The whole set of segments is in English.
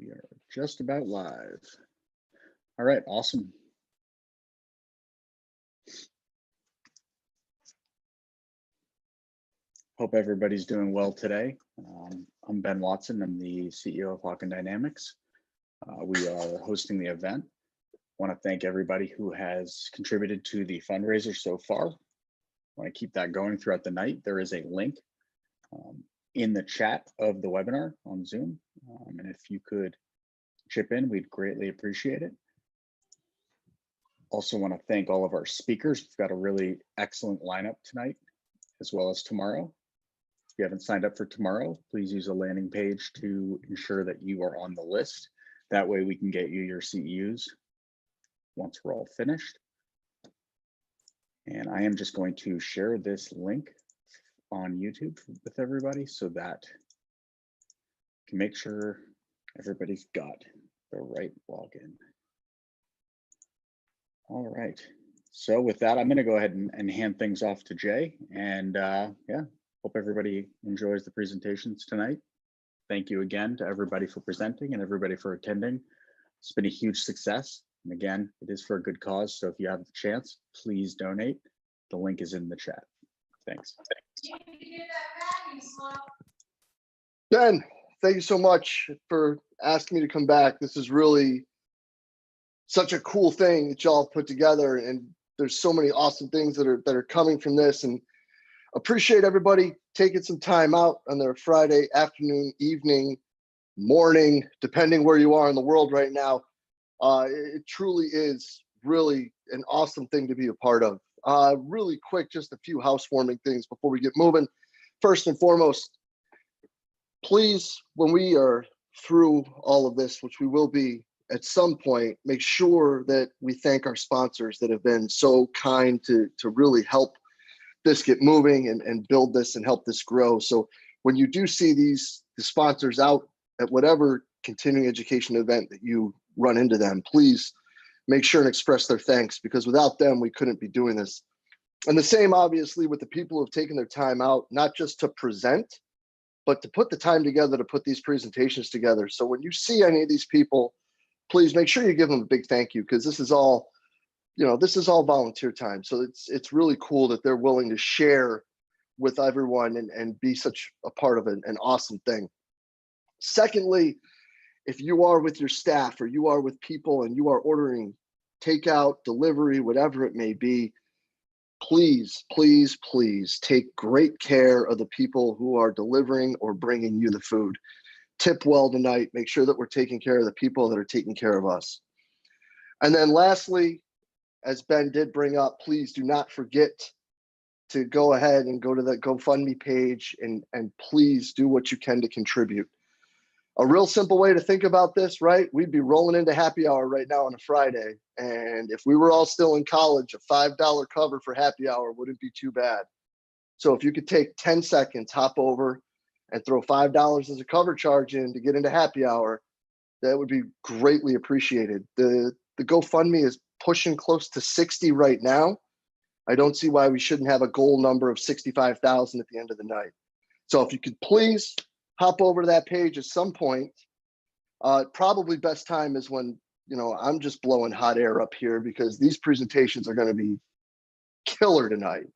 We are just about live. All right, awesome. Hope everybody's doing well today. I'm Ben Watson. I'm the CEO of Hawken Dynamics. We are hosting the event. Want to thank everybody who has contributed to the fundraiser so far. Want to keep that going throughout the night. There is a link in the chat of the webinar on Zoom. And if you could chip in, we'd greatly appreciate it. Also want to thank all of our speakers. We've got a really excellent lineup tonight, as well as tomorrow. If you haven't signed up for tomorrow, please use a landing page to ensure that you are on the list. That way we can get you your CEUs once we're all finished. And I am just going to share this link on YouTube with everybody so that you can make sure everybody's got the right login. All right. So with that, I'm going to go ahead and hand things off to Jay. And yeah, hope everybody enjoys the presentations tonight. Thank you again to everybody for presenting and everybody for attending. It's been a huge success. And again, it is for a good cause. So if you have the chance, please donate. The link is in the chat. Thanks. Ben, thank you so much for asking me to come back. This is really such a cool thing that y'all put together, and there's so many awesome things that are coming from this, and appreciate everybody taking some time out on their Friday afternoon, evening, morning, depending where you are in the world right now. It truly is really an awesome thing to be a part of. Really quick, just a few housewarming things before we get moving. First and foremost, please, when we are through all of this, which we will be at some point, make sure that we thank our sponsors that have been so kind to really help this get moving and build this and help this grow. So when you do see the sponsors out at whatever continuing education event that you run into them, please make sure and express their thanks, because without them, we couldn't be doing this. And the same, obviously, with the people who have taken their time out, not just to present, but to put the time together to put these presentations together. So when you see any of these people, please make sure you give them a big thank you, because this is all, this is all volunteer time. So it's really cool that they're willing to share with everyone and be such a part of an awesome thing. Secondly, if you are with your staff or you are with people and you are ordering takeout, delivery, whatever it may be, please, please, please take great care of the people who are delivering or bringing you the food. Tip well tonight. Make sure that we're taking care of the people that are taking care of us. And then lastly, as Ben did bring up, please do not forget to go ahead and go to the GoFundMe page and please do what you can to contribute. A real simple way to think about this, right? We'd be rolling into happy hour right now on a Friday. And if we were all still in college, a $5 cover for happy hour wouldn't be too bad. So if you could take 10 seconds, hop over and throw $5 as a cover charge in to get into happy hour, that would be greatly appreciated. The GoFundMe is pushing close to 60 right now. I don't see why we shouldn't have a goal number of 65,000 at the end of the night. So if you could please hop over to that page at some point. Probably best time is when, I'm just blowing hot air up here, because these presentations are going to be killer tonight.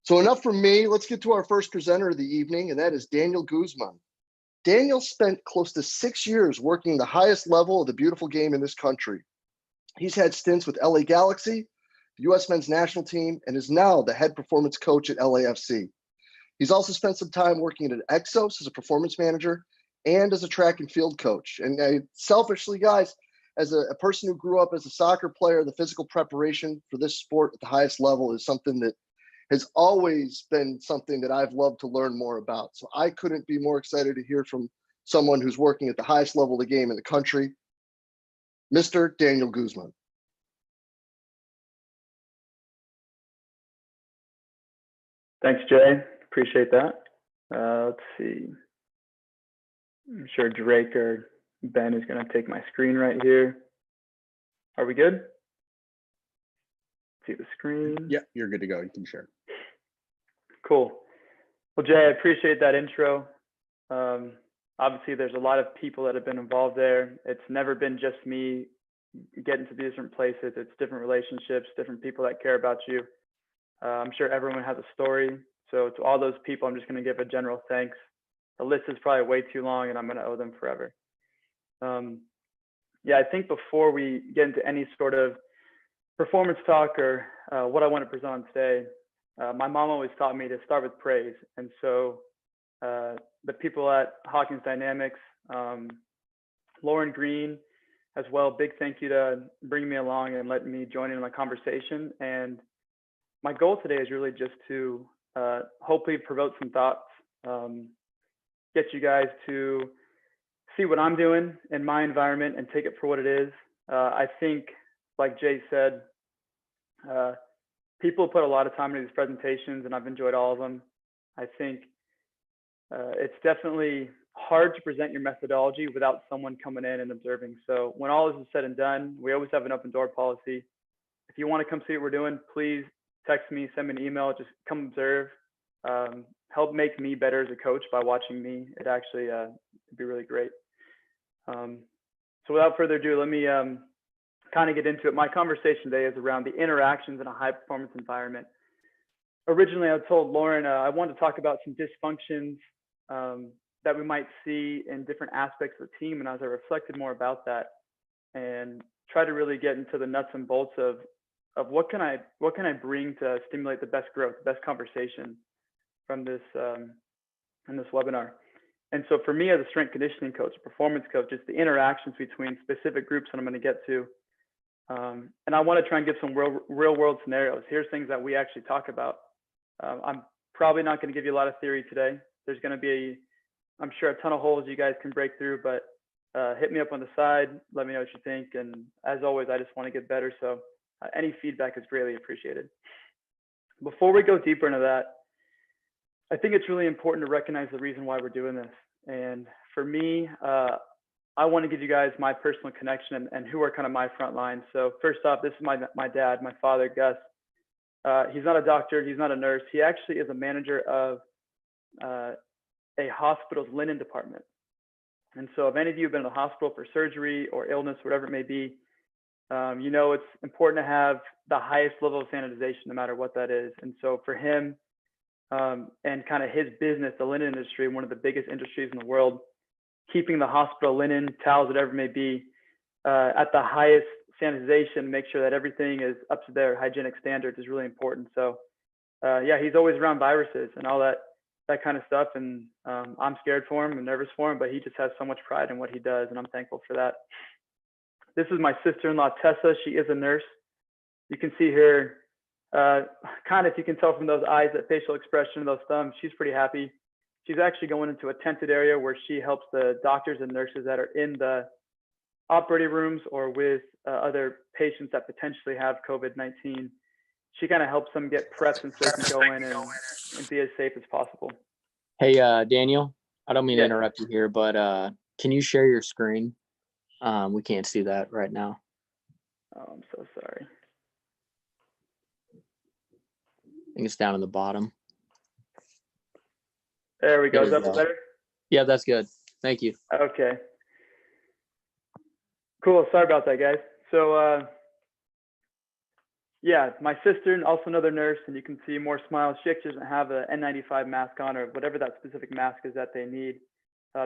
So enough from me. Let's get to our first presenter of the evening, and that is Daniel Guzman. Daniel spent close to 6 years working the highest level of the beautiful game in this country. He's had stints with LA Galaxy, the U.S. men's national team, and is now the head performance coach at LAFC. He's also spent some time working at Exos as a performance manager and as a track and field coach. And selfishly, guys, as a person who grew up as a soccer player, the physical preparation for this sport at the highest level is something that has always been something that I've loved to learn more about. So I couldn't be more excited to hear from someone who's working at the highest level of the game in the country, Mr. Daniel Guzman. Thanks, Jay. Appreciate that. Let's see. I'm sure Drake or Ben is going to take my screen right here. Are we good? See the screen? Yeah, you're good to go. You can share. Cool. Well, Jay, I appreciate that intro. Obviously, there's a lot of people that have been involved there. It's never been just me getting to different places. It's different relationships, different people that care about you. I'm sure everyone has a story. So to all those people, I'm just going to give a general thanks. The list is probably way too long, and I'm going to owe them forever. Yeah, I think before we get into any sort of performance talk or what I want to present on today, my mom always taught me to start with praise. And so the people at Hawkins Dynamics, Lauren Green as well, big thank you to bring me along and letting me join in the conversation. And my goal today is really just to hopefully provoke some thoughts, get you guys to see what I'm doing in my environment and take it for what it is. I think, like Jay said, people put a lot of time into these presentations, and I've enjoyed all of them. I think it's definitely hard to present your methodology without someone coming in and observing. So when all this is said and done, we always have an open door policy. If you want to come see what we're doing, please text me, send me an email, just come observe. Help make me better as a coach by watching me. It actually it'd be really great. So without further ado, let me kind of get into it. My conversation today is around the interactions in a high performance environment. Originally, I told Lauren I wanted to talk about some dysfunctions that we might see in different aspects of the team. And as I reflected more about that and try to really get into the nuts and bolts of what can I bring to stimulate the best growth, the best conversation from this in this webinar. And so for me as a strength conditioning coach, a performance coach, it's the interactions between specific groups that I'm going to get to. And I want to try and give some real world scenarios. Here's things that we actually talk about. I'm probably not going to give you a lot of theory today. There's going to be, I'm sure, a ton of holes you guys can break through, but hit me up on the side. Let me know what you think. And as always, I just want to get better. So any feedback is greatly appreciated. Before we go deeper into that, I think it's really important to recognize the reason why we're doing this. And for me, I want to give you guys my personal connection and who are kind of my front lines. So first off, this is my dad, my father, Gus. He's not a doctor. He's not a nurse. He actually is a manager of a hospital's linen department. And so if any of you have been in the hospital for surgery or illness, whatever it may be, you know it's important to have the highest level of sanitization, no matter what that is. And so for him and kind of his business, the linen industry, one of the biggest industries in the world, keeping the hospital linen, towels, whatever it may be, at the highest sanitization, make sure that everything is up to their hygienic standards is really important. So yeah, he's always around viruses and all that kind of stuff. And I'm scared for him and nervous for him, but he just has so much pride in what he does. And I'm thankful for that. This is my sister-in-law, Tessa. She is a nurse. You can see her kind of, if you can tell from those eyes, that facial expression, those thumbs, she's pretty happy. She's actually going into a tented area where she helps the doctors and nurses that are in the operating rooms or with other patients that potentially have COVID-19. She kind of helps them get prepped and so they can go in and be as safe as possible. Hey, Daniel, I don't mean to Yes. interrupt you here, but can you share your screen? We can't see that right now. Oh, I'm so sorry. I think it's down in the bottom. There we go. There Is we that go. better? Yeah, that's good. Thank you. Okay. Cool. Sorry about that, guys. So yeah, my sister, and also another nurse, and you can see more smiles. She actually doesn't have an N95 mask on or whatever that specific mask is that they need.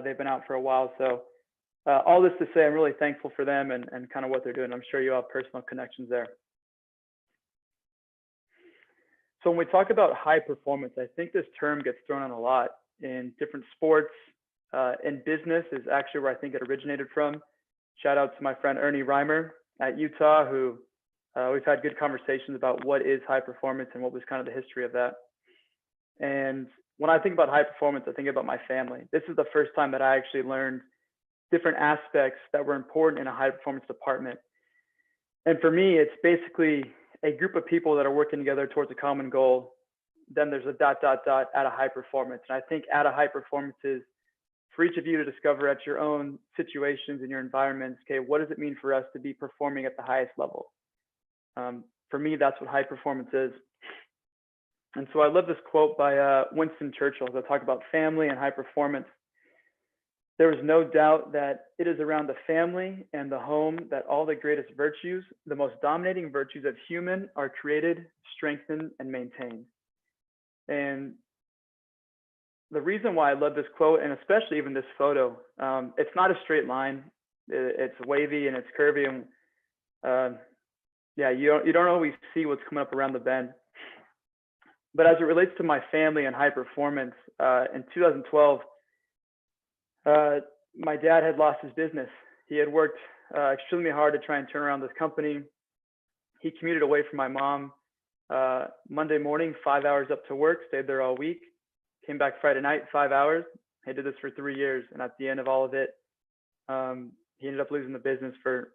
They've been out for a while. So all this to say, I'm really thankful for them and kind of what they're doing. I'm sure you have personal connections there. So when we talk about high performance, I think this term gets thrown on a lot in different sports. In business is actually where I think it originated from. Shout out to my friend Ernie Reimer at Utah, who we've had good conversations about what is high performance and what was kind of the history of that. And when I think about high performance, I think about my family. This is the first time that I actually learned different aspects that were important in a high performance department. And for me, it's basically a group of people that are working together towards a common goal. Then there's a ... at a high performance. And I think at a high performance is for each of you to discover at your own situations and your environments, okay, what does it mean for us to be performing at the highest level? For me, that's what high performance is. And so I love this quote by Winston Churchill as I talk about family and high performance. there is no doubt that it is around the family and the home that all the greatest virtues, the most dominating virtues of human, are created, strengthened, and maintained. And the reason why I love this quote, and especially even this photo, it's not a straight line. It's wavy and it's curvy, and yeah, you don't always see what's coming up around the bend. But as it relates to my family and high performance, in 2012, my dad had lost his business. He had worked extremely hard to try and turn around this company. He commuted away from my mom Monday morning, 5 hours up to work, stayed there all week, came back Friday night, 5 hours. He did this for 3 years. And at the end of all of it, he ended up losing the business for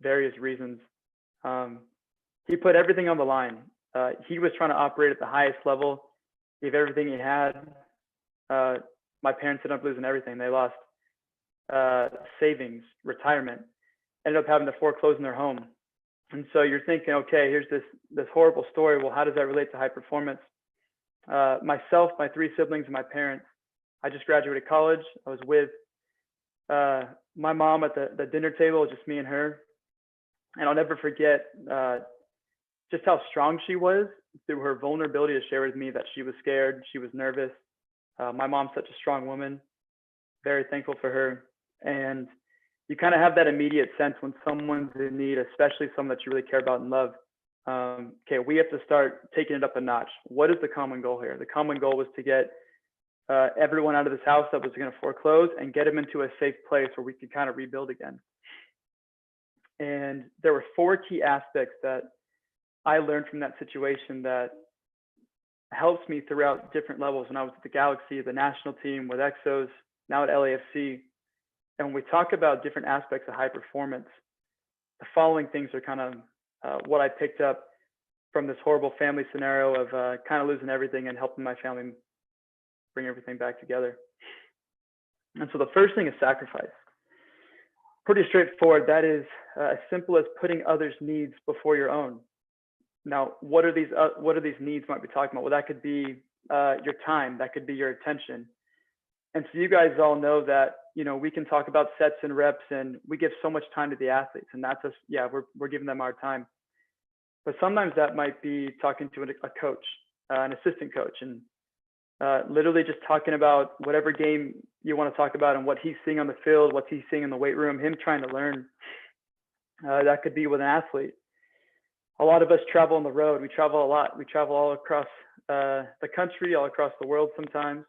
various reasons. He put everything on the line. He was trying to operate at the highest level, gave everything he had. My parents ended up losing everything. They lost savings, retirement, ended up having to foreclose in their home. And so you're thinking, okay, here's this horrible story. Well, how does that relate to high performance? Myself, my 3 siblings, and my parents. I just graduated college. I was with my mom at the dinner table, just me and her. And I'll never forget just how strong she was through her vulnerability to share with me that she was scared, she was nervous. My mom's such a strong woman, very thankful for her. And you kind of have that immediate sense when someone's in need, especially someone that you really care about and love. Okay, we have to start taking it up a notch. What is the common goal here? The common goal was to get everyone out of this house that was going to foreclose and get them into a safe place where we could kind of rebuild again. And there were 4 key aspects that I learned from that situation that helps me throughout different levels. When I was at the Galaxy, the national team, with Exos, now at LAFC. And when we talk about different aspects of high performance, the following things are kind of what I picked up from this horrible family scenario of kind of losing everything and helping my family bring everything back together. And so the first thing is sacrifice. Pretty straightforward. That is as simple as putting others' needs before your own. Now, what are these needs might be talking about? Well, that could be your time, that could be your attention. And so you guys all know that, you know, we can talk about sets and reps, and we give so much time to the athletes, and that's just, yeah, we're giving them our time. But sometimes that might be talking to a coach, an assistant coach, and literally just talking about whatever game you want to talk about and what he's seeing on the field, what he's seeing in the weight room, him trying to learn. That could be with an athlete. A lot of us travel on the road. We travel a lot. We travel all across the country, all across the world sometimes.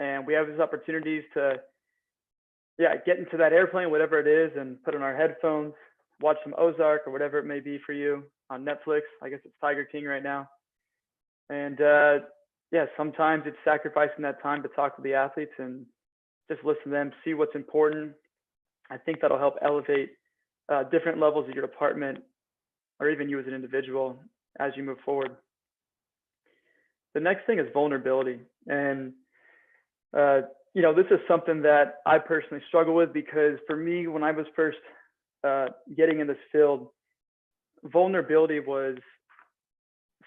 And we have these opportunities to, get into that airplane, whatever it is, and put on our headphones, watch some Ozark or whatever it may be for you on Netflix. I guess it's Tiger King right now. And sometimes it's sacrificing that time to talk to the athletes and just listen to them, see what's important. I think that'll help elevate different levels of your department, or even you as an individual, as you move forward. The next thing is vulnerability. And, this is something that I personally struggle with, because for me, when I was first getting in this field, vulnerability was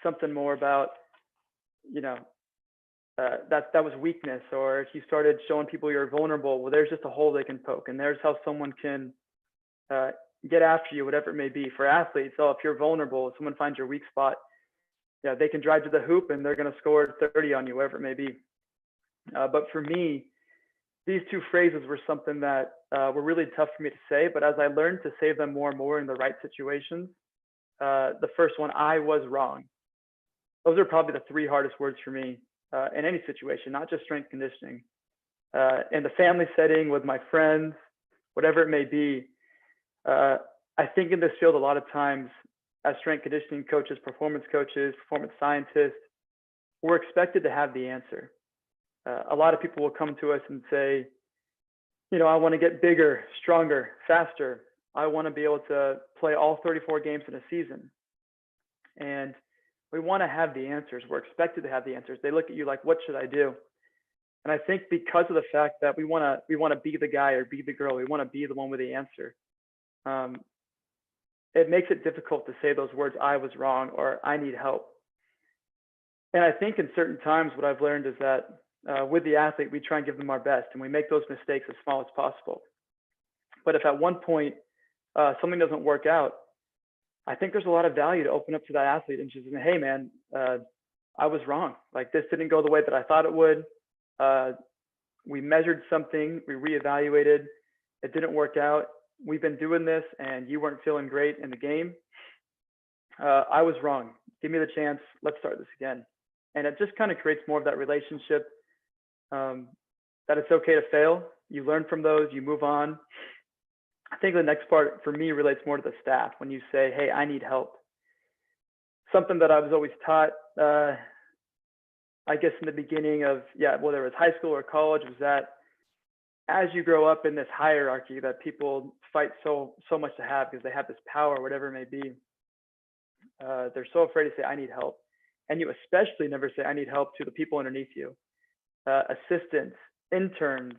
something more about, that was weakness. Or if you started showing people you're vulnerable, well, there's just a hole they can poke, and there's how someone can get after you, whatever it may be. For athletes, if you're vulnerable, if someone finds your weak spot, they can drive to the hoop and they're going to score 30 on you, whatever it may be. But for me, these 2 phrases were something that were really tough for me to say. But as I learned to say them more and more in the right situations, the first one, I was wrong. Those are probably the 3 hardest words for me in any situation, not just strength conditioning. In the family setting, with my friends, whatever it may be. I think in this field, a lot of times, as strength conditioning coaches, performance scientists, we're expected to have the answer. A lot of people will come to us and say, I want to get bigger, stronger, faster. I want to be able to play all 34 games in a season. And we want to have the answers. We're expected to have the answers. They look at you like, what should I do? And I think because of the fact that we want to be the guy or be the girl, we want to be the one with the answer. It makes it difficult to say those words, I was wrong, or I need help. And I think in certain times, what I've learned is that with the athlete, we try and give them our best, and we make those mistakes as small as possible. But if at one point something doesn't work out, I think there's a lot of value to open up to that athlete and just say, hey, man, I was wrong. Like, this didn't go the way that I thought it would. We measured something, we reevaluated, it didn't work out. We've been doing this and you weren't feeling great in the game. I was wrong. Give me the chance. Let's start this again. And it just kind of creates more of that relationship, that it's okay to fail. You learn from those, you move on. I think the next part for me relates more to the staff. When you say, hey, I need help. Something that I was always taught, I guess in the beginning of, whether it was high school or college, was that as you grow up in this hierarchy that people fight so much to have because they have this power, whatever it may be, they're so afraid to say, I need help. And you especially never say, I need help to the people underneath you, assistants, interns,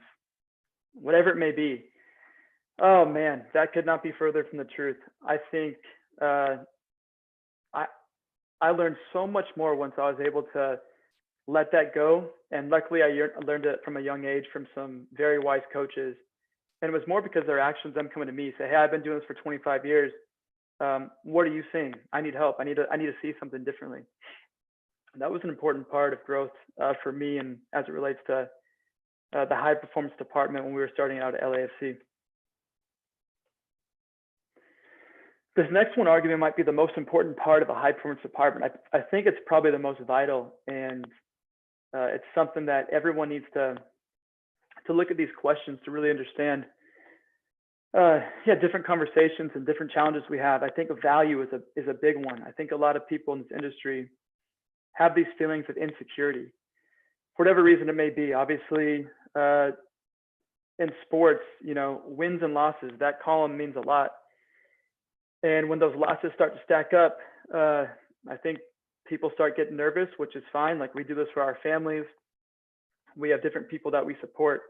whatever it may be. Oh man, that could not be further from the truth. I think I learned so much more once I was able to let that go. And luckily I learned it from a young age from some very wise coaches. And it was more because their actions, them coming to me, say, hey, I've been doing this for 25 years. What are you seeing? I need help. I need to see something differently. And that was an important part of growth for me, and as it relates to the high performance department when we were starting out at LAFC. This next one argument might be the most important part of a high performance department. I think it's probably the most vital, and it's something that everyone needs to look at these questions to really understand. Different conversations and different challenges we have. I think value is a big one. I think a lot of people in this industry have these feelings of insecurity, for whatever reason it may be. Obviously, in sports, wins and losses, that column means a lot. And when those losses start to stack up, I think people start getting nervous, which is fine. Like, we do this for our families. We have different people that we support.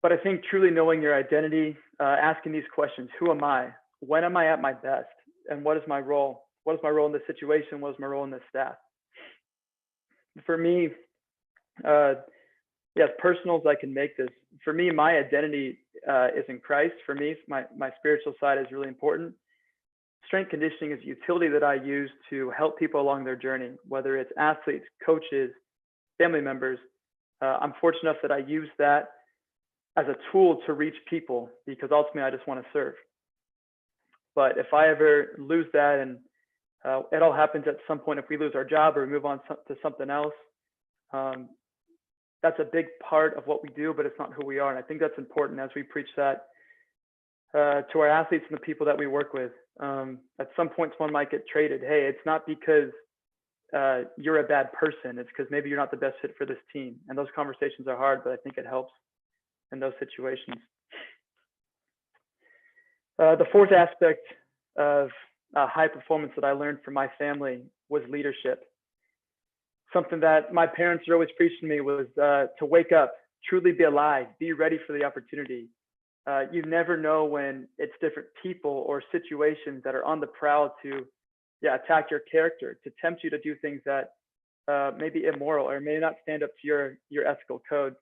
But I think truly knowing your identity, asking these questions, who am I? When am I at my best? And what is my role? What is my role in this situation? What is my role in this staff? For me, as personal as I can make this, for me, my identity is in Christ. For me, my spiritual side is really important. Strength conditioning is a utility that I use to help people along their journey, whether it's athletes, coaches, family members. I'm fortunate enough that I use that as a tool to reach people, because ultimately I just want to serve. But if I ever lose that, and it all happens at some point, if we lose our job or we move on to something else, that's a big part of what we do, but it's not who we are. And I think that's important as we preach that to our athletes and the people that we work with. At some point, someone might get traded. Hey, it's not because you're a bad person. It's because maybe you're not the best fit for this team. And those conversations are hard, but I think it helps in those situations. The fourth aspect of high performance that I learned from my family was leadership. Something that my parents are always preaching to me was to wake up, truly be alive, be ready for the opportunity. You never know when it's different people or situations that are on the prowl to attack your character, to tempt you to do things that may be immoral or may not stand up to your ethical code.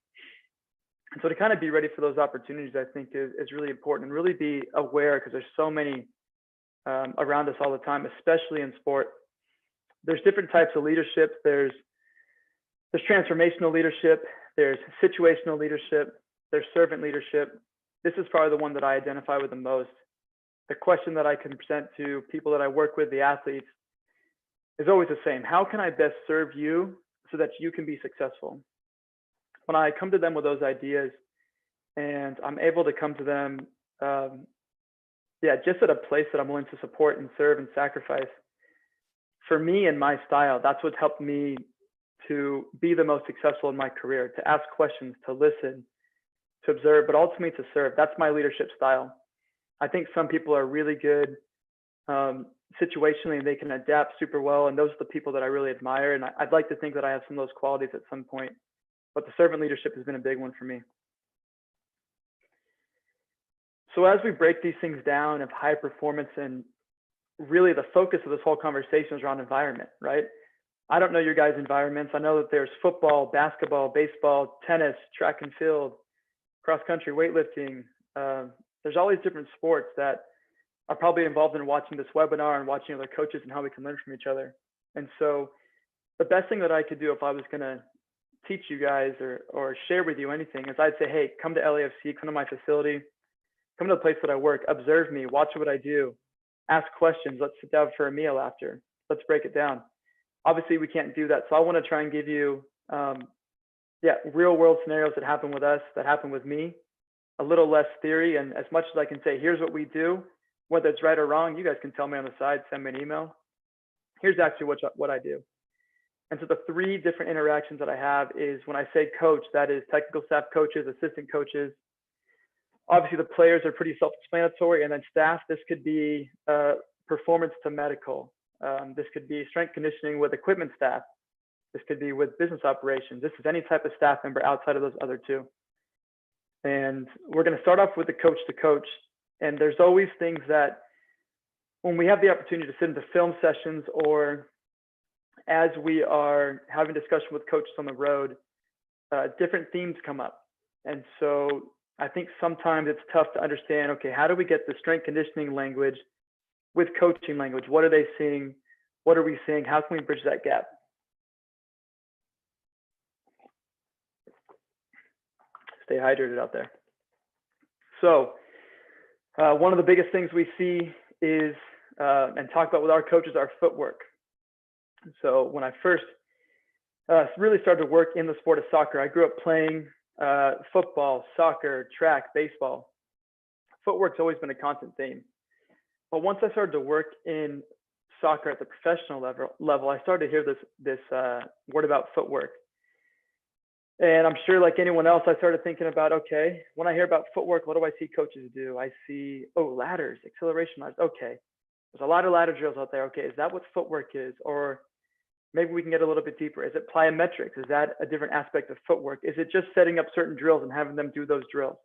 And so to kind of be ready for those opportunities, I think is really important, and really be aware, because there's so many around us all the time, especially in sport. There's different types of leadership. There's transformational leadership, there's situational leadership, there's servant leadership. This is probably the one that I identify with the most. The question that I can present to people that I work with, the athletes, is always the same. How can I best serve you so that you can be successful? When I come to them with those ideas, and I'm able to come to them, just at a place that I'm willing to support and serve and sacrifice, for me and my style, that's what's helped me to be the most successful in my career, to ask questions, to listen, to observe, but ultimately to serve. That's my leadership style. I think some people are really good situationally, and they can adapt super well. And those are the people that I really admire. And I'd like to think that I have some of those qualities at some point, but the servant leadership has been a big one for me. So as we break these things down of high performance, and really the focus of this whole conversation is around environment, right? I don't know your guys' environments. I know that there's football, basketball, baseball, tennis, track and field, cross country, weightlifting. There's all these different sports that are probably involved in watching this webinar and watching other coaches and how we can learn from each other. And so the best thing that I could do if I was going to teach you guys or share with you anything is I'd say, hey, come to LAFC, come to my facility, come to the place that I work, observe me, watch what I do, ask questions. Let's sit down for a meal after. Let's break it down. Obviously, we can't do that. So I want to try and give you, real world scenarios that happen with us, that happen with me, a little less theory. And as much as I can say, here's what we do, whether it's right or wrong, you guys can tell me on the side, send me an email. Here's actually what I do. And so the 3 different interactions that I have is when I say coach, that is technical staff coaches, assistant coaches. Obviously, the players are pretty self-explanatory. And then staff, this could be performance to medical. This could be strength conditioning with equipment staff. This could be with business operations. This is any type of staff member outside of those other 2. And we're going to start off with the coach to coach. And there's always things that when we have the opportunity to sit into film sessions or as we are having discussion with coaches on the road, different themes come up. And so I think sometimes it's tough to understand, okay, how do we get the strength conditioning language with coaching language? What are they seeing? What are we seeing? How can we bridge that gap? Stay hydrated out there. So one of the biggest things we see is, and talk about with our coaches, our footwork. So when I first really started to work in the sport of soccer, I grew up playing football, soccer, track, baseball. Footwork's always been a constant theme. But once I started to work in soccer at the professional level, I started to hear this word about footwork. And I'm sure like anyone else, I started thinking about, okay, when I hear about footwork, what do I see coaches do? I see, ladders, acceleration ladders. Okay, there's a lot of ladder drills out there. Okay, is that what footwork is? Or maybe we can get a little bit deeper. Is it plyometrics? Is that a different aspect of footwork? Is it just setting up certain drills and having them do those drills?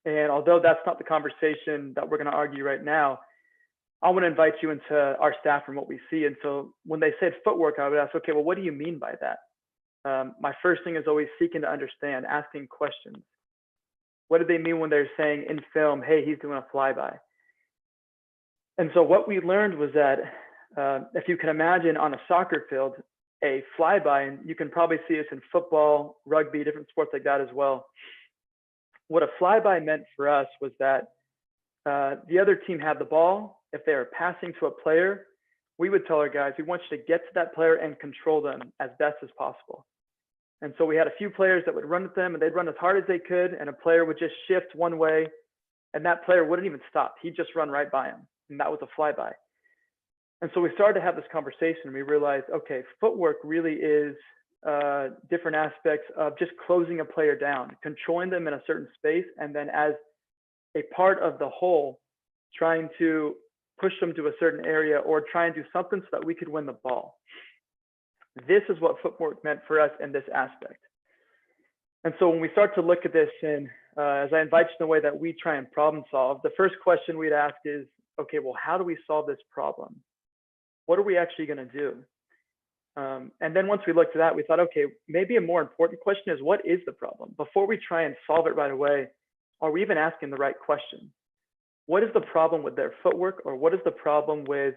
And although that's not the conversation that we're going to argue right now, I want to invite you into our staff and what we see. And so when they said footwork, I would ask, okay, well, what do you mean by that? My first thing is always seeking to understand, asking questions. What do they mean when they're saying in film, hey, he's doing a flyby? And so what we learned was that if you can imagine on a soccer field, a flyby, and you can probably see this in football, rugby, different sports like that as well. What a flyby meant for us was that the other team had the ball. If they were passing to a player, we would tell our guys, we want you to get to that player and control them as best as possible. And so we had a few players that would run at them and they'd run as hard as they could. And a player would just shift one way and that player wouldn't even stop. He'd just run right by him. And that was a flyby. And so we started to have this conversation and we realized, okay, footwork really is different aspects of just closing a player down, controlling them in a certain space. And then as a part of the whole, trying to push them to a certain area or try and do something so that we could win the ball. This is what footwork meant for us in this aspect. And so when we start to look at this and as I invite you in the way that we try and problem solve, the first question we'd ask is, okay, well, how do we solve this problem? What are we actually going to do? And then once we looked at that, we thought, okay, maybe a more important question is, what is the problem? Before we try and solve it right away, are we even asking the right question? What is the problem with their footwork, or what is the problem with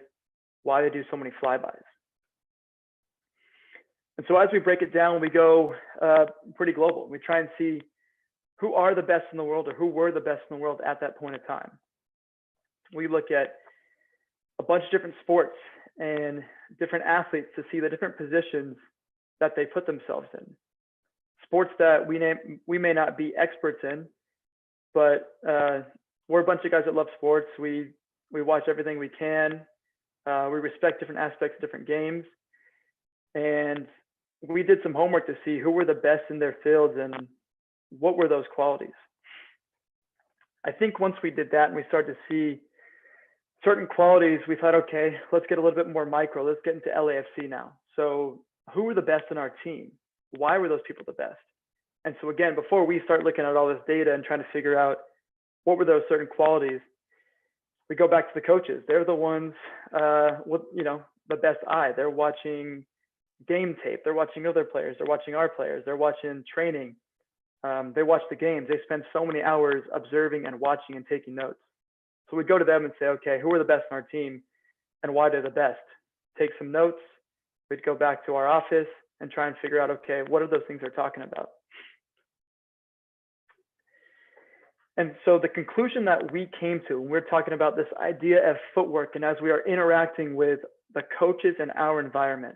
why they do so many flybys? And so as we break it down, we go pretty global. We try and see who are the best in the world or who were the best in the world at that point in time. We look at a bunch of different sports and different athletes to see the different positions that they put themselves in. Sports that we may not be experts in, but we're a bunch of guys that love sports. We watch everything we can. We respect different aspects of different games. And we did some homework to see who were the best in their fields and what were those qualities. I think once we did that and we started to see certain qualities, we thought, okay, let's get a little bit more micro. Let's get into LAFC now. So who were the best in our team? Why were those people the best? And so again, before we start looking at all this data and trying to figure out what were those certain qualities, we go back to the coaches. They're the ones with, the best eye. They're watching game tape. They're watching other players. They're watching our players. They're watching training. They watch the games. They spend so many hours observing and watching and taking notes. So we go to them and say, okay, who are the best in our team and why they're the best? Take some notes. We'd go back to our office and try and figure out, okay, what are those things they're talking about? And so the conclusion that we came to when we're talking about this idea of footwork, and as we are interacting with the coaches in our environment,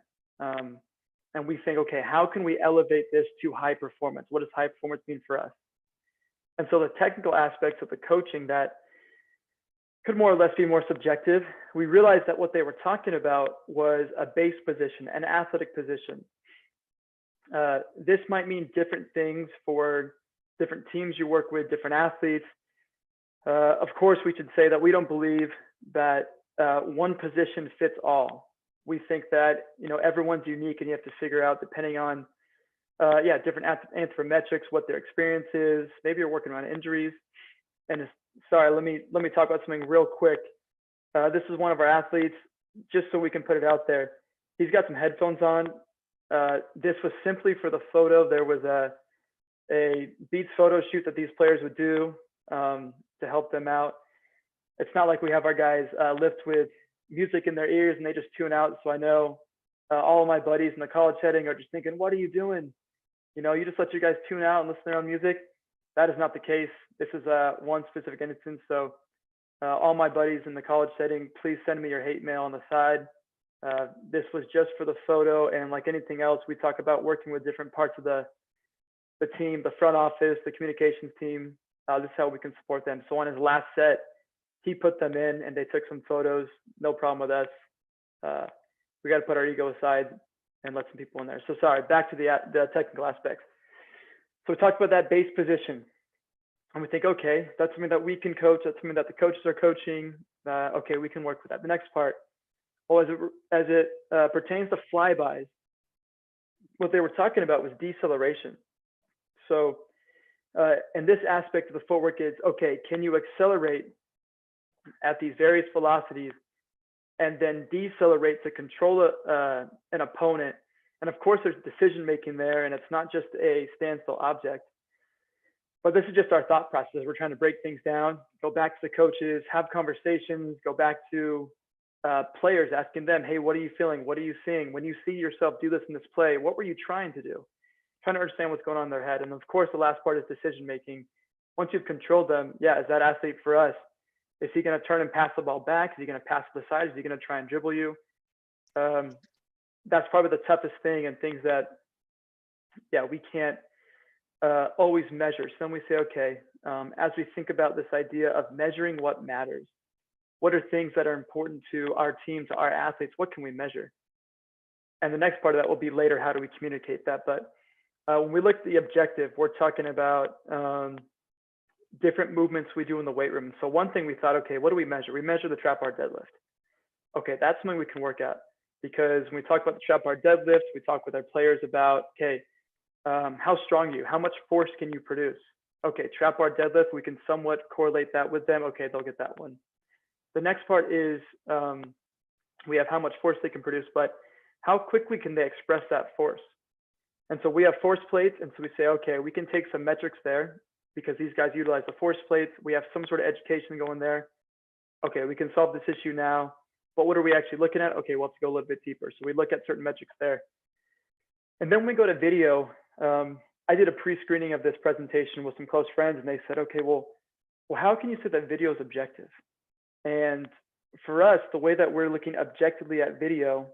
and we think, okay, how can we elevate this to high performance? What does high performance mean for us? And so the technical aspects of the coaching that could more or less be more subjective, we realized that what they were talking about was a base position, an athletic position. This might mean different things for different teams you work with, different athletes. Of course, we should say that we don't believe that one position fits all. We think that everyone's unique, and you have to figure out, depending on different anthropometrics, what their experience is. Maybe you're working around injuries. And sorry, let me talk about something real quick. This is one of our athletes, just so we can put it out there. He's got some headphones on. This was simply for the photo. There was a Beats photo shoot that these players would do to help them out. It's not like we have our guys lift with music in their ears and they just tune out. So I know all of my buddies in the college setting are just thinking, what are you doing? You just let your guys tune out and listen to their own music. That is not the case. This is one specific instance. So all my buddies in the college setting, please send me your hate mail on the side. This was just for the photo, and like anything else, we talk about working with different parts of the team, the front office, the communications team. This is how we can support them. So on his last set, he put them in and they took some photos. No problem with us. We got to put our ego aside and let some people in there. So sorry, back to the technical aspects. So we talked about that base position. And we think, okay, that's something that we can coach. That's something that the coaches are coaching. Okay, we can work with that. The next part, well, as it pertains to flybys, what they were talking about was deceleration. So, and this aspect of the footwork is, okay, can you accelerate at these various velocities and then decelerate to control an opponent? And of course, there's decision making there, and it's not just a standstill object. But this is just our thought process. We're trying to break things down, go back to the coaches, have conversations, go back to players, asking them, hey, what are you feeling? What are you seeing? When you see yourself do this in this play, what were you trying to do? Trying to understand what's going on in their head. And of course, the last part is decision making. Once you've controlled them, is that athlete for us? Is he going to turn and pass the ball back? Is he going to pass to the side? Is he going to try and dribble you? That's probably the toughest thing, and things that, we can't always measure. So then we say, okay, as we think about this idea of measuring what matters, what are things that are important to our team, to our athletes? What can we measure? And the next part of that will be later, how do we communicate that? But when we look at the objective, we're talking about different movements we do in the weight room. So one thing we thought, okay, what do we measure? We measure the trap bar deadlift. Okay, that's something we can work at, because when we talk about the trap bar deadlift, we talk with our players about, okay, how strong are you? How much force can you produce? Okay, trap bar deadlift, we can somewhat correlate that with them. Okay, they'll get that one. The next part is we have how much force they can produce, but how quickly can they express that force? And so we have force plates, and so we say, okay, we can take some metrics there because these guys utilize the force plates. We have some sort of education going there. Okay, we can solve this issue now, but what are we actually looking at? Okay, well, let's go a little bit deeper. So we look at certain metrics there. And then we go to video. I did a pre-screening of this presentation with some close friends, and they said, okay, well, how can you say that video is objective? And for us, the way that we're looking objectively at video,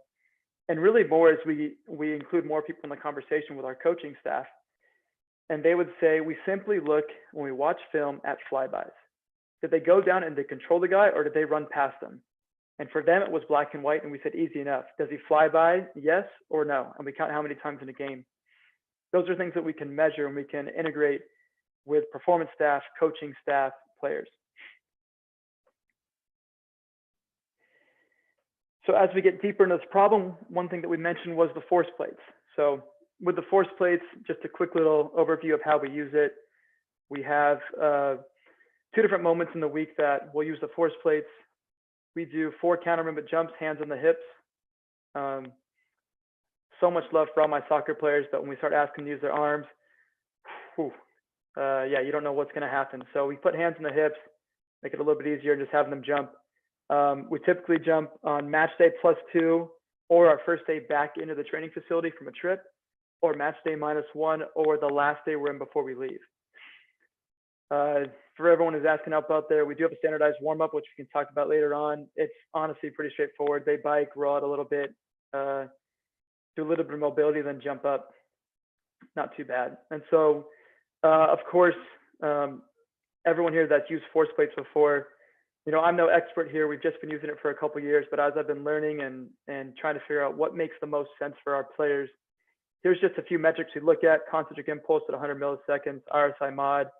and really more as we include more people in the conversation with our coaching staff, and they would say, we simply look when we watch film at flybys. Did they go down and they control the guy, or did they run past them? And for them, it was black and white, and we said, easy enough. Does he fly by? Yes or no? And we count how many times in a game. Those are things that we can measure and we can integrate with performance staff, coaching staff, players. So as we get deeper into this problem, one thing that we mentioned was the force plates. So with the force plates, just a quick little overview of how we use it. We have 2 different moments in the week that we'll use the force plates. We do 4 counter movement jumps, hands on the hips. so much love for all my soccer players, but when we start asking them to use their arms, whew, yeah, you don't know what's going to happen. So we put hands on the hips, make it a little bit easier, and just having them jump. We typically jump on match day +2, or our first day back into the training facility from a trip, or match day -1, or the last day we're in before we leave. For everyone who's asking up out there, we do have a standardized warm-up, which we can talk about later on. It's honestly pretty straightforward. They bike, row out a little bit, do a little bit of mobility, then jump up. Not too bad. And so, of course, everyone here that's used force plates before, you know, I'm no expert here. We've just been using it for a couple of years, but as I've been learning and trying to figure out what makes the most sense for our players, here's just a few metrics we look at: concentric impulse at 100 milliseconds, RSI mod,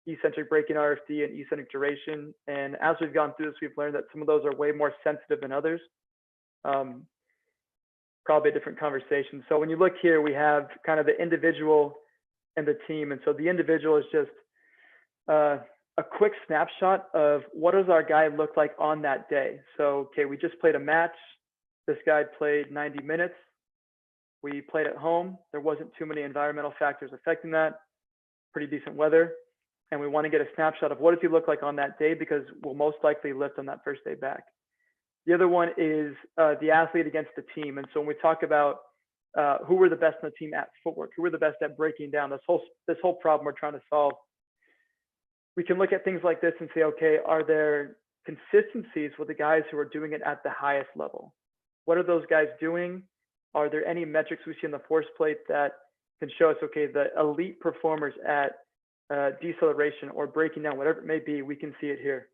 eccentric braking RFD, and eccentric duration. And as we've gone through this, we've learned that some of those are way more sensitive than others. Probably a different conversation. So when you look here, we have kind of the individual and the team. And so the individual is just a quick snapshot of what does our guy look like on that day. So, okay, we just played a match. This guy played 90 minutes. We played at home. There wasn't too many environmental factors affecting that. Pretty decent weather. And we want to get a snapshot of what does he look like on that day, because we'll most likely lift on that first day back. The other one is the athlete against the team. And so when we talk about who were the best in the team at footwork, who were the best at breaking down this whole problem we're trying to solve, we can look at things like this and say, okay, are there consistencies with the guys who are doing it at the highest level? What are those guys doing? Are there any metrics we see in the force plate that can show us, okay, the elite performers at deceleration or breaking down, whatever it may be, we can see it here.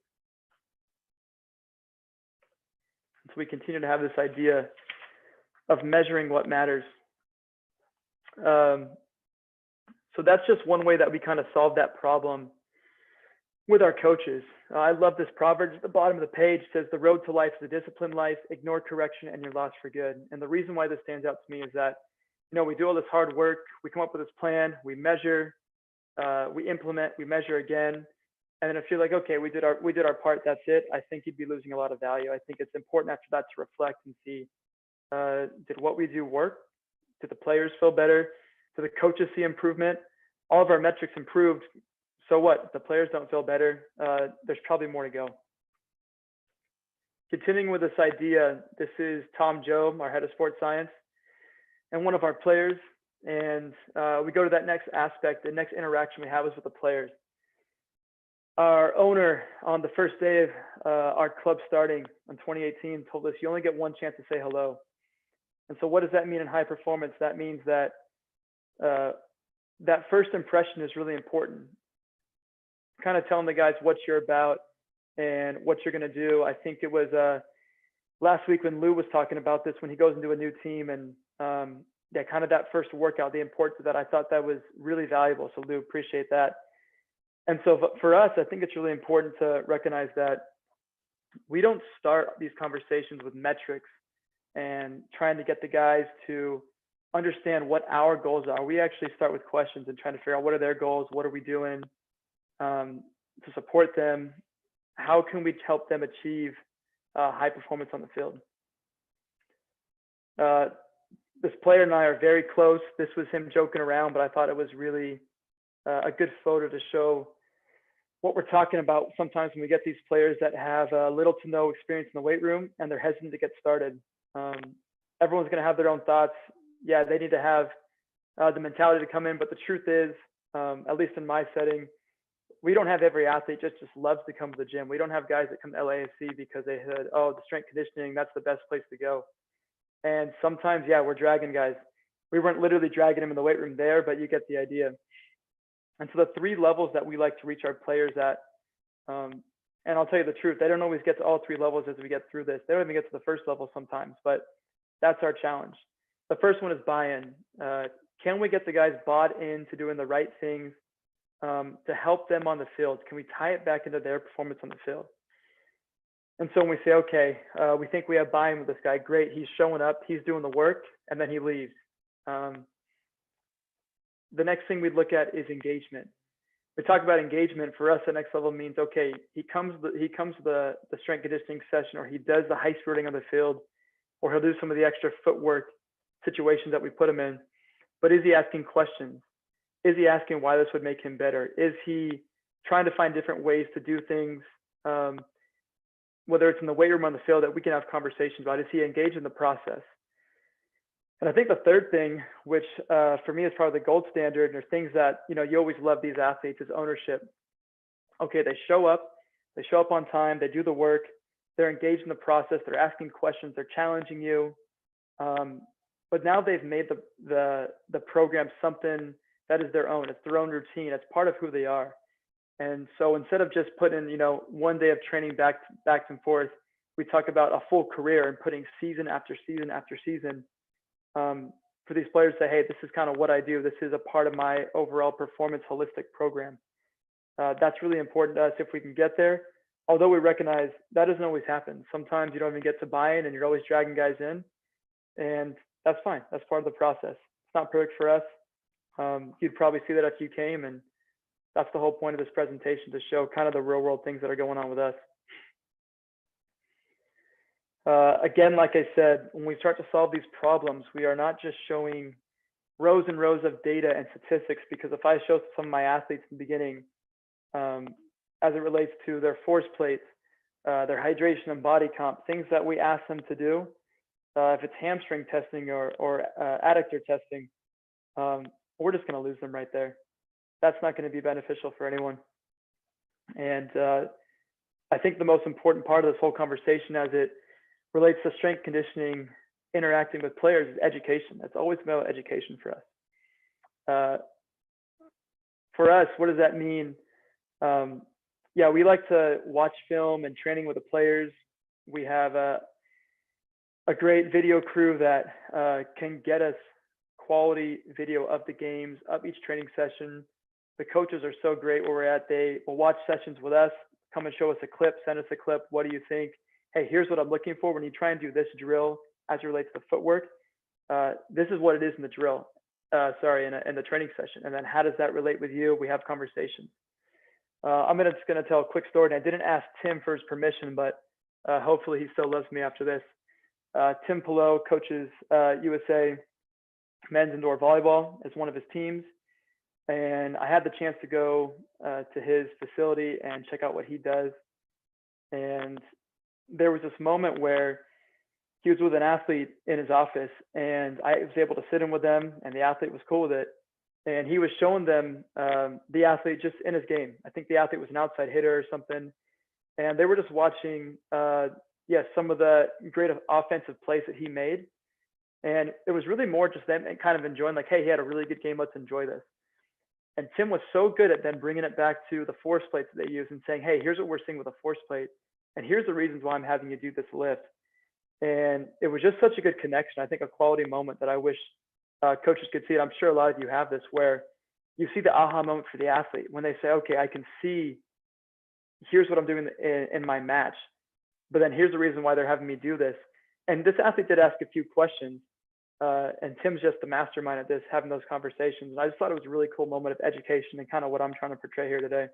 So we continue to have this idea of measuring what matters. So that's just one way that we kind of solve that problem with our coaches. I love this proverb at the bottom of the page. It says, the road to life is a disciplined life. Ignore correction and you're lost for good. And the reason why this stands out to me is that, you know, we do all this hard work. We come up with this plan. We measure, we implement, we measure again. And then if you're like, okay, we did our part, that's it, I think you'd be losing a lot of value. I think it's important after that to reflect and see, did what we do work? Did the players feel better? Did the coaches see improvement? All of our metrics improved. So what? If the players don't feel better, there's probably more to go. Continuing with this idea, this is Tom Joe, our head of sports science, and one of our players. And we go to that next aspect. The next interaction we have is with the players. Our owner on the first day of our club starting in 2018 told us you only get one chance to say hello. And so what does that mean in high performance? That means that that first impression is really important. Kind of telling the guys what you're about and what you're going to do. I think it was last week when Lou was talking about this, when he goes into a new team, and yeah, kind of that first workout, the importance of that. I thought that was really valuable. So Lou, appreciate that. And so for us, I think it's really important to recognize that we don't start these conversations with metrics and trying to get the guys to understand what our goals are. We actually start with questions and trying to figure out what are their goals, what are we doing to support them, how can we help them achieve high performance on the field. This player and I are very close. This was him joking around, but I thought it was really a good photo to show what we're talking about sometimes when we get these players that have little to no experience in the weight room and they're hesitant to get started. Everyone's going to have their own thoughts. Yeah, they need to have the mentality to come in, but the truth is, at least in my setting, we don't have every athlete just loves to come to the gym. We don't have guys that come to LAFC because they said, oh, the strength conditioning, that's the best place to go. And sometimes, yeah, we're dragging guys. We weren't literally dragging them in the weight room there, but you get the idea. And so the three levels that we like to reach our players at, and I'll tell you the truth, they don't always get to all three levels as we get through this. They don't even get to the first level sometimes, but that's our challenge. The first one is buy-in. Can we get the guys bought into doing the right things to help them on the field? Can we tie it back into their performance on the field? And so when we say, okay, we think we have buy-in with this guy, great, he's showing up, he's doing the work, and then he leaves. The next thing we look at is engagement. We talk about engagement. For us, the next level means, okay, he comes to the strength conditioning session, or he does the high spiriting on the field, or he'll do some of the extra footwork. situations that we put him in, but is he asking questions? Is he asking why this would make him better? Is he trying to find different ways to do things, whether it's in the weight room or on the field, that we can have conversations about? Is he engaged in the process? And I think the third thing, which for me is probably the gold standard, and are things that, you know, you always love these athletes, is ownership. Okay, they show up on time, they do the work, they're engaged in the process, they're asking questions, they're challenging you. But now they've made the program something that is their own. It's their own routine. It's part of who they are. And so instead of just putting, you know, one day of training back and forth, we talk about a full career and putting season after season after season, for these players to say, hey, this is kind of what I do. This is a part of my overall performance holistic program. That's really important to us if we can get there. Although we recognize that doesn't always happen. Sometimes you don't even get to buy-in and you're always dragging guys in. And that's fine. That's part of the process. It's not perfect for us. You'd probably see that if you came, and that's the whole point of this presentation, to show kind of the real world things that are going on with us. Again, like I said, when we start to solve these problems, we are not just showing rows and rows of data and statistics, because if I show some of my athletes in the beginning, as it relates to their force plates, their hydration and body comp, things that we ask them to do, if it's hamstring testing or adductor testing, we're just going to lose them right there. That's not going to be beneficial for anyone. And I think the most important part of this whole conversation, as it relates to strength conditioning, interacting with players, is education. It's always about education for us. For us, what does that mean? Yeah, we like to watch film and training with the players. We have a great video crew that can get us quality video of the games, of each training session. The coaches are so great where we're at. They will watch sessions with us, come and show us a clip, send us a clip. What do you think? Hey, here's what I'm looking for when you try and do this drill as it relates to footwork. This is what it is in the drill, in the training session. And then how does that relate with you? We have conversations. I'm just going to tell a quick story. And I didn't ask Tim for his permission, but hopefully he still loves me after this. Tim Pillow coaches USA men's indoor volleyball as one of his teams. And I had the chance to go to his facility and check out what he does. And there was this moment where he was with an athlete in his office, and I was able to sit in with them, and the athlete was cool with it. And he was showing them the athlete just in his game. I think the athlete was an outside hitter or something. And they were just watching, some of the great offensive plays that he made. And it was really more just them kind of enjoying, like, hey, he had a really good game. Let's enjoy this. And Tim was so good at then bringing it back to the force plates that they use and saying, hey, here's what we're seeing with a force plate. And here's the reasons why I'm having you do this lift. And it was just such a good connection. I think a quality moment that I wish coaches could see it. I'm sure a lot of you have this, where you see the aha moment for the athlete when they say, okay, I can see, here's what I'm doing in my match, but then here's the reason why they're having me do this. And this athlete did ask a few questions, and Tim's just the mastermind at this, having those conversations. And I just thought it was a really cool moment of education and kind of what I'm trying to portray here today.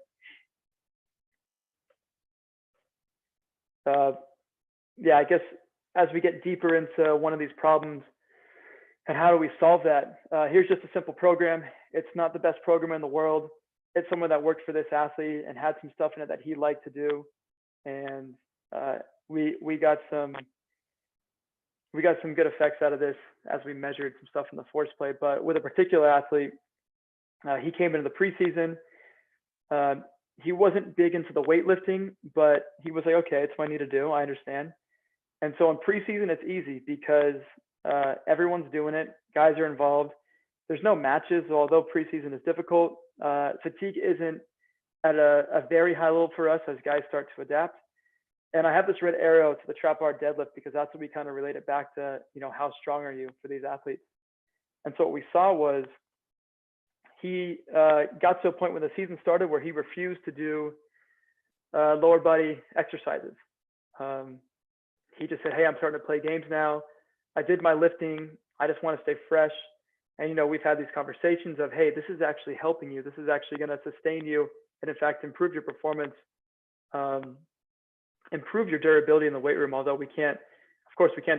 I guess as we get deeper into one of these problems and how do we solve that, here's just a simple program. It's not the best program in the world. It's someone that worked for this athlete and had some stuff in it that he liked to do. And we got some good effects out of this as we measured some stuff in the force plate. But with a particular athlete, he came into the preseason. He wasn't big into the weightlifting, but he was like, okay, it's what I need to do. I understand. And so in preseason, it's easy because everyone's doing it. Guys are involved. There's no matches, although preseason is difficult. Fatigue isn't at a very high level for us as guys start to adapt. And I have this red arrow to the trap bar deadlift because that's what we kind of relate it back to, how strong are you for these athletes? And so what we saw was he got to a point when the season started where he refused to do lower body exercises. He just said, hey, I'm starting to play games now. I did my lifting. I just want to stay fresh. And, we've had these conversations of, hey, this is actually helping you. This is actually going to sustain you and, in fact, improve your performance, improve your durability in the weight room. Although we can't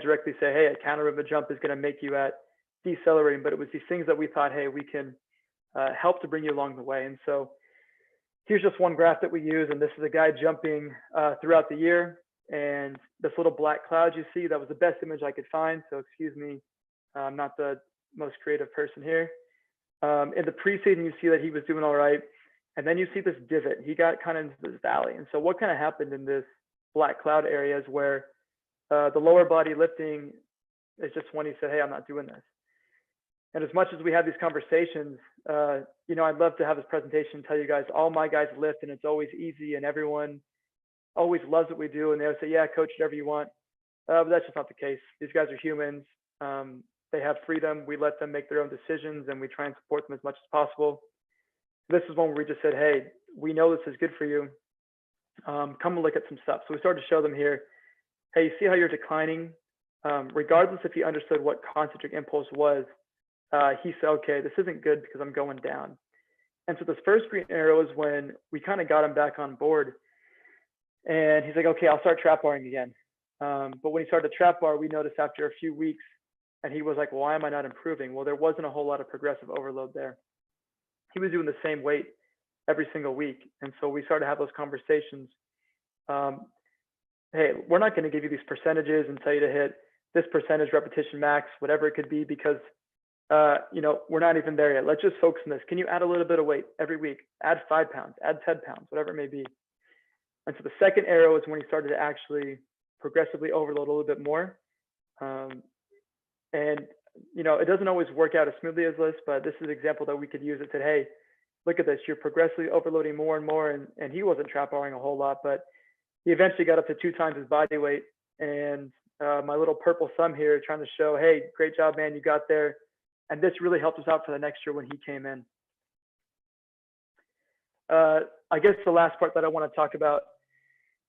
directly say, hey, a counter of a jump is going to make you at decelerating, but it was these things that we thought, hey, we can help to bring you along the way. And so here's just one graph that we use, and this is a guy jumping throughout the year. And this little black cloud you see, that was the best image I could find. So excuse me, I'm not the most creative person here. In the preseason, you see that he was doing all right. And then you see this divot. He got kind of into this valley. And so what kind of happened in this black cloud area is where the lower body lifting is just when he said, hey, I'm not doing this. And as much as we have these conversations, you know, I'd love to have this presentation, tell you guys, all my guys lift and it's always easy and everyone always loves what we do. And they'll say, yeah, coach, whatever you want. But that's just not the case. These guys are humans. They have freedom. We let them make their own decisions and we try and support them as much as possible. This is one where we just said, hey, we know this is good for you. Come and look at some stuff. So we started to show them here, hey, you see how you're declining? Regardless if he understood what concentric impulse was, he said, okay, this isn't good because I'm going down. And so this first green arrow is when we kind of got him back on board. And he's like, okay, I'll start trap barring again. But when he started to trap bar, we noticed after a few weeks, and he was like, why am I not improving? Well, there wasn't a whole lot of progressive overload there. He was doing the same weight every single week. And so we started to have those conversations. Hey, we're not going to give you these percentages and tell you to hit this percentage repetition max, whatever it could be, because you know, we're not even there yet. Let's just focus on this. Can you add a little bit of weight every week? Add 5 pounds, add 10 pounds, whatever it may be. And so the second arrow is when he started to actually progressively overload a little bit more. And, you know, it doesn't always work out as smoothly as this, but this is an example that we could use. It said, hey, look at this. You're progressively overloading more and more. And he wasn't trap barring a whole lot, but he eventually got up to 2 times his body weight. And my little purple thumb here trying to show, hey, great job, man. You got there. And this really helped us out for the next year when he came in. I guess the last part that I want to talk about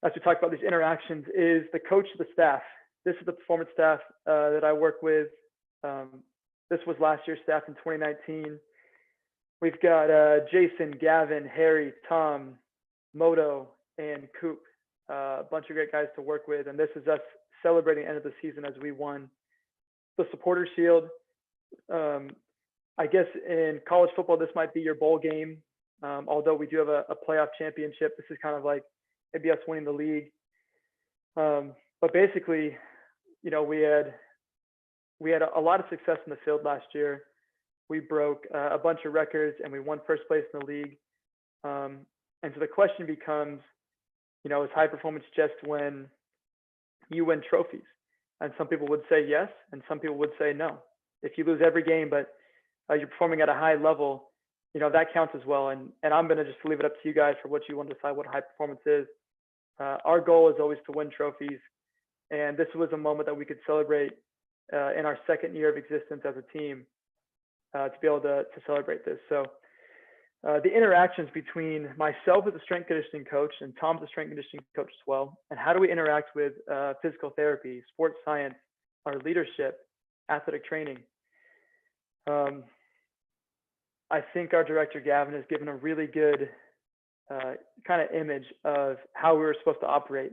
as we talk about these interactions is the coach to the staff. This is the performance staff that I work with. This was last year's staff in 2019. We've got Jason, Gavin, Harry, Tom, Moto, and Coop, a bunch of great guys to work with. And this is us celebrating the end of the season as we won the Supporter Shield. I guess in college football, this might be your bowl game. Although we do have a playoff championship, this is kind of like maybe us winning the league. But basically, you know, we had a lot of success in the field last year. We broke a bunch of records and we won first place in the league. And so the question becomes, you know, is high performance just when you win trophies? And some people would say yes, and some people would say no. If you lose every game, but you're performing at a high level, you know, that counts as well. And I'm going to just leave it up to you guys for what you want to decide what high performance is. Our goal is always to win trophies. And this was a moment that we could celebrate in our second year of existence as a team to be able to celebrate this. So the interactions between myself as a strength conditioning coach and Tom's a strength conditioning coach as well. And how do we interact with physical therapy, sports science, our leadership, athletic training? I think our director, Gavin, has given a really good kind of image of how we were supposed to operate.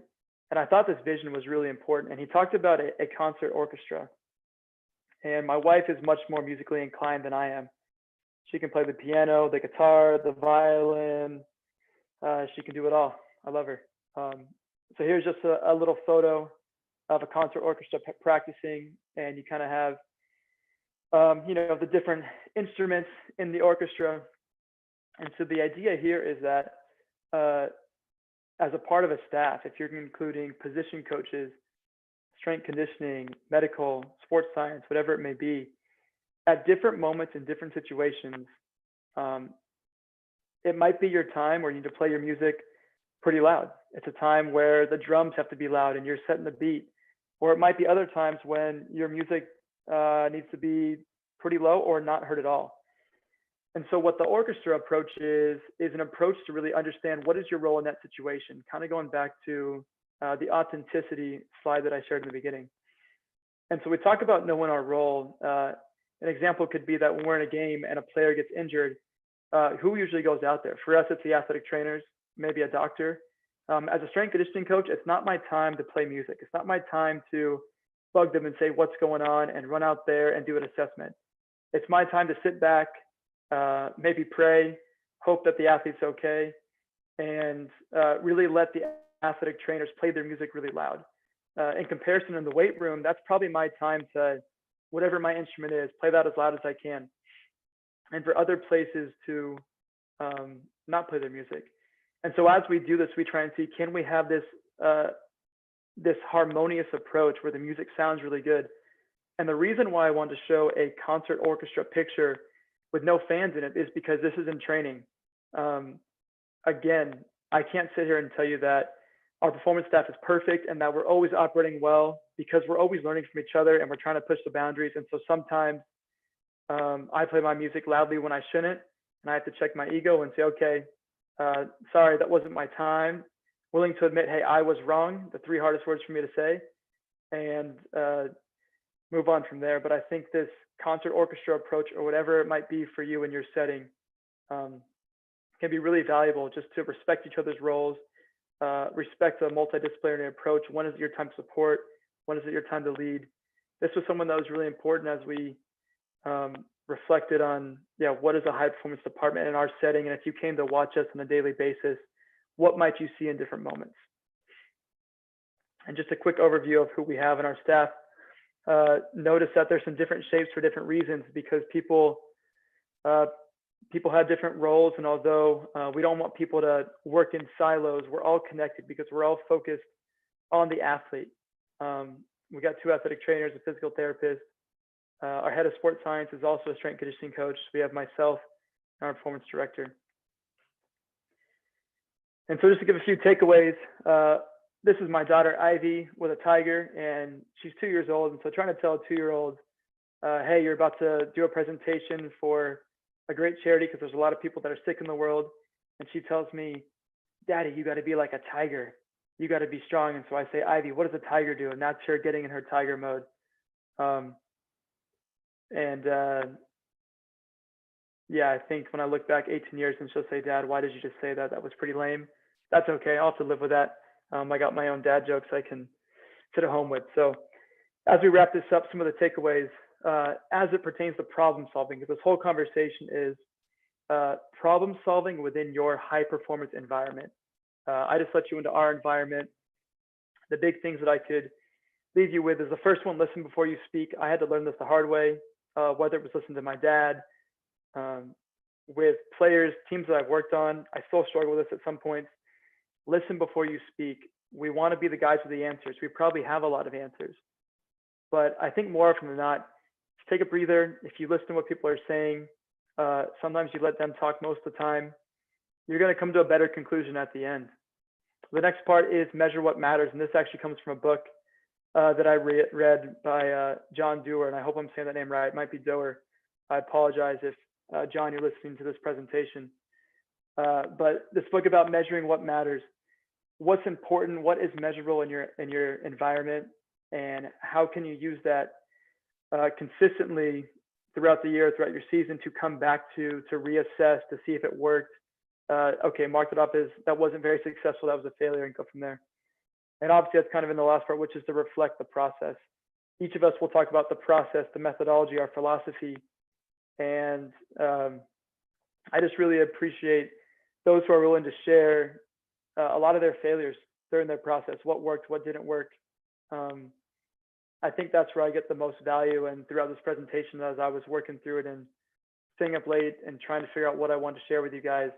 And I thought this vision was really important. And he talked about a concert orchestra. And my wife is much more musically inclined than I am. She can play the piano, the guitar, the violin. She can do it all. I love her. So here's just a little photo of a concert orchestra practicing. And you kind of have you know, the different instruments in the orchestra. And so the idea here is that as a part of a staff, if you're including position coaches, strength conditioning, medical, sports science, whatever it may be, at different moments in different situations, it might be your time where you need to play your music pretty loud. It's a time where the drums have to be loud and you're setting the beat. Or it might be other times when your music needs to be pretty low or not heard at all. And so what the orchestra approach is an approach to really understand what is your role in that situation, kind of going back to the authenticity slide that I shared in the beginning. And so we talk about knowing our role. An example could be that when we're in a game and a player gets injured, who usually goes out there? For us, it's the athletic trainers, maybe a doctor. As a strength conditioning coach, it's not my time to play music. It's not my time to bug them and say what's going on and run out there and do an assessment. it's my time to sit back, maybe pray, hope that the athlete's okay, and really let the athletic trainers play their music really loud. In comparison, in the weight room, that's probably my time to, whatever my instrument is, play that as loud as I can. And for other places to not play their music. And so as we do this, we try and see, can we have this this harmonious approach where the music sounds really good? And the reason why I wanted to show a concert orchestra picture with no fans in it is because this is in training. Again, I can't sit here and tell you that our performance staff is perfect and that we're always operating well, because we're always learning from each other and we're trying to push the boundaries. And so sometimes I play my music loudly when I shouldn't, and I have to check my ego and say, okay, sorry, that wasn't my time. Willing to admit, hey, I was wrong, the 3 hardest words for me to say, and move on from there. But I think this concert orchestra approach, or whatever it might be for you in your setting, can be really valuable, just to respect each other's roles, respect a multidisciplinary approach. When is it your time to support? When is it your time to lead? This was someone that was really important as we reflected on, what is a high performance department in our setting? And if you came to watch us on a daily basis, what might you see in different moments? And just a quick overview of who we have in our staff. Notice that there's some different shapes for different reasons, because people have different roles. And although we don't want people to work in silos, we're all connected because we're all focused on the athlete. We got 2 athletic trainers, a physical therapist. Our head of sports science is also a strength conditioning coach. We have myself and our performance director. And so just to give a few takeaways, this is my daughter, Ivy, with a tiger, and she's 2 years old. And so trying to tell a 2-year-old, hey, you're about to do a presentation for a great charity because there's a lot of people that are sick in the world. And she tells me, Daddy, you got to be like a tiger. You got to be strong. And so I say, Ivy, what does a tiger do? And that's her getting in her tiger mode. I think when I look back 18 years and she'll say, Dad, why did you just say that? That was pretty lame. That's okay. I'll have to live with that. I got my own dad jokes I can sit at home with. So as we wrap this up, some of the takeaways as it pertains to problem solving, because this whole conversation is problem solving within your high performance environment. I just let you into our environment. The big things that I could leave you with is the first one, listen before you speak. I had to learn this the hard way, whether it was listening to my dad, with players, teams that I've worked on. I still struggle with this at some points. Listen before you speak. We want to be the guys with the answers. We probably have a lot of answers, but I think more often than not, take a breather. If you listen to what people are saying, sometimes you let them talk most of the time, you're going to come to a better conclusion at the end. The next part is measure what matters. And this actually comes from a book that I read by John Doerr, and I hope I'm saying that name right. It might be Doerr. I apologize if, John, you're listening to this presentation. But this book about measuring what matters, what's important, what is measurable in your environment, and how can you use that consistently throughout the year, throughout your season, to come back to reassess, to see if it worked. Okay, mark it up as that wasn't very successful, that was a failure, and go from there. And obviously that's kind of in the last part, which is to reflect the process. Each of us will talk about the process, the methodology, our philosophy. And I just really appreciate those who are willing to share a lot of their failures during their process, what worked, what didn't work. I think that's where I get the most value. And throughout this presentation, as I was working through it and staying up late and trying to figure out what I wanted to share with you guys,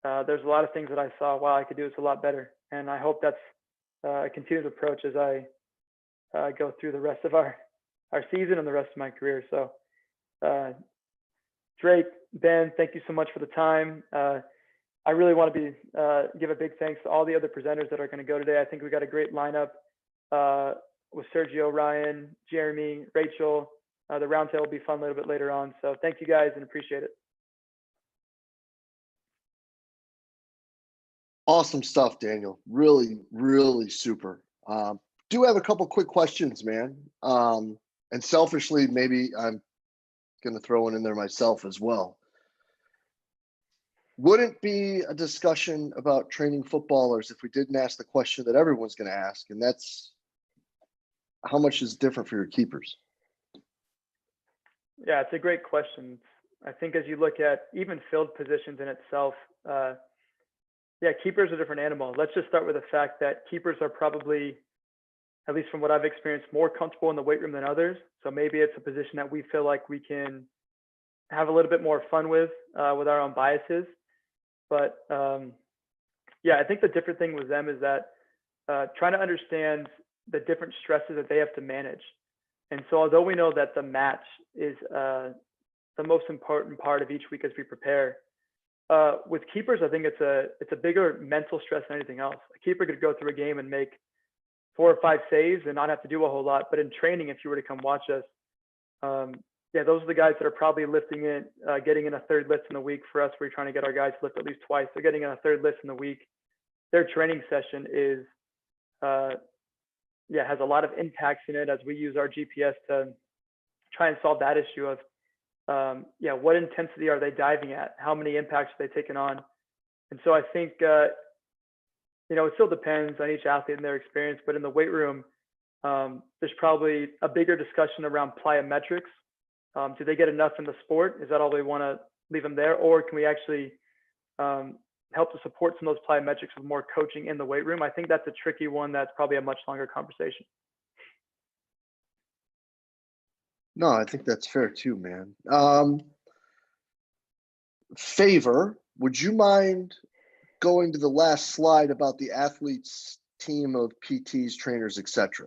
there's a lot of things that I saw, wow, I could do this a lot better. And I hope that's a continued approach as I go through the rest of our season and the rest of my career. So Drake, Ben, thank you so much for the time. I really want to give a big thanks to all the other presenters that are going to go today. I think we got a great lineup with Sergio, Ryan, Jeremy, Rachel. The roundtable will be fun a little bit later on. So thank you guys and appreciate it. Awesome stuff, Daniel. Really, really super. Do have a couple quick questions, man. And selfishly, maybe I'm going to throw one in there myself as well. Wouldn't be a discussion about training footballers if we didn't ask the question that everyone's going to ask, and that's how much is different for your keepers? Yeah, it's a great question. I think as you look at even field positions in itself, yeah, keepers are a different animal. Let's just start with the fact that keepers are probably, at least from what I've experienced, more comfortable in the weight room than others. So maybe it's a position that we feel like we can have a little bit more fun with our own biases. But yeah, I think the different thing with them is that trying to understand the different stresses that they have to manage. And so although we know that the match is the most important part of each week as we prepare, with keepers, I think it's a bigger mental stress than anything else. A keeper could go through a game and make 4 or 5 saves and not have to do a whole lot. But in training, if you were to come watch us, yeah, those are the guys that are probably lifting it, getting in a third lift in the week. For us, we're trying to get our guys to lift at least twice. They're getting in a third lift in the week. Their training session is, yeah, has a lot of impacts in it as we use our GPS to try and solve that issue of, yeah, what intensity are they diving at? How many impacts are they taking on? And so I think, you know, it still depends on each athlete and their experience, but in the weight room, there's probably a bigger discussion around plyometrics. Do they get enough in the sport? Is that all they want to leave them there? Or can we actually help to support some of those plyometrics with more coaching in the weight room? I think that's a tricky one. That's probably a much longer conversation. No, I think that's fair too, man. Favor, would you mind going to the last slide about the athletes team of PTs, trainers, etc.?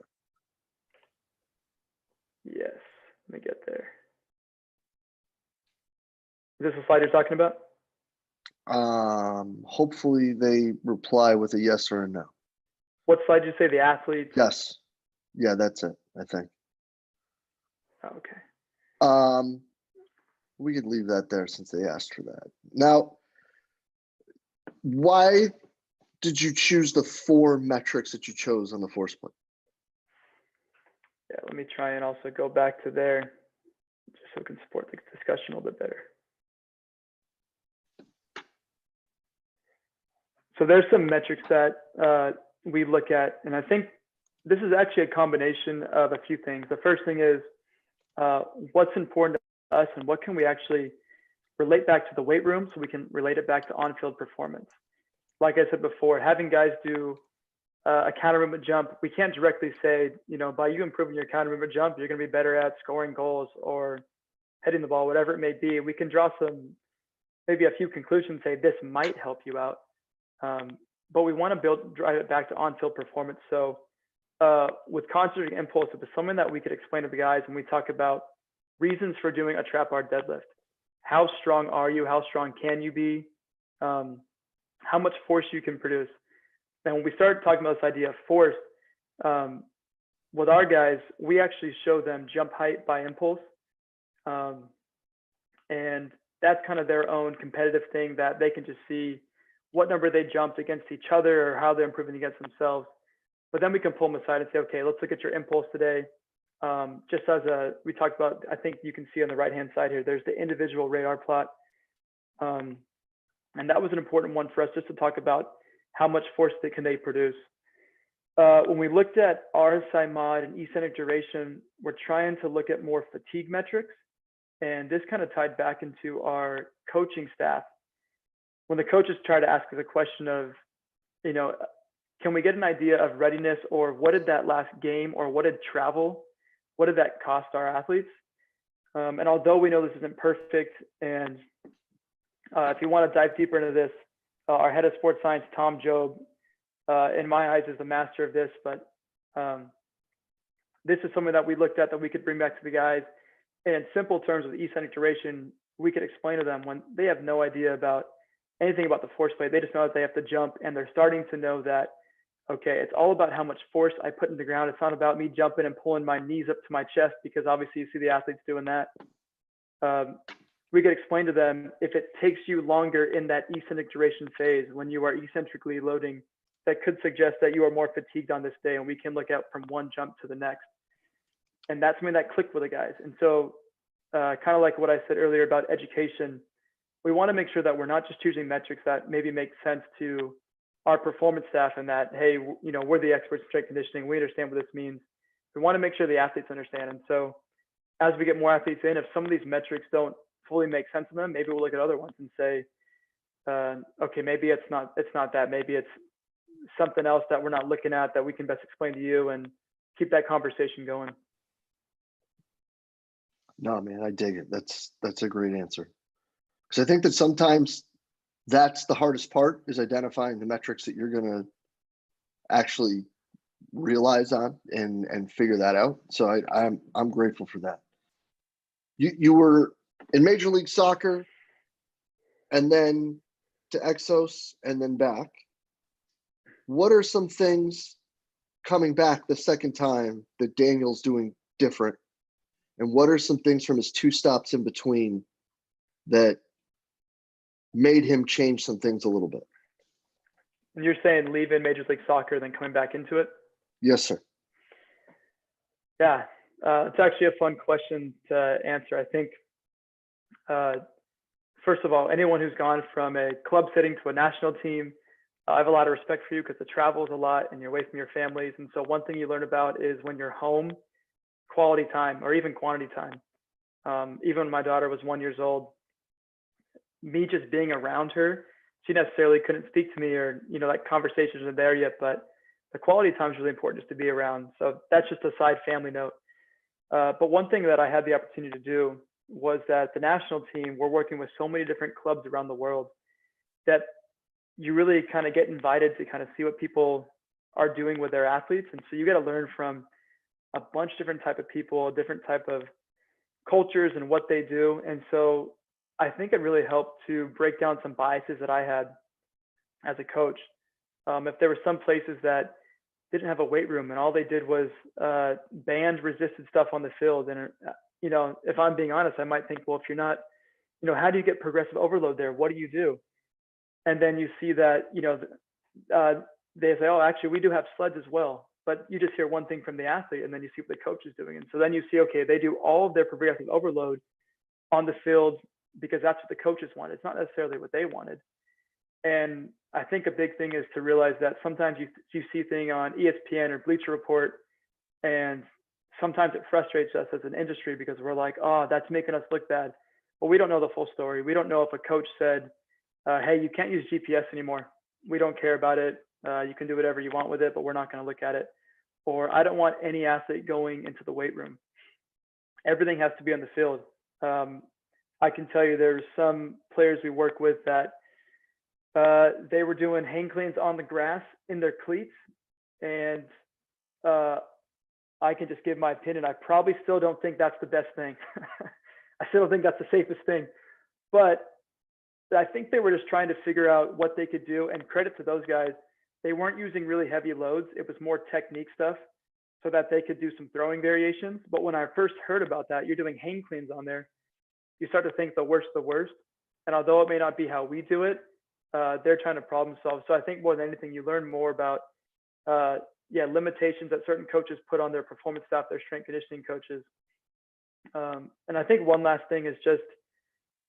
Yes, let me get there. Is this the slide you're talking about? Hopefully they reply with a yes or a no. What slide did you say? The athletes? Yes. Yeah, that's it, I think. Oh, okay. We could leave that there since they asked for that. Now, why did you choose the 4 metrics that you chose on the force split? Yeah, let me try and also go back to there just so we can support the discussion a little bit better. So there's some metrics that we look at, and I think this is actually a combination of a few things. The first thing is what's important to us and what can we actually relate back to the weight room so we can relate it back to on-field performance. Like I said before, having guys do a counter movement jump, we can't directly say, you know, by you improving your counter movement jump, you're going to be better at scoring goals or hitting the ball, whatever it may be. We can draw maybe a few conclusions, say this might help you out. But we want to drive it back to on-field performance. So with concentrating impulse, it was something that we could explain to the guys when we talk about reasons for doing a trap bar deadlift. How strong are you? How strong can you be? How much force you can produce? And when we started talking about this idea of force, with our guys, we actually show them jump height by impulse. And that's kind of their own competitive thing that they can just see what number they jumped against each other or how they're improving against themselves. But then we can pull them aside and say, okay, let's look at your impulse today. Just as we talked about, I think you can see on the right-hand side here, there's the individual radar plot. And that was an important one for us just to talk about how much force can they produce. When we looked at RSI mod and eccentric duration, we're trying to look at more fatigue metrics. And this kind of tied back into our coaching staff. When the coaches try to ask us a question of, you know, can we get an idea of readiness or what did that last game or what did that cost our athletes? And although we know this isn't perfect, and if you want to dive deeper into this, our head of sports science, Tom Job, in my eyes is the master of this, but this is something that we looked at that we could bring back to the guys. And in simple terms with eccentric duration, we could explain to them when they have no idea about anything about the force plate. They just know that they have to jump, and they're starting to know that, okay, it's all about how much force I put in the ground. It's not about me jumping and pulling my knees up to my chest, because obviously you see the athletes doing that. We could explain to them if it takes you longer in that eccentric duration phase when you are eccentrically loading, that could suggest that you are more fatigued on this day, and we can look out from one jump to the next. And that's something that clicked with the guys. And so kind of like what I said earlier about education, we want to make sure that we're not just choosing metrics that maybe make sense to our performance staff and that, hey, you know, we're the experts in strength conditioning. We understand what this means. We want to make sure the athletes understand. And so as we get more athletes in, if some of these metrics don't fully make sense to them, maybe we'll look at other ones and say, okay, maybe it's not that, maybe it's something else that we're not looking at that we can best explain to you, and keep that conversation going. No, man, I dig it. That's a great answer. Because I think that sometimes that's the hardest part, is identifying the metrics that you're going to actually realize on and figure that out. So I'm grateful for that. You were in Major League Soccer, and then to Exos, and then back. What are some things coming back the second time that Daniel's doing different? And what are some things from his 2 stops in between that made him change some things a little bit? And you're saying leaving Major League Soccer, then coming back into it? Yes, sir. Yeah, it's actually a fun question to answer. I think, first of all, anyone who's gone from a club setting to a national team, I have a lot of respect for you, because the travel is a lot and you're away from your families. And so one thing you learn about is when you're home, quality time, or even quantity time. Even when my daughter was 1 year old, me just being around her, she necessarily couldn't speak to me, or, like, conversations are there yet, but the quality time is really important, just to be around. So that's just a side family note. But one thing that I had the opportunity to do was that the national team, we're working with so many different clubs around the world that you really kind of get invited to kind of see what people are doing with their athletes. And so you got to learn from a bunch of different type of people, different type of cultures and what they do. And so I think it really helped to break down some biases that I had as a coach. If there were some places that didn't have a weight room and all they did was band resisted stuff on the field, and if I'm being honest, I might think, well, if you're not, how do you get progressive overload there? What do you do? And then you see that, they say, oh, actually, we do have sleds as well. But you just hear one thing from the athlete, and then you see what the coach is doing. And so then you see, okay, they do all of their progressive overload on the field because that's what the coaches want. It's not necessarily what they wanted. And I think a big thing is to realize that sometimes you see things on ESPN or Bleacher Report, and sometimes it frustrates us as an industry because we're like, oh, that's making us look bad. But we don't know the full story. We don't know if a coach said, hey, you can't use GPS anymore. We don't care about it. You can do whatever you want with it, but we're not going to look at it. Or I don't want any athlete going into the weight room. Everything has to be on the field. I can tell you there's some players we work with that they were doing hang cleans on the grass in their cleats. And I can just give my opinion. I probably still don't think that's the best thing. I still don't think that's the safest thing. But I think they were just trying to figure out what they could do, and credit to those guys. They weren't using really heavy loads. It was more technique stuff so that they could do some throwing variations. But when I first heard about that, you're doing hang cleans on there, you start to think the worst of the worst. And although it may not be how we do it, they're trying to problem solve. So I think more than anything, you learn more about limitations that certain coaches put on their performance staff, their strength conditioning coaches. And I think one last thing is just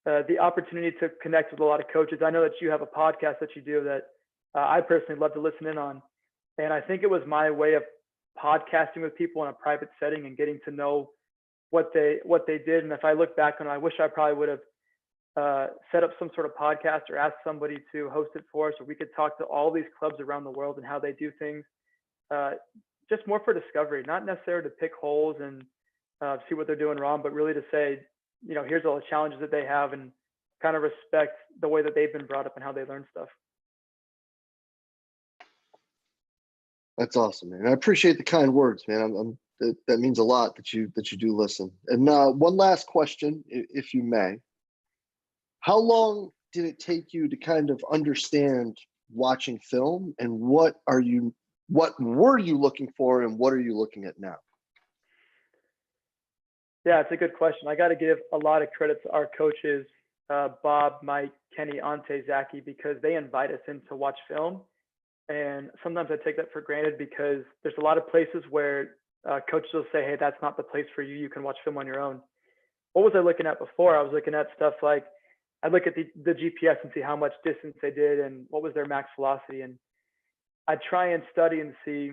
the opportunity to connect with a lot of coaches. I know that you have a podcast that you do that I personally love to listen in on. And I think it was my way of podcasting with people in a private setting and getting to know what they did. And if I look back on it, I wish I probably would have set up some sort of podcast or asked somebody to host it for us, or we could talk to all these clubs around the world and how they do things. Just more for discovery, not necessarily to pick holes and see what they're doing wrong, but really to say, here's all the challenges that they have, and kind of respect the way that they've been brought up and how they learn stuff. That's awesome, man. I appreciate the kind words, man. That means a lot that you do listen. And one last question, if you may. How long did it take you to kind of understand watching film, and what were you looking for, and what are you looking at now? Yeah, it's a good question. I got to give a lot of credit to our coaches, Bob, Mike, Kenny, Ante, Zachy, because they invite us in to watch film. And sometimes I take that for granted because there's a lot of places where coaches will say, hey, that's not the place for you. You can watch film on your own. What was I looking at before? I was looking at stuff like, I'd look at the GPS and see how much distance they did and what was their max velocity. And I'd try and study and see,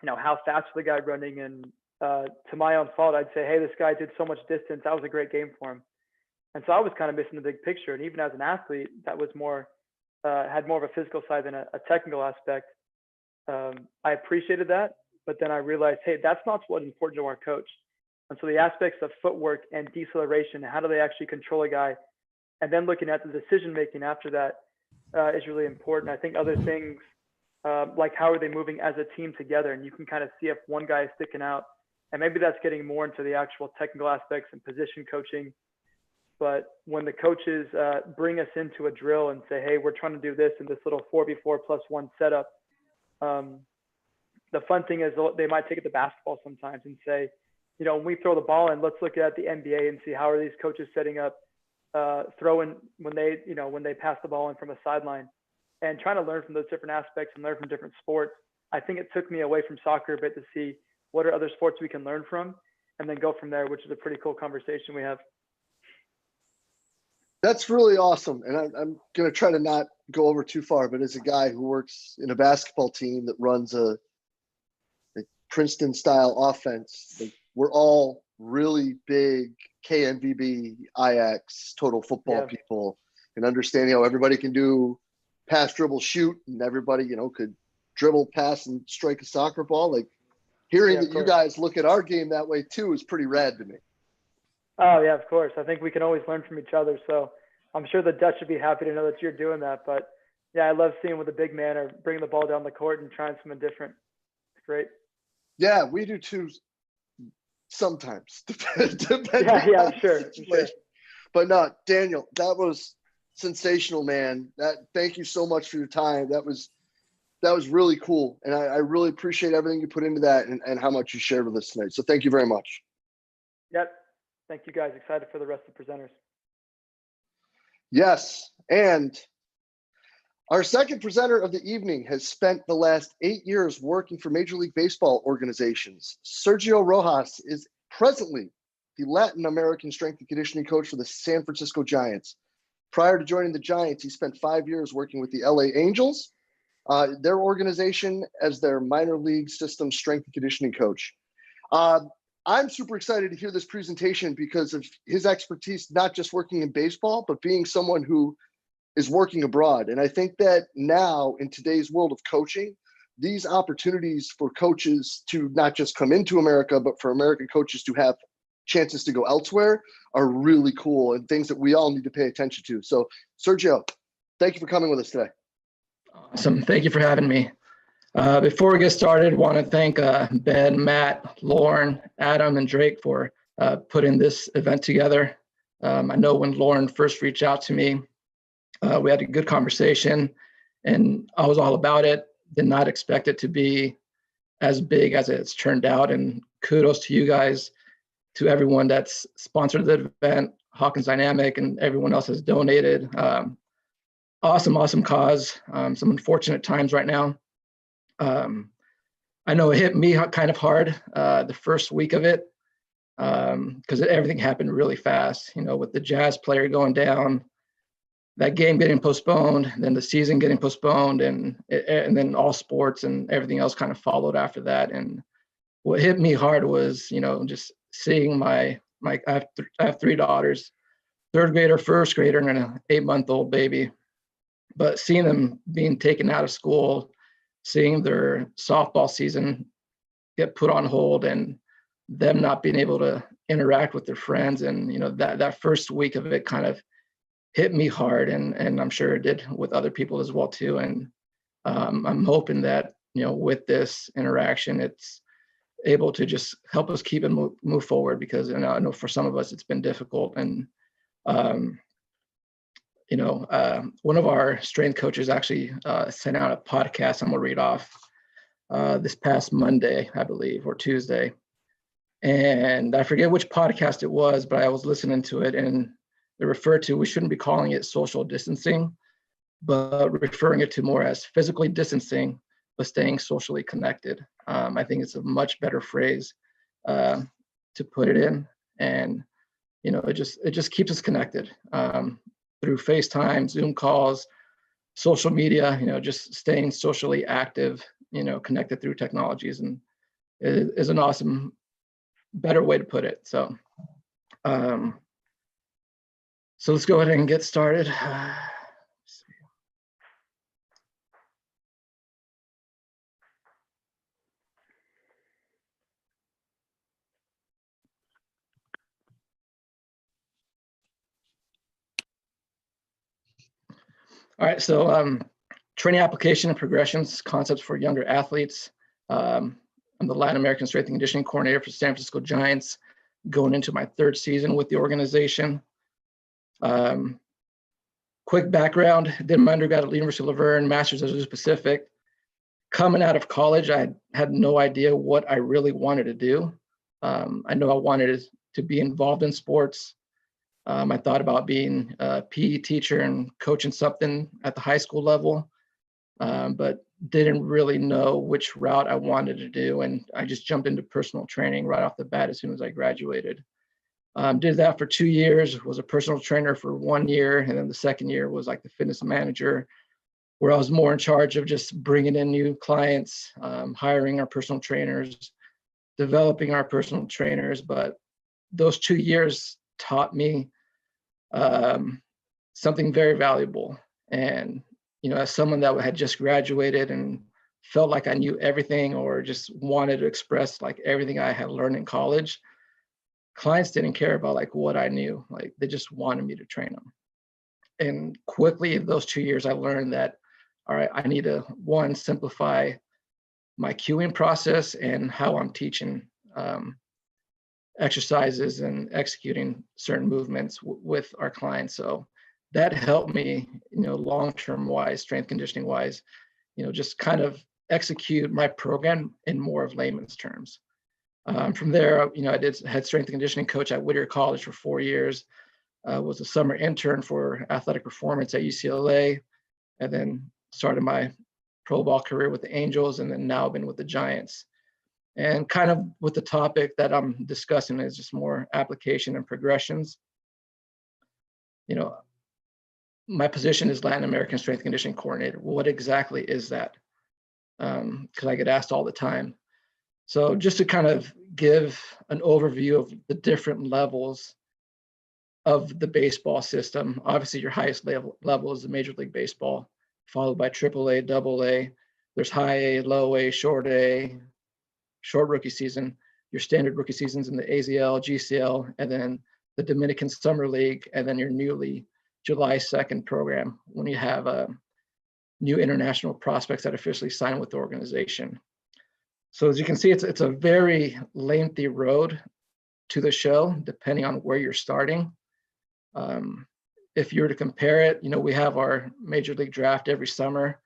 how fast was the guy running, and to my own fault, I'd say, hey, this guy did so much distance. That was a great game for him. And so I was kind of missing the big picture. And even as an athlete, that was more, had more of a physical side than a technical aspect. I appreciated that, but then I realized, hey, that's not what's important to our coach. And so the aspects of footwork and deceleration, how do they actually control a guy? And then looking at the decision-making after that is really important. I think other things, like how are they moving as a team together? And you can kind of see if one guy is sticking out. And maybe that's getting more into the actual technical aspects and position coaching. But when the coaches bring us into a drill and say, hey, we're trying to do this in this little 4v4+1 setup, the fun thing is they might take it to basketball sometimes and say, you know, when we throw the ball in, let's look at the NBA and see how are these coaches setting up throwing when they pass the ball in from a sideline, and trying to learn from those different aspects and learn from different sports. I think it took me away from soccer a bit to see what are other sports we can learn from, and then go from there, which is a pretty cool conversation we have. That's really awesome. And I'm going to try to not go over too far, but as a guy who works in a basketball team that runs a Princeton style offense, we're all really big KNVB, IX, total football people, and understanding how everybody can do pass, dribble, shoot, and everybody, you know, could dribble, pass, and strike a soccer ball. Like hearing that you guys look at our game that way too is pretty rad to me. Oh yeah, of course. I think we can always learn from each other. So I'm sure the Dutch would be happy to know that you're doing that. But yeah, I love seeing when the big man are bringing the ball down the court and trying something different. It's great. Yeah, we do too. Sometimes. Yeah, I'm sure. But no, Daniel, that was sensational, man. Thank you so much for your time. That was really cool. And I really appreciate everything you put into that and how much you shared with us tonight. So thank you very much. Yep. Thank you guys. Excited for the rest of the presenters. Yes. And our second presenter of the evening has spent the last 8 years working for Major League Baseball organizations. Sergio Rojas is presently the Latin American strength and conditioning coach for the San Francisco Giants. Prior to joining the Giants, he spent 5 years working with the LA Angels, their organization, as their minor league system strength and conditioning coach. I'm super excited to hear this presentation because of his expertise, not just working in baseball, but being someone who is working abroad. And I think that now in today's world of coaching, these opportunities for coaches to not just come into America, but for American coaches to have chances to go elsewhere are really cool and things that we all need to pay attention to. So Sergio, thank you for coming with us today. Awesome. Thank you for having me. Before we get started, I want to thank Ben, Matt, Lauren, Adam, and Drake for putting this event together. I know when Lauren first reached out to me, we had a good conversation and I was all about it. Did not expect it to be as big as it's turned out. And kudos to you guys, to everyone that's sponsored the event, Hawkins Dynamic, and everyone else has donated. Awesome cause. Some unfortunate times right now. I know it hit me kind of hard the first week of it because everything happened really fast, you know, with the Jazz player going down, that game getting postponed, then the season getting postponed, and then all sports and everything else kind of followed after that. And what hit me hard was, you know, just seeing I have 3 daughters, 3rd grader, 1st grader, and an 8-month-old baby. But seeing them being taken out of school, seeing their softball season get put on hold, and them not being able to interact with their friends, and you know that first week of it kind of hit me hard, and I'm sure it did with other people as well too. And I'm hoping that, you know, with this interaction, it's able to just help us keep and move forward, because I know for some of us it's been difficult. And you know, one of our strength coaches actually sent out a podcast I'm gonna read off this past Monday, I believe, or Tuesday. And I forget which podcast it was, but I was listening to it, and they referred to, we shouldn't be calling it social distancing, but referring it to more as physically distancing, but staying socially connected. I think it's a much better phrase to put it in. And, you know, it just keeps us connected through FaceTime, Zoom calls, social media, you know, just staying socially active, you know, connected through technologies. And it is an awesome better way to put it. So let's go ahead and get started. All right, so training application and progressions, concepts for younger athletes. I'm the Latin American Strength and Conditioning Coordinator for San Francisco Giants, going into my 3rd season with the organization. Quick background, did my undergrad at the University of Laverne, master's at Azusa Pacific. Coming out of college, I had no idea what I really wanted to do. I know I wanted to be involved in sports. I thought about being a PE teacher and coaching something at the high school level, but didn't really know which route I wanted to do. And I just jumped into personal training right off the bat as soon as I graduated. Did that for 2 years, was a personal trainer for 1 year. And then the second year was like the fitness manager, where I was more in charge of just bringing in new clients, hiring our personal trainers, developing our personal trainers. But those 2 years taught me something very valuable. And, you know, as someone that had just graduated and felt like I knew everything, or just wanted to express like everything I had learned in college, clients didn't care about like what I knew. Like, they just wanted me to train them. And quickly, those 2 years, I learned that, all right, I need to, one, simplify my cueing process and how I'm teaching exercises and executing certain movements with our clients. So that helped me, you know, long-term wise, strength conditioning wise, you know, just kind of execute my program in more of layman's terms. From there, you know, I did head strength and conditioning coach at Whittier College for 4 years, was a summer intern for athletic performance at UCLA, and then started my pro ball career with the Angels, and then now I've been with the Giants. And kind of with the topic that I'm discussing is just more application and progressions. You know, my position is Latin American Strength and Conditioning Coordinator. What exactly is that? Because I get asked all the time. So just to kind of give an overview of the different levels of the baseball system. Obviously, your highest level is the Major League Baseball, followed by AAA, AA. There's high A, low A, short A, short rookie season, your standard rookie seasons in the AZL, GCL, and then the Dominican Summer League, and then your newly July 2nd program when you have new international prospects that officially sign with the organization. So as you can see, it's a very lengthy road to the show, depending on where you're starting. If you were to compare it, you know, we have our Major League draft every summer.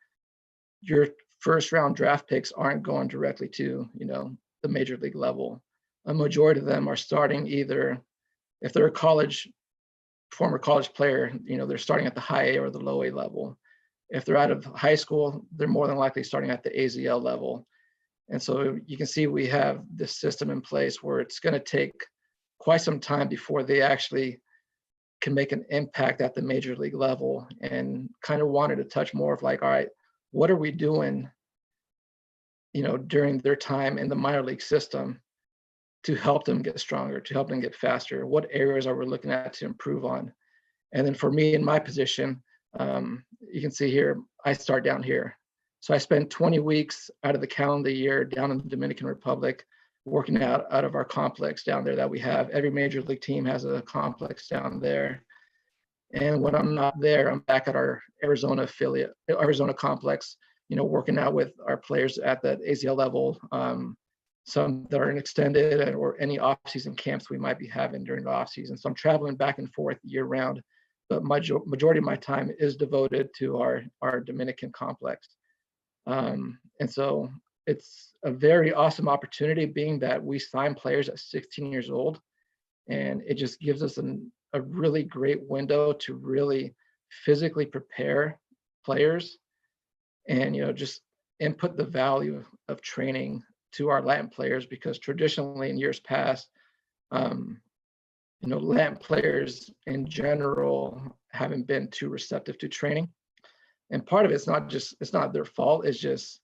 Your first round draft picks aren't going directly to, you know, the Major League level. A majority of them are starting either, if they're a former college player, you know, they're starting at the high A or the low A level. If they're out of high school, they're more than likely starting at the AZL level. And so you can see we have this system in place where it's going to take quite some time before they actually can make an impact at the Major League level, and kind of wanted to touch more of like, all right, what are we doing, you know, during their time in the minor league system to help them get stronger, to help them get faster? What areas are we looking at to improve on? And then for me in my position, you can see here, I start down here. So I spent 20 weeks out of the calendar year down in the Dominican Republic, working out of our complex down there that we have. Every major league team has a complex down there. And when I'm not there, I'm back at our Arizona affiliate, Arizona complex, you know, working out with our players at the AZL level, some that are in extended or any off-season camps we might be having during the off-season. So I'm traveling back and forth year round, but majority of my time is devoted to our Dominican complex. And so it's a very awesome opportunity, being that we sign players at 16 years old, and it just gives us a really great window to really physically prepare players and, you know, just input the value of training to our Latin players, because traditionally in years past, you know, Latin players in general haven't been too receptive to training. And part of it's not their fault, it's just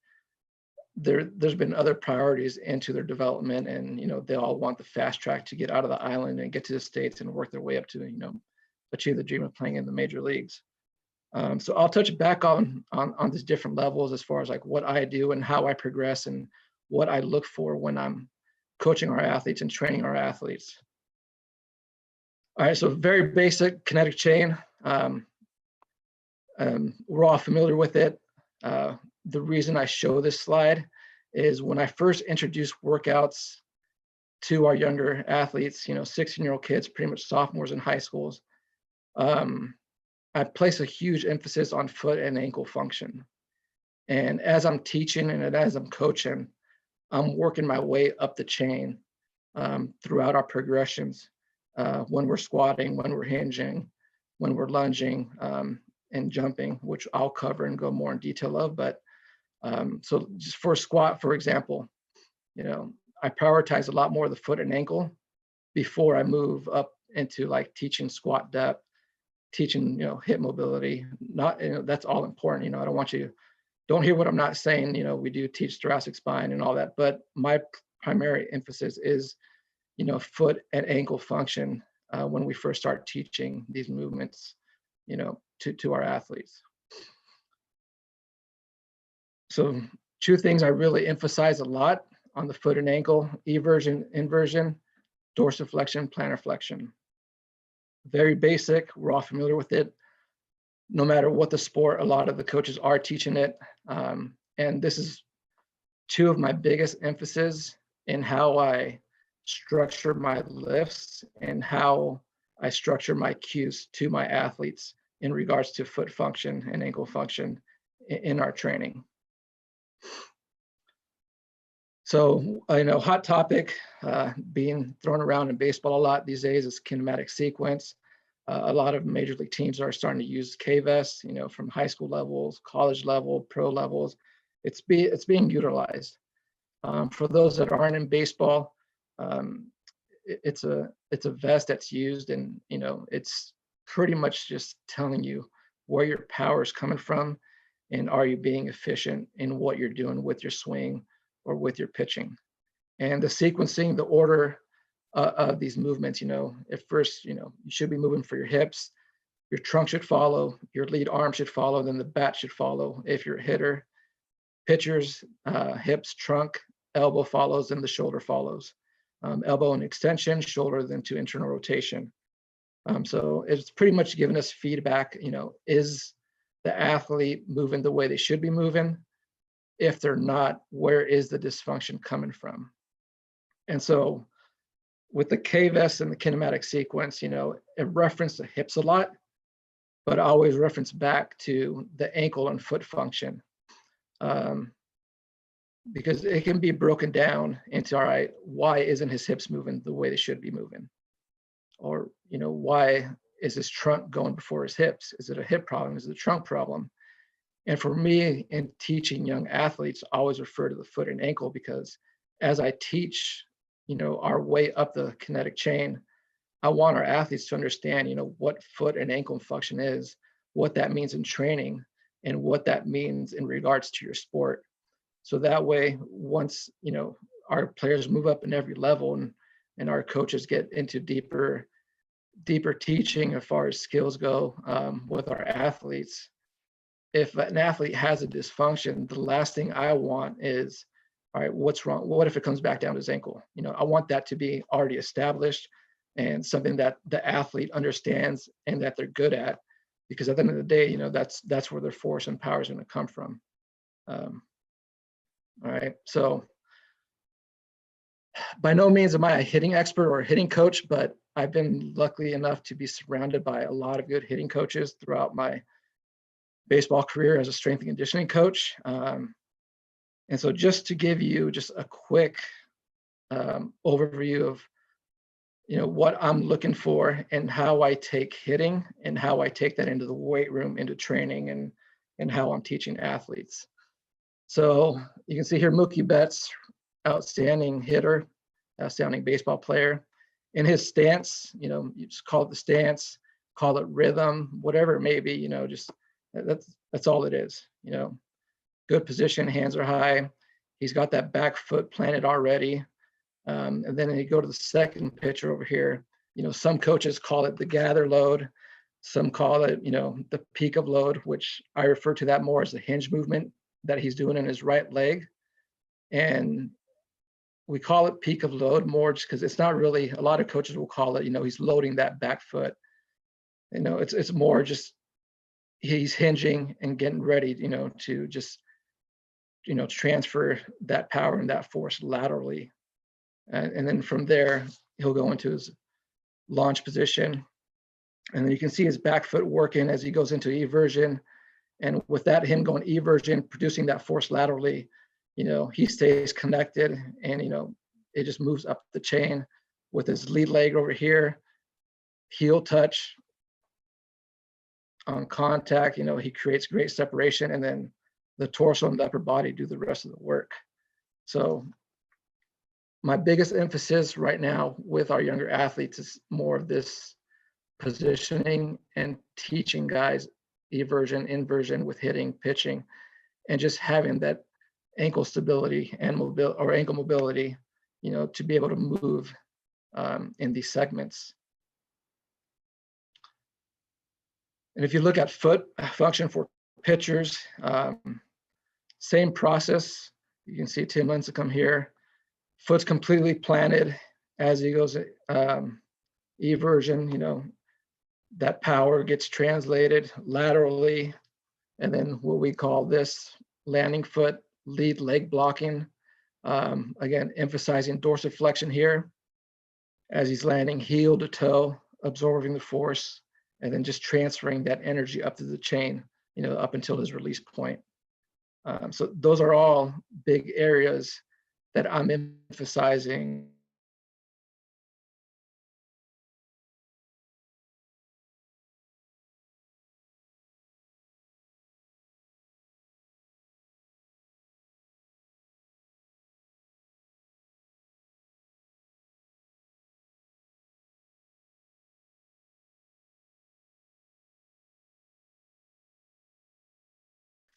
there's been other priorities into their development, and they all want the fast track to get out of the island and get to the States and work their way up to achieve the dream of playing in the major leagues. So I'll touch back on these different levels as far as like what I do and how I progress and what I look for when I'm coaching our athletes and training our athletes. All right, so very basic kinetic chain. We're all familiar with it. The reason I show this slide is when I first introduced workouts to our younger athletes, 16-year-old kids, pretty much sophomores in high schools, I place a huge emphasis on foot and ankle function. And as I'm teaching and as I'm coaching, I'm working my way up the chain throughout our progressions when we're squatting, when we're hinging, when we're lunging, and jumping, which I'll cover and go more in detail of. But so just for a squat, for example, I prioritize a lot more of the foot and ankle before I move up into like teaching squat depth, teaching, hip mobility. Not, that's all important. I don't want you, don't hear what I'm not saying. We do teach thoracic spine and all that, but my primary emphasis is, foot and ankle function when we first start teaching these movements, to our athletes. So two things I really emphasize a lot on the foot and ankle: eversion, inversion, dorsiflexion, plantar flexion. Very basic, we're all familiar with it. No matter what the sport, a lot of the coaches are teaching it. And this is two of my biggest emphases in how I structure my lifts and how I structure my cues to my athletes in regards to foot function and ankle function in our training. So, hot topic being thrown around in baseball a lot these days is kinematic sequence. A lot of major league teams are starting to use K-VEST, from high school levels, college level, pro levels. It's being utilized. For those that aren't in baseball, it's a vest that's used, and it's pretty much just telling you where your power is coming from, and are you being efficient in what you're doing with your swing or with your pitching. And the sequencing, the order of these movements, at first, you should be moving for your hips, your trunk should follow, your lead arm should follow, then the bat should follow. If you're a hitter, pitchers, hips, trunk, elbow follows, and the shoulder follows. Elbow and extension, shoulder then to internal rotation. So it's pretty much giving us feedback, is the athlete moving the way they should be moving? If they're not, where is the dysfunction coming from? And so with the K-VEST and the kinematic sequence, it references the hips a lot, but I always reference back to the ankle and foot function. Because it can be broken down into, all right, why isn't his hips moving the way they should be moving? Or, why is his trunk going before his hips? Is it a hip problem? Is it a trunk problem? And for me, in teaching young athletes, I always refer to the foot and ankle, because as I teach, our way up the kinetic chain, I want our athletes to understand, what foot and ankle function is, what that means in training, and what that means in regards to your sport. So that way, once, our players move up in every level and our coaches get into deeper teaching as far as skills go with our athletes, if an athlete has a dysfunction, the last thing I want is, all right, what's wrong? What if it comes back down to his ankle? I want that to be already established and something that the athlete understands and that they're good at, because at the end of the day, that's where their force and power is going to come from. All right, so by no means am I a hitting expert or a hitting coach, but I've been lucky enough to be surrounded by a lot of good hitting coaches throughout my baseball career as a strength and conditioning coach. And so just to give you just a quick overview of, what I'm looking for and how I take hitting and how I take that into the weight room, into training, and how I'm teaching athletes. So you can see here, Mookie Betts, outstanding hitter, outstanding baseball player. In his stance, you just call it the stance, call it rhythm, whatever it may be, just that's all it is. Good position, hands are high. He's got that back foot planted already. And then you go to the second picture over here. Some coaches call it the gather load. Some call it, the peak of load, which I refer to that more as the hinge movement that he's doing in his right leg. And we call it peak of load more just because it's not really, a lot of coaches will call it, he's loading that back foot. It's more just he's hinging and getting ready, to just, transfer that power and that force laterally. And then from there, he'll go into his launch position. And then you can see his back foot working as he goes into eversion. And with that, him going eversion, producing that force laterally, he stays connected and, it just moves up the chain with his lead leg over here, heel touch on contact, he creates great separation, and then the torso and the upper body do the rest of the work. So my biggest emphasis right now with our younger athletes is more of this positioning and teaching guys eversion, inversion with hitting, pitching, and just having that ankle stability and ankle mobility, to be able to move in these segments. And if you look at foot function for pitchers, same process. You can see Tim Lincecum here. Foot's completely planted as he goes eversion, that power gets translated laterally. And then what we call this landing foot, lead leg blocking. Again, emphasizing dorsiflexion here as he's landing heel to toe, absorbing the force, and then just transferring that energy up to the chain, up until his release point. So those are all big areas that I'm emphasizing.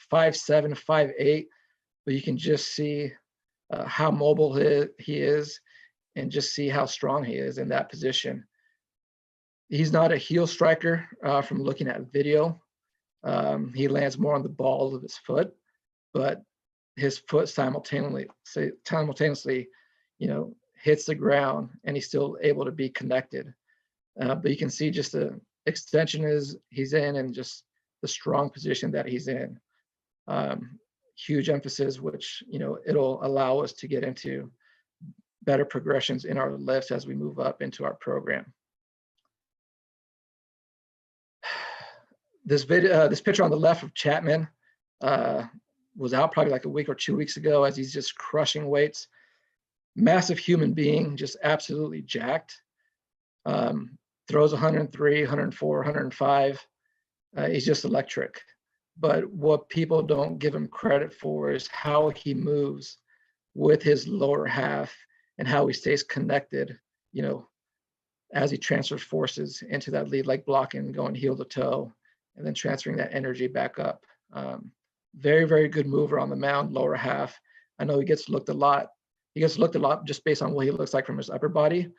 .57, 5'8", but you can just see how mobile he is and just see how strong he is in that position. He's not a heel striker from looking at video. He lands more on the ball of his foot, but his foot simultaneously, hits the ground and he's still able to be connected. But you can see just the extension he's in and just the strong position that he's in. Huge emphasis, which, it'll allow us to get into better progressions in our lifts as we move up into our program. This picture on the left of Chapman was out probably like a week or 2 weeks ago as he's just crushing weights. Massive human being, just absolutely jacked. Throws 103, 104, 105. He's just electric. But what people don't give him credit for is how he moves with his lower half and how he stays connected, as he transfers forces into that lead leg blocking, going heel to toe, and then transferring that energy back up. Very, very good mover on the mound, lower half. I know he gets looked a lot. He gets looked a lot just based on what he looks like from his upper body.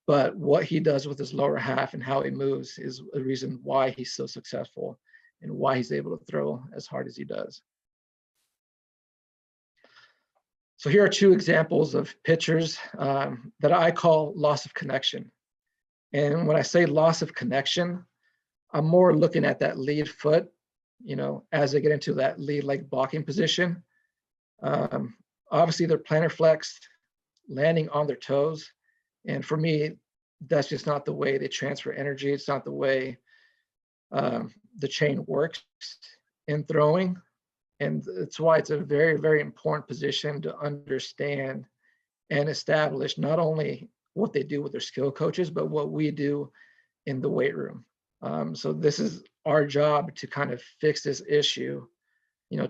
But what he does with his lower half and how he moves is a reason why he's so successful and why he's able to throw as hard as he does. So here are two examples of pitchers that I call loss of connection. And when I say loss of connection, I'm more looking at that lead foot, as they get into that lead leg blocking position. Obviously they're plantar flexed, landing on their toes. And for me, that's just not the way they transfer energy. It's not the way the chain works in throwing. And that's why it's a very, very important position to understand and establish not only what they do with their skill coaches, but what we do in the weight room. So this is our job to kind of fix this issue,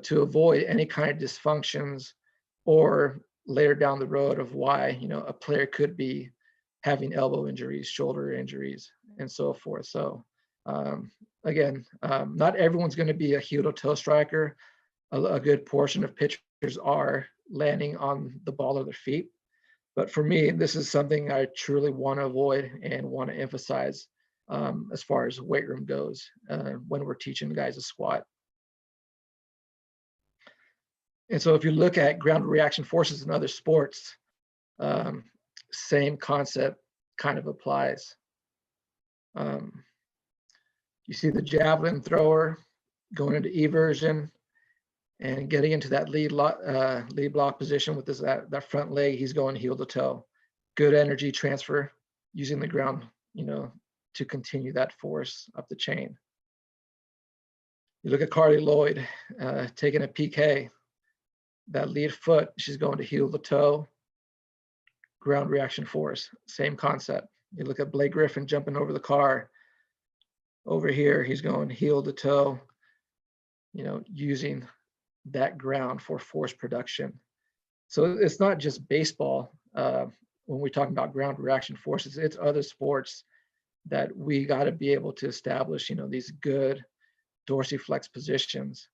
to avoid any kind of dysfunctions or later down the road of why, a player could be having elbow injuries, shoulder injuries, and so forth. So again, not everyone's going to be a heel to toe striker. A good portion of pitchers are, landing on the ball or their feet. But for me, this is something I truly want to avoid and want to emphasize as far as weight room goes when we're teaching guys to squat. And so if you look at ground reaction forces in other sports, same concept kind of applies. You see the javelin thrower going into eversion and getting into that lead block position with that front leg. He's going heel to toe. Good energy transfer using the ground, to continue that force up the chain. You look at Carly Lloyd taking a PK. That lead foot, she's going to heel to toe. Ground reaction force, same concept. You look at Blake Griffin jumping over the car. Over here, he's going heel to toe, using that ground for force production. So it's not just baseball. When we're talking about ground reaction forces, it's other sports that we got to be able to establish, these good dorsiflex positions.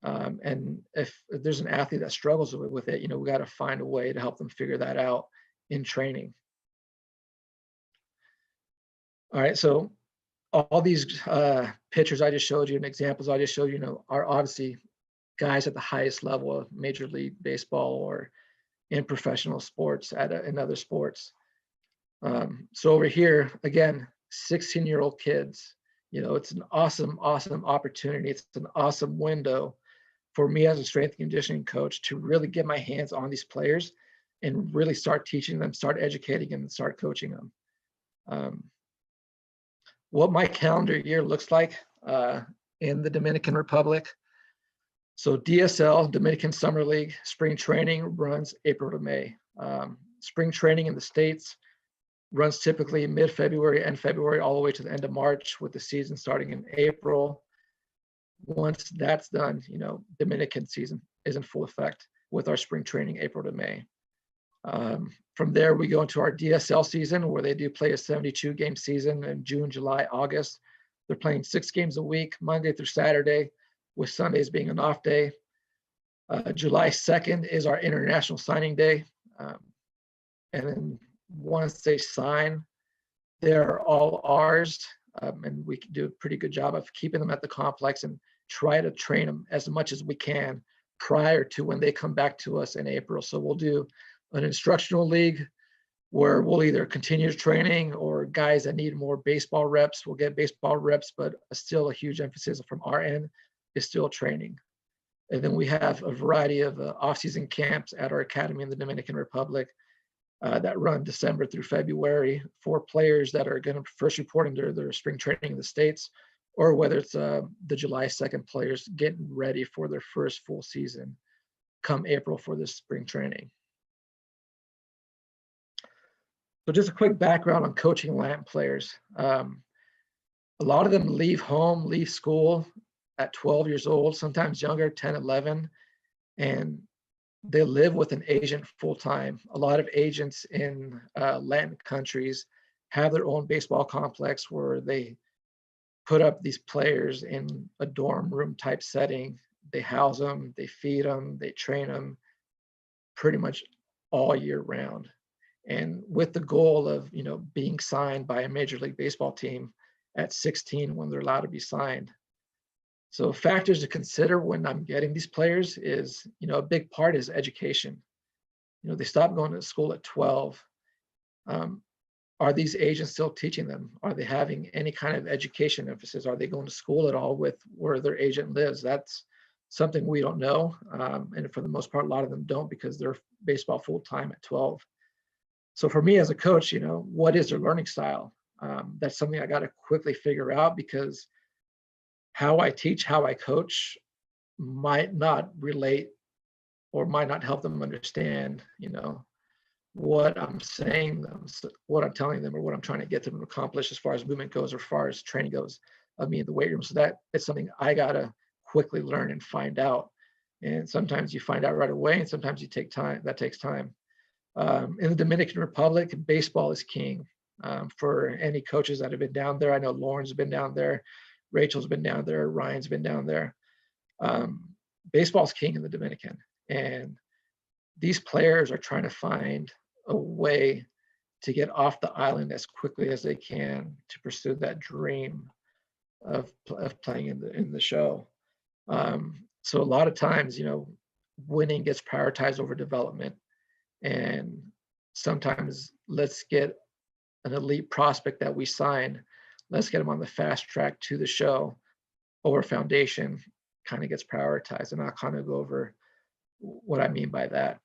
And if there's an athlete that struggles with it, we got to find a way to help them figure that out in training. All right, so all these pictures I just showed you and examples I just showed you, are obviously guys at the highest level of Major League Baseball or in professional sports in other sports. So over here, again, 16-year-old kids, it's an awesome opportunity. It's an awesome window for me as a strength and conditioning coach to really get my hands on these players and really start teaching them, start educating them, and start coaching them. What my calendar year looks like in the Dominican Republic. So DSL, Dominican Summer League, spring training runs April to May. Spring training in the States runs typically mid-February and February all the way to the end of March, with the season starting in April. Once that's done, Dominican season is in full effect with our spring training April to May. From there, we go into our DSL season, where they do play a 72-game season in June, July, August. They're playing 6 games a week, Monday through Saturday, with Sundays being an off day. July 2nd is our international signing day. And then once they sign, they're all ours. And we can do a pretty good job of keeping them at the complex and try to train them as much as we can prior to when they come back to us in April. So we'll do an instructional league where we'll either continue training, or guys that need more baseball reps will get baseball reps, but still a huge emphasis from our end is still training. And then we have a variety of off-season camps at our academy in the Dominican Republic that run December through February for players that are going to first report into their spring training in the States, or whether it's the July 2nd players getting ready for their first full season come April for this spring training. So just a quick background on coaching LAMP players. A lot of them leave home, leave school at 12 years old, sometimes younger, 10, 11, and they live with an agent full time. A lot of agents in Latin countries have their own baseball complex where they put up these players in a dorm room type setting. They house them, they feed them, they train them pretty much all year round. And with the goal of, being signed by a Major League Baseball team at 16 when they're allowed to be signed. So factors to consider when I'm getting these players is, a big part is education. They stop going to school at 12. Are these agents still teaching them? Are they having any kind of education emphasis? Are they going to school at all with where their agent lives? That's something we don't know. And for the most part, a lot of them don't, because they're baseball full time at 12. So for me as a coach, what is their learning style? That's something I got to quickly figure out, because how I teach, how I coach might not relate or might not help them understand, what I'm saying them, what I'm telling them, or what I'm trying to get them to accomplish as far as movement goes, or as far as training goes of me in the weight room. So that is something I got to quickly learn and find out. And sometimes you find out right away, and sometimes you take time. That takes time. In the Dominican Republic, baseball is king. For any coaches that have been down there, I know Lauren's been down there, Rachel's been down there, Ryan's been down there. Baseball's king in the Dominican, and these players are trying to find a way to get off the island as quickly as they can to pursue that dream of playing in the show. So a lot of times, winning gets prioritized over development, and sometimes let's get an elite prospect that we sign, let's get them on the fast track to the show over foundation kind of gets prioritized. And I'll kind of go over what I mean by that.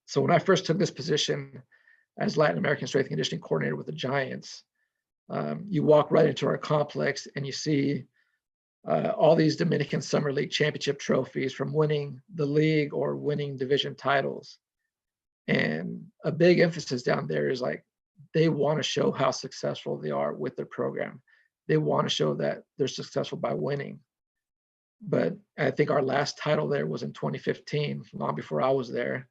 So when I first took this position as Latin American strength and conditioning coordinator with the Giants, you walk right into our complex and you see all these Dominican Summer League championship trophies from winning the league or winning division titles. And a big emphasis down there is like, they want to show how successful they are with their program. They want to show that they're successful by winning. But I think our last title there was in 2015, long before I was there.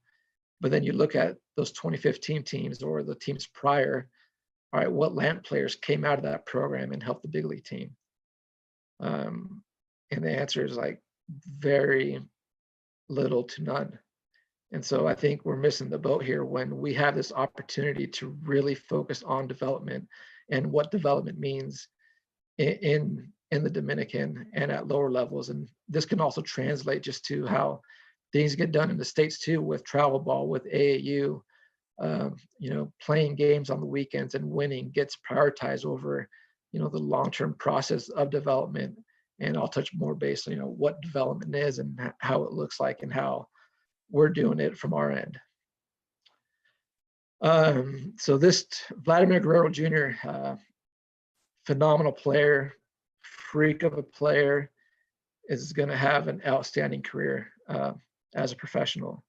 But then you look at those 2015 teams or the teams prior, all right, what LAMP players came out of that program and helped the big league team? And the answer is like very little to none. And so I think we're missing the boat here when we have this opportunity to really focus on development and what development means in the Dominican and at lower levels. And this can also translate just to how things get done in the States too, with travel ball, with AAU, playing games on the weekends and winning gets prioritized over, the long-term process of development. And I'll touch more based on, what development is and how it looks like and how we're doing it from our end. So this Vladimir Guerrero Jr., phenomenal player, freak of a player, is going to have an outstanding career as a professional.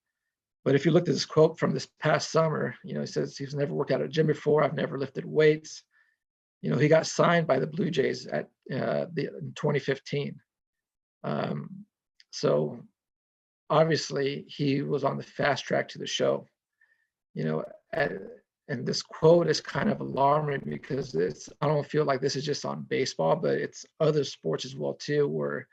But if you looked at this quote from this past summer, he says he's never worked out at a gym before. I've never lifted weights. He got signed by the Blue Jays in 2015. So obviously he was on the fast track to the show, and this quote is kind of alarming because I don't feel like this is just on baseball, but it's other sports as well too, where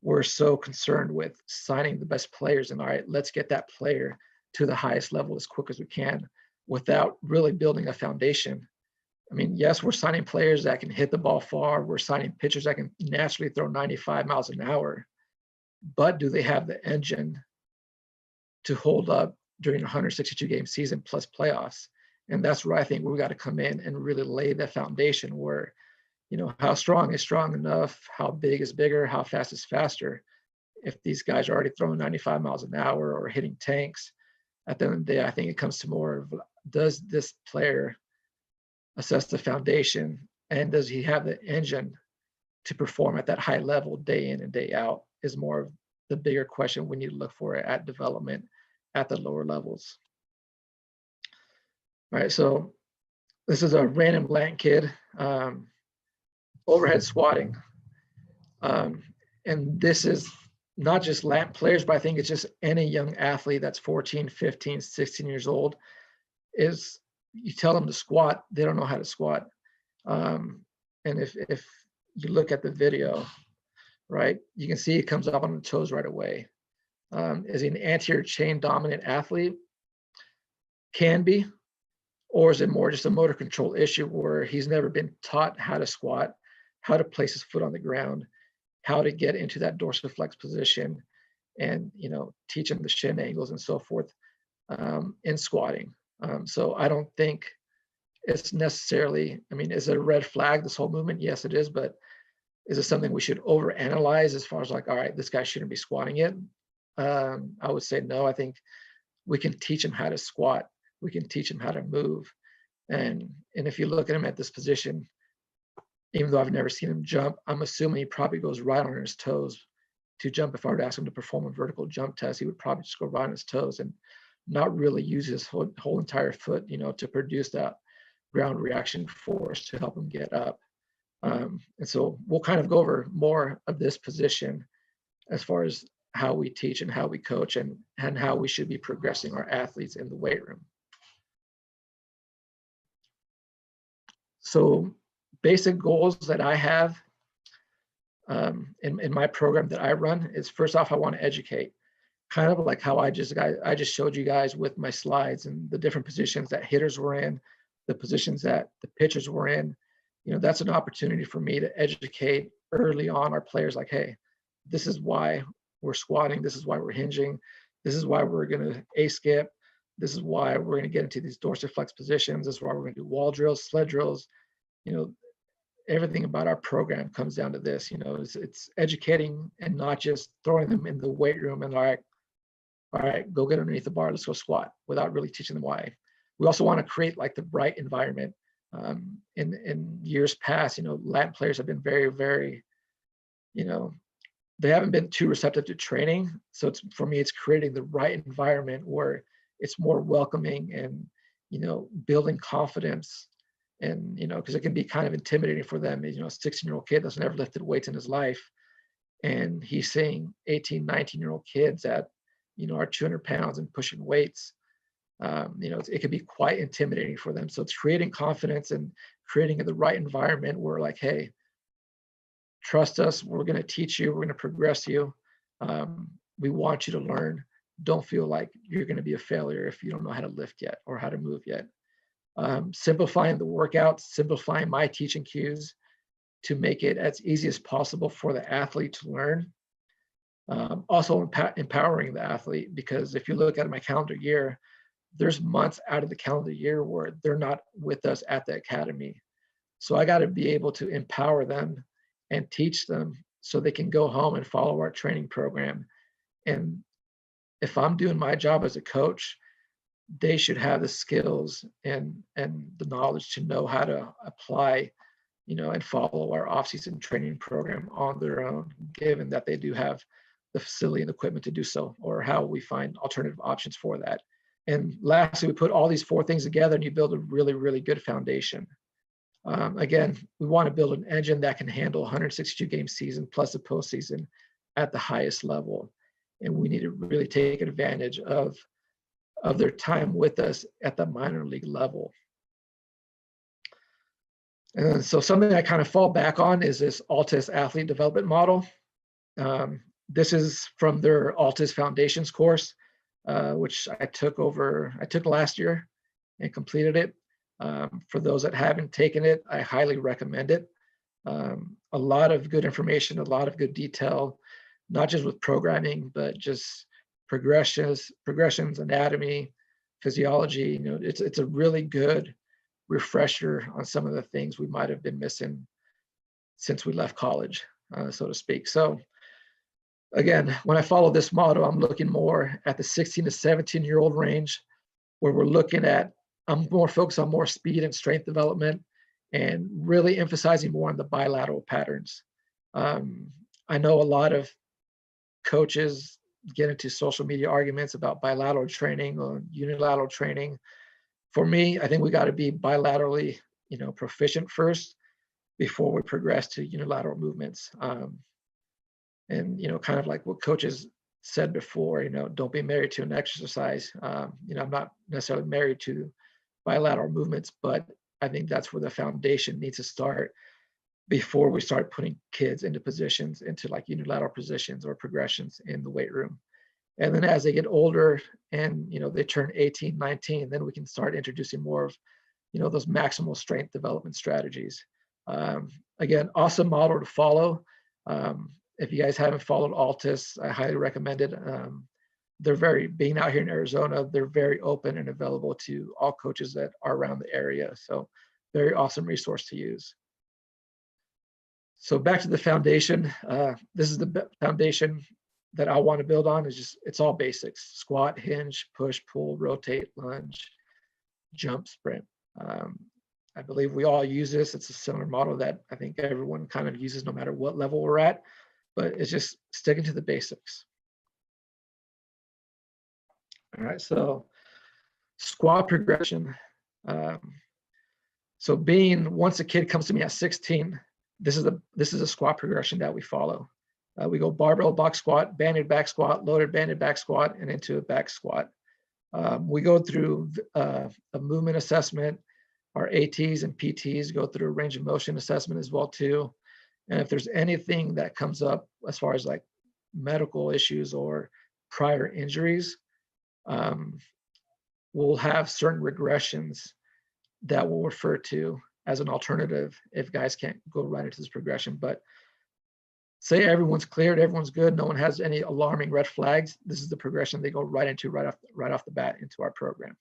we're so concerned with signing the best players and all right, let's get that player to the highest level as quick as we can without really building a foundation. I mean, yes, we're signing players that can hit the ball far. We're signing pitchers that can naturally throw 95 miles an hour, but do they have the engine to hold up during a 162 game season plus playoffs? And that's where I think we got to come in and really lay the foundation where, how strong is strong enough, how big is bigger, how fast is faster. If these guys are already throwing 95 miles an hour or hitting tanks, at the end of the day, I think it comes to more of, does this player assess the foundation and does he have the engine to perform at that high level day in and day out is more of the bigger question we need to look for at development at the lower levels. All right, so this is a random Latin kid, overhead squatting. And this is not just LAMP players, but I think it's just any young athlete that's 14, 15, 16 years old, is you tell them to squat, they don't know how to squat. And if you look at the video, right, you can see it comes up on the toes right away. Is he an anterior chain dominant athlete? Can be. Or is it more just a motor control issue where he's never been taught how to squat, how to place his foot on the ground, how to get into that dorsiflex position, and teach him the shin angles and so forth in squatting. So I don't think it's necessarily, is it a red flag, this whole movement? Yes, it is, but is it something we should overanalyze as far as like, all right, this guy shouldn't be squatting it? I would say no. I think we can teach him how to squat. We can teach him how to move. And if you look at him at this position, even though I've never seen him jump, I'm assuming he probably goes right on his toes to jump. If I were to ask him to perform a vertical jump test, he would probably just go right on his toes and not really use his whole entire foot, to produce that ground reaction force to help him get up. And so we'll kind of go over more of this position as far as how we teach and how we coach and how we should be progressing our athletes in the weight room. So basic goals that I have in my program that I run is, first off, I want to educate. kind of like how I just showed you guys with my slides and the different positions that hitters were in, the positions that the pitchers were in. That's an opportunity for me to educate early on our players, like, hey, this is why we're squatting, this is why we're hinging, this is why we're going to A-skip, this is why we're going to get into these dorsiflex positions, this is why we're going to do wall drills, sled drills. Everything about our program comes down to this. It's educating and not just throwing them in the weight room and all right, go get underneath the bar, let's go squat, without really teaching them why. We also want to create like the right environment. In years past, Latin players have been very, very, they haven't been too receptive to training. So for me, it's creating the right environment where it's more welcoming and, building confidence. And, because it can be kind of intimidating for them. A 16-year-old kid that's never lifted weights in his life. And he's seeing 18, 19-year-old kids that, are 200 pounds and pushing weights. It can be quite intimidating for them. So it's creating confidence and creating the right environment where like, hey, trust us, we're going to teach you, we're going to progress you. We want you to learn. Don't feel like you're going to be a failure if you don't know how to lift yet or how to move yet. Simplifying the workouts, simplifying my teaching cues to make it as easy as possible for the athlete to learn. Also empowering the athlete, because if you look at my calendar year, there's months out of the calendar year where they're not with us at the academy. So I got to be able to empower them and teach them so they can go home and follow our training program. And if I'm doing my job as a coach, they should have the skills and the knowledge to know how to apply, and follow our off-season training program on their own, given that they do have the facility and equipment to do so, or how we find alternative options for that. And lastly, we put all these 4 things together and you build a really, really good foundation. Again, we want to build an engine that can handle 162 game season plus a postseason at the highest level. And we need to really take advantage of their time with us at the minor league level. And so something I kind of fall back on is this Altis athlete development model. This is from their Altis Foundations course, which I took last year and completed it. For those that haven't taken it, I highly recommend it. A lot of good information, a lot of good detail, not just with programming, but just progressions, anatomy, physiology. It's a really good refresher on some of the things we might have been missing since we left college, so to speak. So again, when I follow this model, I'm looking more at the 16 to 17-year-old range, where we're looking at, I'm more focused on more speed and strength development and really emphasizing more on the bilateral patterns. I know a lot of coaches get into social media arguments about bilateral training or unilateral training. For me, I think we got to be bilaterally, proficient first before we progress to unilateral movements. And, kind of like what coaches said before, don't be married to an exercise. I'm not necessarily married to bilateral movements, but I think that's where the foundation needs to start before we start putting kids into positions, into like unilateral positions or progressions in the weight room. And then as they get older and, they turn 18, 19, then we can start introducing more of, those maximal strength development strategies. Again, awesome model to follow. If you guys haven't followed Altis, I highly recommend it. Being out here in Arizona, they're very open and available to all coaches that are around the area. So very awesome resource to use. So back to the foundation. This is the foundation that I want to build on. It's all basics: squat, hinge, push, pull, rotate, lunge, jump, sprint. I believe we all use this. It's a similar model that I think everyone kind of uses no matter what level we're at, but it's just sticking to the basics. All right, so squat progression. So once a kid comes to me at 16, this is a squat progression that we follow. We go barbell box squat, banded back squat, loaded banded back squat, and into a back squat. We go through a movement assessment. Our ATs and PTs go through a range of motion assessment as well too. And if there's anything that comes up as far as like medical issues or prior injuries, we'll have certain regressions that we'll refer to as an alternative if guys can't go right into this progression. But say everyone's cleared, everyone's good, no one has any alarming red flags, this is the progression they go right into right off the bat into our program.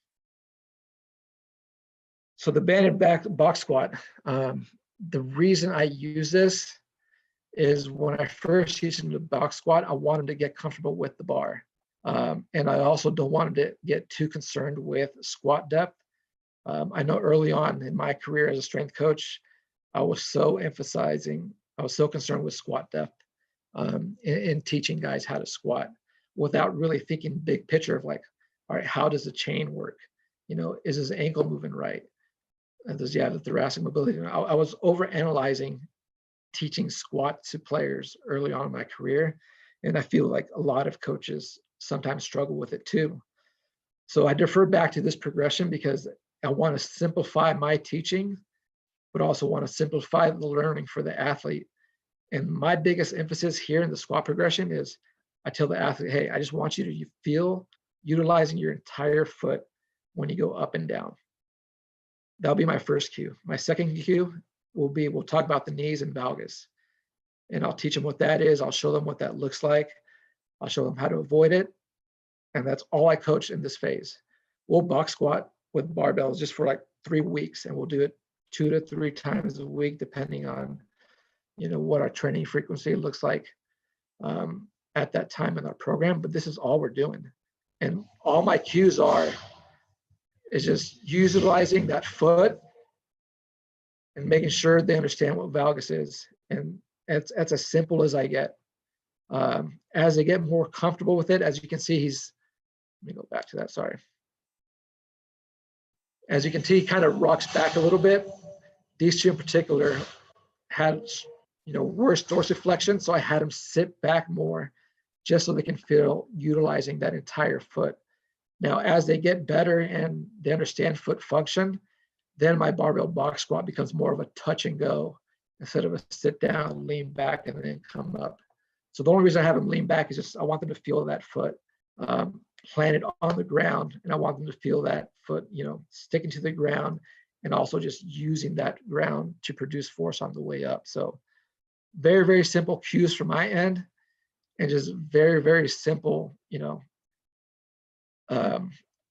So the banded back box squat, the reason I use this is when I first teach them the box squat, I want them to get comfortable with the bar. And I also don't want them to get too concerned with squat depth. I know early on in my career as a strength coach, I was so concerned with squat depth in teaching guys how to squat without really thinking big picture of like, all right, how does the chain work? You know, is his ankle moving right? Does he have the thoracic mobility? I was overanalyzing teaching squat to players early on in my career. And I feel like a lot of coaches sometimes struggle with it too. So I defer back to this progression because I want to simplify my teaching, but also want to simplify the learning for the athlete. And my biggest emphasis here in the squat progression is I tell the athlete, hey, I just want you to feel utilizing your entire foot when you go up and down. That'll be my first cue. My second cue will be, we'll talk about the knees and valgus. And I'll teach them what that is. I'll show them what that looks like. I'll show them how to avoid it. And that's all I coach in this phase. We'll box squat with barbells just for like 3 weeks, and we'll do it 2 to 3 times a week, depending on, you know, what our training frequency looks like at that time in our program. But this is all we're doing. And all my cues is just utilizing that foot and making sure they understand what valgus is. And it's as simple as I get. As they get more comfortable with it, as you can see, let me go back to that, sorry. As you can see, he kind of rocks back a little bit. These two in particular had, you know, worse dorsiflexion, so I had them sit back more just so they can feel utilizing that entire foot. Now, as they get better and they understand foot function, then my barbell box squat becomes more of a touch and go instead of a sit down, lean back, and then come up. So the only reason I have them lean back is just I want them to feel that foot planted on the ground, and I want them to feel that foot, you know, sticking to the ground, and also just using that ground to produce force on the way up. So very, very simple cues from my end, and just very, very simple, you know,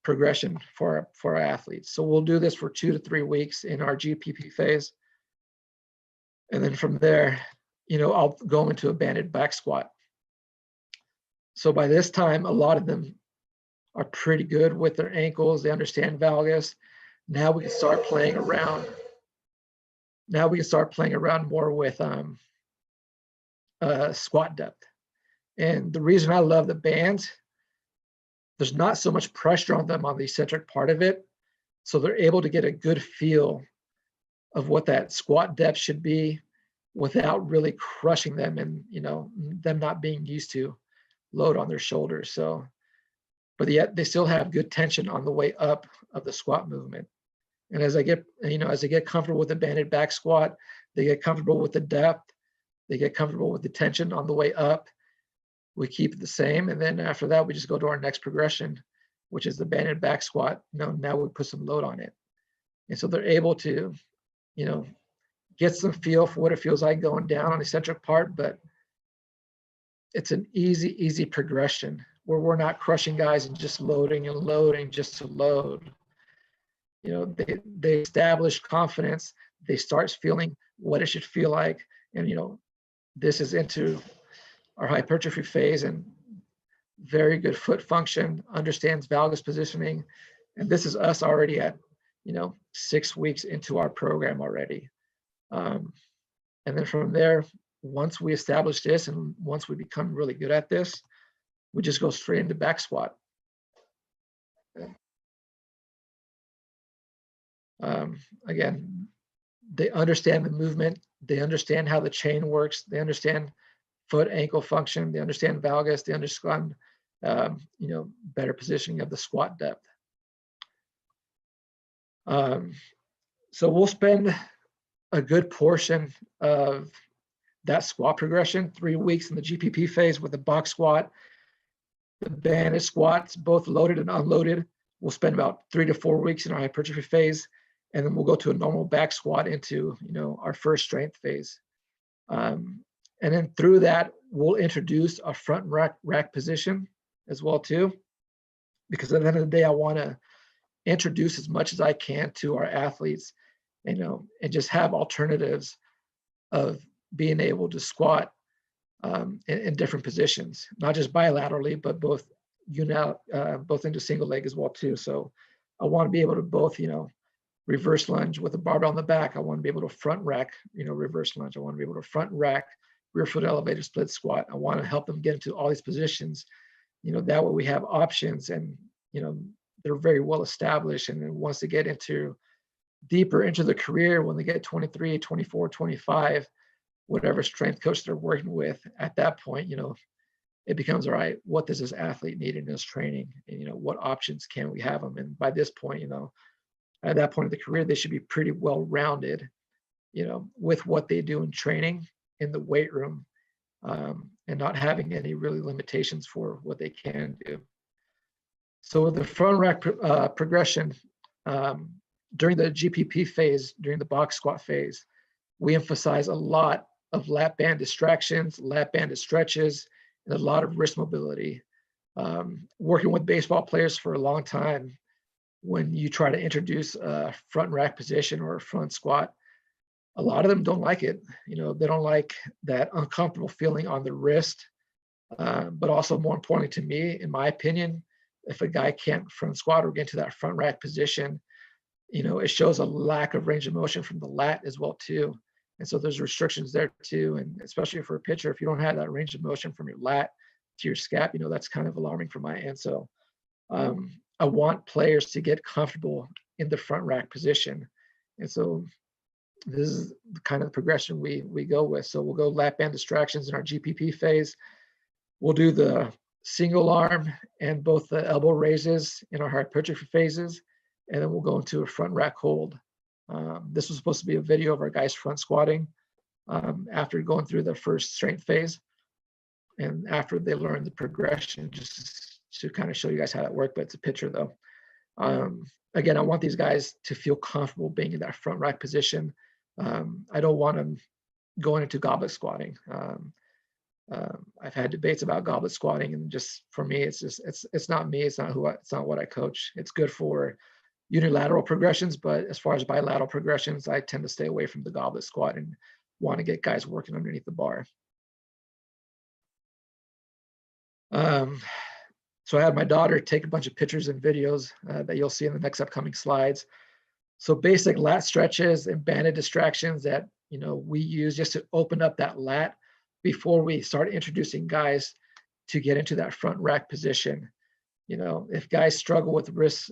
progression for our athletes. So we'll do this for 2 to 3 weeks in our GPP phase. And then from there, you know, I'll go into a banded back squat. So by this time, a lot of them are pretty good with their ankles. They understand valgus. Now we can start playing around. Now we can start playing around more with squat depth. And the reason I love the bands, there's not so much pressure on them on the eccentric part of it. So they're able to get a good feel of what that squat depth should be without really crushing them and, you know, them not being used to load on their shoulders. So, but yet they still have good tension on the way up of the squat movement. And as I get, you know, as they get comfortable with the banded back squat, they get comfortable with the depth, they get comfortable with the tension on the way up. We keep it the same. And then after that, we just go to our next progression, which is the banded back squat. You know, now we put some load on it. And so they're able to, you know, get some feel for what it feels like going down on the eccentric part, but it's an easy progression where we're not crushing guys and just loading and loading just to load. You know, they establish confidence. They start feeling what it should feel like. And, you know, this is into our hypertrophy phase, and very good foot function, understands valgus positioning. And this is us already at, you know, 6 weeks into our program already. And then from there, once we establish this and once we become really good at this, we just go straight into back squat. Again, they understand the movement. They understand how the chain works. They understand foot ankle function. They understand valgus. They understand, you know, better positioning of the squat depth. So we'll spend a good portion of that squat progression, 3 weeks in the GPP phase with the box squat. The banded squats, both loaded and unloaded, we'll spend about 3 to 4 weeks in our hypertrophy phase, and then we'll go to a normal back squat into, our first strength phase. And then through that, we'll introduce a front rack position as well too, because at the end of the day, I want to introduce as much as I can to our athletes, and just have alternatives of being able to squat in different positions, not just bilaterally, but both both into single leg as well too. So I want to be able to both, reverse lunge with a barbell on the back. I want to be able to front rack, reverse lunge. I want to be able to front rack, rear foot elevator split squat. I want to help them get into all these positions. That way we have options, and, they're very well established. And then once they get deeper into their career, when they get 23, 24, 25, whatever strength coach they're working with at that point, it becomes, all right, what does this athlete need in his training? And, what options can we have them? And by this point, at that point of the career, they should be pretty well rounded, with what they do in training in the weight room, and not having any really limitations for what they can do. So with the front rack progression, during the GPP phase, during the box squat phase, we emphasize a lot of lap band distractions, lap banded stretches, and a lot of wrist mobility. Working with baseball players for a long time, when you try to introduce a front rack position or a front squat, a lot of them don't like it. They don't like that uncomfortable feeling on the wrist. But also, more importantly to me, in my opinion, if a guy can't front squat or get into that front rack position, it shows a lack of range of motion from the lat as well too. And so there's restrictions there too. And especially for a pitcher, if you don't have that range of motion from your lat to your scap, that's kind of alarming from my end. So I want players to get comfortable in the front rack position. And so this is the kind of the progression we go with. So we'll go lap band distractions in our GPP phase. We'll do the single arm and both the elbow raises in our hypertrophy phases. And then we'll go into a front rack hold. This was supposed to be a video of our guys front squatting after going through the first strength phase. And after they learn the progression, just to kind of show you guys how that worked, but it's a picture though. Again, I want these guys to feel comfortable being in that front rack position. I don't want them going into goblet squatting. I've had debates about goblet squatting, and just for me, it's not me. It's not what I coach. It's good for unilateral progressions, but as far as bilateral progressions, I tend to stay away from the goblet squat and want to get guys working underneath the bar. So I had my daughter take a bunch of pictures and videos that you'll see in the next upcoming slides. So basic lat stretches and banded distractions that we use just to open up that lat before we start introducing guys to get into that front rack position. If guys struggle with wrist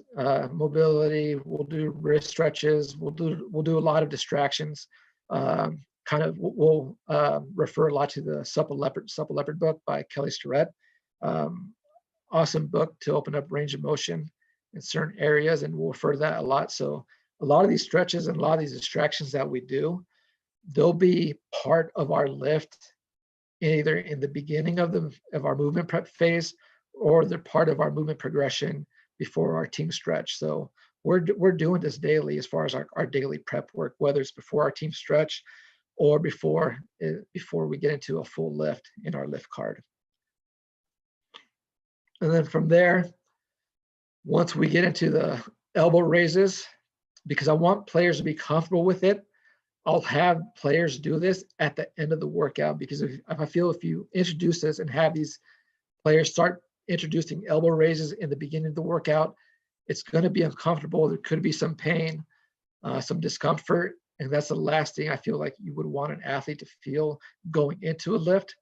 mobility, we'll do wrist stretches. We'll do a lot of distractions. We'll refer a lot to the Supple Leopard book by Kelly Starrett. Awesome book to open up range of motion in certain areas, and we'll refer to that a lot. So a lot of these stretches and a lot of these distractions that we do, they'll be part of our lift either in the beginning of our movement prep phase, or they're part of our movement progression before our team stretch. So we're doing this daily as far as our daily prep work, whether it's before our team stretch or before we get into a full lift in our lift card. And then from there, once we get into the elbow raises, because I want players to be comfortable with it, I'll have players do this at the end of the workout, because if I feel if you introduce this and have these players start introducing elbow raises in the beginning of the workout, it's going to be uncomfortable. There could be some pain, some discomfort, and that's the last thing I feel like you would want an athlete to feel going into a lift.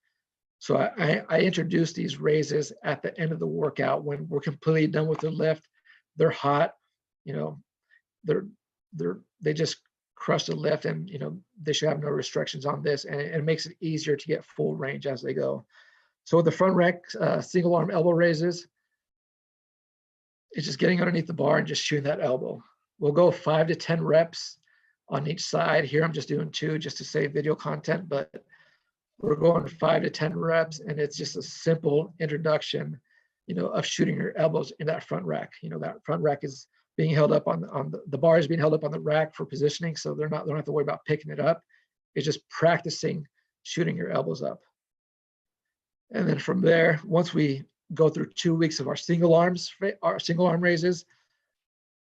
So I introduce these raises at the end of the workout when we're completely done with the lift. They're hot, they just crush the lift, and they should have no restrictions on this, and it makes it easier to get full range as they go. So with the front rack single arm elbow raises, it's just getting underneath the bar and just shooting that elbow. We'll go 5 to 10 reps on each side. Here I'm just doing 2 just to save video content, but we're going 5 to 10 reps, and it's just a simple introduction of shooting your elbows in that front rack. That front rack is being held up on the bar is being held up on the rack for positioning. So they don't have to worry about picking it up. It's just practicing shooting your elbows up. And then from there, once we go through 2 weeks of our single arm raises,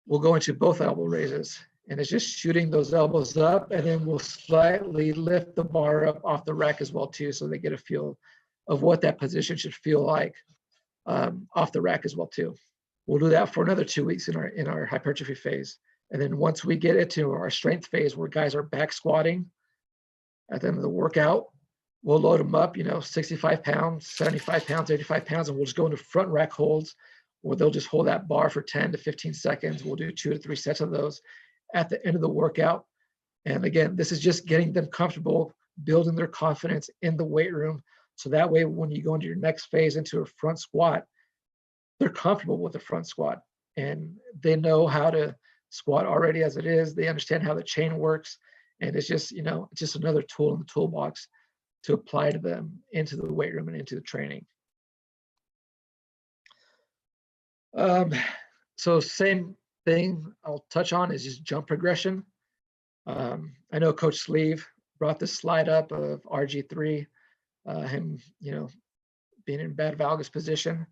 we'll go into both elbow raises. And it's just shooting those elbows up, and then we'll slightly lift the bar up off the rack as well too, so they get a feel of what that position should feel like off the rack as well too. We'll do that for another 2 weeks in our hypertrophy phase. And then once we get into our strength phase, where guys are back squatting at the end of the workout, we'll load them up, 65 pounds, 75 pounds, 85 pounds, and we'll just go into front rack holds where they'll just hold that bar for 10 to 15 seconds. We'll do 2 to 3 sets of those at the end of the workout. And again, this is just getting them comfortable, building their confidence in the weight room. So that way, when you go into your next phase into a front squat, they're comfortable with the front squat and they know how to squat already as it is. They understand how the chain works. And it's just, it's just another tool in the toolbox to apply to them into the weight room and into the training. So same thing I'll touch on is just jump progression. I know Coach Sleeve brought this slide up of RG3, him, being in bad valgus position.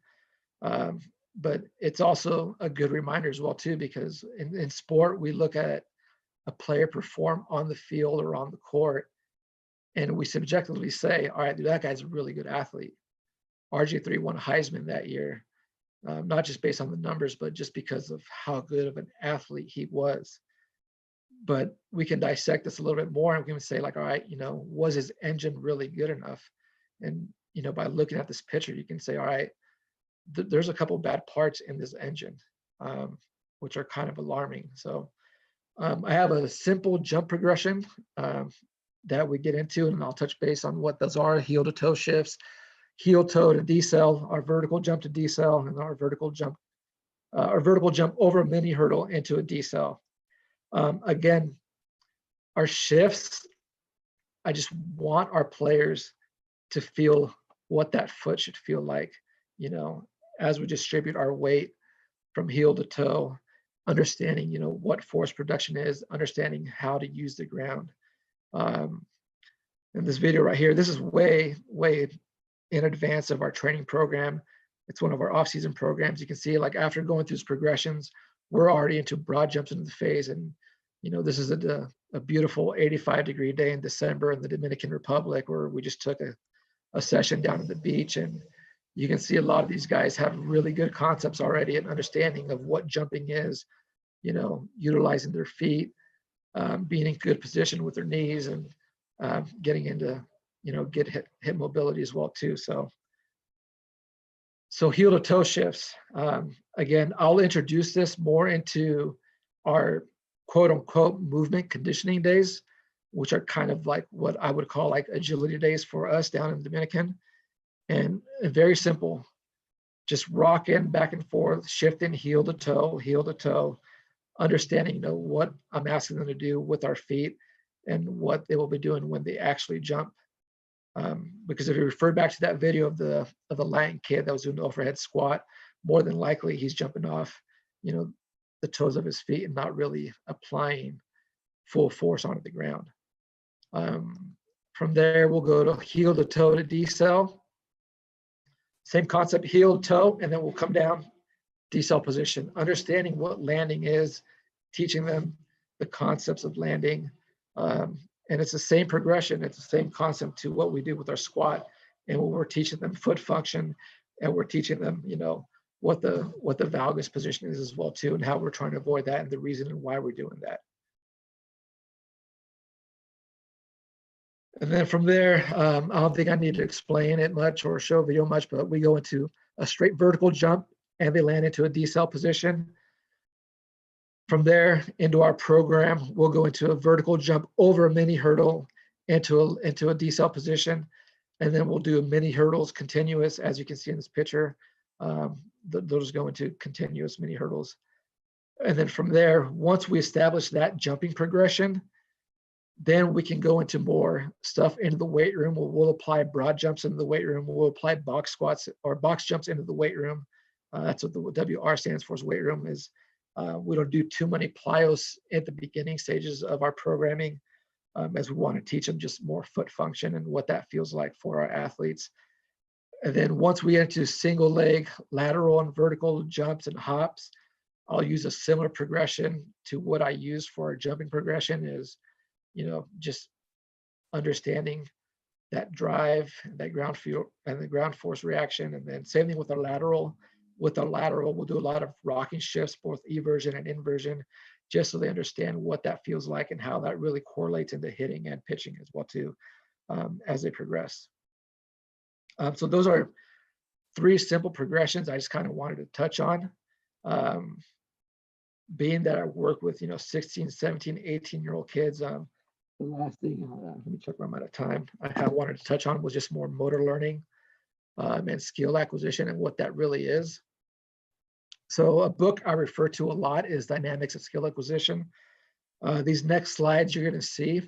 But it's also a good reminder as well too, because in sport, we look at a player perform on the field or on the court, and we subjectively say, all right, dude, that guy's a really good athlete. RG3 won a Heisman that year, not just based on the numbers, but just because of how good of an athlete he was. But we can dissect this a little bit more and we can say like, all right, was his engine really good enough? And, by looking at this picture, you can say, all right, there's a couple bad parts in this engine, which are kind of alarming. So I have a simple jump progression that we get into, and I'll touch base on what those are: heel to toe shifts, heel toe to decel, our vertical jump to decel, and our vertical jump over a mini hurdle into a decel. Again, our shifts, I just want our players to feel what that foot should feel like, as we distribute our weight from heel to toe, understanding, what force production is, understanding how to use the ground. In this video right here, this is way, way in advance of our training program. It's one of our off-season programs. You can see like after going through these progressions, we're already into broad jumps into the phase. And, this is a beautiful 85-degree day in December in the Dominican Republic, where we just took a session down at the beach. And you can see a lot of these guys have really good concepts already and understanding of what jumping is, utilizing their feet, being in good position with their knees, and getting into, get hip mobility as well too. So heel to toe shifts. Again, I'll introduce this more into our quote unquote movement conditioning days, which are kind of like what I would call like agility days for us down in the Dominican. And very simple, just rocking back and forth, shifting heel to toe, understanding, what I'm asking them to do with our feet and what they will be doing when they actually jump. Because if you refer back to that video of the Latin kid that was doing the overhead squat, more than likely he's jumping off, the toes of his feet and not really applying full force onto the ground. From there, we'll go to heel to toe to decel. Same concept, heel to toe, and then we'll come down, decel position, understanding what landing is, teaching them the concepts of landing. And it's the same progression. It's the same concept to what we do with our squat. And when we're teaching them foot function, and we're teaching them, what the valgus position is as well too, and how we're trying to avoid that and the reason and why we're doing that. And then from there, I don't think I need to explain it much or show video much, but we go into a straight vertical jump and they land into a decel position. From there into our program, we'll go into a vertical jump over a mini hurdle into a decel position. And then we'll do mini hurdles continuous, as you can see in this picture. Those go into continuous mini hurdles. And then from there, once we establish that jumping progression, then we can go into more stuff into the weight room. We'll apply broad jumps into the weight room. We'll apply box squats or box jumps into the weight room. That's what the WR stands for, is weight room. Is we don't do too many plyos at the beginning stages of our programming, as we want to teach them just more foot function and what that feels like for our athletes. And then once we get into single leg, lateral and vertical jumps and hops, I'll use a similar progression to what I use for our jumping progression. Is, just understanding that drive, that ground feel and the ground force reaction. And then same thing with our lateral. With our lateral, we'll do a lot of rocking shifts, both eversion and inversion, just so they understand what that feels like and how that really correlates into hitting and pitching as well too, as they progress. So those are 3 simple progressions I just kind of wanted to touch on. Being that I work with, 16, 17, 18-year-old kids, the last thing, let me check where I'm out of time, I kind of wanted to touch on was just more motor learning and skill acquisition and what that really is. So a book I refer to a lot is Dynamics of Skill Acquisition. These next slides you're going to see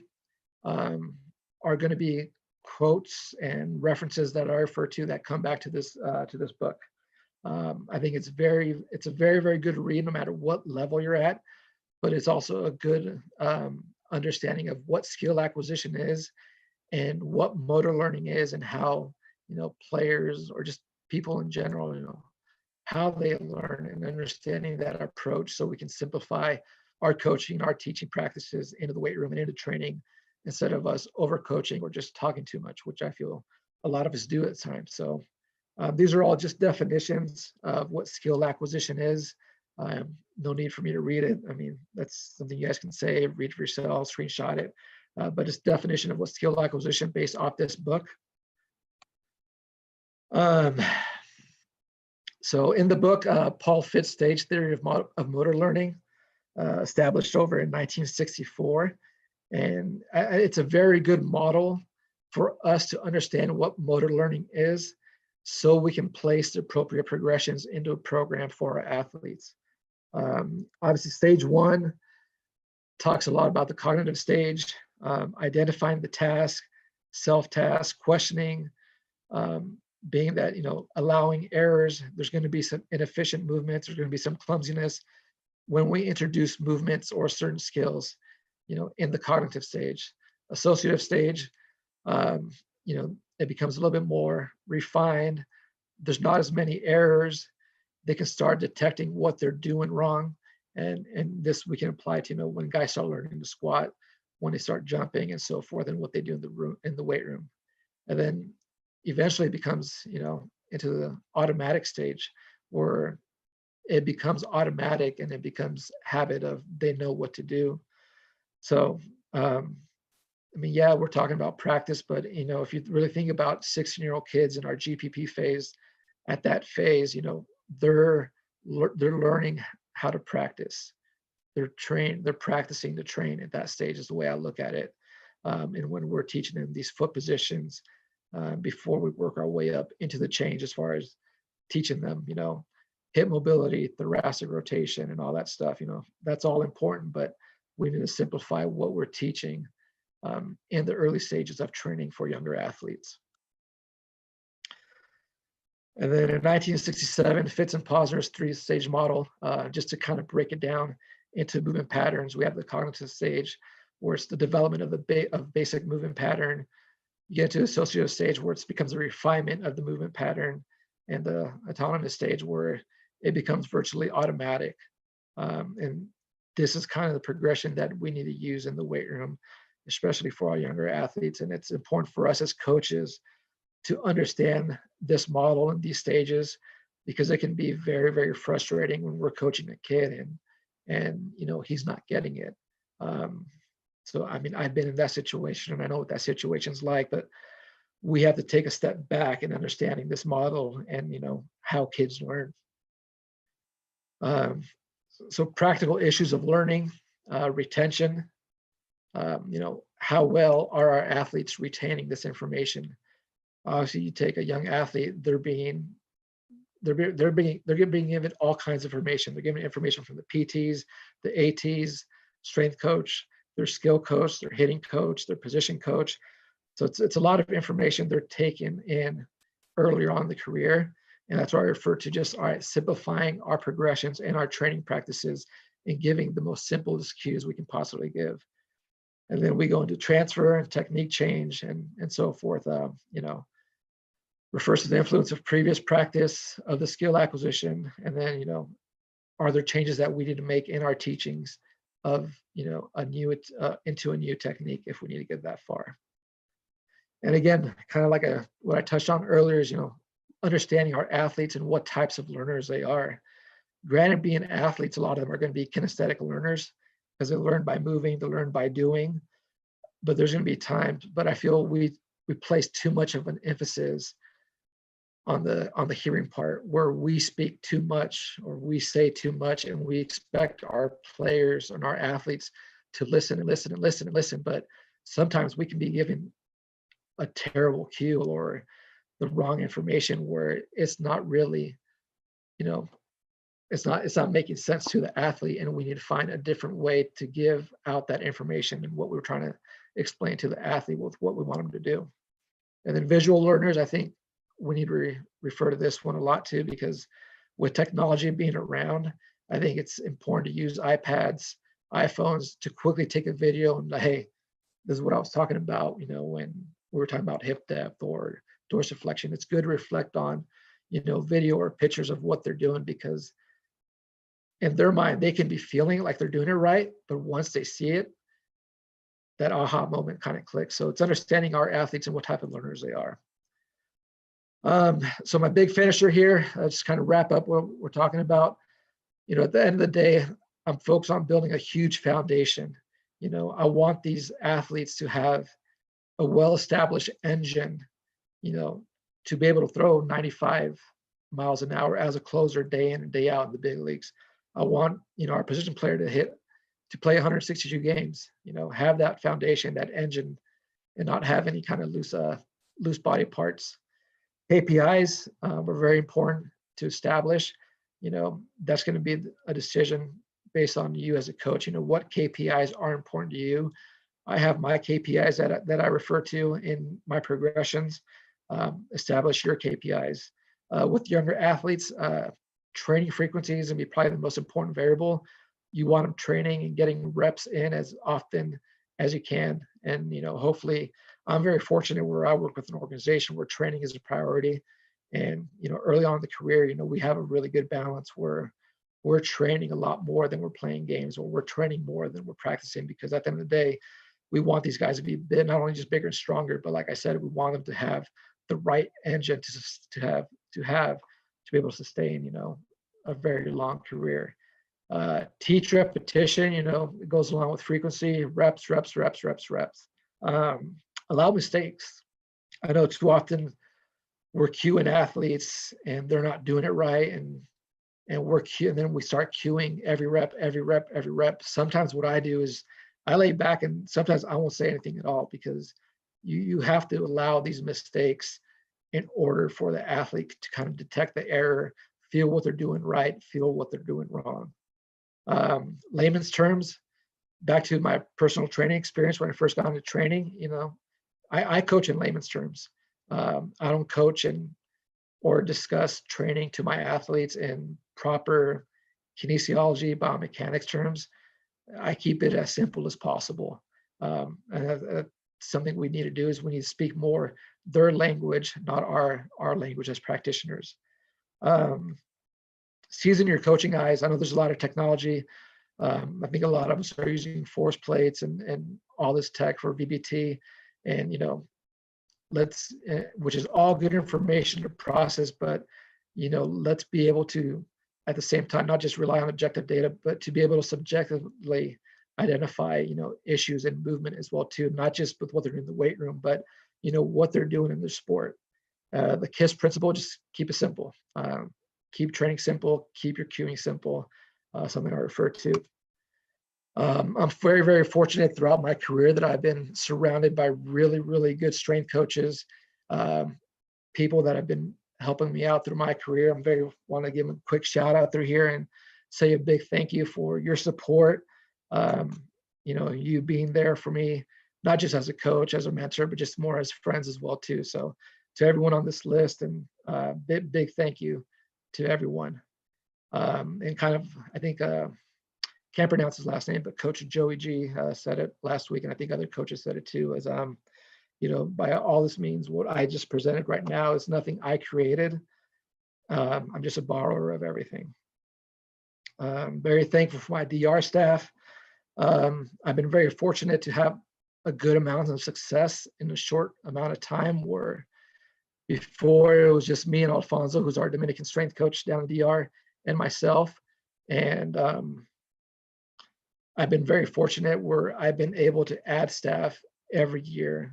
are going to be quotes and references that I refer to that come back to this book. I think it's a very, very good read no matter what level you're at, but it's also a good understanding of what skill acquisition is and what motor learning is, and how, players or just people in general, how they learn, and understanding that approach so we can simplify our coaching, our teaching practices into the weight room and into training, instead of us overcoaching or just talking too much, which I feel a lot of us do at times. So these are all just definitions of what skill acquisition is. No need for me to read it. I mean, that's something you guys can say, read for yourself, screenshot it. But it's definition of what skill acquisition based off this book. So in the book, Paul Fitt's stage theory of motor learning, established over in 1964. And it's a very good model for us to understand what motor learning is, so we can place the appropriate progressions into a program for our athletes. Obviously, stage 1 talks a lot about the cognitive stage, identifying the task, self-task, questioning, being that, allowing errors. There's going to be some inefficient movements. There's going to be some clumsiness when we introduce movements or certain skills, in the cognitive stage. Associative stage, it becomes a little bit more refined. There's not as many errors. They can start detecting what they're doing wrong. And this we can apply to, when guys start learning to squat, when they start jumping and so forth, and what they do in the weight room. And then eventually it becomes, into the automatic stage, where it becomes automatic and it becomes habit of they know what to do. So, we're talking about practice, but, if you really think about 16-year-old kids in our GPP phase, at that phase, they're learning how to practice. They're practicing to train at that stage, is the way I look at it. And when we're teaching them these foot positions, before we work our way up into the change, as far as teaching them, hip mobility, thoracic rotation, and all that stuff, that's all important, but we need to simplify what we're teaching in the early stages of training for younger athletes. And then in 1967, Fitz and Posner's 3-stage model, just to kind of break it down into movement patterns. We have the cognitive stage, where it's the development of the basic movement pattern. You get to the associative stage, where it becomes a refinement of the movement pattern, and the autonomous stage, where it becomes virtually automatic. And this is kind of the progression that we need to use in the weight room, especially for our younger athletes. And it's important for us as coaches to understand this model and these stages, because it can be very, very frustrating when we're coaching a kid and he's not getting it. So, I've been in that situation, and I know what that situation's like, but we have to take a step back in understanding this model and, how kids learn. So practical issues of learning, retention, how well are our athletes retaining this information? Obviously, you take a young athlete, they're being given all kinds of information. They're given information from the PTs, the ATs, strength coach, their skill coach, their hitting coach, their position coach. So it's a lot of information they're taking in earlier on in the career, And that's why I refer to just, all right, simplifying our progressions and our training practices and giving the most simplest cues we can possibly give. And then we go into transfer and technique change and so forth, refers to the influence of previous practice of the skill acquisition. And then, are there changes that we need to make in our teachings of, into a new technique if we need to get that far. And again, kind of like what I touched on earlier is, understanding our athletes and what types of learners they are. Granted, being athletes, a lot of them are going to be kinesthetic learners because they learn by moving, they learn by doing, but there's going to be times, but I feel we place too much of an emphasis on the hearing part where we speak too much or we say too much and we expect our players and our athletes to listen and listen and listen and listen. But sometimes we can be given a terrible cue or the wrong information where it's not really, it's not making sense to the athlete, and we need to find a different way to give out that information and what we're trying to explain to the athlete with what we want them to do. And then visual learners, I think we need to refer to this one a lot too, because with technology being around, I think it's important to use iPads, iPhones to quickly take a video and hey, this is what I was talking about, when we were talking about hip depth or dorsiflexion. It's good to reflect on, video or pictures of what they're doing, because in their mind, they can be feeling like they're doing it right, but once they see it, that aha moment kind of clicks. So it's understanding our athletes and what type of learners they are. So my big finisher here, I'll just kind of wrap up what we're talking about. At the end of the day, I'm focused on building a huge foundation. I want these athletes to have a well-established engine, to be able to throw 95 miles an hour as a closer day in and day out in the big leagues. I want, our position player to play 162 games, have that foundation, that engine, and not have any kind of loose body parts. KPIs were very important to establish. That's going to be a decision based on you as a coach. What KPIs are important to you. I have my KPIs that I refer to in my progressions. Establish your KPIs. With younger athletes, training frequency is going to be probably the most important variable. You want them training and getting reps in as often as you can. And, hopefully I'm very fortunate where I work with an organization where training is a priority. And, early on in the career, we have a really good balance where we're training a lot more than we're playing games, or we're training more than we're practicing, because at the end of the day, we want these guys to be not only just bigger and stronger, but like I said, we want them to have the right engine to be able to sustain, a very long career. Teach repetition, it goes along with frequency, reps. Allow mistakes. I know too often we're cueing athletes and they're not doing it right, and then we start cueing every rep. Sometimes what I do is I lay back and sometimes I won't say anything at all, because you have to allow these mistakes in order for the athlete to kind of detect the error, feel what they're doing right, feel what they're doing wrong. Layman's terms, back to my personal training experience when I first got into training, I coach in layman's terms. I don't coach or discuss training to my athletes in proper kinesiology, biomechanics terms. I keep it as simple as possible. And that's something we need to do, is we need to speak more their language, not our language as practitioners. Season your coaching eyes. I know there's a lot of technology. I think a lot of us are using force plates and all this tech for VBT, and which is all good information to process, but let's be able to, at the same time, not just rely on objective data, but to be able to subjectively identify issues in movement as well too, not just with what they're doing in the weight room, but what they're doing in their sport. The KISS principle, just keep it simple. Keep training simple, keep your cueing simple, something I refer to. I'm very, very fortunate throughout my career that I've been surrounded by really, really good strength coaches, people that have been helping me out through my career. Want to give them a quick shout out through here and say a big thank you for your support. You being there for me, not just as a coach, as a mentor, but just more as friends as well too. So to everyone on this list, and big thank you to everyone. And kind of, I think, can't pronounce his last name, but Coach Joey G said it last week, and I think other coaches said it too, is, by all this means, what I just presented right now is nothing I created. I'm just a borrower of everything. Very thankful for my DR staff. I've been very fortunate to have a good amount of success in a short amount of time, where before it was just me and Alfonso, who's our Dominican strength coach down in DR, and myself. And I've been very fortunate where I've been able to add staff every year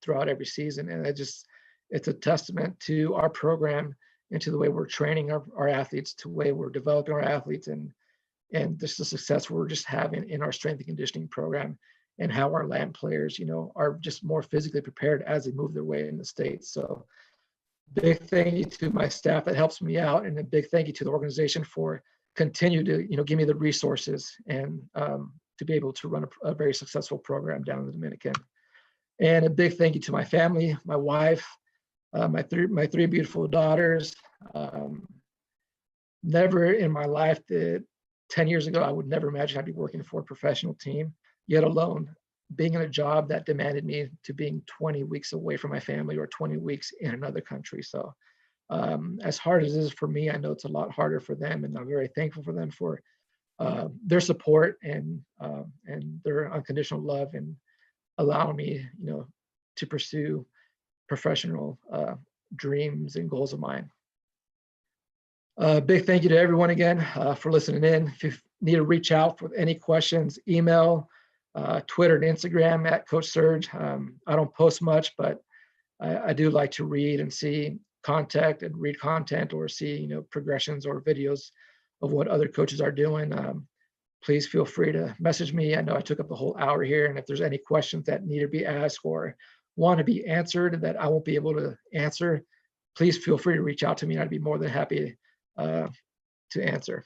throughout every season. And it's a testament to our program and to the way we're training our athletes, to the way we're developing our athletes, and just the success we're just having in our strength and conditioning program, and how our land players, are just more physically prepared as they move their way in the States. So big thank you to my staff that helps me out, and a big thank you to the organization for continue to, give me the resources and to be able to run a very successful program down in the Dominican. And a big thank you to my family, my wife, my three beautiful daughters. Never in my life 10 years ago, I would never imagine I'd be working for a professional team, yet alone being in a job that demanded me to being 20 weeks away from my family, or 20 weeks in another country. So as hard as it is for me, I know it's a lot harder for them, and I'm very thankful for them for their support and their unconditional love, and allowing me, to pursue professional dreams and goals of mine. Big thank you to everyone again for listening in. If you need to reach out with any questions, email, Twitter and Instagram at Coach Surge. I don't post much, but I do like to read and see content, and read content, or see, progressions or videos of what other coaches are doing. Please feel free to message me. I know I took up the whole hour here, and if there's any questions that need to be asked or want to be answered that I won't be able to answer, please feel free to reach out to me. I'd be more than happy to answer.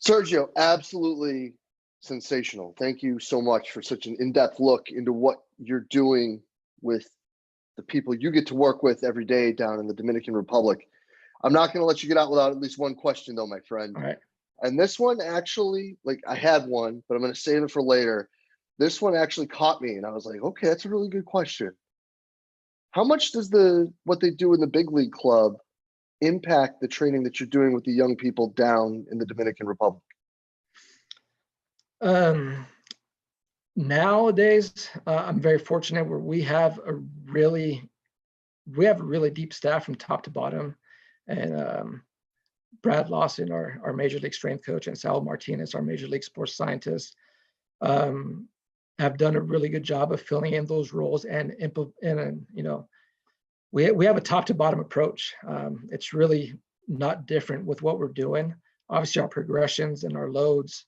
Sergio, absolutely sensational. Thank you so much for such an in-depth look into what you're doing with the people you get to work with every day down in the Dominican Republic. I'm not going to let you get out without at least one question, though, my friend. All right. And this one actually, I had one, but I'm going to save it for later. This one actually caught me, and I was like, okay, that's a really good question. How much does what they do in the big league club impact the training that you're doing with the young people down in the Dominican Republic? Nowadays, I'm very fortunate where we have a really deep staff from top to bottom, and Brad Lawson, our major league strength coach, and Sal Martinez, our major league sports scientist, have done a really good job of filling in those roles, and we have a top to bottom approach. It's really not different with what we're doing. Obviously, our progressions and our loads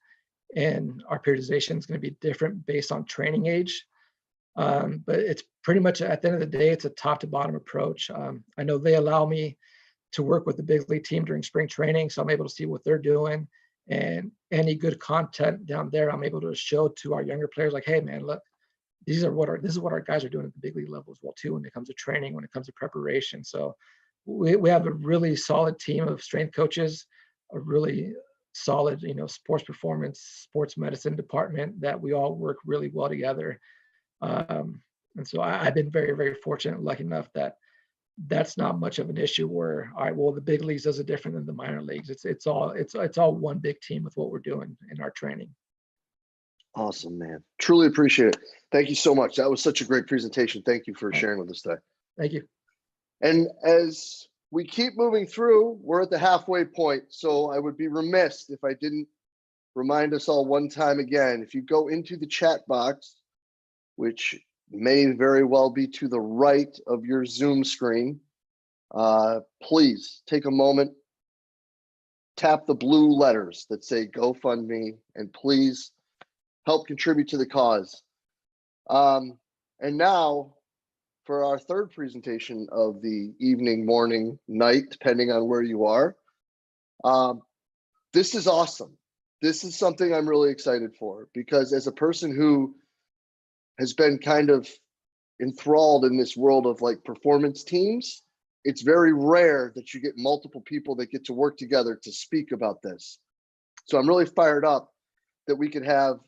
and our periodization is going to be different based on training age. But it's pretty much, at the end of the day, it's a top to bottom approach. I know they allow me to work with the big league team during spring training, so I'm able to see what they're doing, and any good content down there, I'm able to show to our younger players, like, hey man, look, this is what our guys are doing at the big league level as well too, when it comes to training, when it comes to preparation. So we have a really solid team of strength coaches, a really solid, sports performance, sports medicine department that we all work really well together. And so I've been very, very fortunate and lucky enough that that's not much of an issue where, all right, well, the big leagues does it different than the minor leagues. It's all one big team with what we're doing in our training. Awesome, man. Truly appreciate it. Thank you so much. That was such a great presentation. Thank you for sharing with us today. Thank you. And as we keep moving through, we're at the halfway point. So I would be remiss if I didn't remind us all one time again, if you go into the chat box, which may very well be to the right of your Zoom screen, please take a moment, tap the blue letters that say GoFundMe, and please help contribute to the cause. And now for our third presentation of the evening, morning, night, depending on where you are. This is awesome. This is something I'm really excited for, because as a person who has been kind of enthralled in this world of like performance teams, it's very rare that you get multiple people that get to work together to speak about this. So I'm really fired up that we could have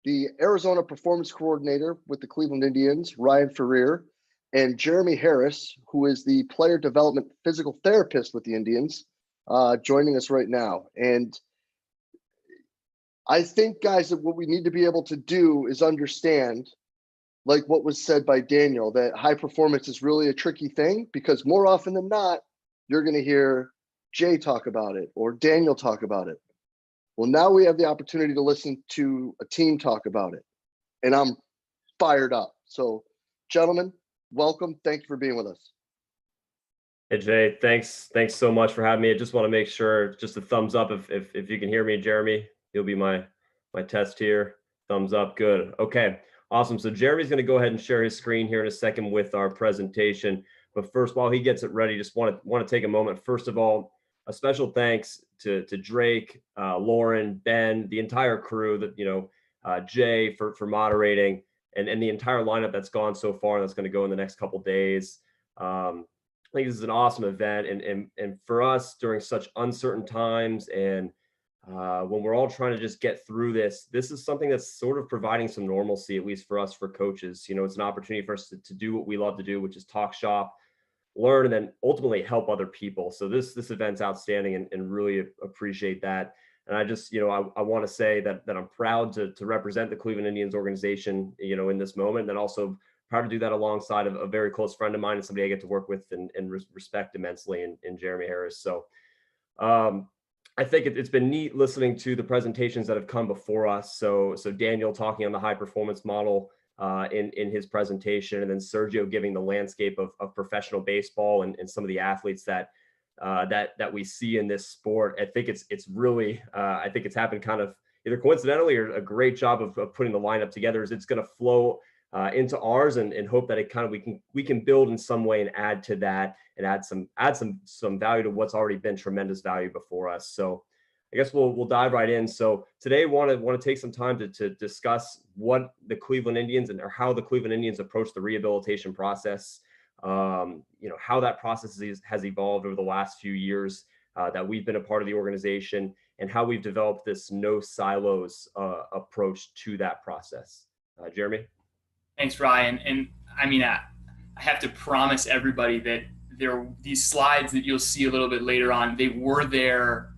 the Arizona performance coordinator with the Cleveland Indians, Ryan Ferrier, and Jeremy Harris, who is the player development physical therapist with the Indians, joining us right now. And I think, guys, that what we need to be able to do is understand, like what was said by Daniel, that high performance is really a tricky thing, because more often than not, you're going to hear Jay talk about it or Daniel talk about it. Well, now we have the opportunity to listen to a team talk about it, and I'm fired up. So, gentlemen, welcome. Thank you for being with us. Hey Jay, thanks so much for having me. I just want to make sure, just a thumbs up if you can hear me, Jeremy. You'll be my test here. Thumbs up, good. Okay, awesome. So Jeremy's going to go ahead and share his screen here in a second with our presentation. But first, while he gets it ready, just want to take a moment. First of all, a special thanks to Drake, Lauren, Ben, the entire crew, that Jay for moderating, and the entire lineup that's gone so far, that's going to go in the next couple days. I think this is an awesome event, and for us during such uncertain times, and when we're all trying to just get through this is something that's sort of providing some normalcy, at least for us, for coaches. It's an opportunity for us to do what we love to do, which is talk shop, learn, and then ultimately help other people. So this event's outstanding, and really appreciate that. And I just, I want to say that I'm proud to represent the Cleveland Indians organization, in this moment, and then also proud to do that alongside of a very close friend of mine and somebody I get to work with and respect immensely in Jeremy Harris. So I think it's been neat listening to the presentations that have come before us. So Daniel talking on the high performance model in his presentation, and then Sergio giving the landscape of professional baseball and some of the athletes that we see in this sport. I think it's really, I think it's happened kind of either coincidentally or a great job of putting the lineup together. Is it's going to flow into ours, and hope that it kind of we can build in some way and add to that, and add some value to what's already been tremendous value before us. So I guess we'll dive right in. So today want to take some time to discuss what the Cleveland Indians or how the Cleveland Indians approach the rehabilitation process. How that process has evolved over the last few years that we've been a part of the organization, and how we've developed this no silos approach to that process. Jeremy? Thanks, Ryan. And I mean, I have to promise everybody that these slides that you'll see a little bit later on, they were there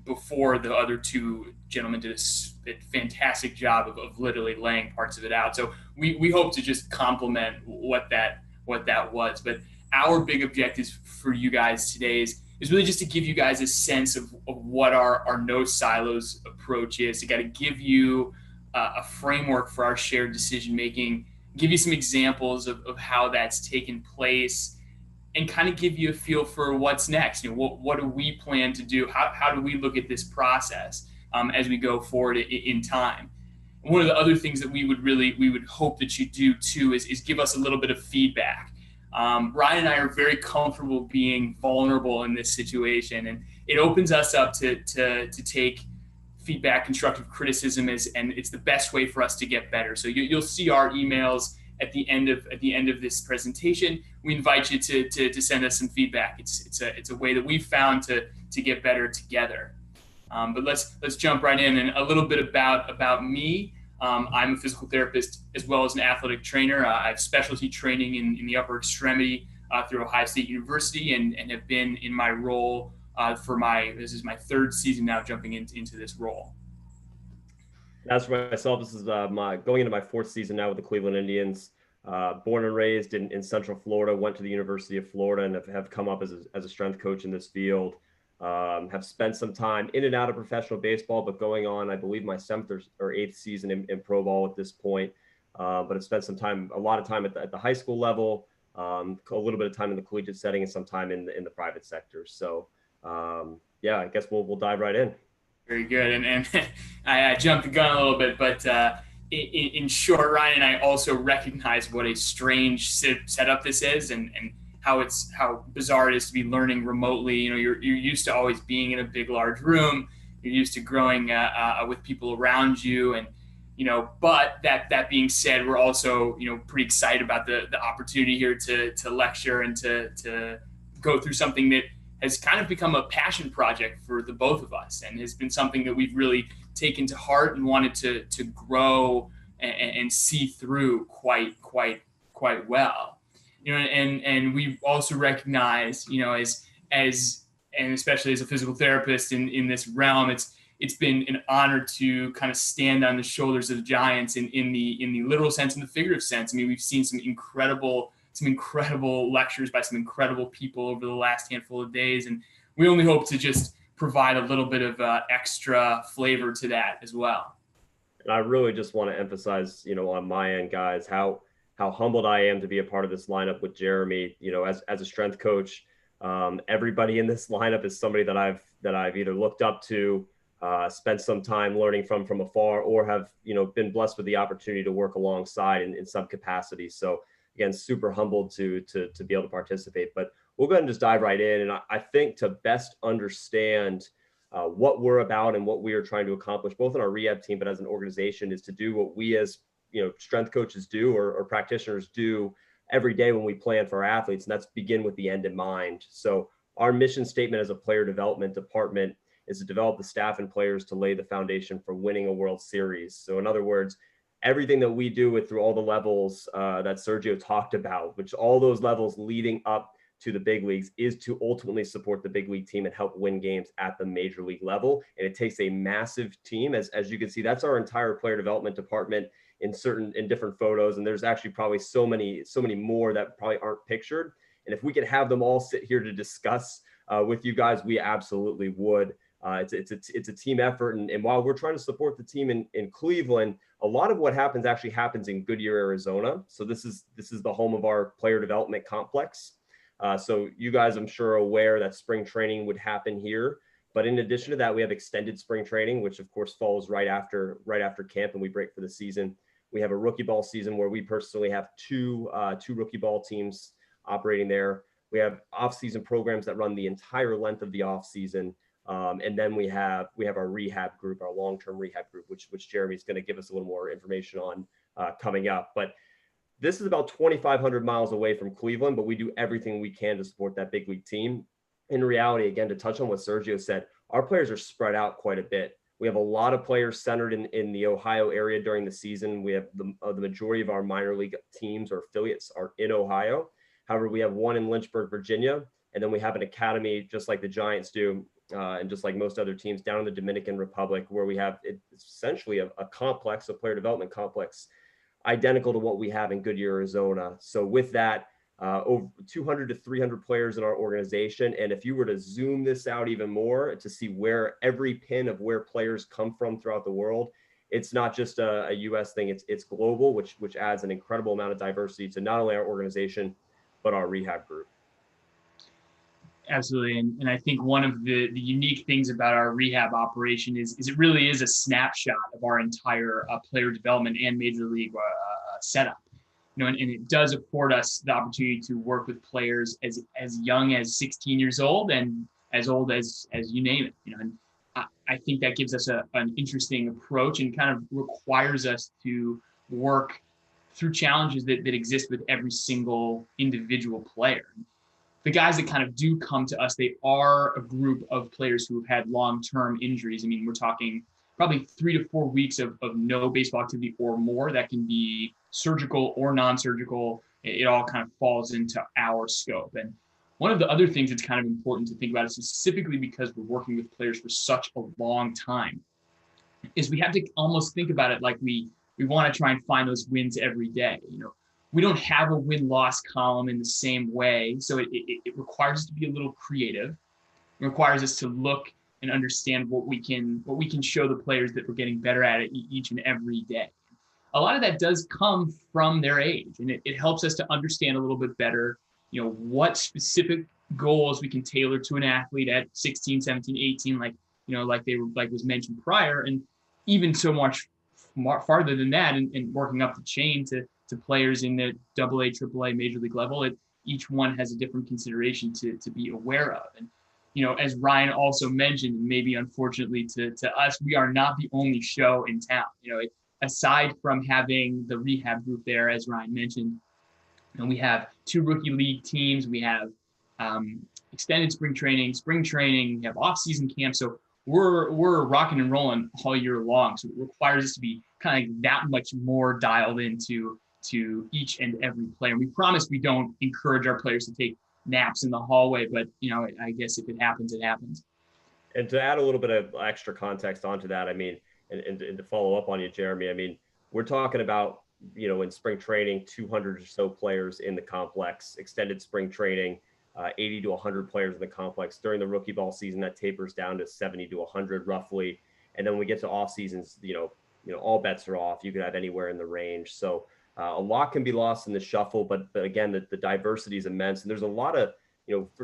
before the other two gentlemen did a fantastic job of literally laying parts of it out. So we hope to just complement what that was. But our big objective for you guys today is really just to give you guys a sense of what our no silos approach is. To got to give you a framework for our shared decision making, give you some examples of how that's taken place, and kind of give you a feel for what's next. What do we plan to do? How do we look at this process as we go forward in time? And one of the other things that we would hope that you do too is give us a little bit of feedback. Ryan and I are very comfortable being vulnerable in this situation, and it opens us up to take feedback, constructive criticism and it's the best way for us to get better. So you'll see our emails at the end of this presentation. We invite you to send us some feedback. It's a way that we've found to get better together. But let's jump right in, and a little bit about me. I'm a physical therapist as well as an athletic trainer. I have specialty training in the upper extremity through Ohio State University, and have been in my role this is my third season now, jumping into this role. As for myself, this is going into my fourth season now with the Cleveland Indians. Born and raised in Central Florida, went to the University of Florida, and have come up as a strength coach in this field. Have spent some time in and out of professional baseball, but going on, I believe, my 7th or 8th season in pro ball at this point. But I've spent a lot of time at the high school level, a little bit of time in the collegiate setting, and some time in the private sector. So yeah, I guess we'll dive right in. Very good. And I jumped the gun a little bit, but in short, Ryan and I also recognize what a strange setup this is, and how bizarre it is to be learning remotely. You're used to always being in a big, large room. You're used to growing with people around you, and But that being said, we're also, pretty excited about the opportunity here to lecture and to go through something that has kind of become a passion project for the both of us, and has been something that we've really taken to heart and wanted to grow and see through quite well. And we also recognize, and especially as a physical therapist in this realm, it's been an honor to kind of stand on the shoulders of giants in the literal sense and the figurative sense. I mean, we've seen some incredible lectures by some incredible people over the last handful of days, and we only hope to just provide a little bit of extra flavor to that as well. And I really just want to emphasize, on my end, guys, how humbled I am to be a part of this lineup with Jeremy. As a strength coach, everybody in this lineup is somebody that I've either looked up to, spent some time learning from afar, or have been blessed with the opportunity to work alongside in some capacity. So again, super humbled to be able to participate. But we'll go ahead and just dive right in. And I think to best understand what we're about and what we are trying to accomplish, both in our rehab team, but as an organization, is to do what we as strength coaches do, or practitioners do every day when we plan for our athletes, and that's begin with the end in mind. So our mission statement as a player development department is to develop the staff and players to lay the foundation for winning a World Series. So in other words, everything that we do through all the levels that Sergio talked about, which all those levels leading up to the big leagues, is to ultimately support the big league team and help win games at the major league level. And it takes a massive team. As you can see, that's our entire player development department in different photos. And there's actually probably so many more that probably aren't pictured. And if we could have them all sit here to discuss with you guys, we absolutely would. It's a team effort. And while we're trying to support the team in Cleveland, a lot of what happens actually happens in Goodyear, Arizona. So this is the home of our player development complex. So you guys, I'm sure, are aware that spring training would happen here. But in addition to that, we have extended spring training, which of course falls right after camp and we break for the season. We have a rookie ball season where we personally have two rookie ball teams operating there. We have off-season programs that run the entire length of the off-season. And then we have our rehab group, our long-term rehab group, which Jeremy's going to give us a little more information on coming up. But this is about 2,500 miles away from Cleveland, but we do everything we can to support that big league team. In reality, again, to touch on what Sergio said, our players are spread out quite a bit. We have a lot of players centered in the Ohio area during the season. We have the majority of our minor league teams or affiliates are in Ohio. However, we have one in Lynchburg, Virginia, and then we have an academy just like the Giants do, and just like most other teams down in the Dominican Republic, where we have essentially a complex, a player development complex, identical to what we have in Goodyear, Arizona. So with that, over 200 to 300 players in our organization. And if you were to zoom this out even more to see where every pin of where players come from throughout the world, it's not just a US thing, it's global, which adds an incredible amount of diversity to not only our organization, but our rehab group. Absolutely. And I think one of the unique things about our rehab operation is it really is a snapshot of our entire player development and major league setup. And it does afford us the opportunity to work with players as young as 16 years old and as old as you name it. And I think that gives us an interesting approach and kind of requires us to work through challenges that exist with every single individual player. The guys that kind of do come to us, they are a group of players who have had long-term injuries. I mean, we're talking probably 3 to 4 weeks of no baseball activity or more. That can be surgical or non-surgical. It all kind of falls into our scope. And one of the other things that's kind of important to think about, is specifically because we're working with players for such a long time, is we have to almost think about it like we want to try and find those wins every day. We don't have a win-loss column in the same way. So it requires us to be a little creative. It requires us to look and understand what we can show the players that we're getting better at it each and every day. A lot of that does come from their age, and it helps us to understand a little bit better, what specific goals we can tailor to an athlete at 16, 17, 18, like was mentioned prior, and even so much farther than that, and working up the chain to players in the AA, AAA, major league level. Each one has a different consideration to be aware of. And, as Ryan also mentioned, maybe unfortunately to us, we are not the only show in town. aside from having the rehab group there, as Ryan mentioned, and we have 2 rookie league teams. We have extended spring training, we have off-season camp. So we're rocking and rolling all year long. So it requires us to be kind of that much more dialed into each and every player. And we promise we don't encourage our players to take naps in the hallway, but I guess if it happens, it happens. And to add a little bit of extra context onto that, I mean, and to follow up on you, Jeremy, I mean, we're talking about, in spring training, 200 or so players in the complex, extended spring training, 80 to 100 players in the complex. During the rookie ball season, that tapers down to 70 to 100 roughly. And then when we get to off seasons, all bets are off. You could have anywhere in the range. So a lot can be lost in the shuffle, but again, the diversity is immense. And there's a lot of,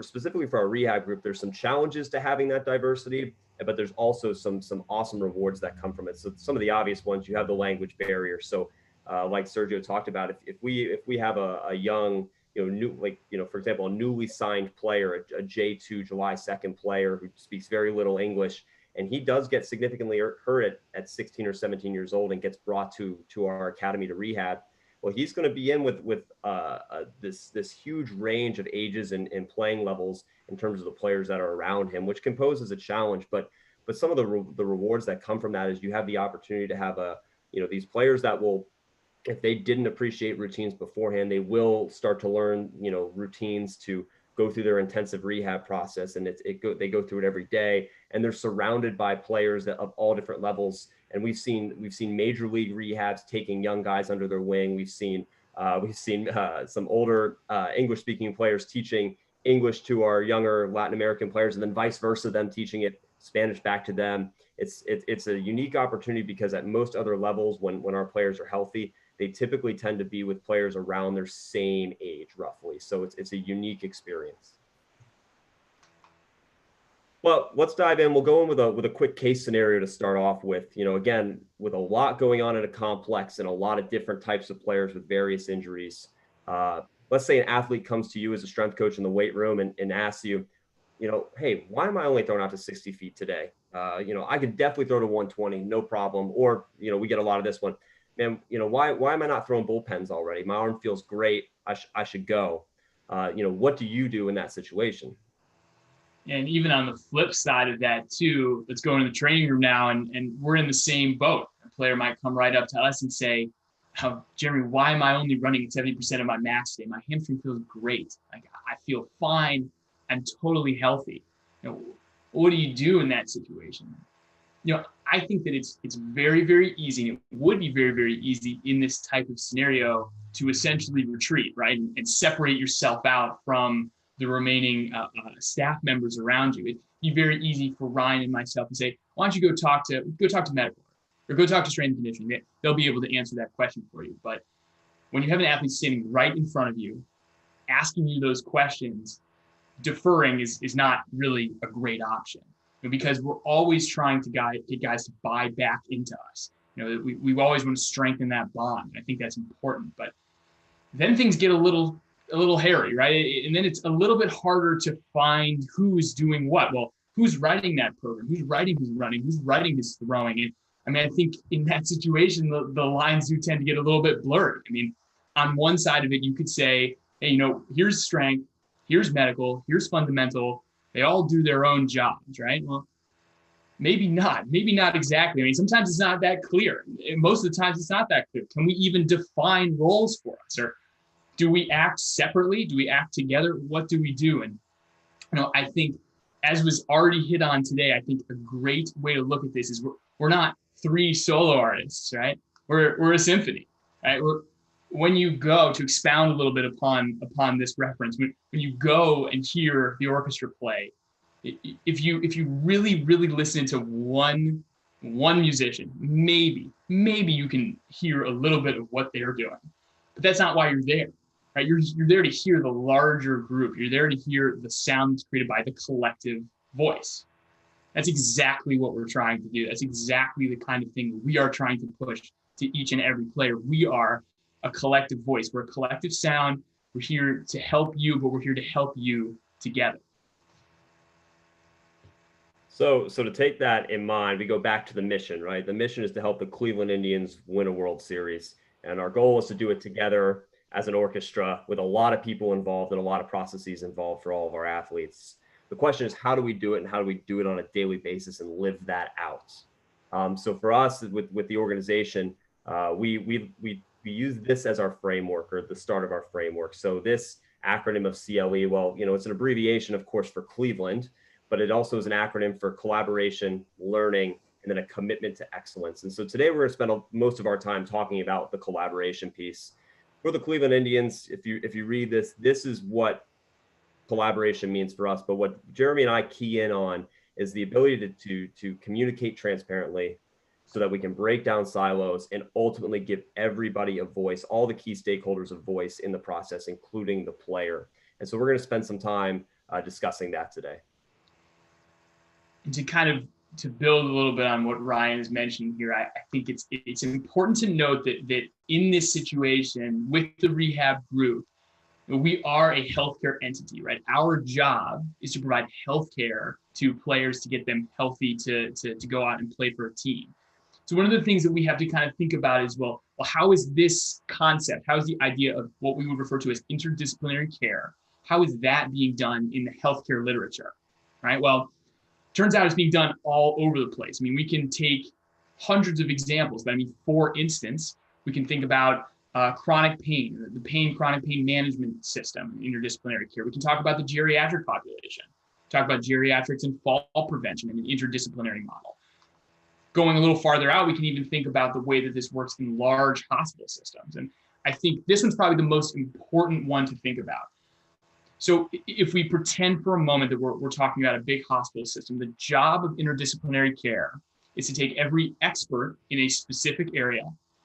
specifically for our rehab group, there's some challenges to having that diversity, but there's also some awesome rewards that come from it. So some of the obvious ones, you have the language barrier. So like Sergio talked about, if we have a young, for example, a newly signed player, a J2 July 2nd player who speaks very little English, and he does get significantly hurt at 16 or 17 years old and gets brought to our academy to rehab. Well, he's going to be in with this huge range of ages and playing levels in terms of the players that are around him, which can pose as a challenge. But some of the rewards that come from that is you have the opportunity to have these players that will, if they didn't appreciate routines beforehand, they will start to learn routines to go through their intensive rehab process, and they go through it every day, and they're surrounded by players of all different levels. And we've seen major league rehabs taking young guys under their wing. We've seen some older English speaking players teaching English to our younger Latin American players, and then vice versa, them teaching it Spanish back to them. It's a unique opportunity because at most other levels, when our players are healthy, they typically tend to be with players around their same age, roughly. So it's a unique experience. Well, let's dive in. We'll go in with a quick case scenario to start off with. Again, with a lot going on in a complex and a lot of different types of players with various injuries. Let's say an athlete comes to you as a strength coach in the weight room and asks you, hey, why am I only throwing out to 60 feet today? I could definitely throw to 120, no problem. Or, we get a lot of this one. Man, why am I not throwing bullpens already? My arm feels great. I should go. What do you do in that situation? And even on the flip side of that too, let's go into the training room now, and we're in the same boat. A player might come right up to us and say, Jeremy, why am I only running at 70% of my max today? My hamstring feels great. Like, I feel fine. I'm totally healthy. What do you do in that situation? I think that it's very, very easy. It would be very, very easy in this type of scenario to essentially retreat, right? And separate yourself out from the remaining staff members around you. It'd be very easy for Ryan and myself to say, why don't you go talk to medical or go talk to strength and conditioning. They'll be able to answer that question for you. But when you have an athlete standing right in front of you, asking you those questions, deferring is not really a great option, because we're always trying to get guys to buy back into us. We always want to strengthen that bond. I think that's important. But then things get a little hairy, right? And then it's a little bit harder to find who is doing what. Well, who's writing that program? Who's writing his running? Who's writing his throwing? And I think in that situation, the lines do tend to get a little bit blurred. On one side of it, you could say, hey, here's strength, here's medical, here's fundamental. They all do their own jobs, right? Well, maybe not exactly. Sometimes it's not that clear. Most of the times it's not that clear. Can we even define roles for us? Or do we act separately? Do we act together? What do we do? And, I think, as was already hit on today, I think a great way to look at this is we're not 3 solo artists, right? We're a symphony, right? When you go to expound a little bit upon this reference, when you go and hear the orchestra play, if you really, really listen to one musician, maybe you can hear a little bit of what they're doing, but that's not why you're there, right? You're there to hear the larger group. You're there to hear the sounds created by the collective voice. That's exactly what we're trying to do. That's exactly the kind of thing we are trying to push to each and every player. We are a collective voice. We're a collective sound. We're here to help you, but we're here to help you together. So to take that in mind, we go back to the mission, right? The mission is to help the Cleveland Indians win a World Series. And our goal is to do it together as an orchestra with a lot of people involved and a lot of processes involved for all of our athletes. The question is, how do we do it, and how do we do it on a daily basis and live that out? So for us, with the organization, we use this as our framework, or the start of our framework. So this acronym of CLE, well, it's an abbreviation, of course, for Cleveland, but it also is an acronym for collaboration, learning, and then a commitment to excellence. And so today we're going to spend most of our time talking about the collaboration piece. For the Cleveland Indians, if you read this, this is what collaboration means for us. But what Jeremy and I key in on is the ability to communicate transparently so that we can break down silos and ultimately give everybody a voice, all the key stakeholders a voice in the process, including the player. And so we're going to spend some time discussing that today. And to build a little bit on what Ryan has mentioned here, I think it's important to note that in this situation with the rehab group, we are a healthcare entity, right? Our job is to provide healthcare to players to get them healthy to go out and play for a team. So one of the things that we have to kind of think about is, well, how is this concept, how is the idea of what we would refer to as interdisciplinary care, how is that being done in the healthcare literature, right? Well, turns out it's being done all over the place. I mean, we can take hundreds of examples, but for instance, we can think about chronic pain, the chronic pain management system, interdisciplinary care. We can talk about the geriatric population, talk about geriatrics and fall prevention in an interdisciplinary model. Going a little farther out, we can even think about the way that this works in large hospital systems. And I think this one's probably the most important one to think about. So if we pretend for a moment that we're talking about a big hospital system, the job of interdisciplinary care is to take every expert in a specific area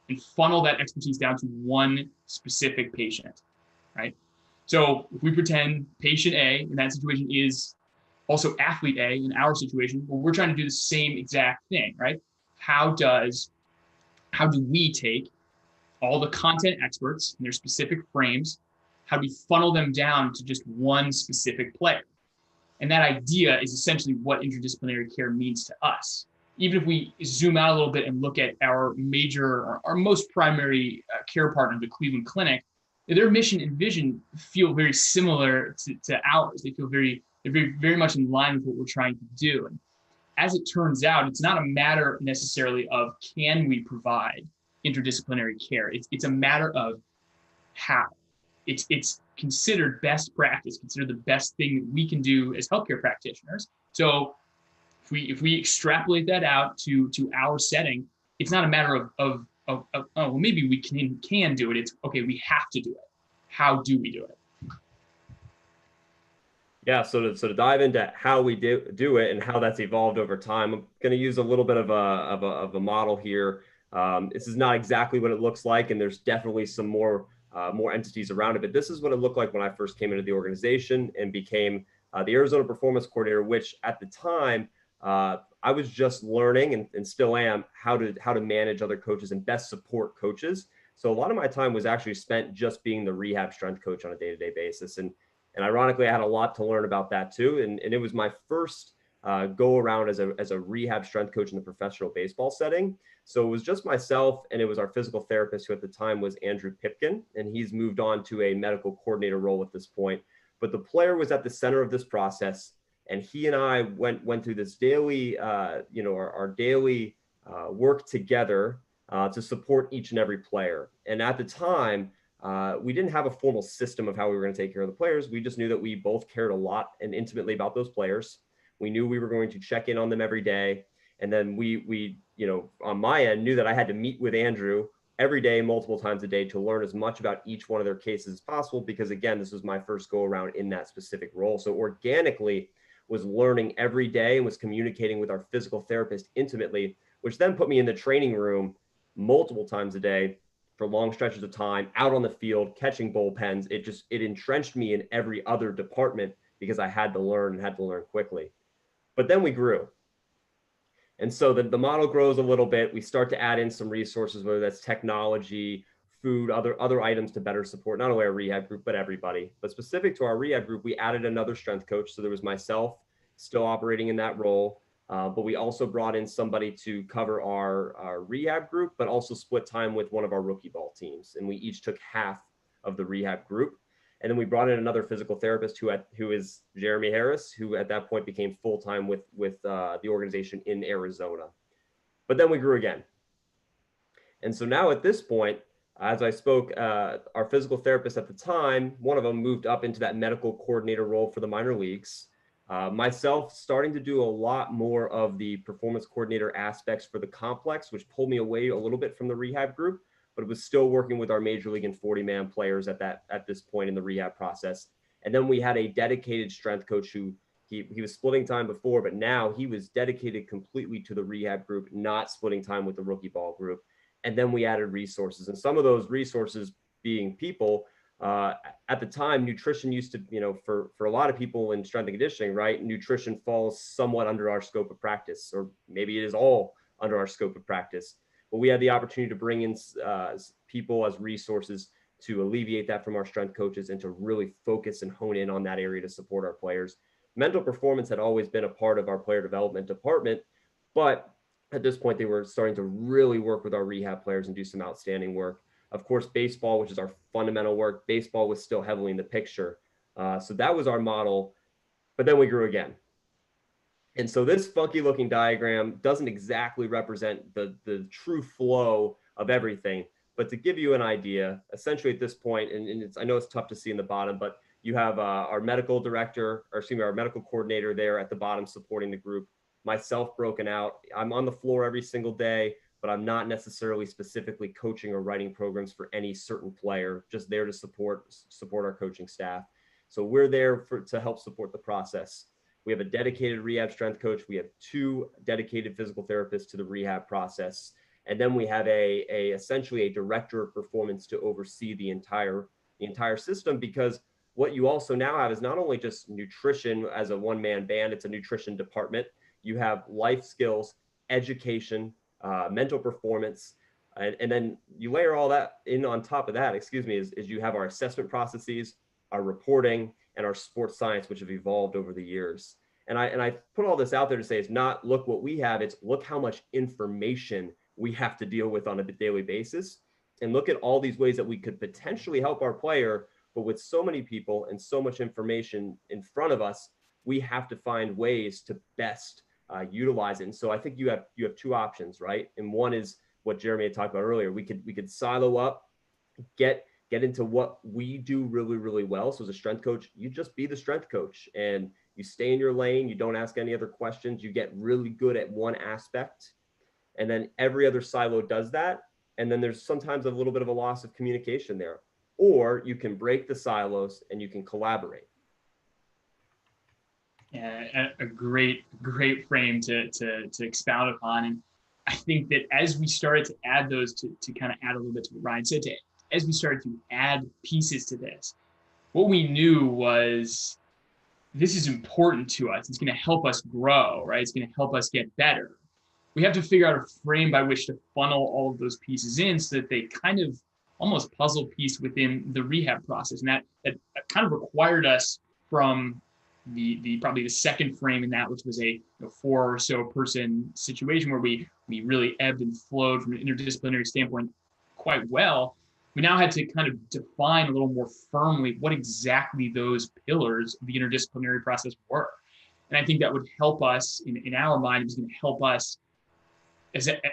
and funnel that expertise down to one specific patient, right? So if we pretend patient A in that situation is also athlete A in our situation, well, we're trying to do the same exact thing, right? How do we take all the content experts in their specific frames, how do we funnel them down to just one specific player? And that idea is essentially what interdisciplinary care means to us. Even if we zoom out a little bit and look at our most primary care partner, the Cleveland Clinic, their mission and vision feel very similar to ours. They're very much in line with what we're trying to do. And as it turns out, it's not a matter necessarily of can we provide interdisciplinary care. It's a matter of how. It's considered best practice, considered the best thing that we can do as healthcare practitioners. So if we extrapolate that out to our setting, it's not a matter of oh, well, maybe we can do it. It's okay, we have to do it. How do we do it? Yeah, so to dive into how we do it and how that's evolved over time, I'm going to use a little bit of a model here. This is not exactly what it looks like, and there's definitely some more entities around it. But this is what it looked like when I first came into the organization and became the Arizona Performance Coordinator, which at the time I was just learning and still am how to manage other coaches and best support coaches. So a lot of my time was actually spent just being the rehab strength coach on a day-to-day basis. And ironically, I had a lot to learn about that too. And it was my first go around as a rehab strength coach in the professional baseball setting. So it was just myself, and it was our physical therapist, who at the time was Andrew Pipkin, and he's moved on to a medical coordinator role at this point. But the player was at the center of this process, and he and I went through this daily, our daily work together to support each and every player. And at the time, we didn't have a formal system of how we were going to take care of the players. We just knew that we both cared a lot and intimately about those players. We knew we were going to check in on them every day. And then we on my end, knew that I had to meet with Andrew every day, multiple times a day, to learn as much about each one of their cases as possible. Because again, this was my first go around in that specific role. So organically was learning every day and was communicating with our physical therapist intimately, which then put me in the training room multiple times a day for long stretches of time, out on the field, catching bullpens. It entrenched me in every other department because I had to learn quickly. But then we grew. And so the model grows a little bit. We start to add in some resources, whether that's technology, food, other items to better support not only our rehab group, but everybody. But specific to our rehab group, we added another strength coach. So there was myself still operating in that role. But we also brought in somebody to cover our rehab group, but also split time with one of our rookie ball teams. And we each took half of the rehab group. And then we brought in another physical therapist who is Jeremy Harris, who at that point became full-time with the organization in Arizona. But then we grew again. And so now at this point, as I spoke, our physical therapist at the time, one of them moved up into that medical coordinator role for the minor leagues. Myself starting to do a lot more of the performance coordinator aspects for the complex, which pulled me away a little bit from the rehab group, but it was still working with our major league and 40-man players at this point in the rehab process. And then we had a dedicated strength coach who he was splitting time before, but now he was dedicated completely to the rehab group, not splitting time with the rookie ball group. And then we added resources, and some of those resources being people. At the time, nutrition used to, for a lot of people in strength and conditioning, right? Nutrition falls somewhat under our scope of practice, or maybe it is all under our scope of practice. But we had the opportunity to bring in people as resources to alleviate that from our strength coaches and to really focus and hone in on that area to support our players. Mental performance had always been a part of our player development department, but at this point, they were starting to really work with our rehab players and do some outstanding work. Of course, baseball, which is our fundamental work, baseball was still heavily in the picture. So that was our model, but then we grew again. And so this funky looking diagram doesn't exactly represent the true flow of everything, but to give you an idea, essentially at this point, and I know it's tough to see in the bottom, but you have our medical director, or excuse me, our medical coordinator there at the bottom supporting the group. Myself broken out. I'm on the floor every single day, but I'm not necessarily specifically coaching or writing programs for any certain player, just there to support our coaching staff. So we're there to help support the process. We have a dedicated rehab strength coach. We have 2 dedicated physical therapists to the rehab process. And then we have essentially a director of performance to oversee the entire system, because what you also now have is not only just nutrition as a one-man band, it's a nutrition department. You have life skills, education, mental performance, and then you layer all that in on top of that, is you have our assessment processes, our reporting, and our sports science, which have evolved over the years. And I put all this out there to say it's not look what we have, it's look how much information we have to deal with on a daily basis, and look at all these ways that we could potentially help our player, but with so many people and so much information in front of us, we have to find ways to best utilize it. And so I think you have 2 options, right? And one is what Jeremy had talked about earlier. We could silo up, get into what we do really, really well. So as a strength coach, you just be the strength coach and you stay in your lane. You don't ask any other questions. You get really good at one aspect. And then every other silo does that. And then there's sometimes a little bit of a loss of communication there. Or you can break the silos and you can collaborate. Yeah, a great frame to expound upon. And I think that as we started to add those to kind of add a little bit to what Ryan said, as we started to add pieces to this, what we knew was this is important to us. It's going to help us grow, right? It's going to help us get better. We have to figure out a frame by which to funnel all of those pieces in so that they kind of almost puzzle piece within the rehab process. And that kind of required us from the probably the second frame in that, which was a 4 or so person situation where we really ebbed and flowed from an interdisciplinary standpoint quite well. We now had to kind of define a little more firmly what exactly those pillars of the interdisciplinary process were. And I think that would help us in our mind. It was going to help us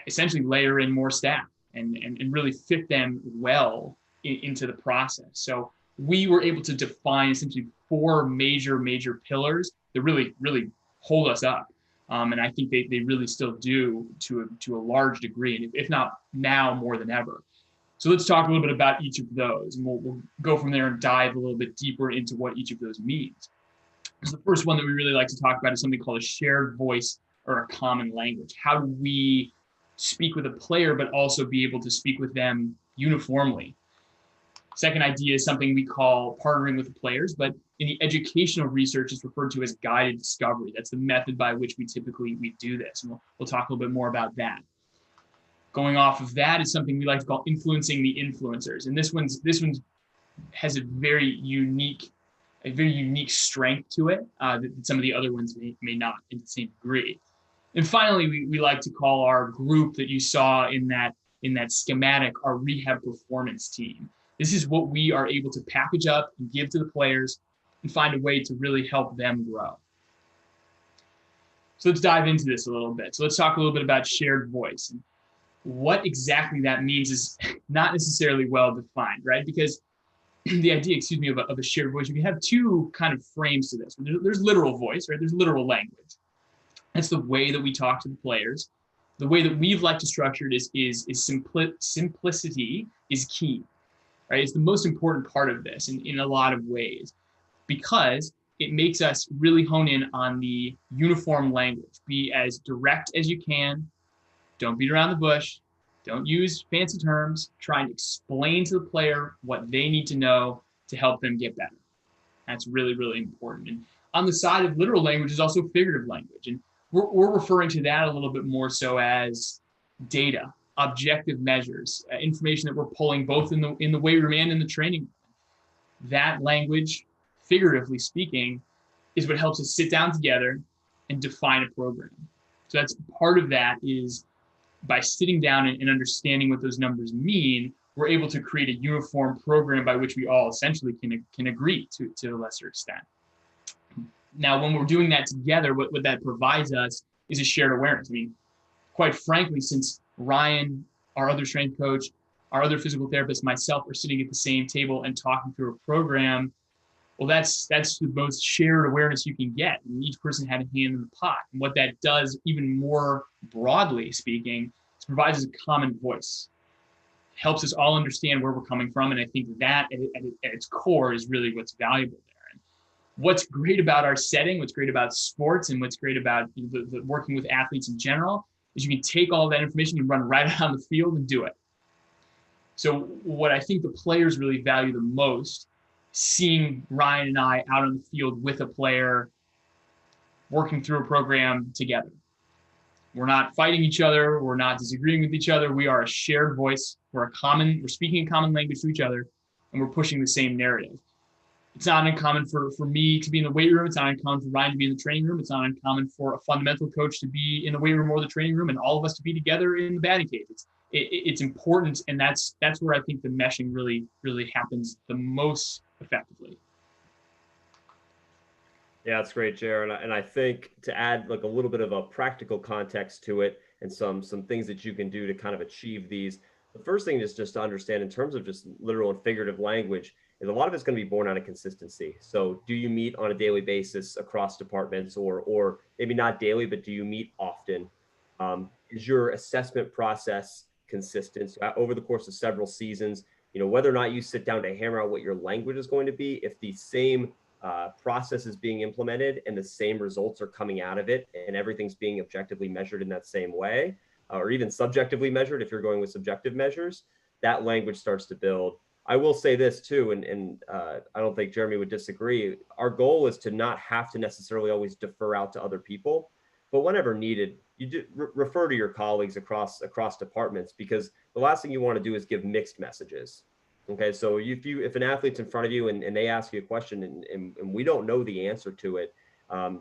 essentially layer in more staff and really fit them well into the process. So we were able to define essentially 4 major pillars that really hold us up. And I think they really still do to a large degree, and if not now more than ever. So let's talk a little bit about each of those, and we'll go from there and dive a little bit deeper into what each of those means. So the first one that we really like to talk about is something called a shared voice or a common language. How do we speak with a player, but also be able to speak with them uniformly? Second idea is something we call partnering with the players, but in the educational research, it's referred to as guided discovery. That's the method by which we do this. And we'll talk a little bit more about that. Going off of that is something we like to call influencing the influencers. And this one has a very unique strength to it that some of the other ones may not in the same degree. And finally, we like to call our group that you saw in that schematic our rehab performance team. This is what we are able to package up and give to the players and find a way to really help them grow. So let's dive into this a little bit. So let's talk a little bit about shared voice. And what exactly that means is not necessarily well defined, right? Because the idea, of a shared voice, you can have two kind of frames to this. There's literal voice, right? There's literal language. That's the way that we talk to the players. The way that we've liked to structure it is simplicity is key, right? It's the most important part of this in a lot of ways, because it makes us really hone in on the uniform language. Be as direct as you can. Don't beat around the bush. Don't use fancy terms. Try and explain to the player what they need to know to help them get better. That's really, really important. And on the side of literal language is also figurative language. And we're referring to that a little bit more so as data, objective measures, information that we're pulling both in the weight room and in the training room. That language, figuratively speaking, is what helps us sit down together and define a program. So that's part of that is by sitting down and understanding what those numbers mean, we're able to create a uniform program by which we all essentially can agree to a lesser extent. Now, when we're doing that together, what that provides us is a shared awareness. I mean, quite frankly, since Ryan, our other strength coach, our other physical therapist, myself are sitting at the same table and talking through a program, well, that's the most shared awareness you can get. And each person had a hand in the pot. And what that does, even more broadly speaking, is provides us a common voice. It helps us all understand where we're coming from. And I think that at its core is really what's valuable there. And what's great about our setting, what's great about sports, and what's great about the working with athletes in general is you can take all that information and run right out on the field and do it. So what I think the players really value the most, seeing Ryan and I out on the field with a player, working through a program together. We're not fighting each other. We're not disagreeing with each other. We are a shared voice. We're speaking a common language to each other, and we're pushing the same narrative. It's not uncommon for me to be in the weight room. It's not uncommon for Ryan to be in the training room. It's not uncommon for a fundamental coach to be in the weight room or the training room, and all of us to be together in the batting cage. It's important, and that's where I think the meshing really, really happens the most effectively. Yeah, that's great, Jared. And I think to add like a little bit of a practical context to it and some things that you can do to kind of achieve these. The first thing is just to understand in terms of just literal and figurative language is a lot of it's going to be born out of consistency. So do you meet on a daily basis across departments or maybe not daily, but do you meet often? Is your assessment process consistent? So over the course of several seasons, whether or not you sit down to hammer out what your language is going to be, if the same process is being implemented and the same results are coming out of it and everything's being objectively measured in that same way, or even subjectively measured if you're going with subjective measures, that language starts to build. I will say this too, and I don't think Jeremy would disagree. Our goal is to not have to necessarily always defer out to other people, but whenever needed, you do refer to your colleagues across departments, because the last thing you want to do is give mixed messages. Okay, so if an athlete's in front of you and they ask you a question and we don't know the answer to it,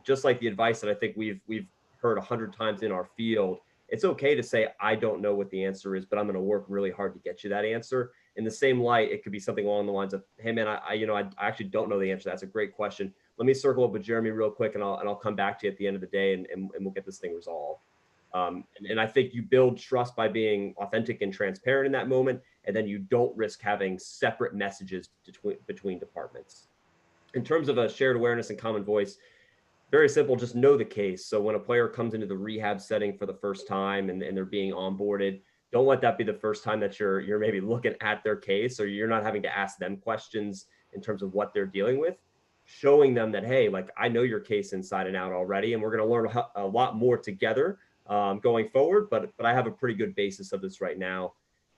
just like the advice that I think we've heard 100 times in our field, it's okay to say, I don't know what the answer is, but I'm going to work really hard to get you that answer. In the same light, it could be something along the lines of, hey man, I actually don't know the answer. That's a great question. Let me circle up with Jeremy real quick and I'll come back to you at the end of the day and we'll get this thing resolved. And I think you build trust by being authentic and transparent in that moment, and then you don't risk having separate messages between departments. In terms of a shared awareness and common voice, very simple, just know the case. So when a player comes into the rehab setting for the first time and they're being onboarded, don't let that be the first time that you're maybe looking at their case, or you're not having to ask them questions in terms of what they're dealing with. Showing them that, hey, like I know your case inside and out already, and we're going to learn a lot more together going forward, but I have a pretty good basis of this right now.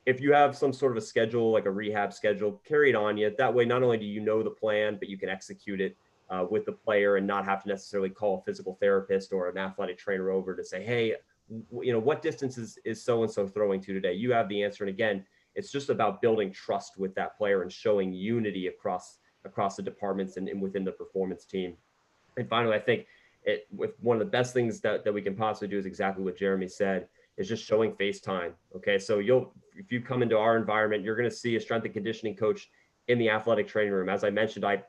If you have some sort of a schedule, like a rehab schedule, carry it on you. That way, not only do you know the plan, but you can execute it with the player and not have to necessarily call a physical therapist or an athletic trainer over to say, hey, what distance is so-and-so throwing to today? You have the answer. And again, it's just about building trust with that player and showing unity across the departments and within the performance team. And finally, I think with one of the best things that we can possibly do is exactly what Jeremy said, is just showing FaceTime. Okay. So if you come into our environment, you're going to see a strength and conditioning coach in the athletic training room. As I mentioned, I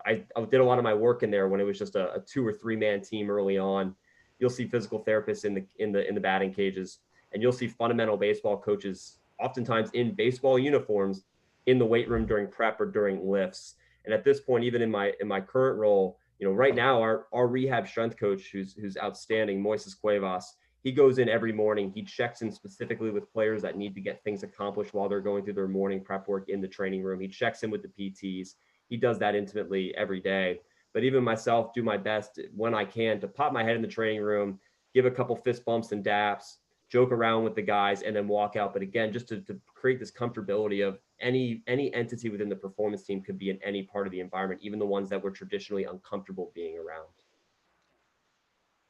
did a lot of my work in there when it was just a 2 or 3 man team early on. You'll see physical therapists in the batting cages, and you'll see fundamental baseball coaches oftentimes in baseball uniforms in the weight room during prep or during lifts. And at this point, even in my current role, right now our rehab strength coach, who's outstanding, Moises Cuevas, he goes in every morning. He checks in specifically with players that need to get things accomplished while they're going through their morning prep work in the training room. He checks in with the PTs. He does that intimately every day. But even myself, do my best when I can to pop my head in the training room, give a couple fist bumps and daps, joke around with the guys, and then walk out. But again, just to create this comfortability of any entity within the performance team could be in any part of the environment, even the ones that we're traditionally uncomfortable being around.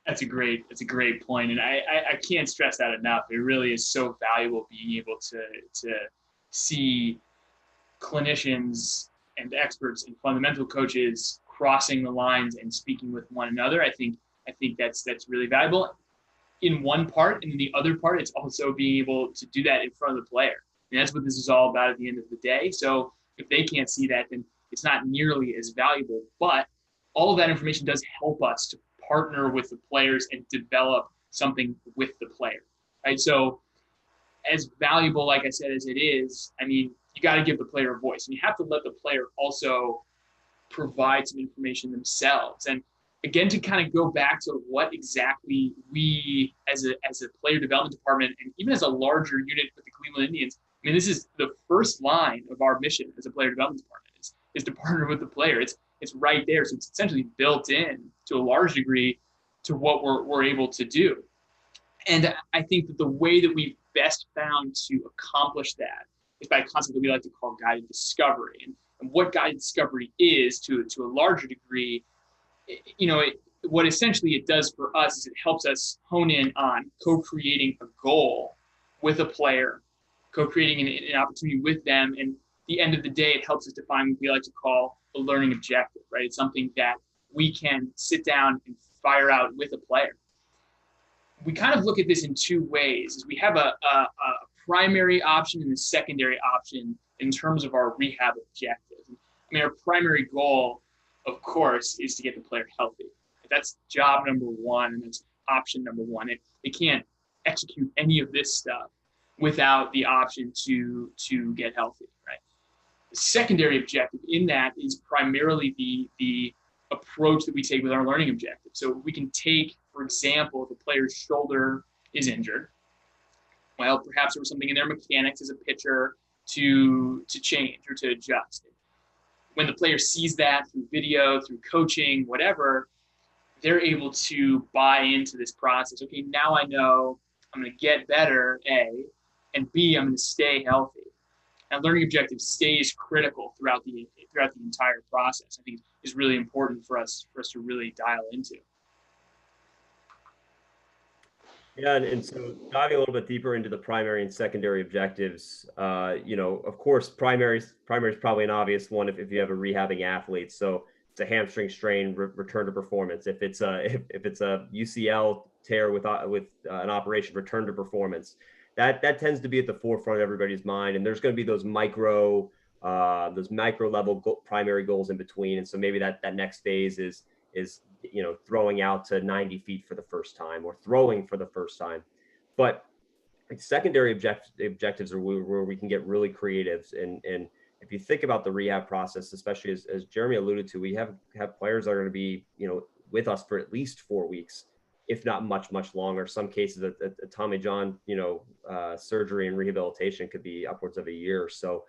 That's a great point. And I can't stress that enough. It really is so valuable being able to see clinicians and experts and fundamental coaches crossing the lines and speaking with one another. I think that's really valuable in one part, and in the other part, it's also being able to do that in front of the player. And that's what this is all about at the end of the day. So if they can't see that, then it's not nearly as valuable. But all of that information does help us to partner with the players and develop something with the player, right? So as valuable, like I said, as it is, I mean, you got to give the player a voice, and you have to let the player also provide some information themselves. And again, to kind of go back to what exactly we as a player development department, and even as a larger unit with the Cleveland Indians, I mean, this is the first line of our mission as a player development department is to partner with the player. It's right there. So it's essentially built in to a large degree to what we're able to do. And I think that the way that we've best found to accomplish that is by a concept that we like to call guided discovery. And what guided discovery is to a larger degree, what essentially it does for us is it helps us hone in on co-creating a goal with a player, co-creating an opportunity with them. And at the end of the day, it helps us define what we like to call a learning objective, right? It's something that we can sit down and fire out with a player. We kind of look at this in 2 ways. We have a primary option and a secondary option in terms of our rehab objectives. I mean, our primary goal, of course, is to get the player healthy. That's job number 1, and that's option number 1. It can't execute any of this stuff without the option to get healthy, right? The secondary objective in that is primarily the approach that we take with our learning objective. So we can take, for example, if a player's shoulder is injured, well, perhaps there was something in their mechanics as a pitcher to change or to adjust. When the player sees that through video, through coaching, whatever, they're able to buy into this process. Okay, now I know I'm going to get better, A, and B, I'm going to stay healthy. And learning objective stays critical throughout the entire process. I think is really important for us to really dial into. Yeah, and so diving a little bit deeper into the primary and secondary objectives, of course, primary is probably an obvious one if you have a rehabbing athlete. So it's a hamstring strain, return to performance. If it's a UCL tear with an operation, return to performance. That tends to be at the forefront of everybody's mind, and there's going to be those micro level primary goals in between. And so maybe that next phase is throwing out to 90 feet for the first time or throwing for the first time. But secondary objectives are where we can get really creative. And if you think about the rehab process, especially as Jeremy alluded to, we have players that are going to be, with us for at least 4 weeks, if not much, much longer. Some cases a Tommy John, surgery and rehabilitation could be upwards of a year. So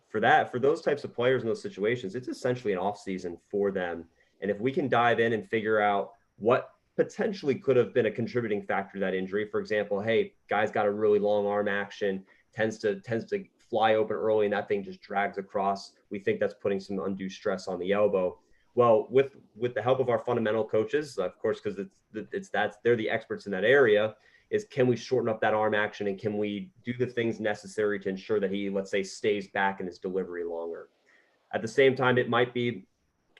for those types of players in those situations, it's essentially an off season for them. And if we can dive in and figure out what potentially could have been a contributing factor to that injury, for example, hey, guy's got a really long arm action, tends to fly open early and that thing just drags across. We think that's putting some undue stress on the elbow. Well, with the help of our fundamental coaches, of course, because they're the experts in that area, is can we shorten up that arm action and can we do the things necessary to ensure that he, let's say, stays back in his delivery longer. At the same time, it might be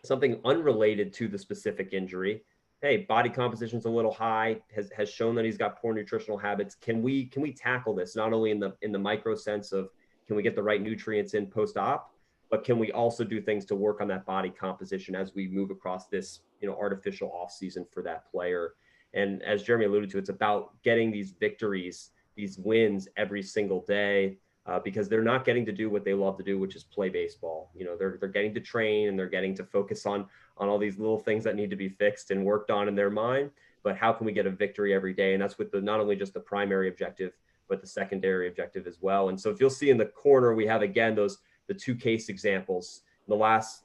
something unrelated to the specific injury hey, body composition's a little high, has shown that he's got poor nutritional habits. Can we tackle this not only in the micro sense of can we get the right nutrients in post-op, but can we also do things to work on that body composition as we move across this, artificial off season for that player? And as Jeremy alluded to, it's about getting these victories, these wins every single day, because they're not getting to do what they love to do, which is play baseball. They're getting to train and they're getting to focus on all these little things that need to be fixed and worked on in their mind. But how can we get a victory every day? And that's with not only just the primary objective, but the secondary objective as well. And so if you'll see in the corner, we have again the two case examples. The last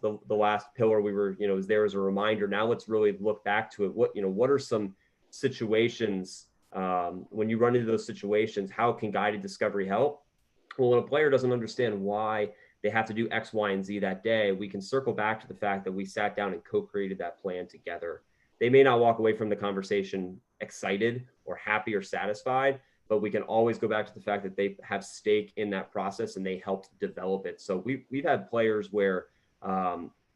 pillar we were, is there as a reminder. Now let's really look back to it. What are some situations, when you run into those situations, how can guided discovery help? Well, when a player doesn't understand why they have to do X, Y, and Z that day, we can circle back to the fact that we sat down and co-created that plan together. They may not walk away from the conversation excited or happy or satisfied, but we can always go back to the fact that they have stake in that process and they helped develop it. So we've had players where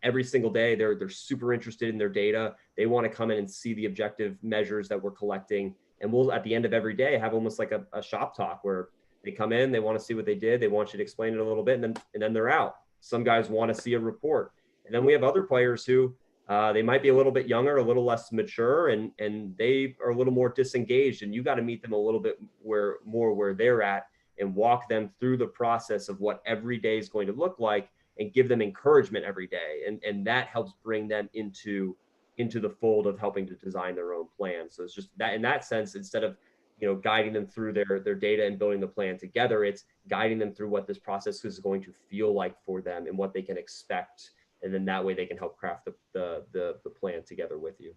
every single day they're super interested in their data. They want to come in and see the objective measures that we're collecting. And we'll, at the end of every day, have almost like a shop talk where they come in, they want to see what they did. They want you to explain it a little bit, and then they're out. Some guys want to see a report. And then we have other players who they might be a little bit younger, a little less mature, and they are a little more disengaged. And you got to meet them a little bit more where they're at and walk them through the process of what every day is going to look like and give them encouragement every day. And that helps bring them into the fold of helping to design their own plan. So it's just that in that sense, instead of guiding them through their data and building the plan together, it's guiding them through what this process is going to feel like for them and what they can expect. And then that way they can help craft the plan together with you.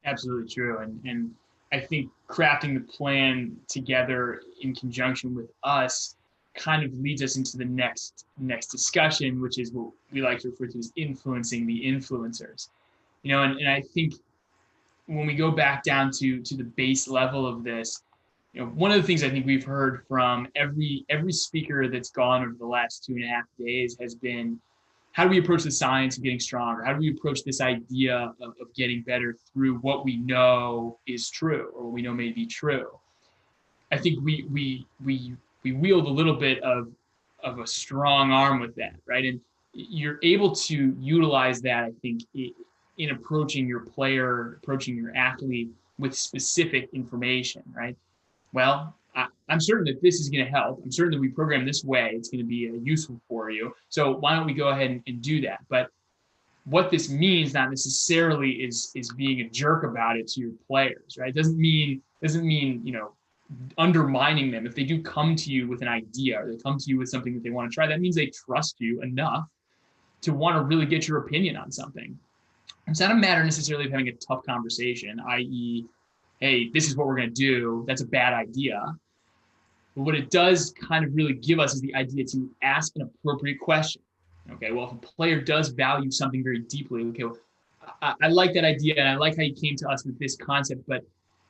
Absolutely true. And I think crafting the plan together in conjunction with us kind of leads us into the next discussion, which is what we like to refer to as influencing the influencers. And I think when we go back down to the base level of this, one of the things I think we've heard from every speaker that's gone over the last 2.5 days has been, how do we approach the science of getting stronger? How do we approach this idea of getting better through what we know is true or what we know may be true? I think we wield a little bit of a strong arm with that, right? And you're able to utilize that, I think, in approaching your player, approaching your athlete with specific information, right? Well, I'm certain that this is going to help. I'm certain that we program this way, it's going to be useful for you. So why don't we go ahead and do that? But what this means not necessarily is being a jerk about it to your players, right? It doesn't mean undermining them. If they do come to you with an idea or they come to you with something that they want to try, that means they trust you enough to want to really get your opinion on something. It's not a matter necessarily of having a tough conversation, i.e., hey, this is what we're going to do. That's a bad idea. But what it does kind of really give us is the idea to ask an appropriate question. Okay, well, if a player does value something very deeply, okay, well, I like that idea and I like how you came to us with this concept, but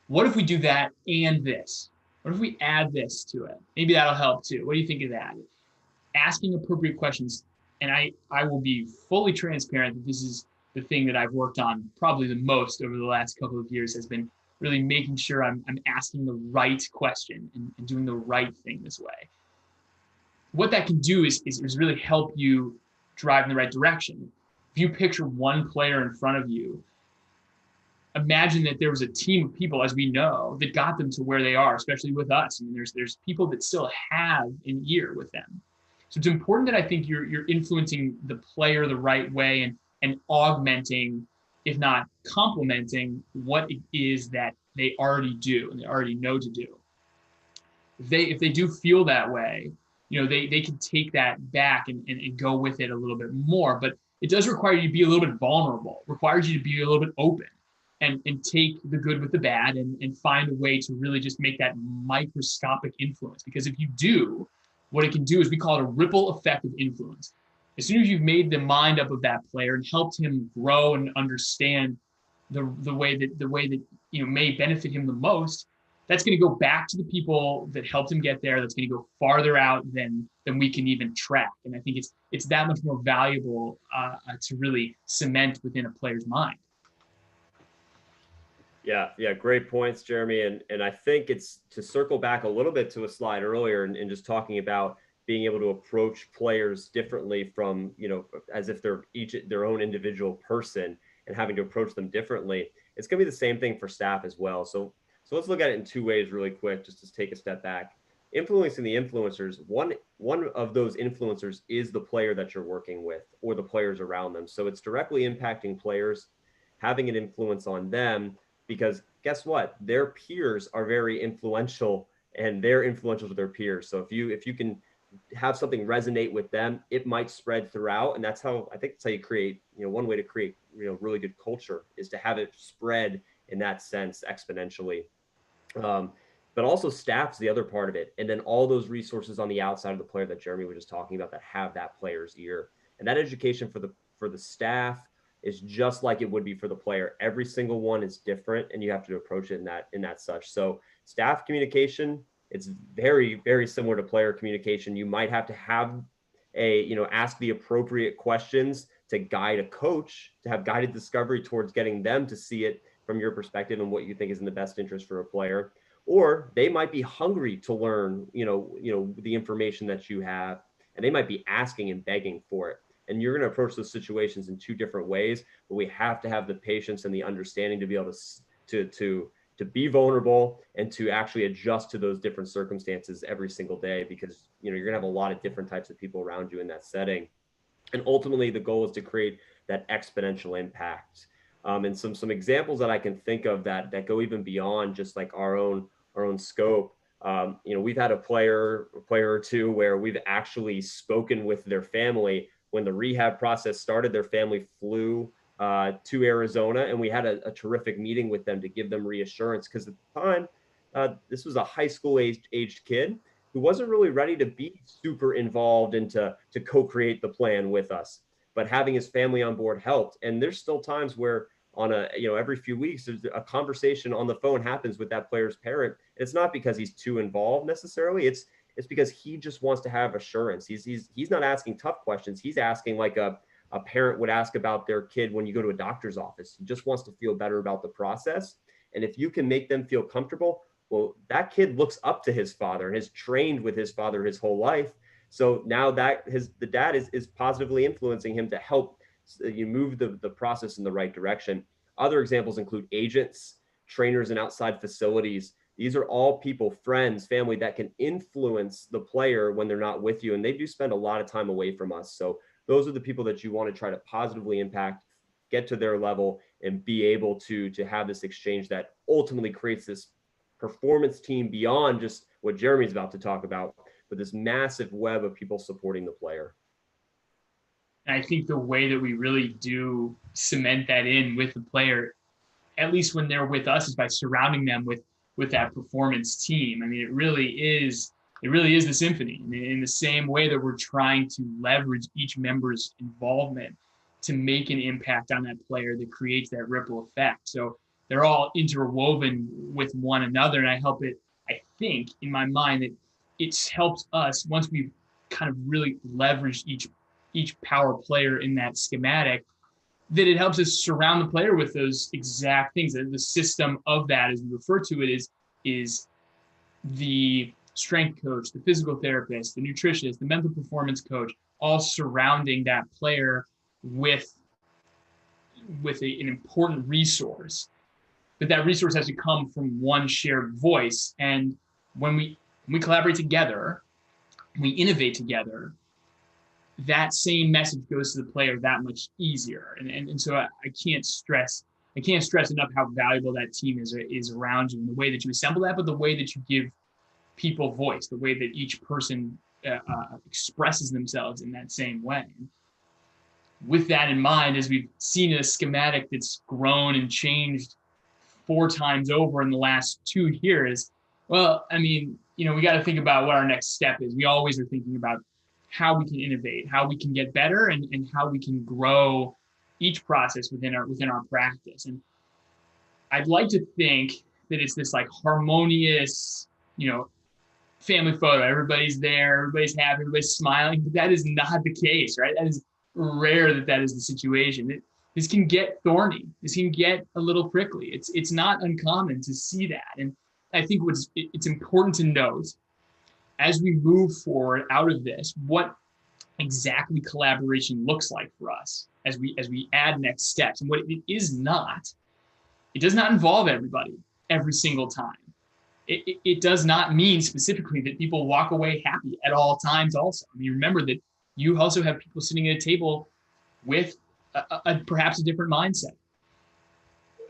what if we do that and this? What if we add this to it? Maybe that'll help too. What do you think of that? Asking appropriate questions. And I will be fully transparent that this is the thing that I've worked on probably the most over the last couple of years, has been really making sure I'm asking the right question and doing the right thing this way. What that can do is really help you drive in the right direction. If you picture one player in front of you, imagine that there was a team of people, as we know, that got them to where they are, especially with us. I mean, there's people that still have an ear with them. So it's important that I think you're influencing the player the right way and augmenting, if not complementing, what it is that they already do and they already know to do. If they do feel that way, they can take that back and go with it a little bit more. But it does require you to be a little bit vulnerable, requires you to be a little bit open and take the good with the bad and find a way to really just make that microscopic influence. Because if you do, what it can do is, we call it a ripple effect of influence. As soon as you've made the mind up of that player and helped him grow and understand the way that may benefit him the most, that's going to go back to the people that helped him get there. That's going to go farther out than we can even track. And I think it's that much more valuable to really cement within a player's mind. Yeah, great points, Jeremy. And I think it's to circle back a little bit to a slide earlier and just talking about being able to approach players differently from, as if they're each their own individual person and having to approach them differently. It's going to be the same thing for staff as well. So let's look at it in two ways really quick, just to take a step back. Influencing the influencers, one of those influencers is the player that you're working with or the players around them. So it's directly impacting players, having an influence on them, because guess what? Their peers are very influential and they're influential to their peers. So if you can have something resonate with them, it might spread throughout. And that's how you create, one way to create, really good culture is to have it spread in that sense exponentially. But also staff's the other part of it. And then all those resources on the outside of the player that Jeremy was just talking about that have that player's ear. And that education for the staff is just like it would be for the player. Every single one is different and you have to approach it in that such. So staff communication, it's very, very similar to player communication. You might have to have ask the appropriate questions to guide a coach, to have guided discovery towards getting them to see it from your perspective and what you think is in the best interest for a player. Or they might be hungry to learn, the information that you have, and they might be asking and begging for it. And you're going to approach those situations in two different ways, but we have to have the patience and the understanding to be able to be vulnerable and to actually adjust to those different circumstances every single day, because you're going to have a lot of different types of people around you in that setting. And ultimately, the goal is to create that exponential impact. And some examples that I can think of that go even beyond just like our own scope. We've had a player or two where we've actually spoken with their family. When the rehab process started, their family flew to Arizona, and we had a terrific meeting with them to give them reassurance, because at the time, this was a high school aged kid who wasn't really ready to be super involved and to co-create the plan with us. But having his family on board helped. And there's still times where every few weeks, there's a conversation on the phone happens with that player's parent. It's not because he's too involved necessarily. It's because he just wants to have assurance. He's not asking tough questions. He's asking like a parent would ask about their kid when you go to a doctor's office. He just wants to feel better about the process. And if you can make them feel comfortable, well, that kid looks up to his father and has trained with his father his whole life. So now that the dad is positively influencing him to help you move the process in the right direction. Other examples include agents, trainers, and outside facilities. These are all people, friends, family that can influence the player when they're not with you. And they do spend a lot of time away from us. So those are the people that you want to try to positively impact, get to their level, and be able to have this exchange that ultimately creates this performance team beyond just what Jeremy's about to talk about, but this massive web of people supporting the player. And I think the way that we really do cement that in with the player, at least when they're with us, is by surrounding them with that performance team. I mean, it really is the symphony. I mean, in the same way that we're trying to leverage each member's involvement to make an impact on that player that creates that ripple effect. So they're all interwoven with one another. And I think in my mind that it's helped us, once we've kind of really leveraged each power player in that schematic, that it helps us surround the player with those exact things. The system of that, as we refer to it, is the strength coach, the physical therapist, the nutritionist, the mental performance coach, all surrounding that player with an important resource. But that resource has to come from one shared voice. And when we collaborate together, we innovate together, that same message goes to the player that much easier. And so I can't stress enough how valuable that team is around you, and the way that you assemble that, but the way that you give people voice, the way that each person expresses themselves in that same way. With that in mind, as we've seen a schematic that's grown and changed 4 times over in the last 2 years, well, I mean, we got to think about what our next step is. We always are thinking about how we can innovate, how we can get better, and how we can grow each process within our practice. And I'd like to think that it's this like harmonious, family photo. Everybody's there, everybody's happy, everybody's smiling, but that is not the case, right? That is rare that is the situation. this can get thorny. This can get a little prickly. It's not uncommon to see that. And I think it's important to note as we move forward out of this, what exactly collaboration looks like for us as we add next steps. And what it is not, it does not involve everybody every single time. It does not mean specifically that people walk away happy at all times also. I mean, remember that you also have people sitting at a table with perhaps a different mindset.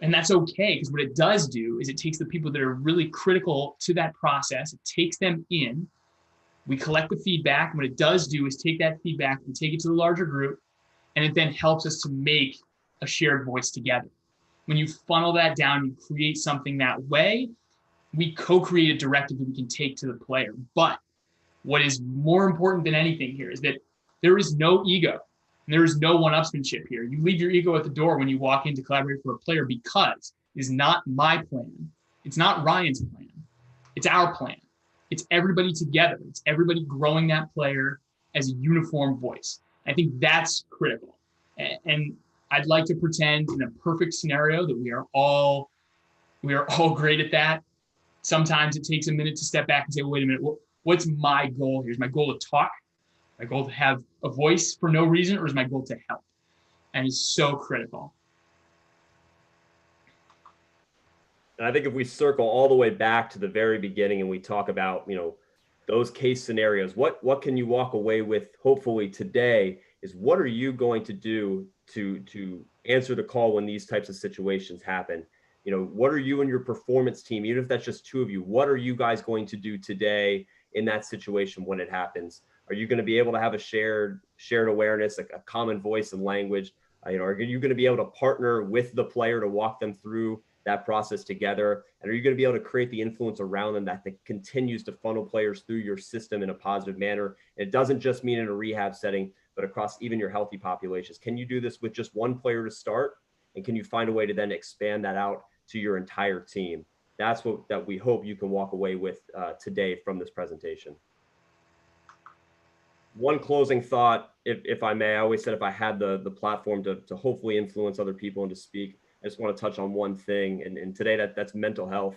And that's okay, because what it does do is it takes the people that are really critical to that process, it takes them in, we collect the feedback, and what it does do is take that feedback and take it to the larger group, and it then helps us to make a shared voice together. When you funnel that down, you create something that way, we co-create a directive that we can take to the player. But what is more important than anything here is that there is no ego. There is no one-upsmanship here. You leave your ego at the door when you walk in to collaborate for a player, because it is not my plan. It's not Ryan's plan. It's our plan. It's everybody together. It's everybody growing that player as a uniform voice. I think that's critical. And I'd like to pretend in a perfect scenario that we are all great at that. Sometimes it takes a minute to step back and say, wait a minute, what's my goal here? Is my goal to talk? My goal to have a voice for no reason, or is my goal to help? And it's so critical. And I think if we circle all the way back to the very beginning and we talk about, those case scenarios, what can you walk away with hopefully today is what are you going to do to answer the call when these types of situations happen? What are you and your performance team, even if that's just two of you, what are you guys going to do today in that situation when it happens? Are you going to be able to have a shared awareness, a common voice and language? Are you going to be able to partner with the player to walk them through that process together? And are you going to be able to create the influence around them that continues to funnel players through your system in a positive manner? And it doesn't just mean in a rehab setting, but across even your healthy populations. Can you do this with just one player to start? And can you find a way to then expand that out to your entire team? That's that we hope you can walk away with today from this presentation. One closing thought, if I may. I always said if I had the platform to hopefully influence other people and to speak, I just want to touch on one thing. And today that's mental health.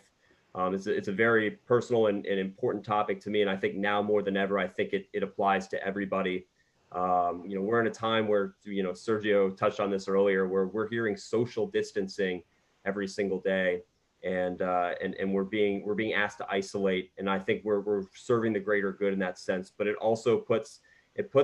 It's a very personal and important topic to me. And I think now more than ever, I think it applies to everybody. We're in a time where, Sergio touched on this earlier, where we're hearing social distancing every single day. And we're being asked to isolate. And I think we're serving the greater good in that sense, but it also puts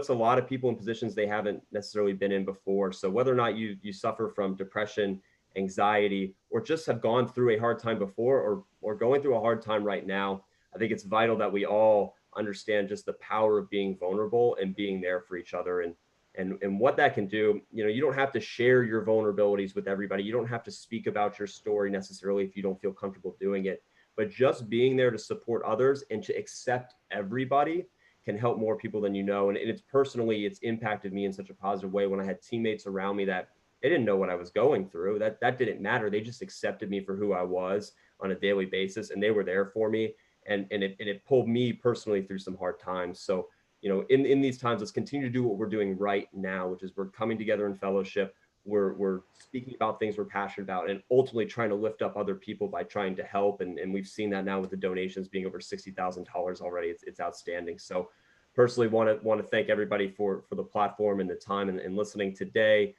a lot of people in positions they haven't necessarily been in before. So whether or not you suffer from depression, anxiety, or just have gone through a hard time before or going through a hard time right now, I think it's vital that we all understand just the power of being vulnerable and being there for each other. And what that can do. You don't have to share your vulnerabilities with everybody. You don't have to speak about your story necessarily if you don't feel comfortable doing it, but just being there to support others and to accept everybody can help more people than you know. And it's impacted me in such a positive way when I had teammates around me that they didn't know what I was going through. That didn't matter. They just accepted me for who I was on a daily basis, and they were there for me. And it pulled me personally through some hard times. So in these times, let's continue to do what we're doing right now, which is we're coming together in fellowship. We're speaking about things we're passionate about, and ultimately trying to lift up other people by trying to help. And we've seen that now with the donations being over $60,000 already. It's outstanding. So personally want to thank everybody for the platform and the time and listening today.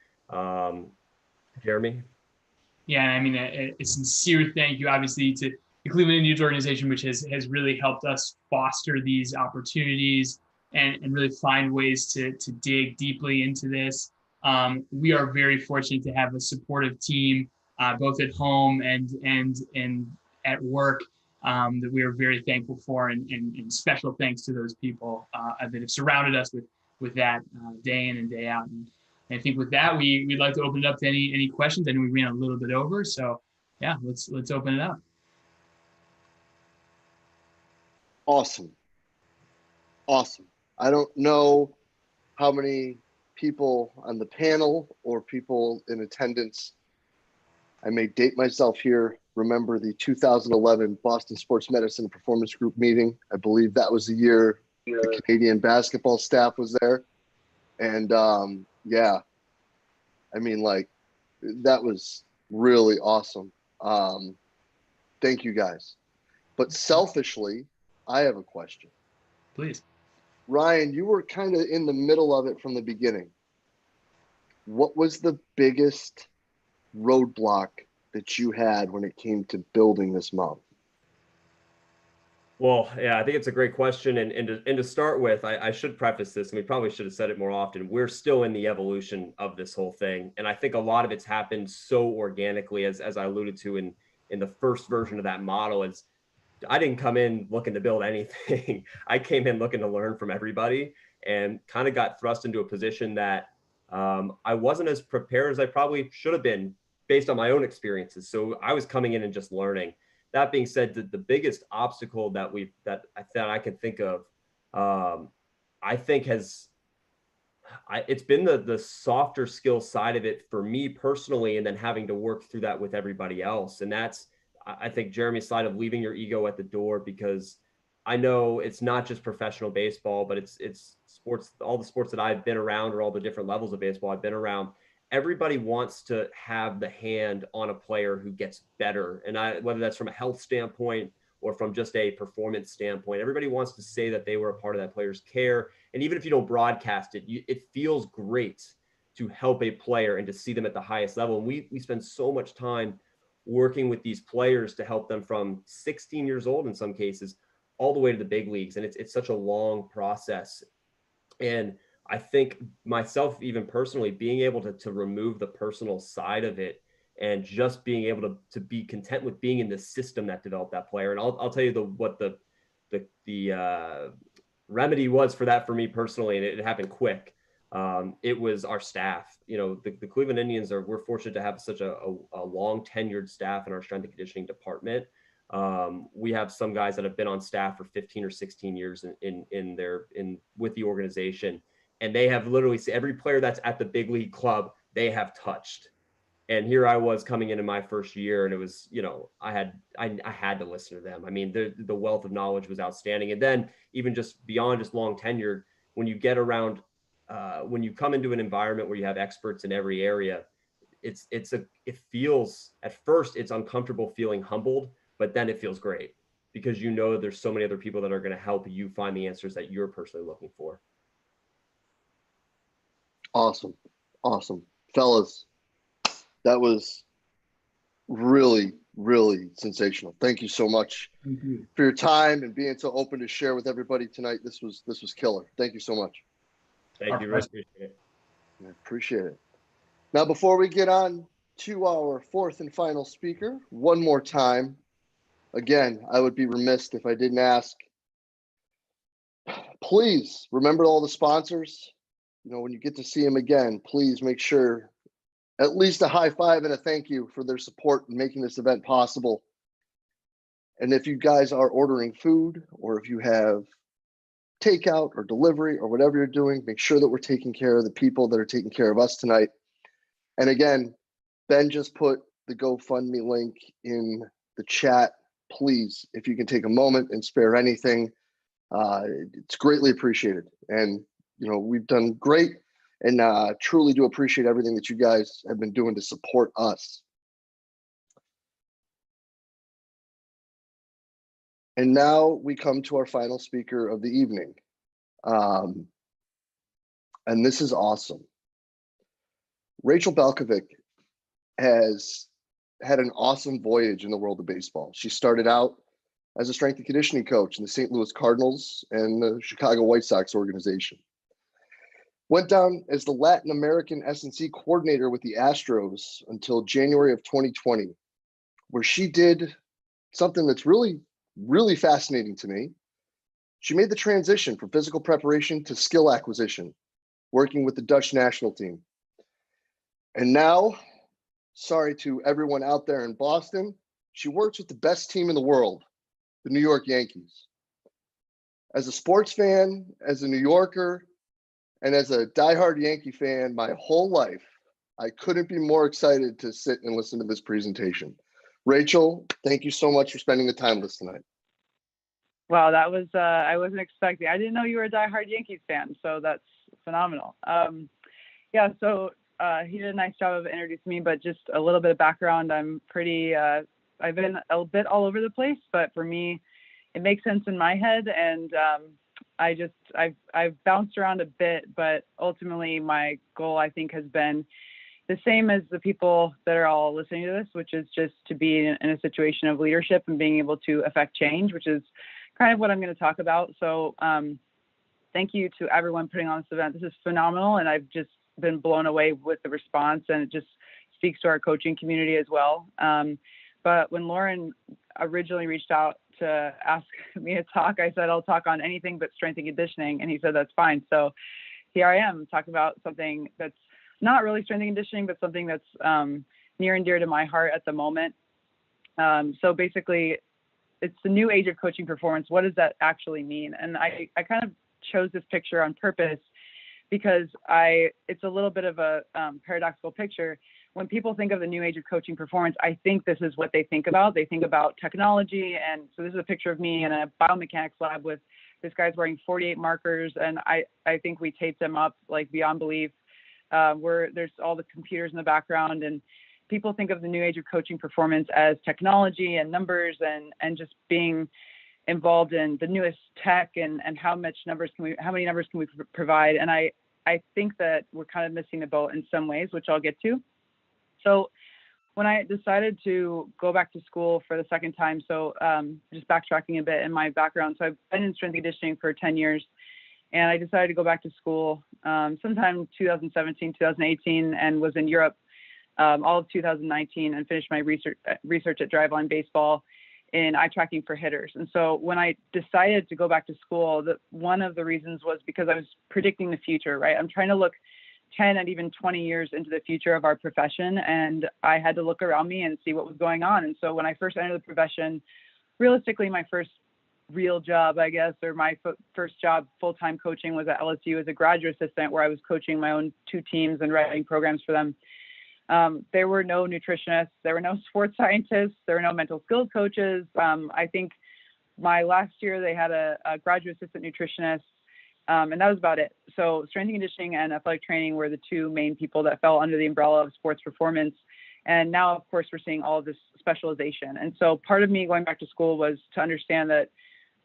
Jeremy? Yeah, I mean, a sincere thank you, obviously, to the Cleveland Indians organization, which has really helped us foster these opportunities and really find ways to dig deeply into this. We are very fortunate to have a supportive team, both at home and at work, that we are very thankful for, and special thanks to those people that have surrounded us with that day in and day out. And I think with that, we'd like to open it up to any questions. I know we ran a little bit over, so yeah, let's open it up. Awesome. I don't know how many people on the panel or people in attendance, I may date myself here, remember the 2011 Boston Sports Medicine Performance Group meeting. I believe that was the year the Canadian basketball staff was there. And yeah, I mean, like, that was really awesome. Thank you guys. But selfishly, I have a question. Please. Ryan, you were kind of in the middle of it from the beginning. What was the biggest roadblock that you had when it came to building this mountain? Well, yeah, I think it's a great question. And to start with, I should preface this, and we probably should have said it more often. We're still in the evolution of this whole thing. And I think a lot of it's happened so organically, as I alluded to in the first version of that model. Is I didn't come in looking to build anything. I came in looking to learn from everybody, and kind of got thrust into a position that I wasn't as prepared as I probably should have been based on my own experiences. So I was coming in and just learning. That being said, the biggest obstacle that I can think of, I think it's been the softer skill side of it for me personally, and then having to work through that with everybody else. And that's, I think, Jeremy's side of leaving your ego at the door, because I know it's not just professional baseball, but it's sports, all the sports that I've been around, or all the different levels of baseball I've been around. Everybody wants to have the hand on a player who gets better. And whether that's from a health standpoint or from just a performance standpoint, everybody wants to say that they were a part of that player's care. And even if you don't broadcast it, it feels great to help a player and to see them at the highest level. And we spend so much time working with these players to help them from 16 years old in some cases all the way to the big leagues. And it's such a long process. And I think myself, even personally, being able to remove the personal side of it, and just being able to be content with being in the system that developed that player. And I'll tell you what the remedy was for that for me personally, and it happened quick. It was our staff. You know, the Cleveland Indians we're fortunate to have such a long tenured staff in our strength and conditioning department. We have some guys that have been on staff for 15 or 16 years with the organization. And they have literally, every player that's at the big league club, they have touched. And here I was coming into my first year, and it was, you know, I had to listen to them. I mean, the wealth of knowledge was outstanding. And then even just beyond just long tenure, when you get around, when you come into an environment where you have experts in every area, it feels, at first it's uncomfortable feeling humbled, but then it feels great, because you know there's so many other people that are going to help you find the answers that you're personally looking for. Awesome. Fellas, that was really, really sensational. Thank you so much for your time and being so open to share with everybody tonight. This was killer. Thank you so much. Thank you. Really appreciate it. I appreciate it. Now, before we get on to our fourth and final speaker, one more time, again, I would be remiss if I didn't ask, please remember all the sponsors. You know, when you get to see them again, please make sure at least a high five and a thank you for their support in making this event possible. And if you guys are ordering food, or if you have takeout or delivery or whatever you're doing, make sure that we're taking care of the people that are taking care of us tonight. And again, Ben just put the GoFundMe link in the chat. Please, if you can take a moment and spare anything, it's greatly appreciated. And you know, we've done great, and truly do appreciate everything that you guys have been doing to support us. And now we come to our final speaker of the evening. And this is awesome. Rachel Balkovic has had an awesome voyage in the world of baseball. She started out as a strength and conditioning coach in the St. Louis Cardinals and the Chicago White Sox organization. Went down as the Latin American S&C coordinator with the Astros until January of 2020, where she did something that's really, really fascinating to me. She made the transition from physical preparation to skill acquisition, working with the Dutch national team. And now, sorry to everyone out there in Boston, she works with the best team in the world, the New York Yankees. As a sports fan, as a New Yorker, and as a diehard Yankee fan my whole life, I couldn't be more excited to sit and listen to this presentation. Rachel, thank you so much for spending the time with us tonight. Wow, that was, I wasn't expecting. I didn't know you were a diehard Yankees fan, so that's phenomenal. Yeah, so he did a nice job of introducing me, but just a little bit of background. I'm pretty, I've been a bit all over the place, but for me, it makes sense in my head. And I've bounced around a bit, but ultimately my goal, I think, has been the same as the people that are all listening to this, which is just to be in a situation of leadership and being able to affect change, which is kind of what I'm going to talk about. So thank you to everyone putting on this event. This is phenomenal, and I've just been blown away with the response, and it just speaks to our coaching community as well. But when Lauren originally reached out to ask me to talk, I said, I'll talk on anything but strength and conditioning. And he said, that's fine. So here I am talking about something that's not really strength and conditioning, but something that's near and dear to my heart at the moment. So basically, it's the new age of coaching performance. What does that actually mean? And I kind of chose this picture on purpose because it's a little bit of a paradoxical picture. When people think of the new age of coaching performance, I think this is what they think about. They think about technology. And so this is a picture of me in a biomechanics lab with this guy's wearing 48 markers. And I think we taped them up like beyond belief. There's all the computers in the background, and people think of the new age of coaching performance as technology and numbers and just being involved in the newest tech and how many numbers can we provide. And I think that we're kind of missing the boat in some ways, which I'll get to. So when I decided to go back to school for the second time, so just backtracking a bit in my background. So I've been in strength and conditioning for 10 years, and I decided to go back to school sometime 2017, 2018, and was in Europe all of 2019 and finished my research at Driveline Baseball in eye tracking for hitters. And so when I decided to go back to school, one of the reasons was because I was predicting the future, right? I'm trying to look 10 and even 20 years into the future of our profession. And I had to look around me and see what was going on. And so when I first entered the profession, realistically, my first real job, I guess, or my first job full-time coaching was at LSU as a graduate assistant, where I was coaching my own 2 teams and writing programs for them. There were no nutritionists, there were no sports scientists, there were no mental skills coaches. I think my last year they had a graduate assistant nutritionist, and that was about it. So strength and conditioning and athletic training were the 2 main people that fell under the umbrella of sports performance. And now, of course, we're seeing all of this specialization. And so part of me going back to school was to understand that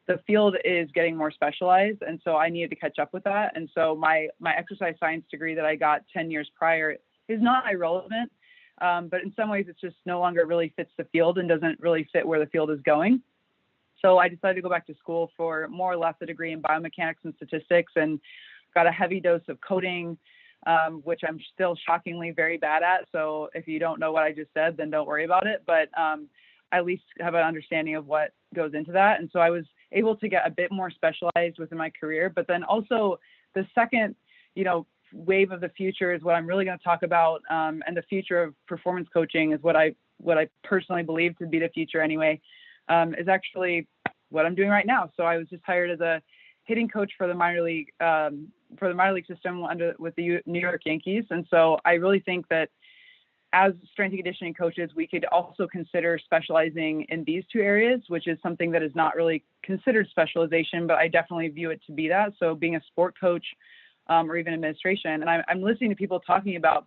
the field is getting more specialized. And so I needed to catch up with that. And so my exercise science degree that I got 10 years prior is not irrelevant, but in some ways it's just no longer really fits the field and doesn't really fit where the field is going. So I decided to go back to school for more or less a degree in biomechanics and statistics, and got a heavy dose of coding, which I'm still shockingly very bad at. So if you don't know what I just said, then don't worry about it. But I at least have an understanding of what goes into that. And so I was able to get a bit more specialized within my career. But then also the second, wave of the future is what I'm really going to talk about. And the future of performance coaching is what I personally believe to be the future anyway, is actually what I'm doing right now. So I was just hired as a hitting coach for the minor league system with the New York Yankees. And so I really think that as strength and conditioning coaches, we could also consider specializing in these 2 areas, which is something that is not really considered specialization, but I definitely view it to be that. So being a sport coach, or even administration. And I'm listening to people talking about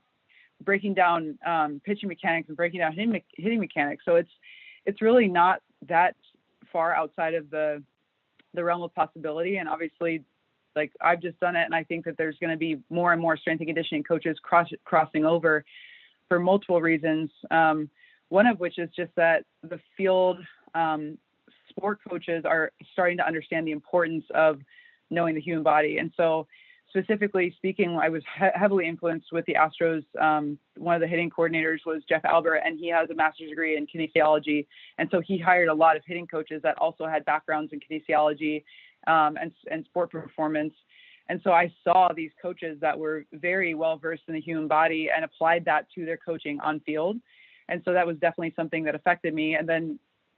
breaking down pitching mechanics and breaking down hitting mechanics. So it's really not that far outside of the realm of possibility. And obviously, like, I've just done it, and I think that there's going to be more and more strength and conditioning coaches crossing over for multiple reasons. One of which is just that the field sport coaches are starting to understand the importance of knowing the human body. And so specifically speaking, I was heavily influenced with the Astros. One of the hitting coordinators was Jeff Albert, and he has a master's degree in kinesiology. And so he hired a lot of hitting coaches that also had backgrounds in kinesiology and sport performance. And so I saw these coaches that were very well versed in the human body and applied that to their coaching on field. And so that was definitely something that affected me. And then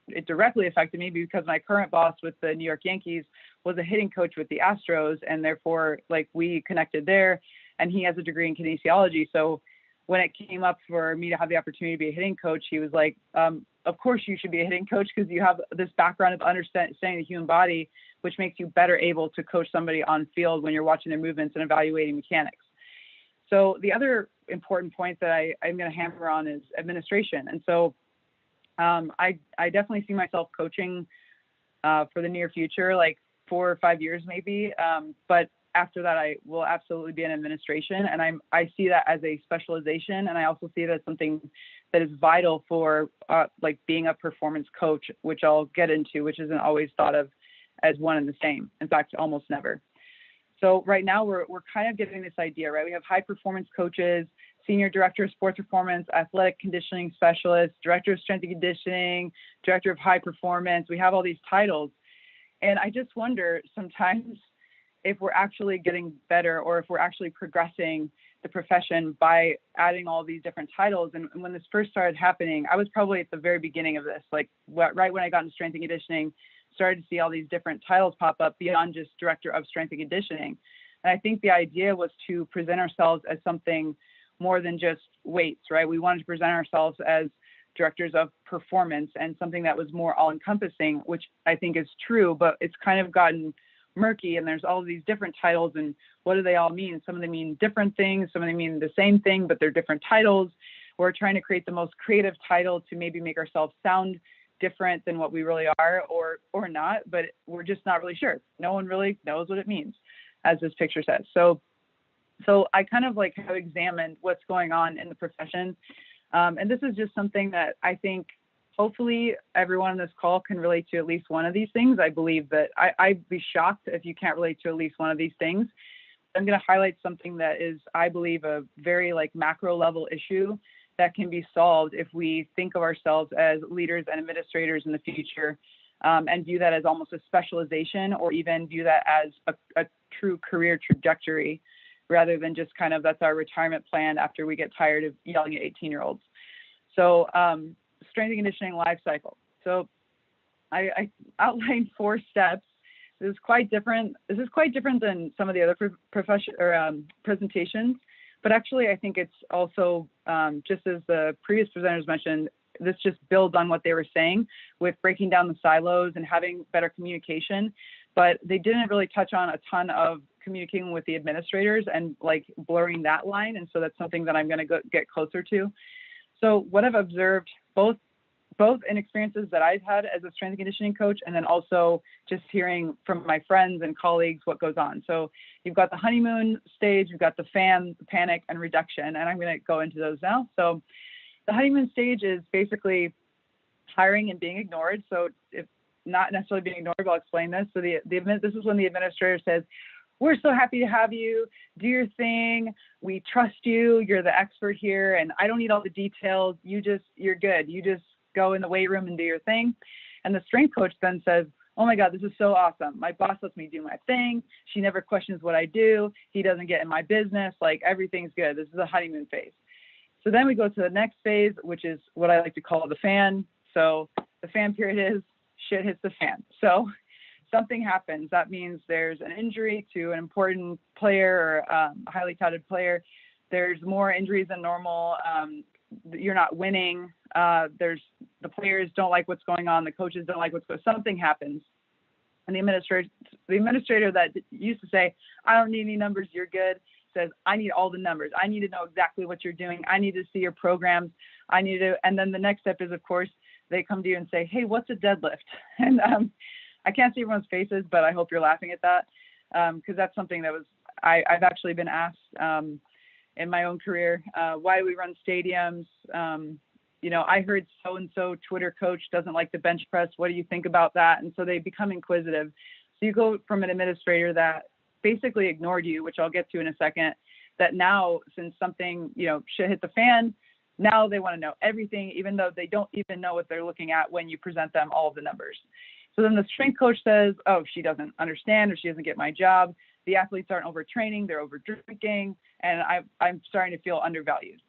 it directly affected me because my current boss with the New York Yankees was a hitting coach with the Astros, and therefore, like, we connected there, and he has a degree in kinesiology. So when it came up for me to have the opportunity to be a hitting coach, he was like, of course you should be a hitting coach because you have this background of understanding the human body, which makes you better able to coach somebody on field when you're watching their movements and evaluating mechanics. So the other important point that I'm going to hammer on is administration. And so I definitely see myself coaching for the near future, like 4 or 5 years maybe. But after that, I will absolutely be in administration, and I see that as a specialization, and I also see it as something that is vital for like being a performance coach, which I'll get into, which isn't always thought of as one and the same. In fact, almost never. So right now we're kind of getting this idea, right? We have high performance coaches, senior director of sports performance, athletic conditioning specialist, director of strength and conditioning, director of high performance. We have all these titles. And I just wonder sometimes if we're actually getting better or if we're actually progressing the profession by adding all these different titles. And when this first started happening, I was probably at the very beginning of this, like right when I got into strength and conditioning, started to see all these different titles pop up beyond just director of strength and conditioning. And I think the idea was to present ourselves as something more than just weights, right? We wanted to present ourselves as directors of performance and something that was more all encompassing, which I think is true, but it's kind of gotten murky and there's all of these different titles and what do they all mean? Some of them mean different things, some of them mean the same thing, but they're different titles. We're trying to create the most creative title to maybe make ourselves sound different than what we really are or not, but we're just not really sure. No one really knows what it means, as this picture says. So I kind of like have examined what's going on in the profession. And this is just something that I think hopefully everyone on this call can relate to at least one of these things. I believe that I'd be shocked if you can't relate to at least one of these things. I'm going to highlight something that is, I believe, a very like macro level issue that can be solved if we think of ourselves as leaders and administrators in the future, and view that as almost a specialization or even view that as a true career trajectory rather than just kind of that's our retirement plan after we get tired of yelling at 18-year-olds. So strength and conditioning life cycle. So I outlined 4 steps. This is quite different. This is quite different than some of the other presentations, but actually I think it's also just as the previous presenters mentioned, this just builds on what they were saying with breaking down the silos and having better communication, but they didn't really touch on a ton of communicating with the administrators and like blurring that line. And so that's something that I'm going to get closer to. So what I've observed both in experiences that I've had as a strength and conditioning coach, and then also just hearing from my friends and colleagues what goes on. So you've got the honeymoon stage, you've got the fan, the panic, and reduction, and I'm going to go into those now. So the honeymoon stage is basically hiring and being ignored. So if not necessarily being ignored, but I'll explain this. So this is when the administrator says, "We're so happy to have you. Do your thing. We trust you. You're the expert here. And I don't need all the details. You're good. You just go in the weight room and do your thing." And the strength coach then says, "Oh my God, this is so awesome. My boss lets me do my thing. She never questions what I do. He doesn't get in my business. Like everything's good. This is a honeymoon phase." So then we go to the next phase, which is what I like to call the fan. So the fan period is shit hits the fan. So something happens. That means there's an injury to an important player or a highly touted player. There's more injuries than normal. You're not winning. The players don't like what's going on. The coaches don't like what's going on. Something happens. And the administrator that used to say, "I don't need any numbers, you're good," says, "I need all the numbers. I need to know exactly what you're doing. I need to see your programs. And then the next step is, of course, they come to you and say, "Hey, what's a deadlift?" And I can't see everyone's faces, but I hope you're laughing at that, because that's something that I've actually been asked in my own career. Why do we run stadiums? I heard so-and-so Twitter coach doesn't like the bench press. What do you think about that? And so they become inquisitive. So you go from an administrator that basically ignored you, which I'll get to in a second, that now since something, shit hit the fan, now they want to know everything, even though they don't even know what they're looking at when you present them all of the numbers. So then the strength coach says, "Oh, she doesn't understand or she doesn't get my job. The athletes aren't overtraining, they're over drinking, and I'm starting to feel undervalued."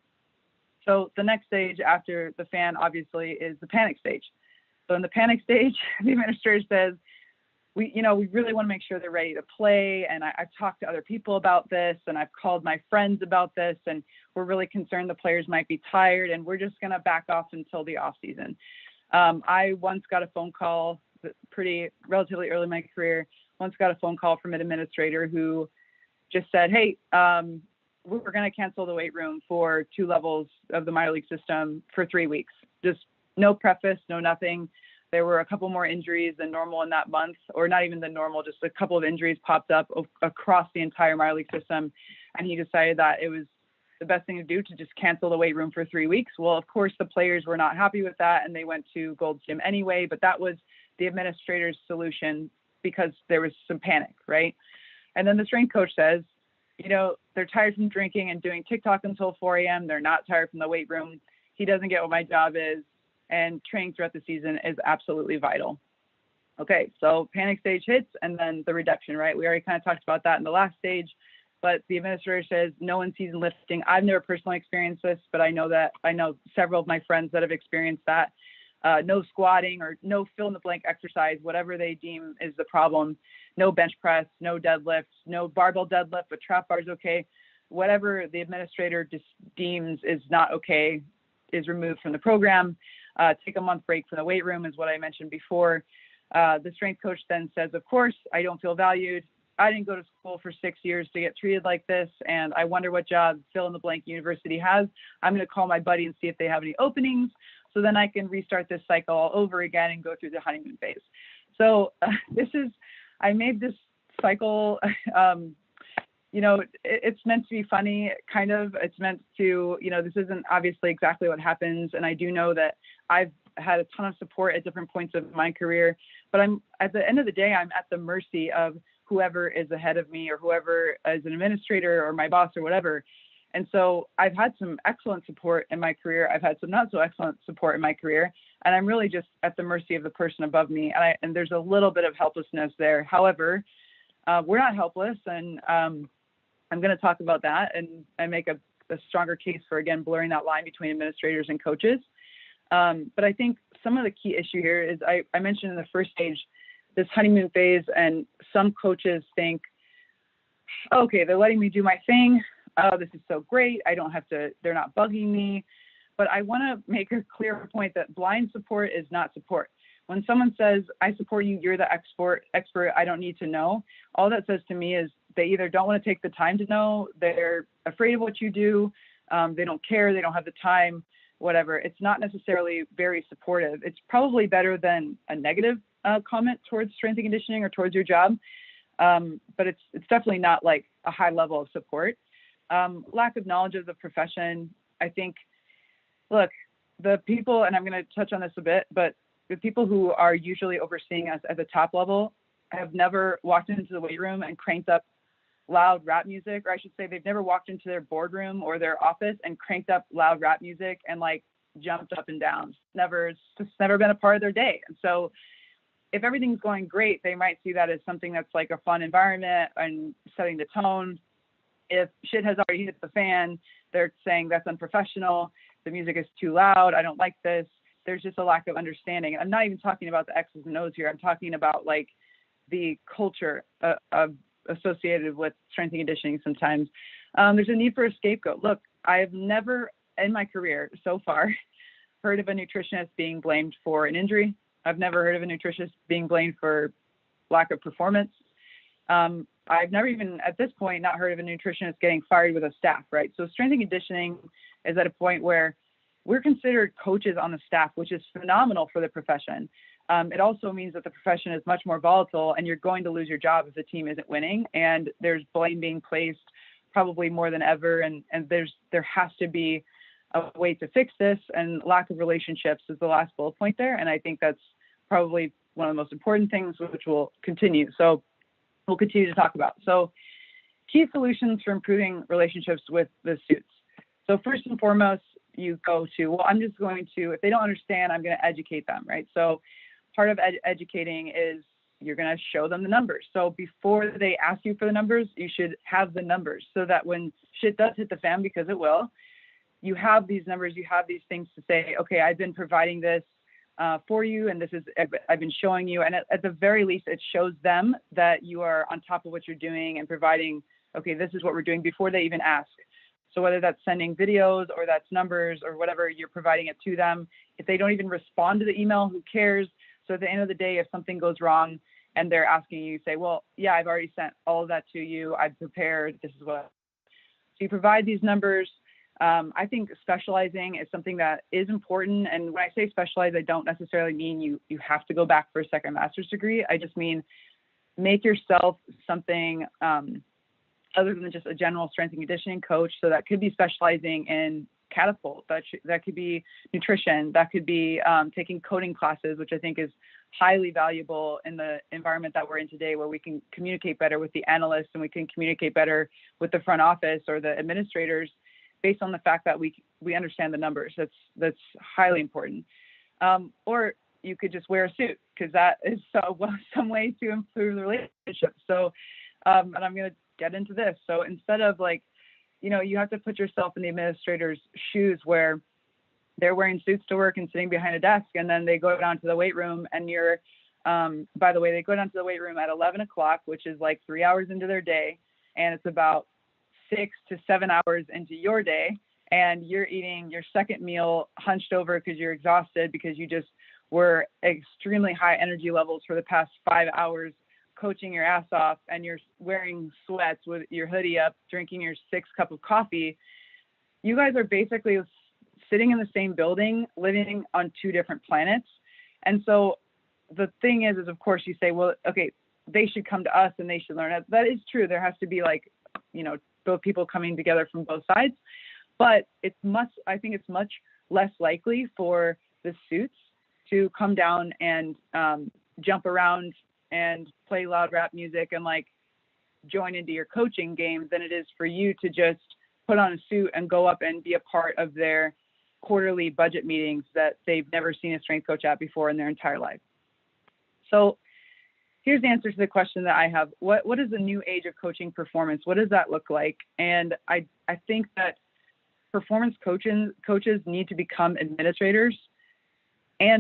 So the next stage after the fan obviously is the panic stage. So in the panic stage, the administrator says, we really want to make sure they're ready to play. And I've talked to other people about this and I've called my friends about this, and we're really concerned the players might be tired and we're just going to back off until the off season. I once got a phone call relatively early in my career, once got a phone call from an administrator who just said, "Hey, we're going to cancel the weight room for 2 levels of the minor league system for 3 weeks. Just no preface, no nothing. There were a couple more injuries than normal in that month, or not even than normal, just a couple of injuries popped up across the entire minor league system. And he decided that it was the best thing to do to just cancel the weight room for 3 weeks. Well, of course, the players were not happy with that, and they went to Gold's Gym anyway, but that was the administrator's solution because there was some panic, right? And then the strength coach says, you know, they're tired from drinking and doing TikTok until 4 a.m. They're not tired from the weight room. He doesn't get what my job is, and training throughout the season is absolutely vital. Okay, so panic stage hits, and then the reduction, right? We already kind of talked about that in the last stage, but the administrator says no in-season lifting. I've never personally experienced this, but I know several of my friends that have experienced that. No squatting or no fill in the blank exercise, whatever they deem is the problem. No bench press, no deadlifts, no barbell deadlift, but trap bar is okay. Whatever the administrator just deems is not okay is removed from the program. Take a month break from the weight room is what I mentioned before. The strength coach then says, of course, I don't feel valued. I didn't go to school for 6 years to get treated like this, and I wonder what job fill in the blank university has. I'm going to call my buddy and see if they have any openings, so then I can restart this cycle all over again and go through the honeymoon phase. So I made this cycle, you know, it's meant to be funny, kind of. It's meant to, you know, this isn't obviously exactly what happens, and I do know that I've had a ton of support at different points of my career, but at the end of the day, I'm at the mercy of whoever is ahead of me or whoever is an administrator or my boss or whatever. And so I've had some excellent support in my career. I've had some not so excellent support in my career, and I'm really just at the mercy of the person above me. And there's a little bit of helplessness there. However, we're not helpless, and I'm going to talk about that and make a stronger case for, again, blurring that line between administrators and coaches. But I think some of the key issue here is I mentioned in the first stage, this honeymoon phase, and some coaches think, okay, they're letting me do my thing. Oh, this is so great. I don't have to, they're not bugging me. But I want to make a clear point that blind support is not support. When someone says, I support you, you're the expert, I don't need to know, all that says to me is they either don't want to take the time to know, they're afraid of what you do, they don't care, they don't have the time, whatever. It's not necessarily very supportive. It's probably better than a negative comment towards strength and conditioning or towards your job. But it's definitely not like a high level of support. Lack of knowledge of the profession. I think, look, the people, and I'm going to touch on this a bit, but the people who are usually overseeing us at the top level have never walked into the weight room and cranked up loud rap music, or I should say they've never walked into their boardroom or their office and cranked up loud rap music and like jumped up and down. It's just never been a part of their day. And so if everything's going great, they might see that as something that's like a fun environment and setting the tone. If shit has already hit the fan, they're saying that's unprofessional. The music is too loud. I don't like this. There's just a lack of understanding. I'm not even talking about the X's and O's here. I'm talking about like the culture associated with strength and conditioning sometimes. There's a need for a scapegoat. Look, I have never in my career so far heard of a nutritionist being blamed for an injury. I've never heard of a nutritionist being blamed for lack of performance. I've never even at this point not heard of a nutritionist getting fired with a staff, right? So strength and conditioning is at a point where we're considered coaches on the staff, which is phenomenal for the profession. It also means that the profession is much more volatile and you're going to lose your job if the team isn't winning. And there's blame being placed probably more than ever. And there has to be a way to fix this, and lack of relationships is the last bullet point there. And I think that's probably one of the most important things, which will continue. So we'll continue to talk about. So key solutions for improving relationships with the suits. So first and foremost, you go to, well, I'm just going to, if they don't understand, I'm going to educate them, right? So part of educating is you're going to show them the numbers. So before they ask you for the numbers, you should have the numbers so that when shit does hit the fan, because it will, you have these numbers, you have these things to say, okay, I've been providing this for you, and this is, I've been showing you. And at the very least, it shows them that you are on top of what you're doing and providing, okay, this is what we're doing before they even ask. So whether that's sending videos or that's numbers or whatever, you're providing it to them. If they don't even respond to the email, who cares? So at the end of the day, if something goes wrong and they're asking you, say, well, yeah, I've already sent all of that to you. I've prepared. This is what. you provide these numbers. I think specializing is something that is important. And when I say specialize, I don't necessarily mean you have to go back for a second master's degree. I just mean make yourself something other than just a general strength and conditioning coach. So that could be specializing in catapult, that could be nutrition, that could be taking coding classes, which I think is highly valuable in the environment that we're in today, where we can communicate better with the analysts and we can communicate better with the front office or the administrators based on the fact that we understand the numbers. That's highly important. Or you could just wear a suit, because that is some way to improve the relationship. So, and I'm going to get into this. So instead of you have to put yourself in the administrator's shoes, where they're wearing suits to work and sitting behind a desk, and then they go down to the weight room, and by the way, they go down to the weight room at 11 o'clock, which is like 3 hours into their day, and it's about 6 to 7 hours into your day, and you're eating your second meal hunched over because you're exhausted, because you just were extremely high energy levels for the past 5 hours coaching your ass off, and you're wearing sweats with your hoodie up, drinking your 6th cup of coffee. You guys are basically sitting in the same building, living on 2 different planets. And so the thing is of course you say, well, okay, they should come to us and they should learn it. That is true. There has to be both people coming together from both sides, but I think it's much less likely for the suits to come down and jump around and play loud rap music and join into your coaching game than it is for you to just put on a suit and go up and be a part of their quarterly budget meetings that they've never seen a strength coach at before in their entire life. So here's the answer to the question that I have. What is the new age of coaching performance? What does that look like? And I think that performance coaches need to become administrators,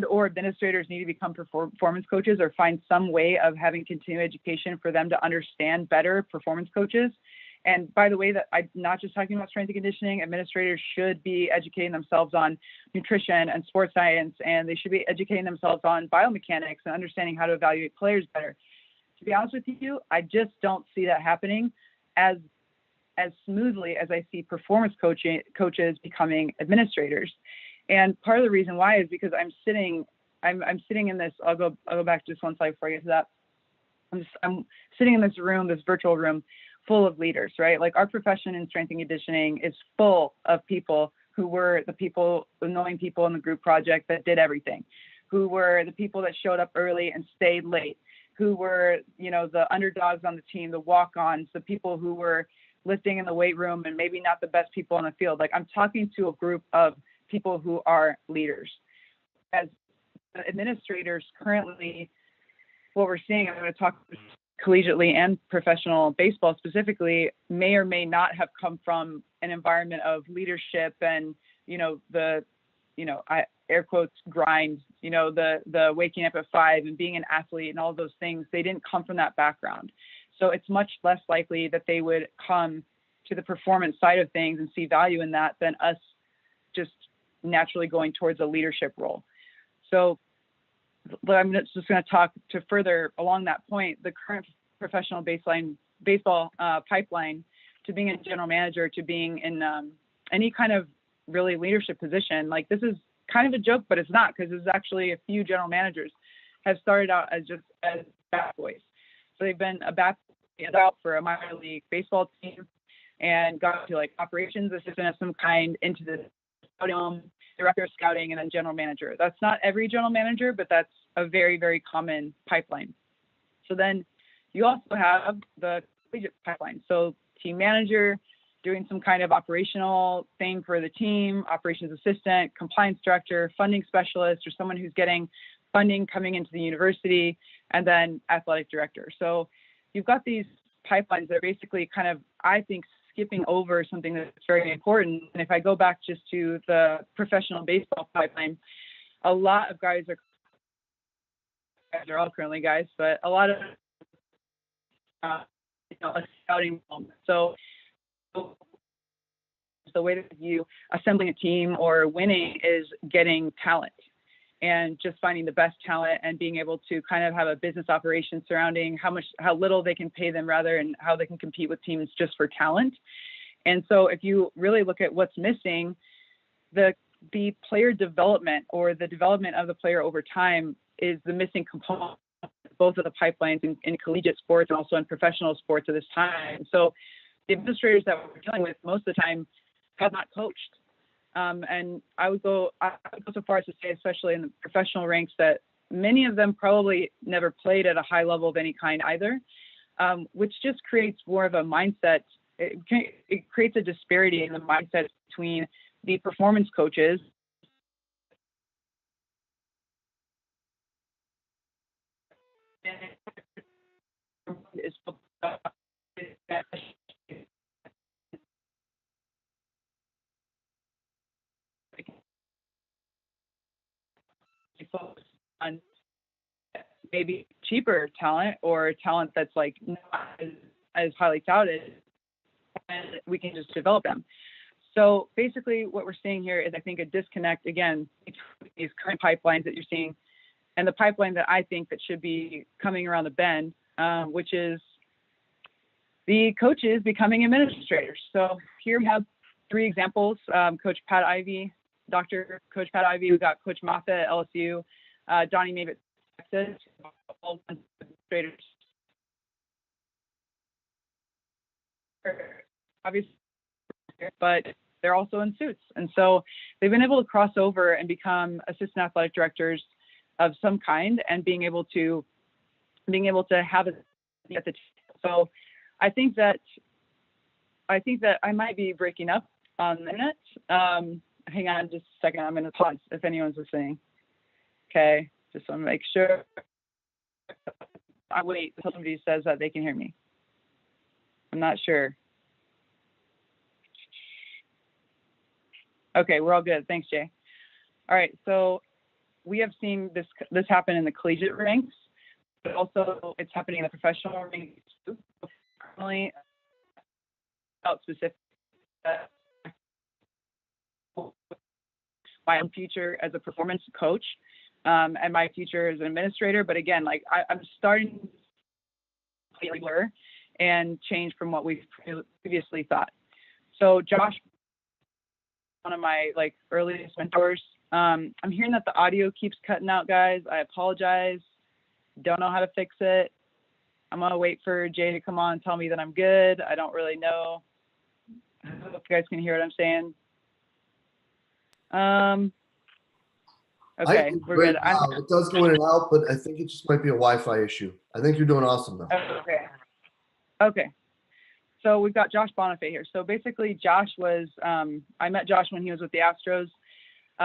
or administrators need to become performance coaches, or find some way of having continuing education for them to understand better performance coaches. And by the way, that I'm not just talking about strength and conditioning. Administrators should be educating themselves on nutrition and sports science, and they should be educating themselves on biomechanics and understanding how to evaluate players better. To be honest with you, I just don't see that happening as smoothly as I see performance coaches becoming administrators. And part of the reason why is because I'm sitting in this. I'll go back to just one slide before I get to that. I'm sitting in this room, this virtual room, full of leaders, right? Like our profession in strength and conditioning is full of people who were the annoying people in the group project that did everything, who were the people that showed up early and stayed late, who were, the underdogs on the team, the walk-ons, the people who were lifting in the weight room and maybe not the best people on the field. Like I'm talking to a group of people who are leaders. As administrators currently, what we're seeing, I'm going to talk collegiately and professional baseball specifically, may or may not have come from an environment of leadership and, air quotes grind, the waking up at 5 and being an athlete and all those things. They didn't come from that background. So it's much less likely that they would come to the performance side of things and see value in that than us just naturally going towards a leadership role. So I'm just going to talk to further along that point, the current professional baseball pipeline to being a general manager, to being in any kind of really leadership position. Like this is kind of a joke, but it's not, because there's actually a few general managers have started out as bat boys. So they've been a bat out for a minor league baseball team and got to operations assistant of some kind, into the scouting, director of scouting, and then general manager. That's not every general manager, but that's a very, very common pipeline. So then you also have the collegiate pipeline. So team manager, doing some kind of operational thing for the team, operations assistant, compliance director, funding specialist, or someone who's getting funding coming into the university, and then athletic director. So you've got these pipelines that are basically kind of, I think, skipping over something that's very important. And if I go back just to the professional baseball pipeline, a lot of guys are all currently guys, but a lot of a scouting moment. So the way that you assembling a team or winning is getting talent and just finding the best talent and being able to kind of have a business operation surrounding how little they can pay them rather, and how they can compete with teams just for talent. And so if you really look at what's missing, the player development or the development of the player over time is the missing component, both of the pipelines in collegiate sports and also in professional sports at this time. So the administrators that we're dealing with most of the time have not coached. And I would go so far as to say, especially in the professional ranks, that many of them probably never played at a high level of any kind either, which just creates more of a mindset. It creates a disparity in the mindset between the performance coaches focus on maybe cheaper talent or talent that's like not as highly touted, and we can just develop them. So basically what we're seeing here is, I think, a disconnect again between these current pipelines that you're seeing and the pipeline that I think that should be coming around the bend, which is the coaches becoming administrators. So here we have 3 examples: Coach Pat Ivey, Coach Pat Ivey. We got Coach Moffitt at LSU, Donnie Mabit, Texas, all administrators. Obviously, but they're also in suits, and so they've been able to cross over and become assistant athletic directors of some kind, and being able to have it at the. So I think that I might be breaking up on the internet. Hang on just a second. I'm going to pause if anyone's listening. Okay, just want to make sure. I wait until somebody says that they can hear me. I'm not sure. Okay, we're all good. Thanks, Jay. All right, so we have seen this happen in the collegiate ranks, but also it's happening in the professional ranks too. Currently, about specific my own future as a performance coach, and my future as an administrator. But again, like I'm starting to blur and change from what we previously thought. So Josh, one of my earliest mentors. I'm hearing that the audio keeps cutting out, guys. I apologize. Don't know how to fix it. I'm gonna wait for Jay to come on and tell me that I'm good. I don't really know. I hope you guys can hear what I'm saying. Okay, we're good. It does go in and out, but I think it just might be a Wi-Fi issue. I think you're doing awesome though. Okay. So we've got Josh Bonifay here. So basically Josh was, I met Josh when he was with the Astros.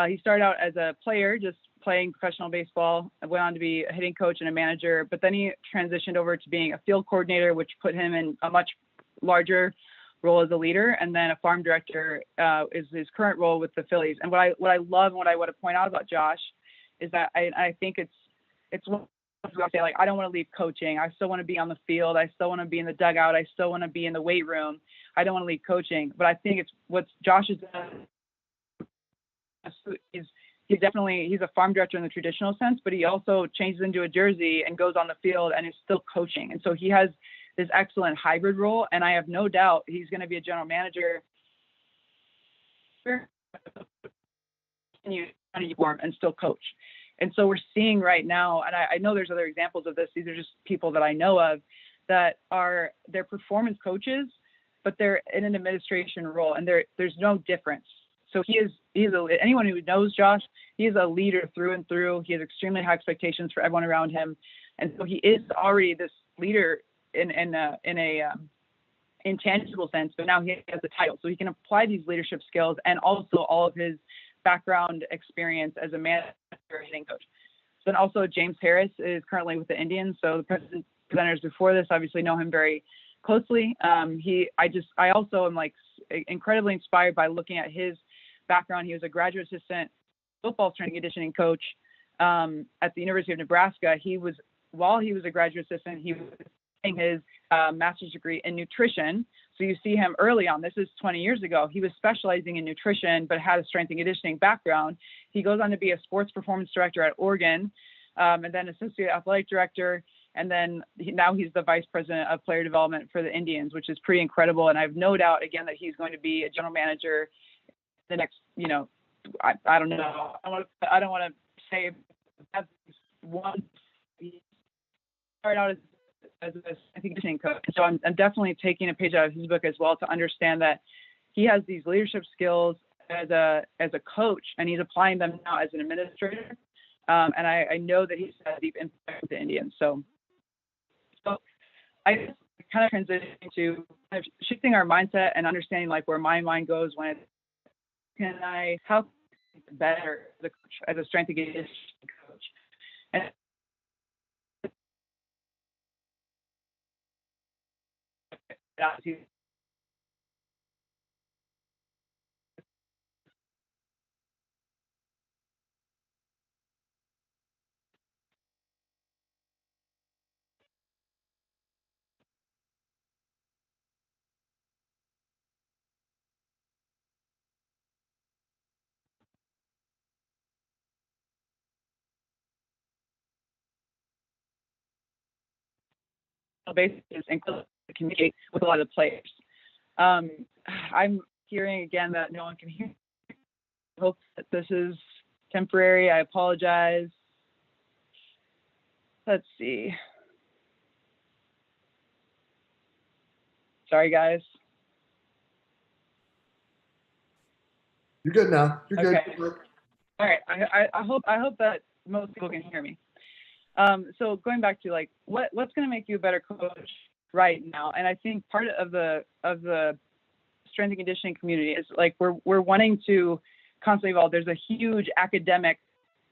He started out as a player, just playing professional baseball, went on to be a hitting coach and a manager, but then he transitioned over to being a field coordinator, which put him in a much larger role as a leader. And then a farm director is his current role with the Phillies. And what I love and what I want to point out about Josh is that I think it's one I say, I don't want to leave coaching. I still want to be on the field. I still want to be in the dugout. I still want to be in the weight room. I don't want to leave coaching. But I think it's what Josh has done. He's a farm director in the traditional sense, but he also changes into a jersey and goes on the field and is still coaching. And so he has this excellent hybrid role. And I have no doubt he's going to be a general manager and still coach. And so we're seeing right now, and I know there's other examples of this. These are just people that I know of that they're performance coaches, but they're in an administration role, and there's no difference. So anyone who knows Josh, he is a leader through and through. He has extremely high expectations for everyone around him, and so he is already this leader in a intangible sense. But now he has the title, so he can apply these leadership skills and also all of his background experience as a manager and hitting coach. So then also James Harris is currently with the Indians. So the presenters before this obviously know him very closely. I also am incredibly inspired by looking at his background. He was a graduate assistant football strength and conditioning coach at the University of Nebraska. While he was a graduate assistant, he was getting his master's degree in nutrition. So you see him early on. This is 20 years ago. He was specializing in nutrition, but had a strength and conditioning background. He goes on to be a sports performance director at Oregon, and then associate athletic director. And then now he's the vice president of player development for the Indians, which is pretty incredible. And I have no doubt, again, that he's going to be a general manager the next, I don't know. I don't want to say that's one. He started out as a conditioning coach. So I'm definitely taking a page out of his book as well to understand that he has these leadership skills as a coach, and he's applying them now as an administrator. And I know that he's had a deep impact with the Indians. So I just kind of transitioning to kind of shifting our mindset and understanding like where my mind goes when how better as a coach, as a strength and conditioning coach. And basis and communicate with a lot of the players. I'm hearing again that no one can hear. I hope that this is temporary. I apologize. Let's see. Sorry, guys. You're good now. You're good. Okay. All right. I hope that most people can hear me. So going back to like what's going to make you a better coach right now, and I think part of the strength and conditioning community is like we're wanting to constantly evolve. There's a huge academic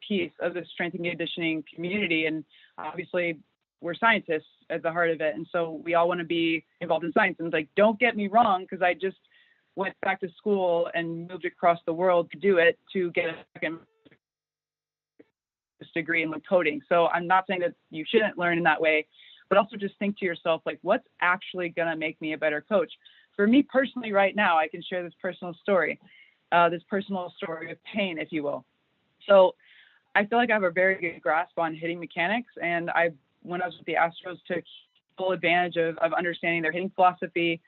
piece of the strength and conditioning community, and obviously we're scientists at the heart of it, and so we all want to be involved in science. And like, don't get me wrong, because I just went back to school and moved across the world to do it to get a second degree in coding. So I'm not saying that you shouldn't learn in that way, but also just think to yourself, like, what's actually going to make me a better coach? For me personally, right now, I can share this personal story of pain, if you will. So I feel like I have a very good grasp on hitting mechanics. And when I was with the Astros, took full advantage of understanding their hitting philosophy,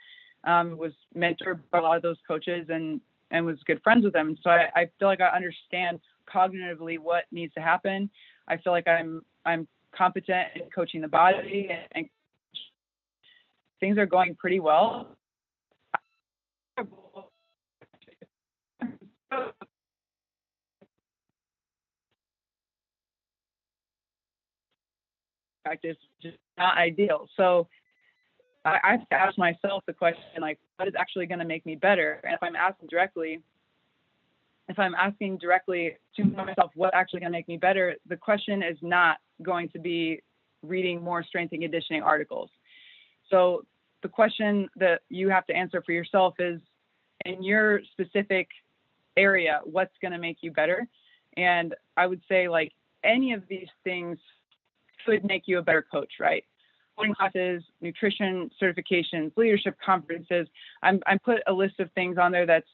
was mentored by a lot of those coaches and was good friends with them. So I feel like I understand cognitively what needs to happen. I feel like I'm competent in coaching the body, and things are going pretty well. Practice just not ideal. So I have to ask myself the question, like, what is actually going to make me better? And if I'm asking directly to myself, what's actually going to make me better, the question is not going to be reading more strength and conditioning articles. So the question that you have to answer for yourself is, in your specific area, what's going to make you better? And I would say, like, any of these things could make you a better coach, right? Coding classes, nutrition certifications, leadership conferences. I'm put a list of things on there that's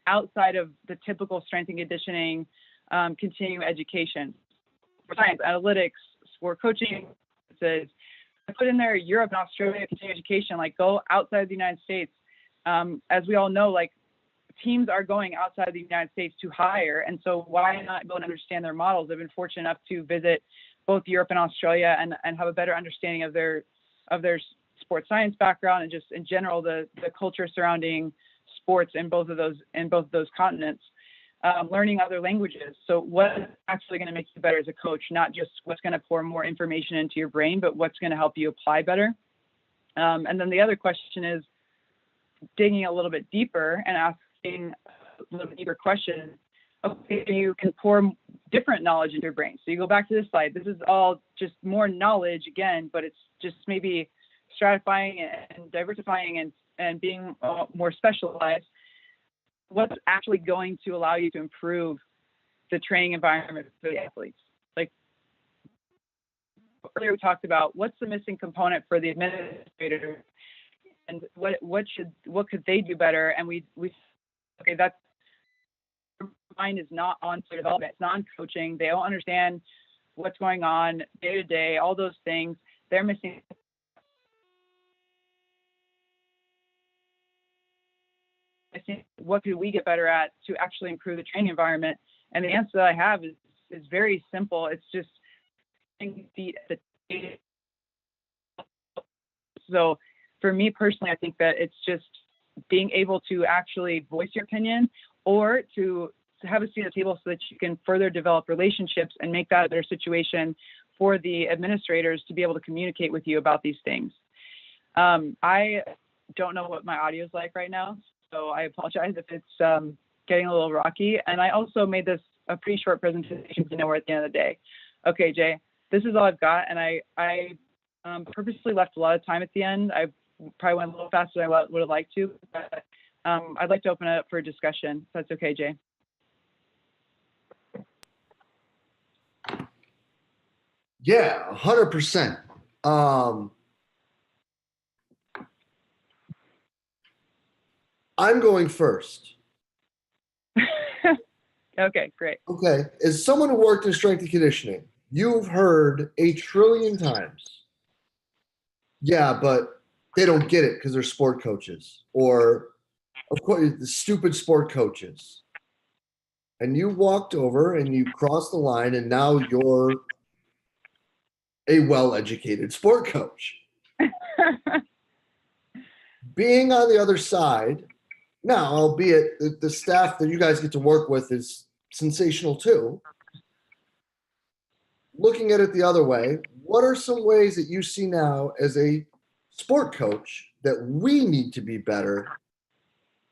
outside of the typical strength and conditioning, continuing education, science, analytics, sport coaching. I put in there Europe and Australia continuing education, like go outside the United States. As we all know, like teams are going outside the United States to hire. And so why not go and understand their models? I've been fortunate enough to visit both Europe and Australia and have a better understanding of their sports science background and just in general, the culture surrounding sports in both of those continents. Learning other languages. So what's actually going to make you better as a coach, not just what's going to pour more information into your brain, but what's going to help you apply better. And then the other question is digging a little bit deeper and asking a little bit deeper question. Okay, you can pour different knowledge into your brain. So you go back to this slide. This is all just more knowledge again, but it's just maybe stratifying and diversifying and being more specialized. What's actually going to allow you to improve the training environment for the athletes? Like earlier we talked about, what's the missing component for the administrator, and what could they do better? And we okay, that's mind is not on player development, it's not on coaching. They don't understand what's going on day to day, all those things. they're missing. I think what could we get better at to actually improve the training environment? And the answer that I have is very simple. It's just feet at the table. So for me personally, I think that it's just being able to actually voice your opinion, or to have a seat at the table so that you can further develop relationships and make that a better situation for the administrators to be able to communicate with you about these things. I don't know what my audio is like right now, so I apologize if it's getting a little rocky. And I also made this a pretty short presentation to know we're at the end of the day. Okay, Jay, this is all I've got. And I purposely left a lot of time at the end. I probably went a little faster than I would have liked to, but I'd like to open it up for a discussion, if that's okay, Jay. Yeah, 100%. I'm going first. Okay, great. Okay. As someone who worked in strength and conditioning, you've heard 1 trillion times, yeah, but they don't get it because they're sport coaches, or of course the stupid sport coaches. And you walked over and you crossed the line, and now you're a well-educated sport coach. Being on the other side, now, albeit the staff that you guys get to work with is sensational too. Looking at it the other way, what are some ways that you see now as a sport coach that we need to be better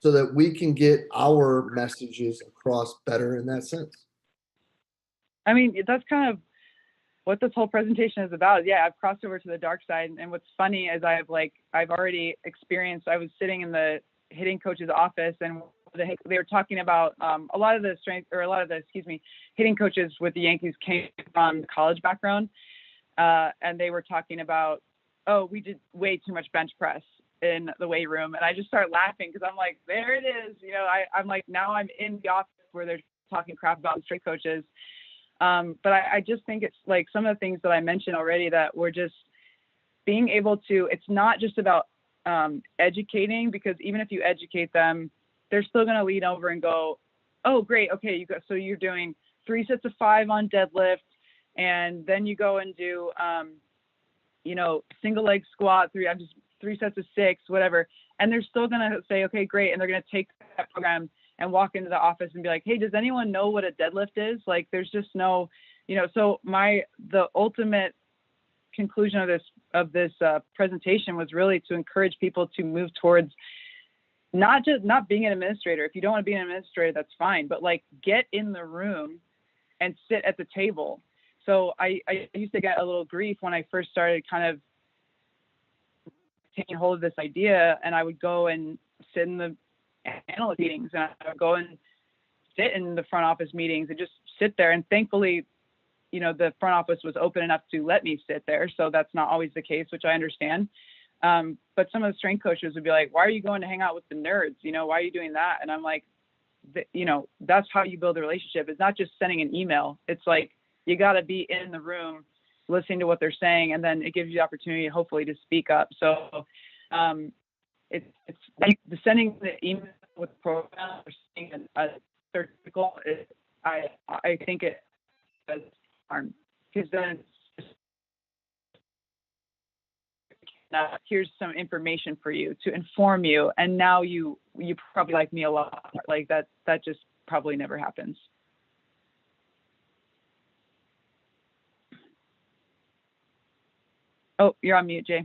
so that we can get our messages across better in that sense? I mean, that's kind of what this whole presentation is about. Yeah, I've crossed over to the dark side. And what's funny is I've already experienced, I was sitting in the hitting coach's office, and they were talking about a lot of the hitting coaches with the Yankees came from college background. And they were talking about, oh, we did way too much bench press in the weight room. And I just start laughing because I'm like, there it is. You know, I'm like, now I'm in the office where they're talking crap about the strength coaches. But I just think it's like some of the things that I mentioned already, that we're just being able to, it's not just about educating, because even if you educate them, they're still going to lean over and go, oh, great. Okay. So you're doing 3 sets of 5 on deadlift, and then you go and do, single leg squat, 3 sets of 6, whatever. And they're still going to say, okay, great. And they're going to take that program and walk into the office and be like, hey, does anyone know what a deadlift is? Like, there's just no, so the ultimate conclusion of this presentation was really to encourage people to move towards not being an administrator. If you don't want to be an administrator, that's fine, but like, get in the room and sit at the table. So I used to get a little grief when I first started kind of taking hold of this idea, and I would go and sit in the analyst meetings, and I would go and sit in the front office meetings and just sit there. And thankfully, the front office was open enough to let me sit there. So that's not always the case, which I understand. But some of the strength coaches would be like, why are you going to hang out with the nerds? Why are you doing that? And I'm like, that's how you build a relationship. It's not just sending an email. It's like, you got to be in the room listening to what they're saying, and then it gives you the opportunity, hopefully, to speak up. So it's like the sending the email with the program or sending a certificate. I think it does harm, because then it's just, now here's some information for you to inform you, and now you probably like me a lot. Like that just probably never happens. Oh, you're on mute, Jay.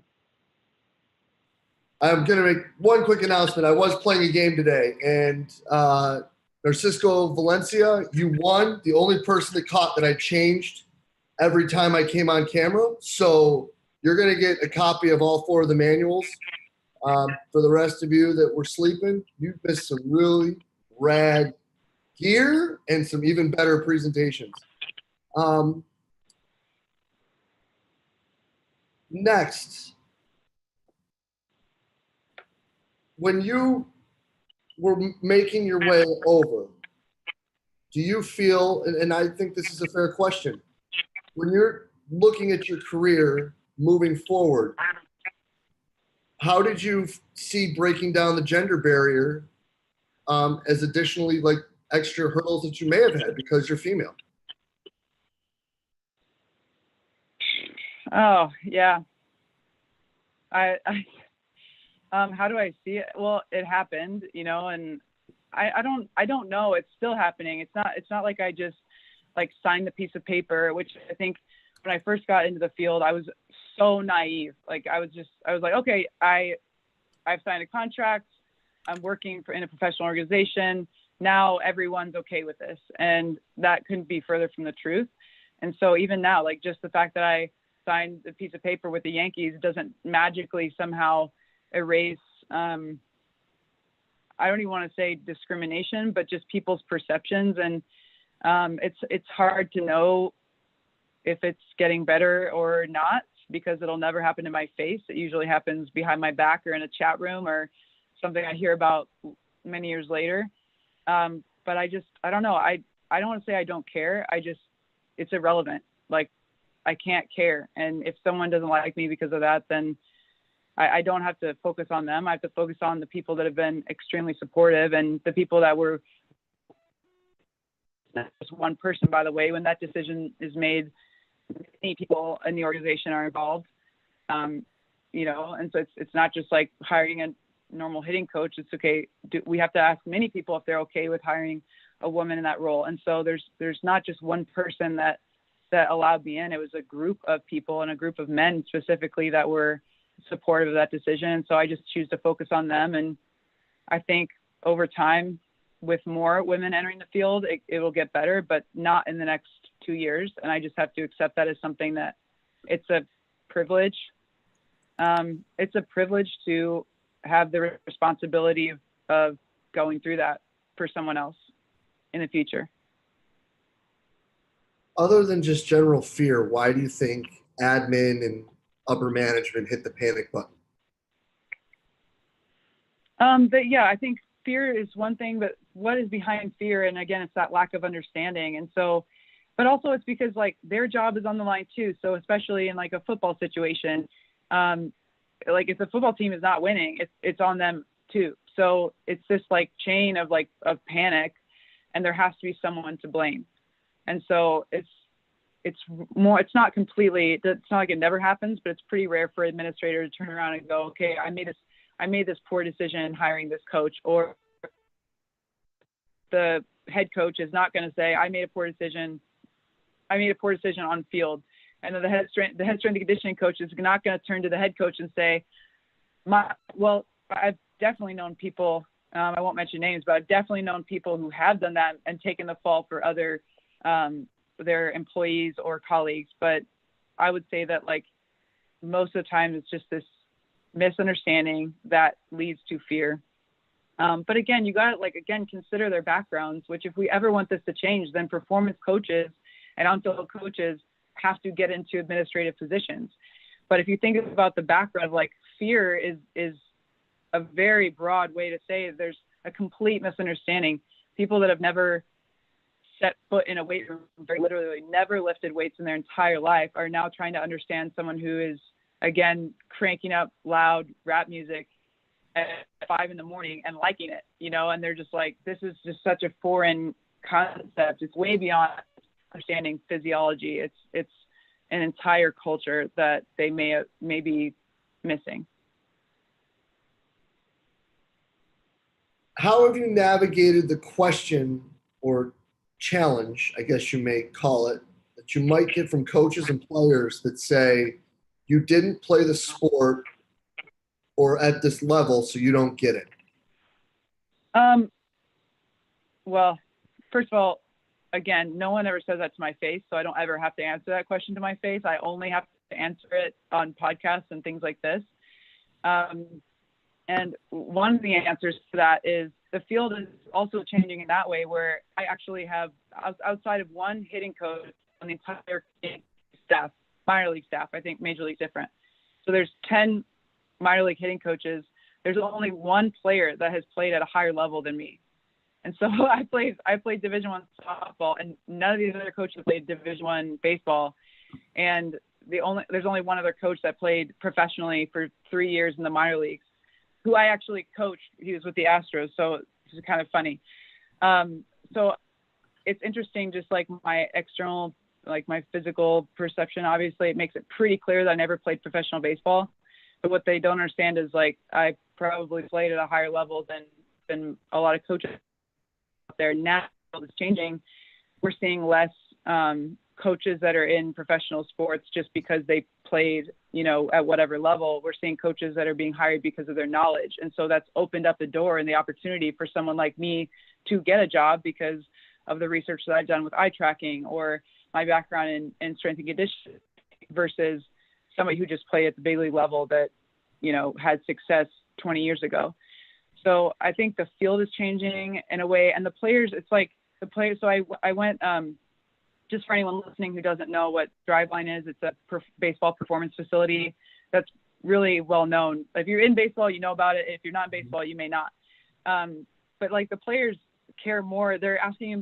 I'm going to make one quick announcement. I was playing a game today, and Narcisco Valencia, you won. The only person that caught that I changed every time I came on camera. So you're going to get a copy of all 4 of the manuals. For the rest of you that were sleeping, you missed some really rad gear and some even better presentations. Next, when you were making your way over, do you feel, and I think this is a fair question, when you're looking at your career moving forward, how did you see breaking down the gender barrier as additionally like extra hurdles that you may have had because you're female? Oh yeah. How do I see it? Well, it happened, and I don't know. It's still happening. It's not like I just like signed the piece of paper, which I think when I first got into the field, I was so naive. Like I was like, okay, I've signed a contract. I'm working in a professional organization. Now everyone's okay with this. And that couldn't be further from the truth. And so even now, like just the fact that I signed a piece of paper with the Yankees doesn't magically somehow erase, I don't even want to say discrimination, but just people's perceptions. And it's hard to know if it's getting better or not, because it'll never happen in my face. It usually happens behind my back or in a chat room or something I hear about many years later. But I don't know. I don't want to say I don't care. It's irrelevant. Like I can't care. And if someone doesn't like me because of that, then I don't have to focus on them. I have to focus on the people that have been extremely supportive and the people that were just one person, by the way, when that decision is made, many people in the organization are involved. And so it's not just like hiring a normal hitting coach. It's okay. We have to ask many people if they're okay with hiring a woman in that role. And so there's not just one person that allowed me in. It was a group of people and a group of men specifically that were supportive of that decision. And so I just choose to focus on them. And I think over time, with more women entering the field, it will get better, but not in the next 2 years. And I just have to accept that as something that it's a privilege. It's a privilege to have the responsibility of going through that for someone else in the future. Other than just general fear, why do you think admin and upper management hit the panic button? But yeah, I think fear is one thing, but what is behind fear? And again, it's that lack of understanding. And so, but also it's because like their job is on the line too. So especially in like a football situation, like if the football team is not winning, it's on them too. So it's this like chain of panic, and there has to be someone to blame. And so it's not like it never happens, but it's pretty rare for an administrator to turn around and go, okay, I made this poor decision hiring this coach, or the head coach is not going to say, I made a poor decision on field. And then the head strength and conditioning coach is not going to turn to the head coach and say, I've definitely known people, I won't mention names, but I've definitely known people who have done that and taken the fall for other, their employees or colleagues. But I would say that like most of the time it's just this misunderstanding that leads to fear. But again, you got to consider their backgrounds, which if we ever want this to change, then performance coaches and on-field coaches have to get into administrative positions. But if you think about the background, like fear is a very broad way to say there's a complete misunderstanding. People that have never set foot in a weight room, very literally never lifted weights in their entire life, are now trying to understand someone who is, again, cranking up loud rap music at 5 a.m. and liking it, and they're just like, this is just such a foreign concept. It's way beyond understanding physiology. It's an entire culture that they may be missing. How have you navigated the question or challenge, I guess you may call it, that you might get from coaches and players that say you didn't play the sport or at this level, so you don't get it? Well, first of all, again, no one ever says that to my face, so I don't ever have to answer that question to my face. I only have to answer it on podcasts and things like this. And one of the answers to that is the field is also changing in that way, where I actually have, outside of one hitting coach on the entire staff, minor league staff, I think major league different. So there's 10 minor league hitting coaches. There's only one player that has played at a higher level than me. And so I played Division I softball, and none of these other coaches played Division I baseball. And there's only one other coach that played professionally for 3 years in the minor leagues, who I actually coached. He was with the Astros, so it's kind of funny. So it's interesting, just like my external, like my physical perception, obviously it makes it pretty clear that I never played professional baseball. But what they don't understand is, like, I probably played at a higher level than a lot of coaches out there. Now it's changing. We're seeing less coaches that are in professional sports just because they played, you know, at whatever level. We're seeing coaches that are being hired because of their knowledge. And so that's opened up the door and the opportunity for someone like me to get a job because of the research that I've done with eye tracking or my background in strength and conditioning versus somebody who just played at the big league level that, you know, had success 20 years ago. So I think the field is changing in a way, and the players, it's like the players. So I went, just for anyone listening who doesn't know what Driveline is, it's a baseball performance facility that's really well known. If you're in baseball, you know about it. If you're not in baseball, you may not. But like the players care more. They're asking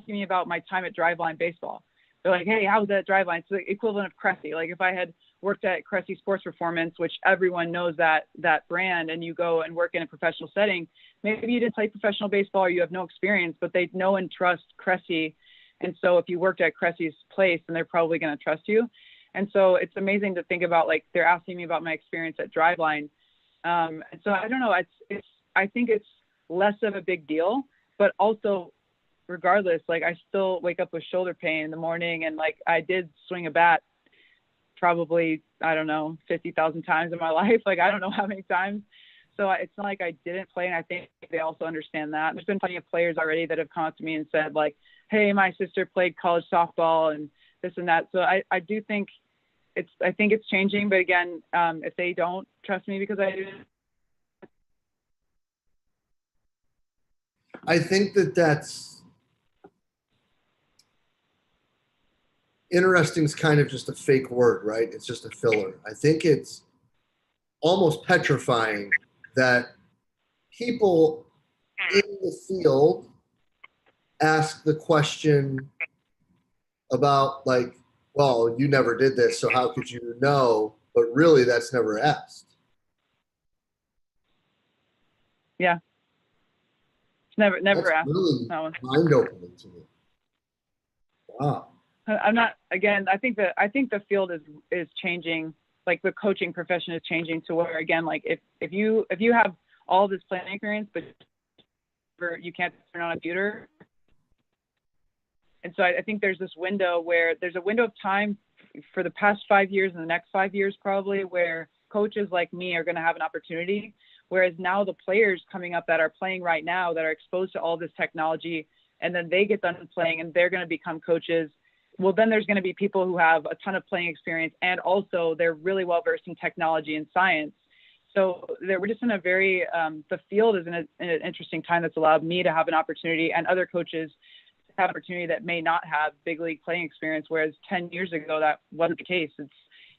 me about my time at Driveline Baseball. They're like, hey, how was that at Driveline? It's the equivalent of Cressy. Like if I had worked at Cressy Sports Performance, which everyone knows that brand, and you go and work in a professional setting, maybe you didn't play professional baseball or you have no experience, but they know and trust Cressy. And so if you worked at Cressy's place, then they're probably going to trust you. And so it's amazing to think about, like, they're asking me about my experience at Driveline. And so I don't know, I think it's less of a big deal, but also regardless, like I still wake up with shoulder pain in the morning, and like I did swing a bat probably, I don't know, 50,000 times in my life. Like I don't know how many times. So it's not like I didn't play, and I think they also understand that. There's been plenty of players already that have come up to me and said, like, hey, my sister played college softball and this and that. So I do think it's changing. But again, if they don't trust me because I do. I think that's interesting is kind of just a fake word, right? It's just a filler. I think it's almost petrifying that people in the field ask the question about, like, well, you never did this, so how could you know? But really, that's never asked. Yeah. Never That's asked. really No. mind-opening to me. Wow. I'm not, again, I think the field is changing. Like the coaching profession is changing to where, again, like if you have all this playing experience, but you can't turn on a computer. And so I think there's this window where there's a window of time for the past 5 years and the next 5 years, probably, where coaches like me are going to have an opportunity. Whereas now the players coming up that are playing right now, that are exposed to all this technology, and then they get done playing and they're going to become coaches. Well, then there's going to be people who have a ton of playing experience, and also they're really well versed in technology and science. So we're just in a very, the field is in an interesting time that's allowed me to have an opportunity, and other coaches have an opportunity that may not have big league playing experience. Whereas 10 years ago, that wasn't the case.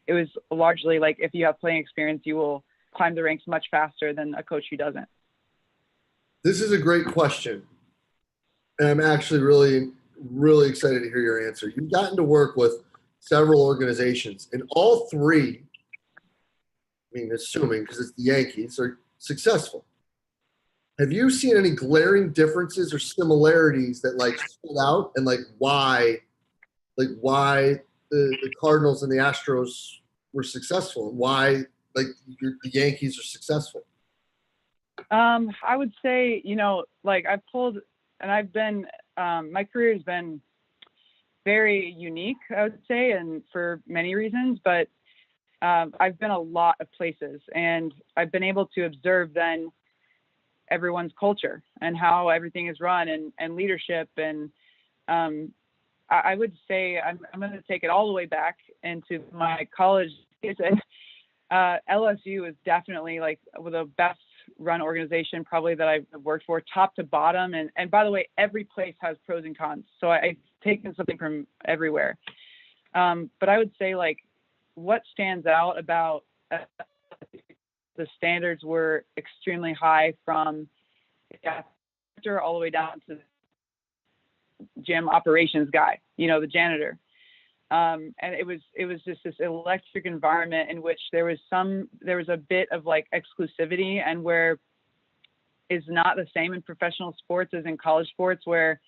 It was largely like, if you have playing experience, you will climb the ranks much faster than a coach who doesn't. This is a great question. And I'm actually really excited to hear your answer. You've gotten to work with several organizations, and all three, I mean, assuming, because it's the Yankees, are successful. Have you seen any glaring differences or similarities that, like, stood out, and why the Cardinals and the Astros were successful, and why the Yankees are successful? I would say, I've pulled, and I've been, my career has been very unique, I would say, and for many reasons, but I've been a lot of places, and I've been able to observe then everyone's culture and how everything is run, and leadership. And I would say I'm going to take it all the way back into my college days. LSU is definitely the best run organization probably that I've worked for, top to bottom. And by the way, every place has pros and cons. So I've taken something from everywhere. But I would say what stands out about the standards were extremely high, from all the way down to gym operations guy, the janitor. And it was just this electric environment in which there was a bit of like exclusivity, and where is not the same in professional sports as in college sports, where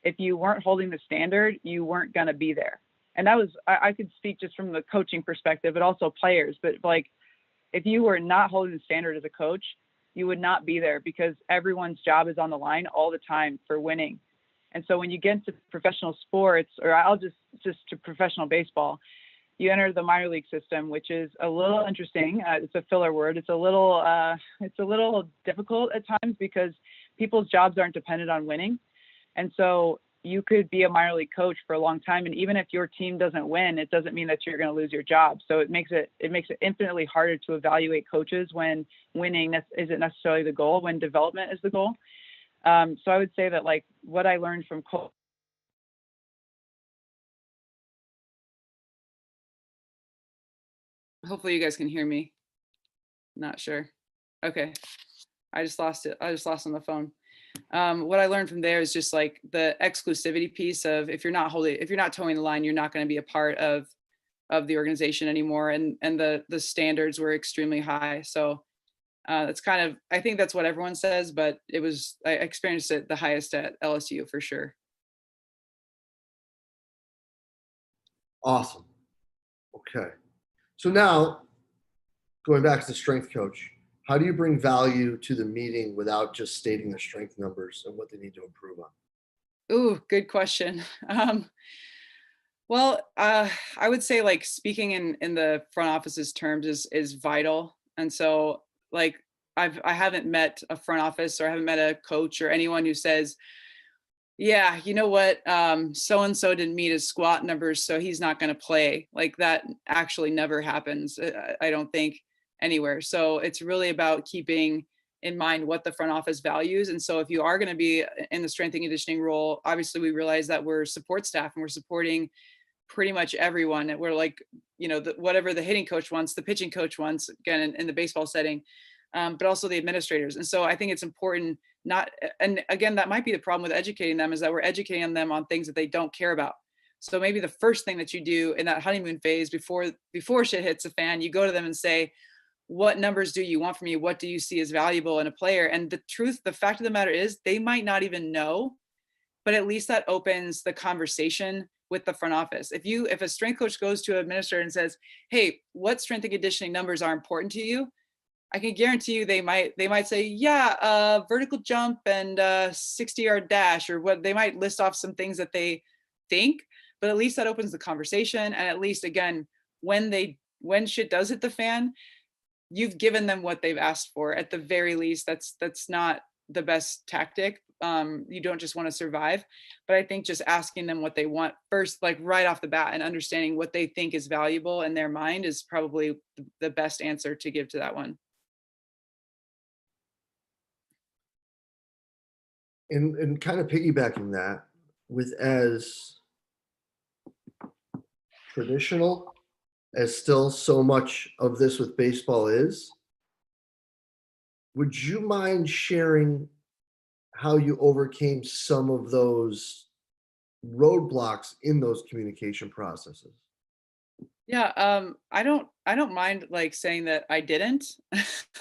if you weren't holding the standard, you weren't going to be there. And that was, I could speak just from the coaching perspective, but also players. But like, if you were not holding the standard as a coach, you would not be there, because everyone's job is on the line all the time for winning. And so when you get into professional sports, or I'll just to professional baseball, you enter the minor league system, which is a little interesting. It's a filler word. It's a little difficult at times, because people's jobs aren't dependent on winning. And so you could be a minor league coach for a long time, and even if your team doesn't win, it doesn't mean that you're going to lose your job. So it makes it infinitely harder to evaluate coaches when winning isn't necessarily the goal, when development is the goal. So I would say that, like, what I learned from hopefully you guys can hear me. Not sure. Okay. I just lost it. I just lost on the phone. What I learned from there is just like the exclusivity piece of, if you're not towing the line, you're not going to be a part of the organization anymore. And the standards were extremely high. So it's kind of, I think that's what everyone says, but I experienced it the highest at LSU for sure. Awesome. Okay. So now, going back to the strength coach, how do you bring value to the meeting without just stating the strength numbers and what they need to improve on? Ooh, good question. Well, I would say, like, speaking in the front office's terms is vital. And so, like, I haven't met a front office, or I haven't met a coach or anyone who says, yeah, you know what, so-and-so didn't meet his squat numbers, so he's not going to play. Like, that actually never happens, I don't think, anywhere. So it's really about keeping in mind what the front office values. And so if you are going to be in the strength and conditioning role, obviously we realize that we're support staff and we're supporting pretty much everyone. And we're like, whatever the hitting coach wants, the pitching coach wants, again, in the baseball setting, but also the administrators. And so I think it's important and again, that might be the problem with educating them, is that we're educating them on things that they don't care about. So maybe the first thing that you do in that honeymoon phase before shit hits the fan, you go to them and say, what numbers do you want from me? What do you see as valuable in a player? And the fact of the matter is, they might not even know, but at least that opens the conversation with the front office. If a strength coach goes to an administrator and says, hey, what strength and conditioning numbers are important to you? I can guarantee you they might say, yeah, vertical jump and 60-yard dash, or what. They might list off some things that they think, but at least that opens the conversation. And at least, again, when shit does hit the fan, you've given them what they've asked for. At the very least, that's not the best tactic. You don't just want to survive, but I think just asking them what they want first, like right off the bat, and understanding what they think is valuable in their mind is probably the best answer to give to that one. And kind of piggybacking that, with as traditional as still so much of this with baseball is, would you mind sharing how you overcame some of those roadblocks in those communication processes? Yeah, I don't mind, like, saying that I didn't.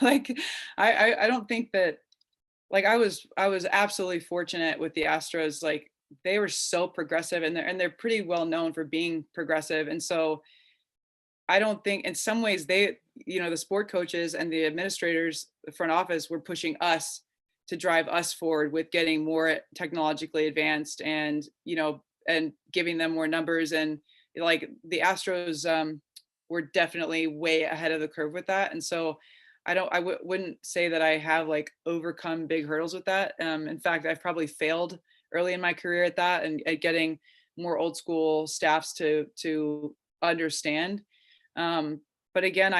Like, I don't think that, like, I was absolutely fortunate with the Astros. Like, they were so progressive, and they're pretty well known for being progressive. And so I don't think, in some ways, the sport coaches and the administrators, the front office, were pushing us to drive us forward with getting more technologically advanced, and giving them more numbers. And like, the Astros were definitely way ahead of the curve with that. And so I wouldn't say that I have, like, overcome big hurdles with that. In fact, I've probably failed early in my career at that, and at getting more old school staffs to understand. But again,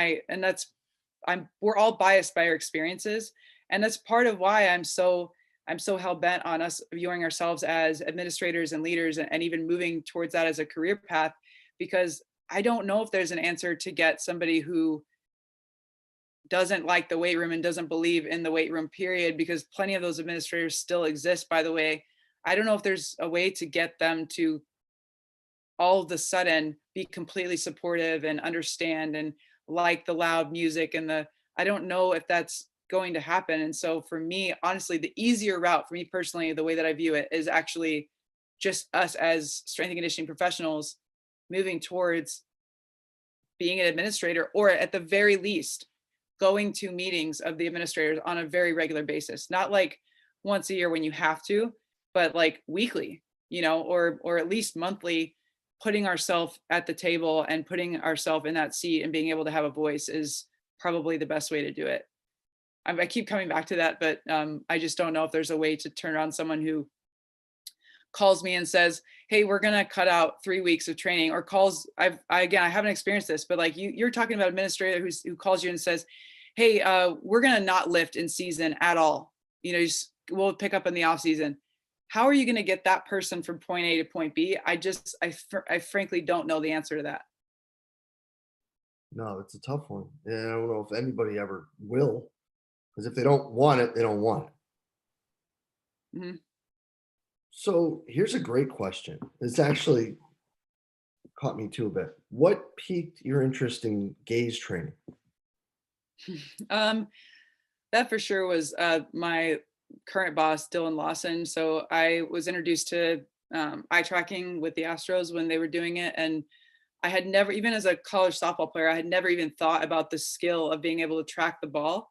we're all biased by our experiences. And that's part of why I'm so hell bent on us viewing ourselves as administrators and leaders, and even moving towards that as a career path, because I don't know if there's an answer to get somebody who doesn't like the weight room and doesn't believe in the weight room, period, because plenty of those administrators still exist, by the way. I don't know if there's a way to get them to all of a sudden be completely supportive and understand and like the loud music and I don't know if that's going to happen. And so for me, honestly, the easier route for me personally, the way that I view it is actually just us as strength and conditioning professionals moving towards being an administrator, or at the very least, going to meetings of the administrators on a very regular basis, not like once a year when you have to, but like weekly, or at least monthly, putting ourselves at the table and putting ourselves in that seat and being able to have a voice is probably the best way to do it. I keep coming back to that, but I just don't know if there's a way to turn around someone who calls me and says, hey, we're going to cut out 3 weeks of training, or calls, I haven't experienced this, but like you're talking about an administrator who calls you and says, hey, we're going to not lift in season at all. We'll pick up in the off season. How are you going to get that person from point A to point B? I frankly don't know the answer to that. No, it's a tough one. And I don't know if anybody ever will, because if they don't want it, they don't want it. Mm-hmm. So here's a great question. It's actually caught me too a bit. What piqued your interest in gaze training? That for sure was my current boss, Dylan Lawson. So I was introduced to eye tracking with the Astros when they were doing it. And I had never, even as a college softball player, I had never even thought about the skill of being able to track the ball.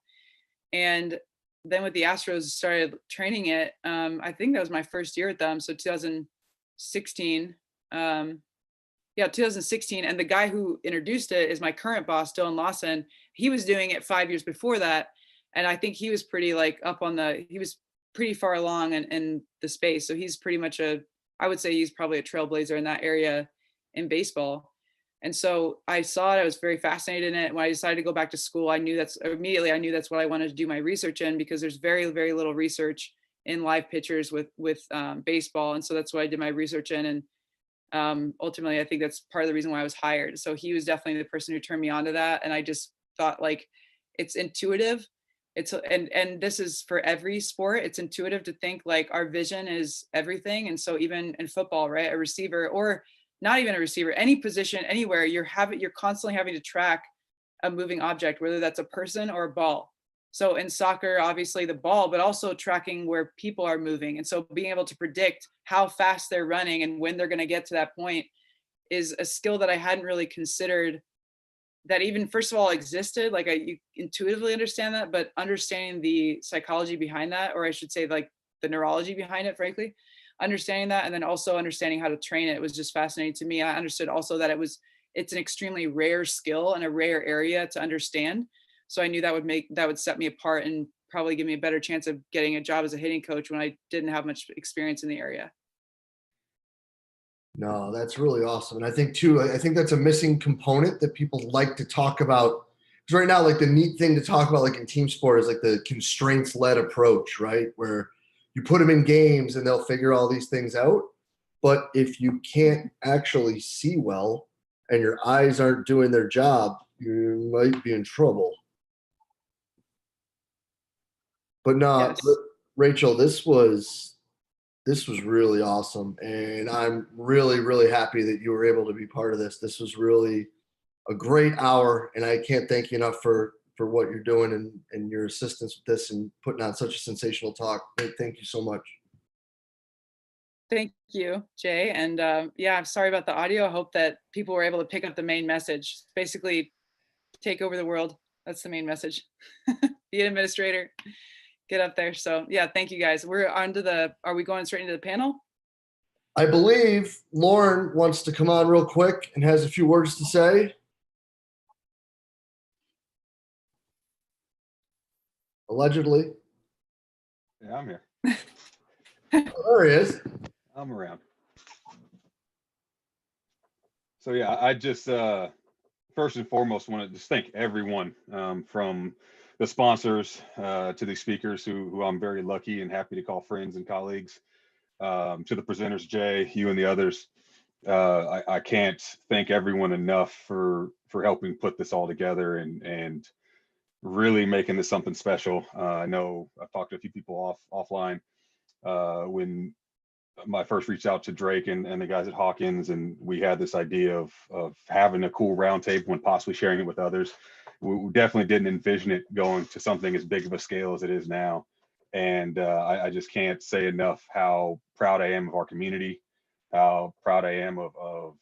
And then with the Astros, started training it. I think that was my first year with them. So 2016. 2016. And the guy who introduced it is my current boss, Dylan Lawson. He was doing it 5 years before that. And I think he was pretty he was pretty far along in the space. So he's pretty much I would say he's probably a trailblazer in that area in baseball. And so I saw it, I was very fascinated in it. When I decided to go back to school, I knew that's what I wanted to do my research in, because there's very, very little research in live pitchers with baseball. And so that's what I did my research in. And ultimately, I think that's part of the reason why I was hired. So he was definitely the person who turned me on to that. And I just thought, like, it's intuitive. And this is for every sport. It's intuitive to think like our vision is everything. And so even in football, right, a receiver, or not even a receiver, any position, anywhere, you're constantly having to track a moving object, whether that's a person or a ball. So in soccer, obviously the ball, but also tracking where people are moving. And so being able to predict how fast they're running and when they're going to get to that point is a skill that I hadn't really considered that even, first of all, existed. Like you intuitively understand that, but understanding the psychology behind that, or I should say like the neurology behind it, frankly, understanding that, and then also understanding how to train it was just fascinating to me. I understood also that it's an extremely rare skill and a rare area to understand. So I knew that would set me apart and probably give me a better chance of getting a job as a hitting coach when I didn't have much experience in the area. No, that's really awesome. And I think too, I think that's a missing component that people like to talk about. Because right now, like the neat thing to talk about, like in team sport, is like the constraints-led approach, right? Where you put them in games and they'll figure all these things out. But if you can't actually see well and your eyes aren't doing their job, you might be in trouble. But no, Yes. Rachel, this was really awesome. And I'm really, really happy that you were able to be part of this. This was really a great hour. And I can't thank you enough for what you're doing and your assistance with this and putting on such a sensational talk. Thank you so much. Thank you, Jay. And I'm sorry about the audio. I hope that people were able to pick up the main message. Basically, take over the world. That's the main message. Be an administrator. Get up there. So yeah, thank you guys. Are we going straight into the panel? I believe Lauren wants to come on real quick and has a few words to say. Allegedly. Yeah, I'm here. Oh, there he is. I'm around. So yeah, I just first and foremost want to just thank everyone, from the sponsors to the speakers who I'm very lucky and happy to call friends and colleagues, to the presenters, Jay, you and the others. I can't thank everyone enough for helping put this all together and really making this something special. I know I've talked to a few people offline when I first reached out to Drake and the guys at Hawkins, and we had this idea of having a cool roundtable and possibly sharing it with others. We definitely didn't envision it going to something as big of a scale as it is now. And I just can't say enough how proud I am of our community, how proud I am of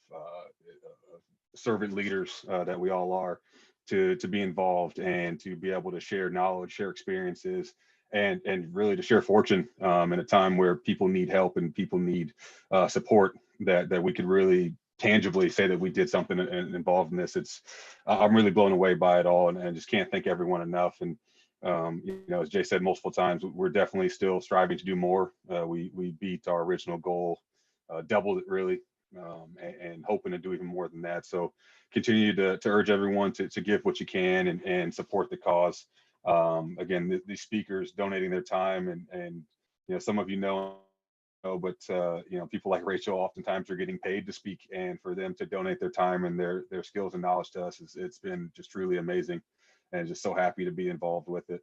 servant leaders that we all are, to be involved and to be able to share knowledge, share experiences, and really to share fortune in a time where people need help and people need support, that we could really tangibly say that we did something involved in this. I'm really blown away by it all, and just can't thank everyone enough. And as Jay said multiple times, we're definitely still striving to do more. We beat our original goal, doubled it really, and hoping to do even more than that. So continue to urge everyone to give what you can and support the cause. Again, these speakers donating their time, and some of but people like Rachel oftentimes are getting paid to speak, and for them to donate their time and their skills and knowledge to us, it's been just truly amazing, and just so happy to be involved with it.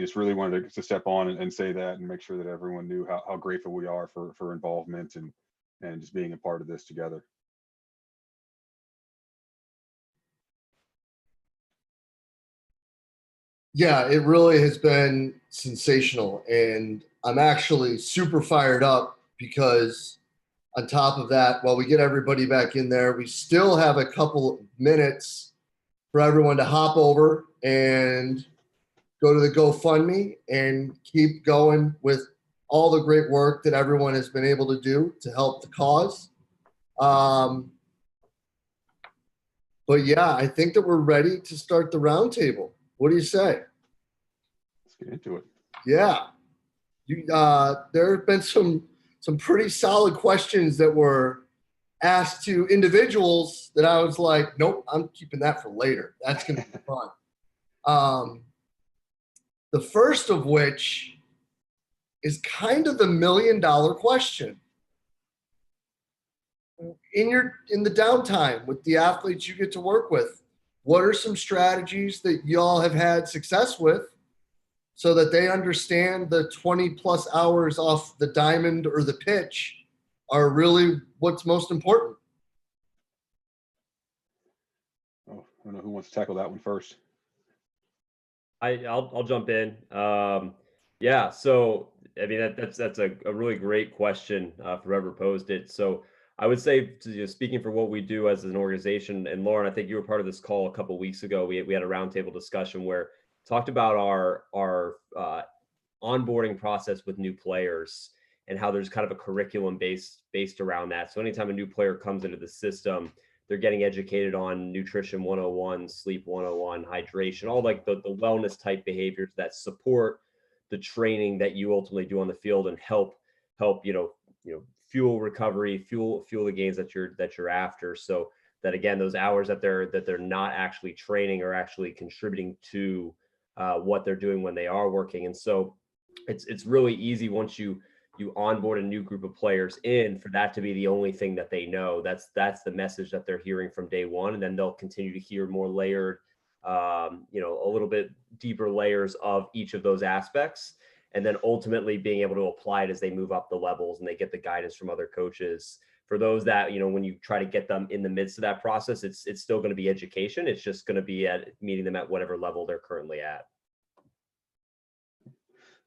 Just really wanted to step on and say that, and make sure that everyone knew how grateful we are for involvement and just being a part of this together. Yeah, it really has been sensational. And I'm actually super fired up because on top of that, while we get everybody back in there, we still have a couple of minutes for everyone to hop over and go to the GoFundMe and keep going with all the great work that everyone has been able to do to help the cause. But yeah, I think that we're ready to start the roundtable. What do you say? Let's get into it. Yeah. There have been some pretty solid questions that were asked to individuals that I was like, nope, I'm keeping that for later. That's going to be fun. The first of which is kind of the $1 million question. In the downtime with the athletes you get to work with, what are some strategies that y'all have had success with so that they understand the 20 plus hours off the diamond or the pitch are really what's most important? Oh, I don't know who wants to tackle that one first. I'll jump in. Yeah, so I mean that's a really great question for whoever posed it. So I would say, speaking for what we do as an organization, and Lauren, I think you were part of this call a couple of weeks ago. We had a roundtable discussion where talked about our onboarding process with new players and how there's kind of a curriculum based around that. So anytime a new player comes into the system, they're getting educated on nutrition 101, sleep 101, hydration, all like the wellness type behaviors that support the training that you ultimately do on the field and help fuel recovery, fuel the gains that you're after. So that again, those hours that they're not actually training are actually contributing to what they're doing when they are working. And so it's really easy once you onboard a new group of players in for that to be the only thing that they know. That's the message that they're hearing from day one, and then they'll continue to hear more layered, a little bit deeper layers of each of those aspects, and then ultimately being able to apply it as they move up the levels and they get the guidance from other coaches. For those that, when you try to get them in the midst of that process, it's still going to be education. It's just going to be at meeting them at whatever level they're currently at.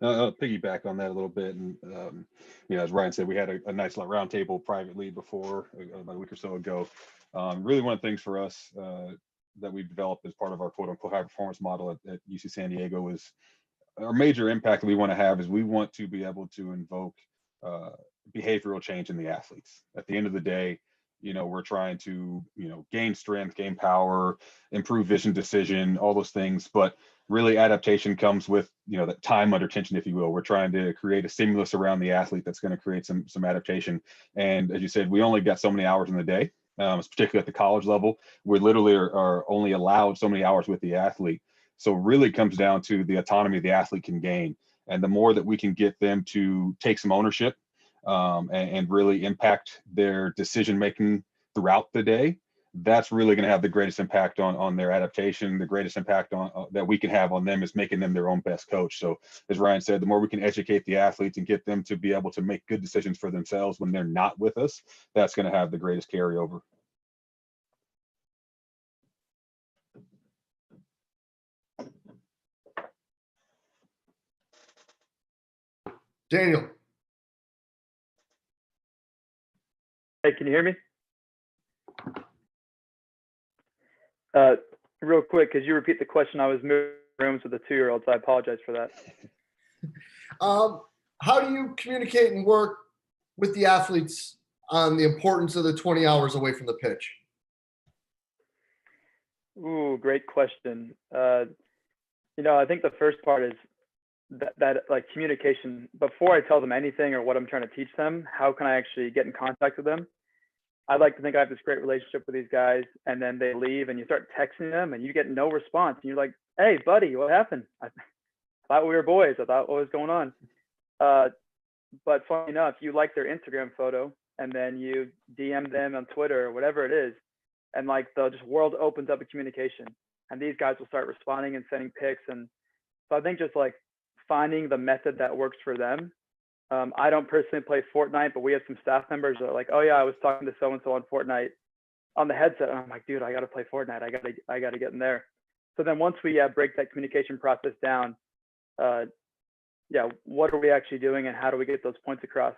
I'll piggyback on that a little bit. And, as Ryan said, we had a nice roundtable privately before about a week or so ago. Really one of the things for us that we've developed as part of our quote unquote high performance model at UC San Diego is our major impact that we want to have is we want to be able to invoke behavioral change in the athletes. At the end of the day, we're trying to, gain strength, gain power, improve vision, decision, all those things. But really adaptation comes with, that time under tension, if you will. We're trying to create a stimulus around the athlete that's going to create some adaptation. And as you said, we only got so many hours in the day, particularly at the college level. We literally are only allowed so many hours with the athlete. So really it comes down to the autonomy the athlete can gain. And the more that we can get them to take some ownership and really impact their decision-making throughout the day, that's really going to have the greatest impact on their adaptation. The greatest impact on that we can have on them is making them their own best coach. So as Ryan said, the more we can educate the athletes and get them to be able to make good decisions for themselves when they're not with us, that's going to have the greatest carryover. Daniel. Hey, can you hear me? Real quick, could you repeat the question? I was moving rooms with a 2-year-old, so I apologize for that. How do you communicate and work with the athletes on the importance of the 20 hours away from the pitch? Ooh, great question. I think the first part is that like communication. Before I tell them anything or what I'm trying to teach them, how can I actually get in contact with them? I like to think I have this great relationship with these guys, and then they leave and you start texting them and you get no response. And you're like, hey, buddy, what happened? I thought we were boys. I thought what was going on. But funny enough, you like their Instagram photo and then you DM them on Twitter or whatever it is. And like the just world opens up a communication and these guys will start responding and sending pics. And so I think just like finding the method that works for them. I don't personally play Fortnite, but we have some staff members that are like, oh yeah, I was talking to so-and-so on Fortnite on the headset. And I'm like, dude, I got to play Fortnite. I got to get in there. So then once we break that communication process down, what are we actually doing and how do we get those points across?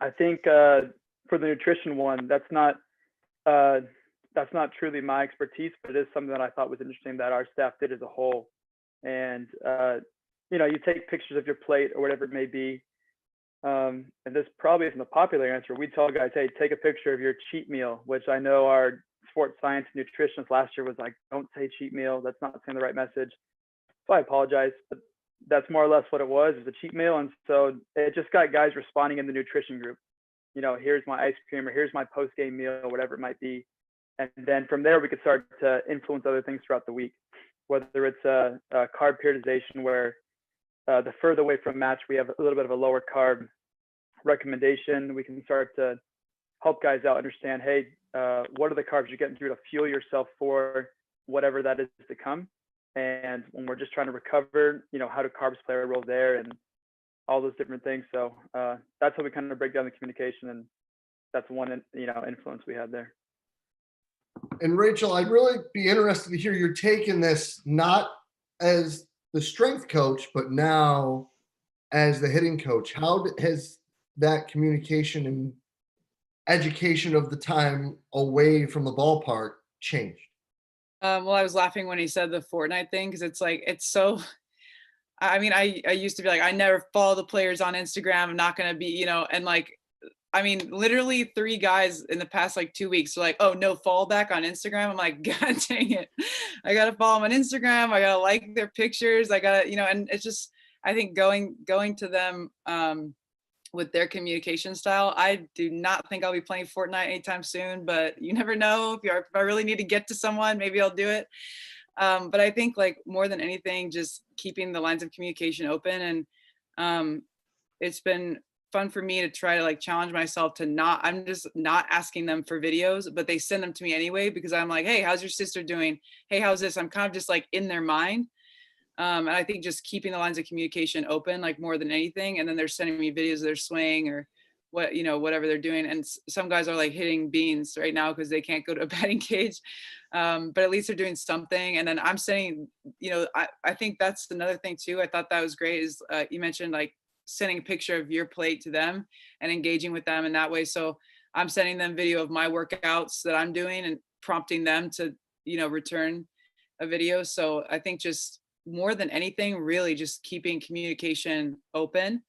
I think for the nutrition one, that's not truly my expertise, but it is something that I thought was interesting that our staff did as a whole. And, you take pictures of your plate or whatever it may be. And this probably isn't a popular answer. We tell guys, hey, take a picture of your cheat meal, which I know our sports science nutritionist last year was like, don't say cheat meal. That's not saying the right message. So I apologize, but that's more or less what it was, is a cheat meal. And so it just got guys responding in the nutrition group. Here's my ice cream or here's my post-game meal, or whatever it might be. And then from there, we could start to influence other things throughout the week, whether it's a carb periodization where the further away from match, we have a little bit of a lower carb recommendation. We can start to help guys out understand, hey, what are the carbs you're getting through to fuel yourself for whatever that is to come. And when we're just trying to recover, how do carbs play a role there and all those different things. So that's how we kind of break down the communication. And that's one, influence we had there. And Rachel, I'd really be interested to hear your take in this, not as the strength coach, but now as the hitting coach. How has that communication and education of the time away from the ballpark changed? Well, I was laughing when he said the Fortnite thing, because it's like, it's so, I mean, I used to be like, I never follow the players on Instagram. I'm not going to be, and like, I mean, literally 3 guys in the past like 2 weeks are like, oh, no fallback on Instagram. I'm like, God dang it. I got to follow them on Instagram. I got to like their pictures. I got to, and it's just, I think going to them with their communication style, I do not think I'll be playing Fortnite anytime soon, but you never know. If I really need to get to someone, maybe I'll do it. But I think like more than anything, just keeping the lines of communication open. And it's been fun for me to try to like challenge myself to I'm just not asking them for videos, but they send them to me anyway, because I'm like, hey, how's your sister doing? Hey, how's this? I'm kind of just like in their mind. And I think just keeping the lines of communication open, like more than anything. And then they're sending me videos of their swing or whatever they're doing. And some guys are like hitting beans right now because they can't go to a batting cage. But at least they're doing something. And then I'm saying, I think that's another thing too. I thought that was great is you mentioned like sending a picture of your plate to them and engaging with them in that way. So I'm sending them video of my workouts that I'm doing and prompting them to, return a video. So I think just more than anything, really just keeping communication open,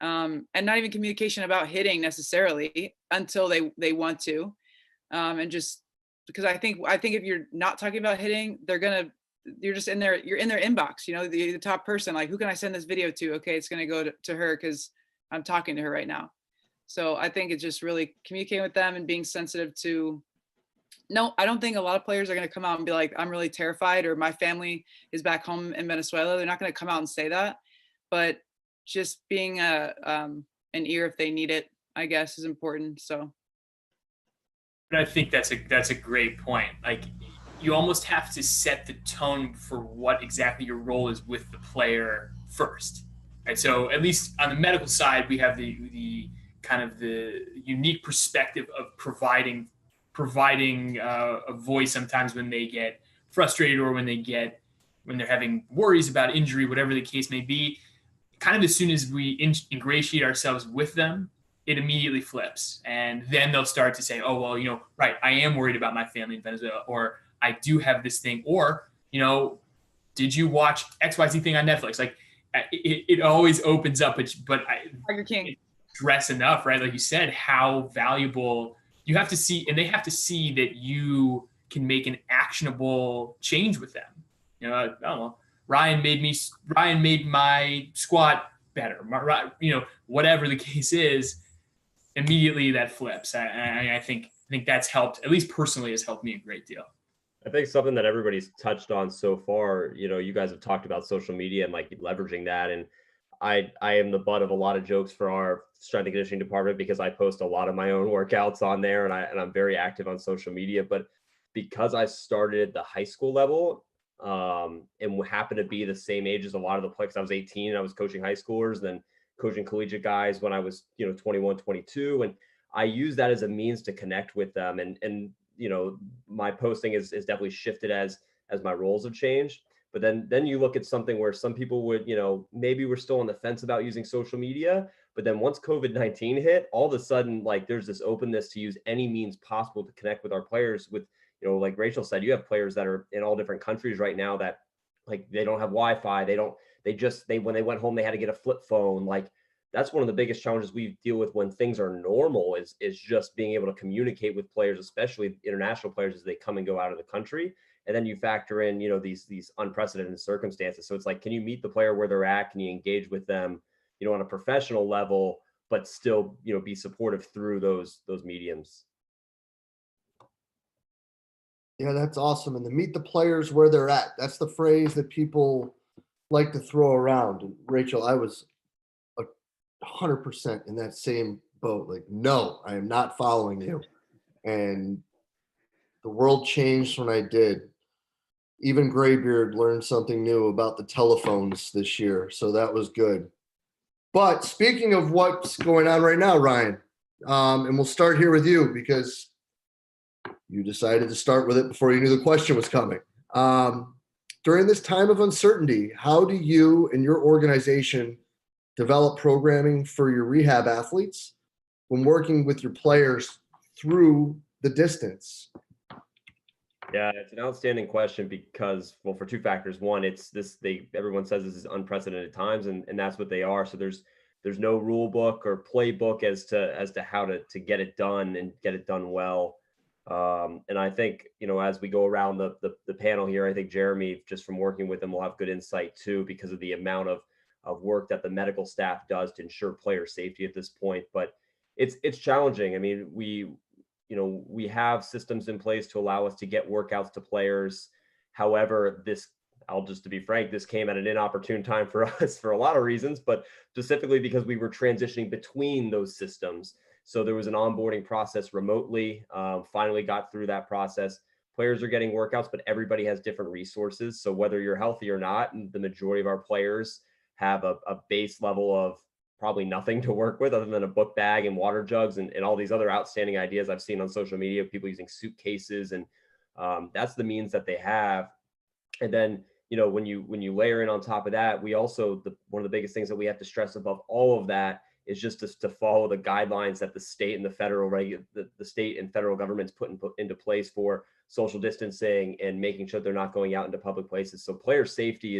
and not even communication about hitting necessarily until they want to. And just because I think if you're not talking about hitting, you're just in there, you're in their inbox, the top person, like, who can I send this video to? Okay, it's going to go to her because I'm talking to her right now. So I think it's just really communicating with them and being sensitive to, no, I don't think a lot of players are going to come out and be like, I'm really terrified, or my family is back home in Venezuela. They're not going to come out and say that, but just being an ear if they need it, I guess, is important. So. I think that's a great point. Like, you almost have to set the tone for what exactly your role is with the player first, right? So at least on the medical side, we have the kind of the unique perspective of providing a voice sometimes when they get frustrated or when they're having worries about injury, whatever the case may be. Kind of as soon as we ingratiate ourselves with them, it immediately flips, and then they'll start to say, oh, well, right, I am worried about my family in Venezuela, or I do have this thing, or, did you watch XYZ thing on Netflix? Like, it always opens up, but Tiger King. Stress enough, right? Like you said, how valuable you have to see, and they have to see that you can make an actionable change with them. I don't know, Ryan made my squat better, whatever the case is, immediately that flips. I think that's helped, at least personally, has helped me a great deal. I think something that everybody's touched on so far, you guys have talked about social media and like leveraging that. And I am the butt of a lot of jokes for our strength and conditioning department because I post a lot of my own workouts on there, and I'm very active on social media. But because I started at the high school level, and happened to be the same age as a lot of the players, I was 18 and I was coaching high schoolers, then coaching collegiate guys when I was 21, 22, and I use that as a means to connect with them. And my posting is definitely shifted as my roles have changed. But then you look at something where some people would, maybe we're still on the fence about using social media, but then once COVID-19 hit, all of a sudden, like, there's this openness to use any means possible to connect with our players. With, like Rachel said, you have players that are in all different countries right now that, like, they don't have Wi-Fi. When they went home, they had to get a flip phone. Like, that's one of the biggest challenges we deal with when things are normal is just being able to communicate with players, especially international players, as they come and go out of the country. And then you factor in, these unprecedented circumstances. So it's like, can you meet the player where they're at? Can you engage with them, on a professional level, but still, be supportive through those mediums? Yeah, that's awesome. And to meet the players where they're at, that's the phrase that people like to throw around. And Rachel, I was 100% in that same boat. Like, no, I am not following you. And the world changed when I did. Even Graybeard learned something new about the telephones this year. So that was good. But speaking of what's going on right now, Ryan, and we'll start here with you because you decided to start with it before you knew the question was coming. During this time of uncertainty, how do you and your organization develop programming for your rehab athletes when working with your players through the distance? Yeah, it's an outstanding question because, well, for two factors. One, everyone says this is unprecedented times, and that's what they are. So there's no rule book or playbook as to how to get it done and get it done well. And I think, as we go around the panel here, I think Jeremy, just from working with him, will have good insight too, because of the amount of work that the medical staff does to ensure player safety at this point. But it's challenging. I mean, we have systems in place to allow us to get workouts to players. However, to be frank, this came at an inopportune time for us for a lot of reasons, but specifically because we were transitioning between those systems. So there was an onboarding process remotely, finally got through that process. Players are getting workouts, but everybody has different resources. So whether you're healthy or not, the majority of our players have a base level of probably nothing to work with other than a book bag and water jugs and all these other outstanding ideas I've seen on social media, people using suitcases, and that's the means that they have. And then, when you layer in on top of that, we also, one of the biggest things that we have to stress above all of that is just to follow the guidelines that the state and the state and federal governments put into place for social distancing and making sure they're not going out into public places. So player safety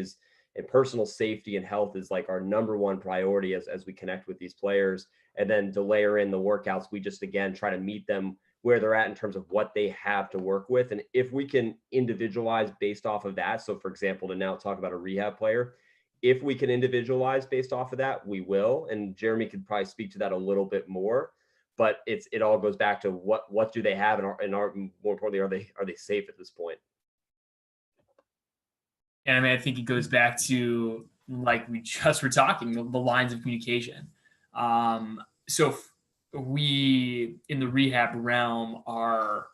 and personal safety and health is like our number one priority as we connect with these players. And then to layer in the workouts, we just, again, try to meet them where they're at in terms of what they have to work with. And if we can individualize based off of that, so for example, to now talk about a rehab player, if we can individualize based off of that, we will. And Jeremy could probably speak to that a little bit more, but it all goes back to what do they have, and are more importantly, are they safe at this point? And I mean, I think it goes back to, like we just were talking, the lines of communication. So we in the rehab realm are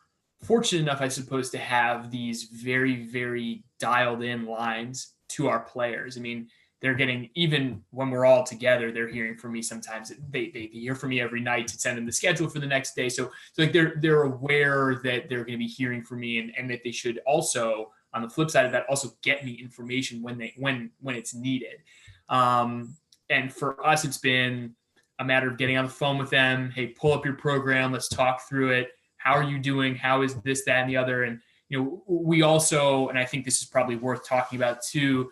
fortunate enough, I suppose, to have these very, very dialed in lines to our players. I mean, they're getting, even when we're all together, they're hearing from me sometimes. They hear from me every night to send them the schedule for the next day. So like they're aware that they're going to be hearing from me, and that they should also, on the flip side of that, also get me information when it's needed. And for us, it's been a matter of getting on the phone with them. Hey, pull up your program. Let's talk through it. How are you doing? How is this, that, and the other? And, you know, we also, and I think this is probably worth talking about too,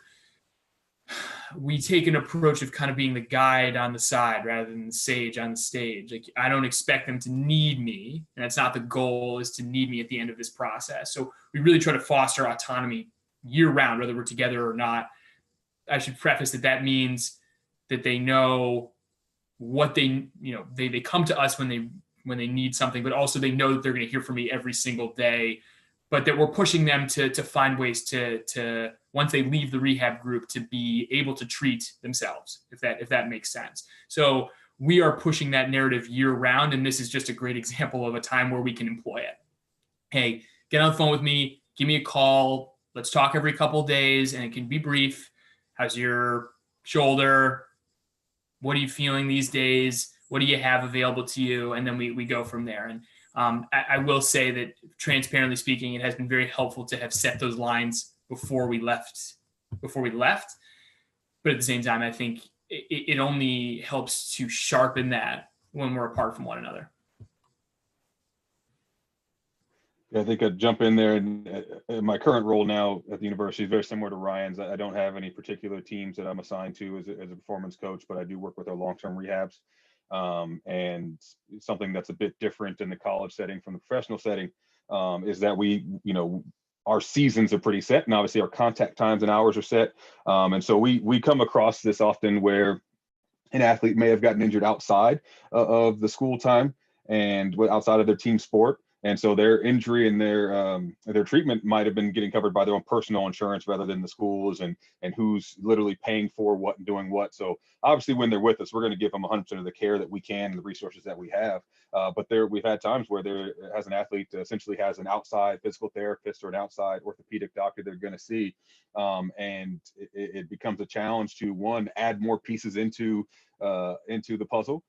we take an approach of kind of being the guide on the side rather than the sage on the stage. Like, I don't expect them to need me, and that's not the goal, is to need me at the end of this process. So we really try to foster autonomy year round, whether we're together or not. I should preface that means that they know what they come to us when they need something, but also they know that they're going to hear from me every single day, but that we're pushing them to find ways to once they leave the rehab group, to be able to treat themselves, if that makes sense. So we are pushing that narrative year round, and this is just a great example of a time where we can employ it. Hey, get on the phone with me, give me a call, let's talk every couple of days, and it can be brief. How's your shoulder? What are you feeling these days? What do you have available to you? And then we go from there. And I will say that, transparently speaking, it has been very helpful to have set those lines before we left. But at the same time, I think it only helps to sharpen that when we're apart from one another. Yeah, I think I'd jump in there. And my current role now at the university is very similar to Ryan's. I don't have any particular teams that I'm assigned to as a performance coach, but I do work with our long-term rehabs. And something that's a bit different in the college setting from the professional setting is that our seasons are pretty set, and obviously our contact times and hours are set. And so we come across this often where an athlete may have gotten injured outside of the school time and outside of their team sport. And so their injury and their treatment might have been getting covered by their own personal insurance rather than the schools, and who's literally paying for what and doing what. So obviously when they're with us, we're going to give them 100% of the care that we can and the resources that we have. But we've had times where there has an athlete essentially has an outside physical therapist or an outside orthopedic doctor they're going to see. And it becomes a challenge to, one, add more pieces into the puzzle,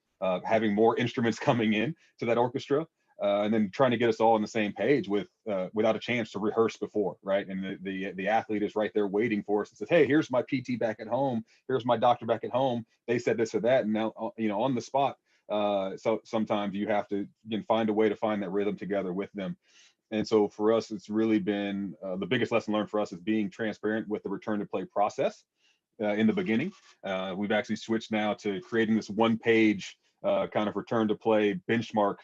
having more instruments coming in to that orchestra. And then trying to get us all on the same page without a chance to rehearse before, right? And the athlete is right there waiting for us and says, hey, here's my PT back at home. Here's my doctor back at home. They said this or that. And now, on the spot. So sometimes you have to, again, find a way to find that rhythm together with them. And so for us, it's really been the biggest lesson learned for us is being transparent with the return to play process in the beginning. We've actually switched now to creating this one-page kind of return to play benchmark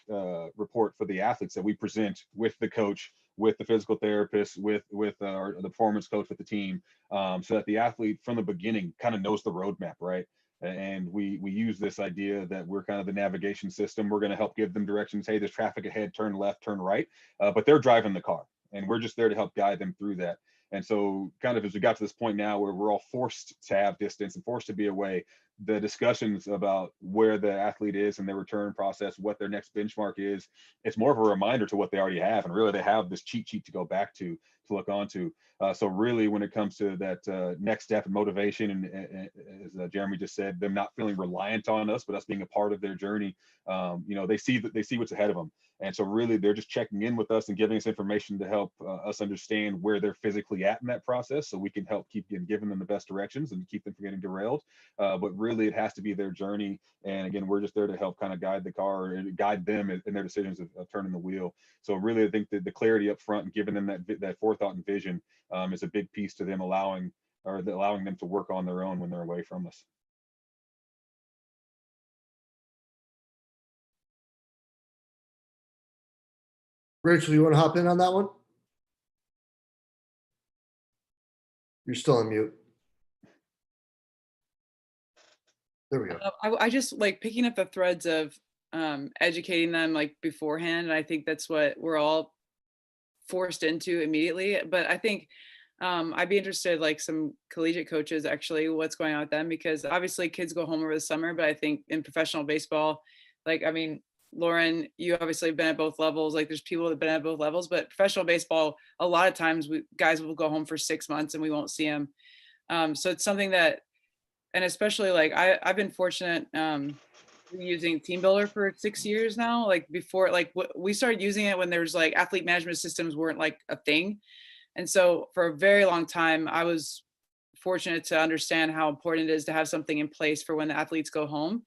report for the athletes that we present with the coach, with the physical therapist, with the performance coach with the team, so that the athlete from the beginning kind of knows the roadmap, right? And we use this idea that we're kind of the navigation system. We're going to help give them directions. Hey, there's traffic ahead, turn left, turn right. But they're driving the car, and we're just there to help guide them through that. And so kind of as we got to this point now where we're all forced to have distance and forced to be away, the discussions about where the athlete is in their return process, what their next benchmark is, it's more of a reminder to what they already have. And really they have this cheat sheet to go back to look onto. So really when it comes to that next step and motivation, and as Jeremy just said, them not feeling reliant on us, but us being a part of their journey, they see what's ahead of them. And so really they're just checking in with us and giving us information to help us understand where they're physically at in that process, so we can help keep giving them the best directions and keep them from getting derailed. But really it has to be their journey. And again, we're just there to help kind of guide the car and guide them in their decisions of turning the wheel. So really, I think that the clarity up front and giving them that forethought and vision is a big piece to them, allowing them to work on their own when they're away from us. Rachel, you want to hop in on that one? You're still on mute. There we go. I just like picking up the threads of educating them like beforehand. And I think that's what we're all forced into immediately. But I think I'd be interested, like some collegiate coaches, actually, what's going on with them, because obviously kids go home over the summer, but I think in professional baseball, like, I mean, Lauren, you obviously have been at both levels. Like there's people that have been at both levels, but professional baseball, a lot of times guys will go home for 6 months and we won't see them. So it's something that, and especially like I've been fortunate using Team Builder for 6 years now. Like before, like we started using it when there's like athlete management systems weren't like a thing. And so for a very long time, I was fortunate to understand how important it is to have something in place for when the athletes go home.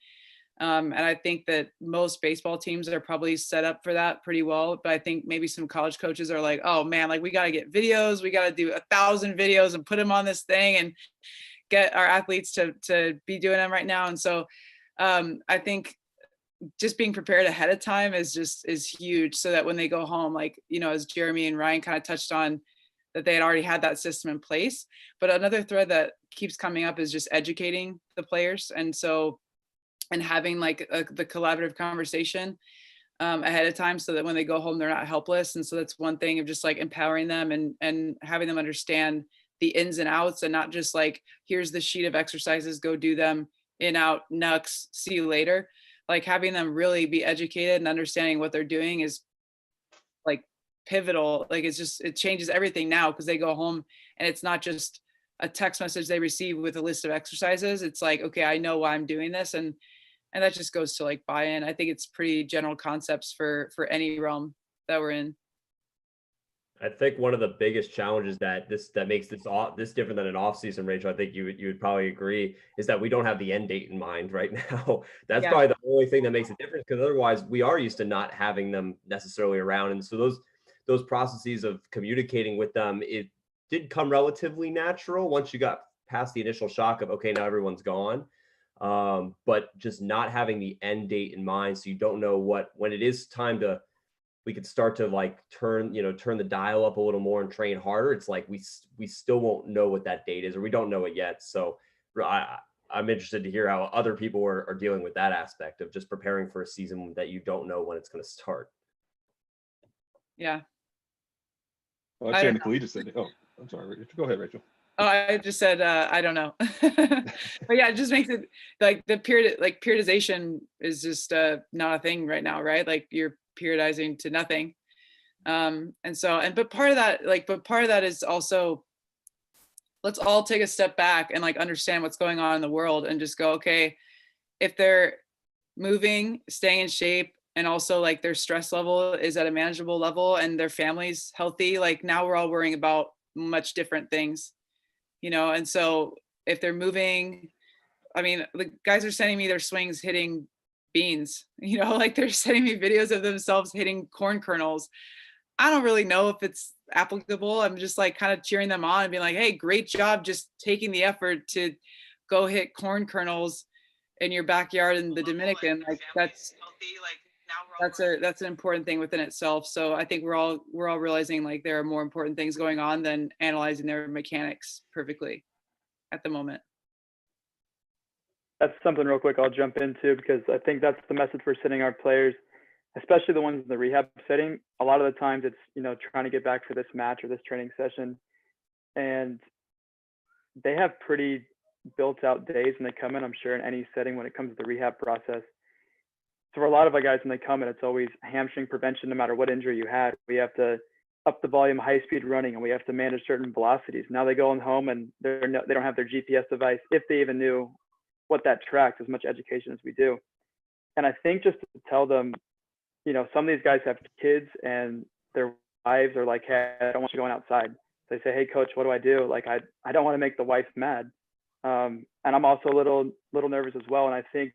And I think that most baseball teams are probably set up for that pretty well. But I think maybe some college coaches are like, oh man, like we got to get videos. We got to do 1,000 videos and put them on this thing and get our athletes to be doing them right now. And so I think just being prepared ahead of time is huge, so that when they go home, like, you know, as Jeremy and Ryan kind of touched on, that they had already had that system in place. But another thread that keeps coming up is just educating the players. And so, and having like the collaborative conversation ahead of time, so that when they go home, they're not helpless. And so that's one thing of just like empowering them and having them understand the ins and outs, and not just like, here's the sheet of exercises, go do them, in, out, nux, see you later. Like having them really be educated and understanding what they're doing is like pivotal. Like it changes everything now, because they go home and it's not just a text message they receive with a list of exercises. It's like, okay, I know why I'm doing this. And that just goes to like buy-in. I think it's pretty general concepts for any realm that we're in. I think one of the biggest challenges that makes this different than an off season, Rachel, I think you would probably agree, is that we don't have the end date in mind right now. That's probably the only thing that makes a difference, because otherwise we are used to not having them necessarily around. And so those processes of communicating with them, it did come relatively natural once you got past the initial shock of, okay, now everyone's gone. But just not having the end date in mind, so you don't know when it is time to, we could start to like turn the dial up a little more and train harder. It's like we still won't know what that date is, or we don't know it yet. So I'm interested to hear how other people are dealing with that aspect of just preparing for a season that you don't know when it's going to start. Yeah. Well, I'd say Nicole just said, oh, I'm sorry, Rachel. Go ahead, Rachel. Oh, I just said, I don't know. But yeah, it just makes it like periodization is just not a thing right now, right? Like you're periodizing to nothing. But part of that is also, let's all take a step back and like understand what's going on in the world and just go, okay, if they're moving, staying in shape, and also like their stress level is at a manageable level and their family's healthy, like now we're all worrying about much different things, you know? And so if they're moving, I mean, the guys are sending me their swings hitting beans, you know, like they're sending me videos of themselves hitting corn kernels. I don't really know if it's applicable. I'm just like kind of cheering them on and being like, hey, great job just taking the effort to go hit corn kernels in your backyard in the Dominican. Like that's an important thing within itself. So I think we're all realizing like there are more important things going on than analyzing their mechanics perfectly at the moment. That's something real quick I'll jump into, because I think that's the message we're sending our players, especially the ones in the rehab setting. A lot of the times it's, you know, trying to get back for this match or this training session, and they have pretty built out days when they come in, I'm sure, in any setting when it comes to the rehab process. So for a lot of our guys, when they come in, it's always hamstring prevention. No matter what injury you had, we have to up the volume, high speed running, and we have to manage certain velocities. Now they go home and they don't have their GPS device, if they even knew what that tracks, as much education as we do. And I think just to tell them, you know, some of these guys have kids and their wives are like, hey, I don't want you going outside. They say, hey coach, what do I do? Like, I don't want to make the wife mad. And I'm also a little nervous as well. And I think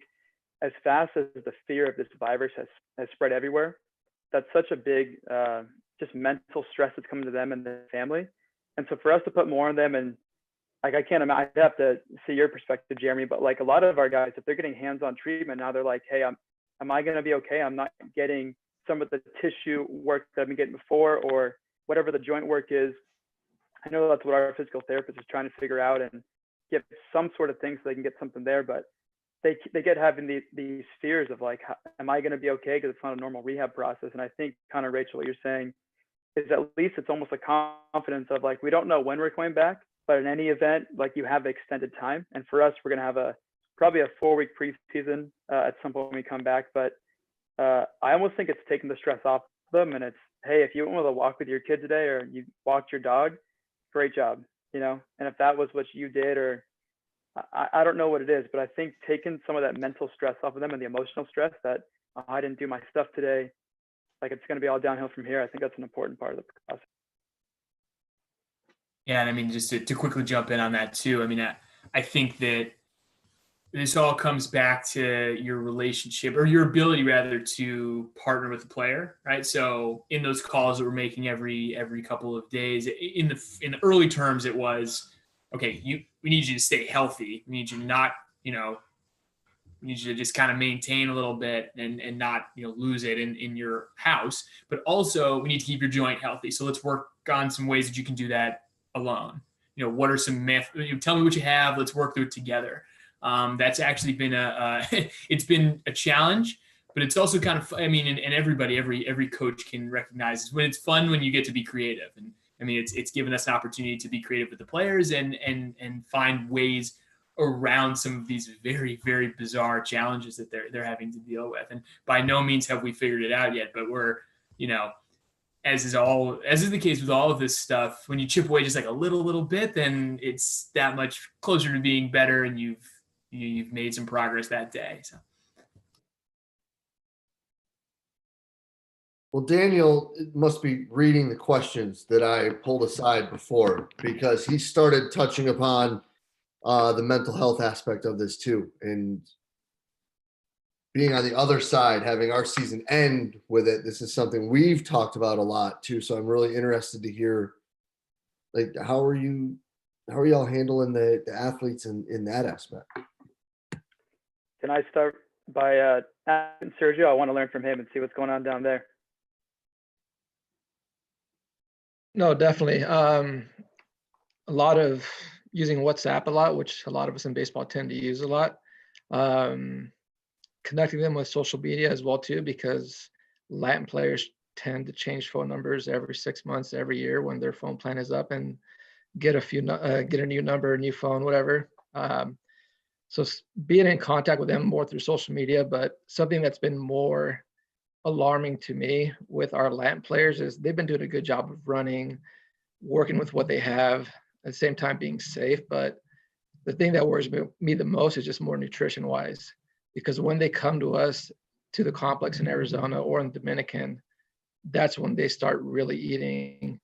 as fast as the fear of this virus has spread everywhere, that's such a big, just mental stress that's coming to them and their family. And so for us to put more on them, and like, I can't imagine, I'd have to see your perspective, Jeremy, but like a lot of our guys, if they're getting hands-on treatment, now they're like, hey, am I going to be okay? I'm not getting some of the tissue work that I've been getting before, or whatever the joint work is. I know that's what our physical therapist is trying to figure out and get some sort of thing so they can get something there. But they get having these fears of like, am I going to be okay? Because it's not a normal rehab process. And I think kind of, Rachel, what you're saying is at least it's almost a confidence of like, we don't know when we're coming back, but in any event, like you have extended time. And for us, we're going to have probably a 4-week preseason at some point when we come back. But I almost think it's taking the stress off them, and it's, hey, if you went with a walk with your kid today, or you walked your dog, great job, you know. And if that was what you did, or I don't know what it is, but I think taking some of that mental stress off of them and the emotional stress that, oh, I didn't do my stuff today, like it's going to be all downhill from here. I think that's an important part of the process. Yeah, and I mean, just to quickly jump in on that too. I mean, I think that this all comes back to your relationship, or your ability rather, to partner with the player, right? So in those calls that we're making every couple of days, in the early terms, it was, okay, we need you to stay healthy. We need you not, we need you to just kind of maintain a little bit and not, lose it in your house. But also, we need to keep your joint healthy. So let's work on some ways that you can do that alone. What are some tell me what you have. Let's work through it together. That's actually been it's been a challenge, but it's also kind of, and everybody, every coach can recognize when it's fun when you get to be creative. And I mean, it's given us an opportunity to be creative with the players and find ways around some of these very, very bizarre challenges that they're having to deal with. And by no means have we figured it out yet, but we're, as is the case with all of this stuff, when you chip away just like a little bit, then it's that much closer to being better, and you've made some progress that day. So. Well, Daniel must be reading the questions that I pulled aside before, because he started touching upon the mental health aspect of this too. And being on the other side, having our season end with it, this is something we've talked about a lot too. So I'm really interested to hear, like, how are y'all handling the athletes in that aspect? Can I start by asking Sergio? I want to learn from him and see what's going on down there. No, definitely. A lot of using WhatsApp a lot, which a lot of us in baseball tend to use a lot. Connecting them with social media as well too, because Latin players tend to change phone numbers every 6 months, every year when their phone plan is up, and get a new number, a new phone, whatever. So being in contact with them more through social media. But something that's been more alarming to me with our Latin players is they've been doing a good job of running, working with what they have, at the same time being safe. But the thing that worries me the most is just more nutrition wise, because when they come to us to the complex in Arizona or in Dominican, that's when they start really eating,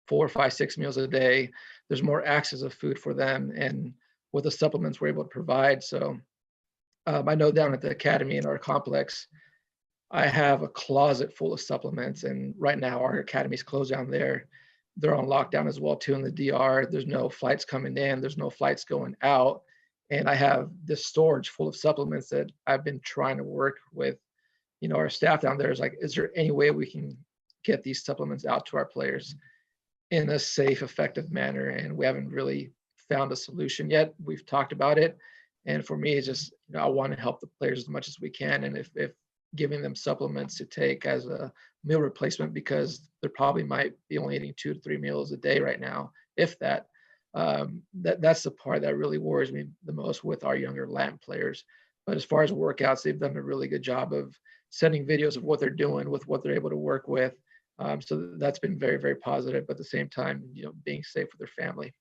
4, 5, 6 meals a day. There's more access of food for them, and with the supplements we're able to provide. So I know down at the academy in our complex, I have a closet full of supplements, and right now our academy's closed down there. They're on lockdown as well too in the DR. There's no flights coming in, there's no flights going out. And I have this storage full of supplements that I've been trying to work with, our staff down there is like, is there any way we can get these supplements out to our players in a safe, effective manner? And we haven't really found a solution yet. We've talked about it. And for me, it's just, I want to help the players as much as we can. And if giving them supplements to take as a meal replacement, because they probably might be only eating 2 to 3 meals a day right now, if that. That's the part that really worries me the most with our younger Latin players. But as far as workouts, they've done a really good job of sending videos of what they're doing with what they're able to work with. So that's been very, very positive. But at the same time, being safe with their family.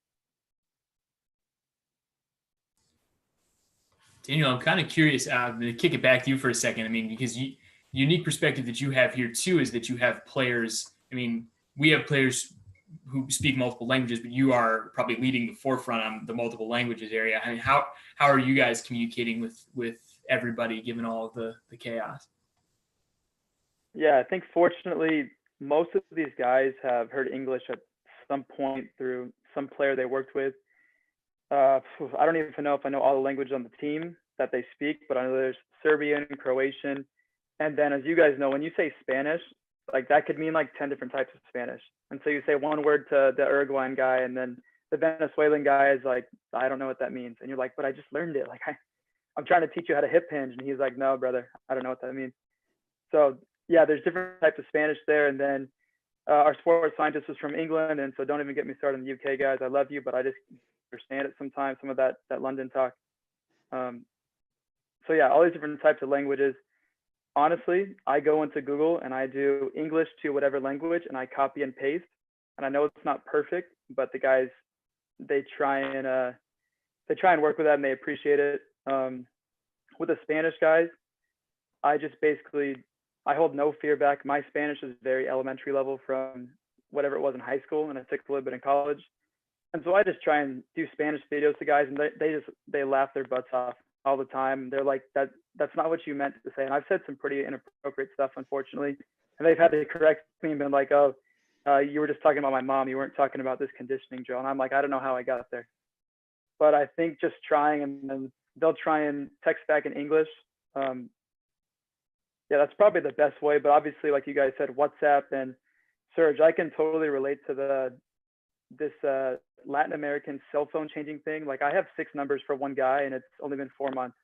Daniel, I'm kind of curious to kick it back to you for a second. Because unique perspective that you have here too is that you have players. We have players who speak multiple languages, but you are probably leading the forefront on the multiple languages area. How are you guys communicating with everybody given all of the chaos? Yeah, I think fortunately most of these guys have heard English at some point through some player they worked with. I don't even know if I know all the languages on the team that they speak, but I know there's Serbian, Croatian, and then as you guys know, when you say Spanish, like that could mean like 10 different types of Spanish. And so you say one word to the Uruguayan guy, and then the Venezuelan guy is like, I don't know what that means. And you're like, but I just learned it. Like I'm trying to teach you how to hip hinge. And he's like, no, brother, I don't know what that means. So yeah, there's different types of Spanish there. And then our sports scientist was from England. And so don't even get me started on the UK guys. I love you, but I just understand it sometimes, some of that London talk. So yeah, all these different types of languages. honestly, I go into Google and I do English to whatever language and I copy and paste. And I know it's not perfect, but the guys, they try and work with that and they appreciate it. With the Spanish guys, I just basically, I hold no fear back. My Spanish is very elementary level from whatever it was in high school, and I took a little bit in college. And so I just try and do Spanish videos to guys, and they laugh their butts off all the time. They're like, that's not what you meant to say. And I've said some pretty inappropriate stuff, unfortunately, and they've had to correct me and been like, oh, you were just talking about my mom. You weren't talking about this conditioning drill. And I'm like, I don't know how I got there. But I think just trying, and then they'll try and text back in English. Yeah, that's probably the best way. But obviously, like you guys said, WhatsApp and Surge, I can totally relate to this Latin American cell phone changing thing. Like I have 6 numbers for one guy, and it's only been 4 months.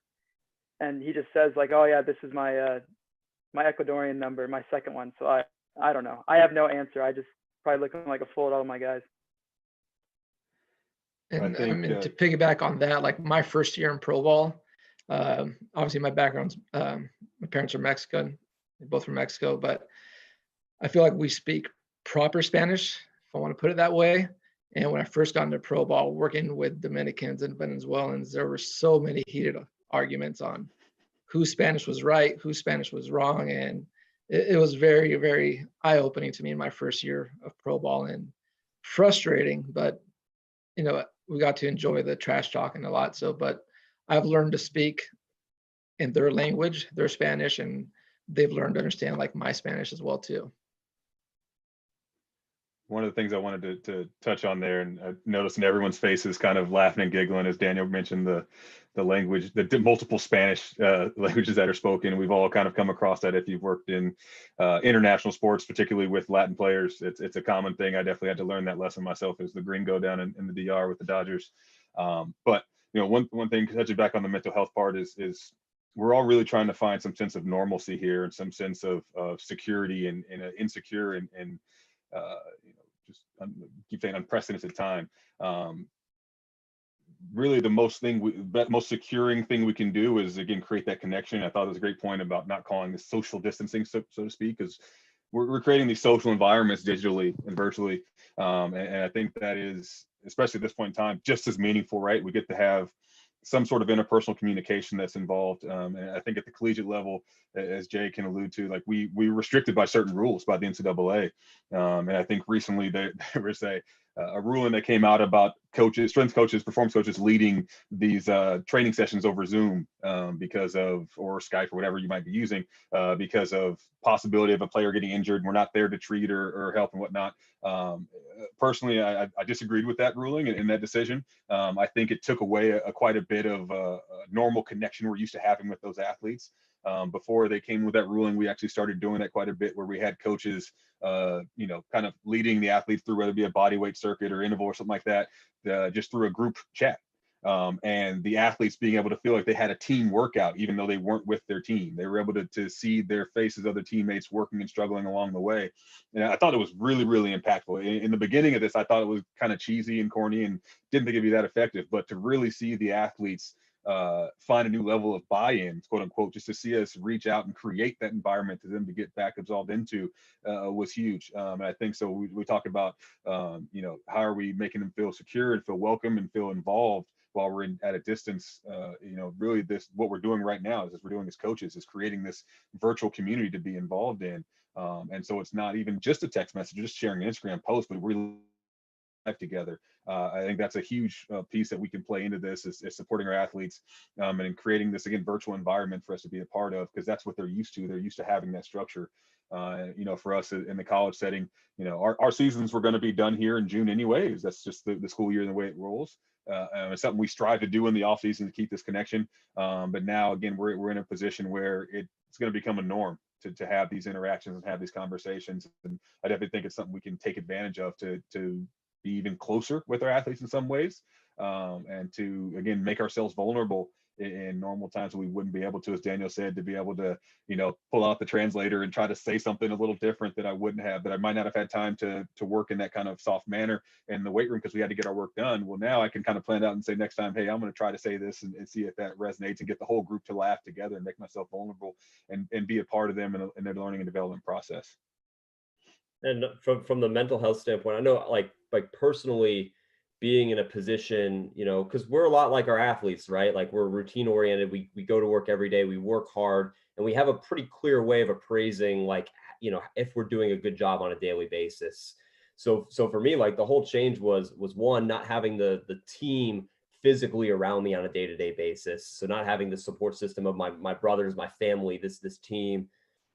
And he just says like, oh yeah, this is my my Ecuadorian number, my second one. So I don't know. I have no answer. I just probably looking like a fool at all my guys. And I think, mean, to piggyback on that, like my first year in pro ball, obviously my background's, my parents are Mexican, they're both from Mexico, but I feel like we speak proper Spanish, if I want to put it that way. And when I first got into pro ball, working with Dominicans and Venezuelans, there were so many heated arguments on whose Spanish was right, whose Spanish was wrong. And it was very, very eye-opening to me in my first year of pro ball, and frustrating, but you know, we got to enjoy the trash talking a lot. So, but I've learned to speak in their language, their Spanish, and they've learned to understand like my Spanish as well too. One of the things I wanted to touch on there, and noticing everyone's faces kind of laughing and giggling as Daniel mentioned the language, the multiple Spanish languages that are spoken. We've all kind of come across that if you've worked in international sports, particularly with Latin players. It's a common thing. I definitely had to learn that lesson myself as the gringo down in the DR with the Dodgers. But you know, one thing, touching back on the mental health part, is we're all really trying to find some sense of normalcy here and some sense of security in an insecure and you know, just keep saying unprecedented time. Really, the most securing thing we can do is, again, create that connection. I thought it was a great point about not calling this social distancing, so to speak, because we're creating these social environments digitally and virtually. And I think that is, especially at this point in time, just as meaningful, right? We get to have some sort of interpersonal communication that's involved. And I think at the collegiate level, as Jay can allude to, like we were restricted by certain rules by the NCAA. And I think recently there was a ruling that came out about coaches, strength coaches, performance coaches leading these training sessions over Zoom because of, or Skype or whatever you might be using, because of possibility of a player getting injured. We're not there to treat or help and whatnot. Personally, I disagreed with that ruling and that decision. I think it took away quite a bit of a normal connection we're used to having with those athletes. Before they came with that ruling, we actually started doing that quite a bit, where we had coaches, you know, kind of leading the athletes through, whether it be a body weight circuit or interval or something like that, just through a group chat. And the athletes being able to feel like they had a team workout, even though they weren't with their team. They were able to see their faces, other teammates working and struggling along the way. And I thought it was really, really impactful. In the beginning of this, I thought it was kind of cheesy and corny and didn't think it'd be that effective, but to really see the athletes find a new level of buy-in, quote unquote, just to see us reach out and create that environment to them to get back absolved into was huge. And I think so. We talk about, you know, how are we making them feel secure and feel welcome and feel involved while we're at a distance. You know, really what we're doing right now is we're doing as coaches is creating this virtual community to be involved in. And so it's not even just a text message, just sharing an Instagram post, but we're live together. I think that's a huge piece that we can play into this is supporting our athletes and in creating this, again, virtual environment for us to be a part of, because that's what they're used to. They're used to having that structure. You know, for us in the college setting, you know, our seasons were going to be done here in June anyways. That's just the school year and the way it rolls. It's something we strive to do in the off season to keep this connection. But now, again, we're in a position where it's going to become a norm to have these interactions and have these conversations. And I definitely think it's something we can take advantage of to be even closer with our athletes in some ways, and to, again, make ourselves vulnerable in normal times. We wouldn't be able to, as Daniel said, to be able to, pull out the translator and try to say something a little different that I wouldn't have, that I might not have had time to work in that kind of soft manner in the weight room because we had to get our work done. Well, now I can kind of plan out and say next time, hey, I'm going to try to say this and see if that resonates and get the whole group to laugh together and make myself vulnerable and be a part of them in their learning and development process. And from the mental health standpoint, I know like personally being in a position, because we're a lot like our athletes, right? Like we're routine oriented. We go to work every day, we work hard, and we have a pretty clear way of appraising, like, if we're doing a good job on a daily basis. So for me, like the whole change was one, not having the team physically around me on a day-to-day basis. So not having the support system of my brothers, my family, this team.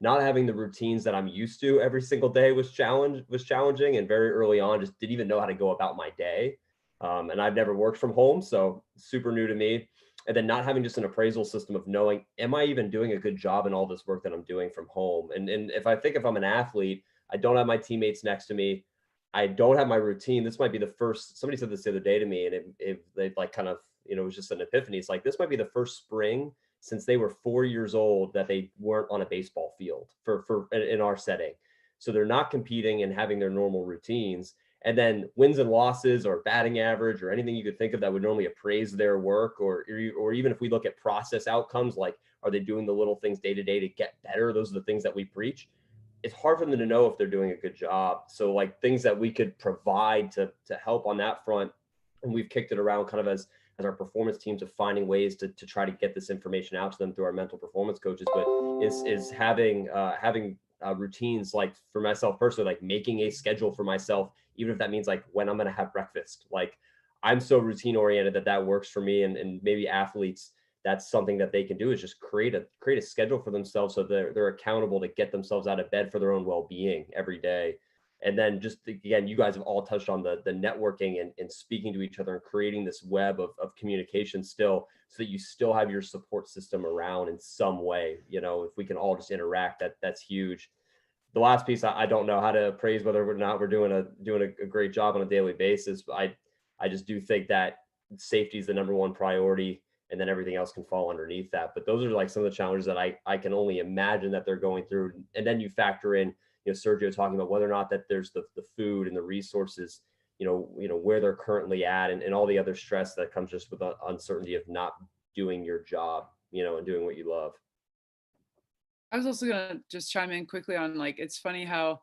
Not having the routines that I'm used to every single day was challenging, and very early on just didn't even know how to go about my day. And I've never worked from home, so super new to me. And then not having just an appraisal system of knowing, am I even doing a good job in all this work that I'm doing from home? And if I'm an athlete, I don't have my teammates next to me. I don't have my routine. This might be the first, somebody said this the other day to me, and they like kind of, it was just an epiphany. It's like, this might be the first spring since they were 4 years old that they weren't on a baseball field in our setting. So they're not competing and having their normal routines. And then wins and losses or batting average or anything you could think of that would normally appraise their work, or even if we look at process outcomes, like, are they doing the little things day to day to get better? Those are the things that we preach. It's hard for them to know if they're doing a good job. So like things that we could provide to help on that front. And we've kicked it around kind of as our performance teams of finding ways to try to get this information out to them through our mental performance coaches, but is having routines, like for myself personally, like making a schedule for myself, even if that means like when I'm going to have breakfast. Like I'm so routine oriented that works for me, and maybe athletes, that's something that they can do, is just create a schedule for themselves so they're accountable to get themselves out of bed for their own well-being every day. And then just, again, you guys have all touched on the networking and speaking to each other and creating this web of communication still, so that you still have your support system around in some way. If we can all just interact, that's huge. The last piece, I don't know how to appraise whether or not we're doing a great job on a daily basis. But I just do think that safety is the number one priority, and then everything else can fall underneath that. But those are like some of the challenges that I can only imagine that they're going through. And then you factor in, Sergio talking about whether or not that there's the food and the resources, where they're currently at, and all the other stress that comes just with the uncertainty of not doing your job, and doing what you love. I was also gonna just chime in quickly on, like, it's funny how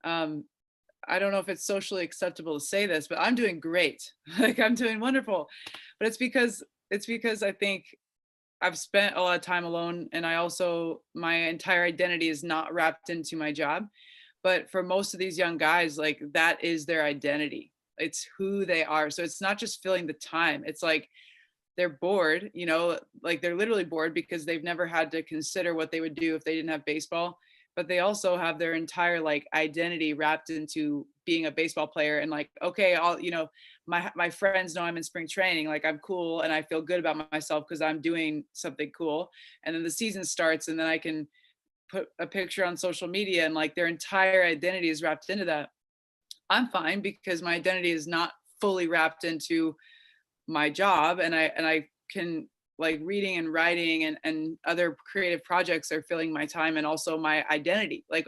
I don't know if it's socially acceptable to say this, but I'm doing great. Like I'm doing wonderful. But it's because I think I've spent a lot of time alone, and my entire identity is not wrapped into my job. But for most of these young guys, like that is their identity. It's who they are. So it's not just filling the time. It's like they're bored, like they're literally bored because they've never had to consider what they would do if they didn't have baseball. But they also have their entire like identity wrapped into being a baseball player, and like, okay, my friends know I'm in spring training, like I'm cool and I feel good about myself because I'm doing something cool. And then the season starts, and then I can put a picture on social media, and like their entire identity is wrapped into that. I'm fine because my identity is not fully wrapped into my job, and I can, like, reading and writing and other creative projects are filling my time, and also my identity. Like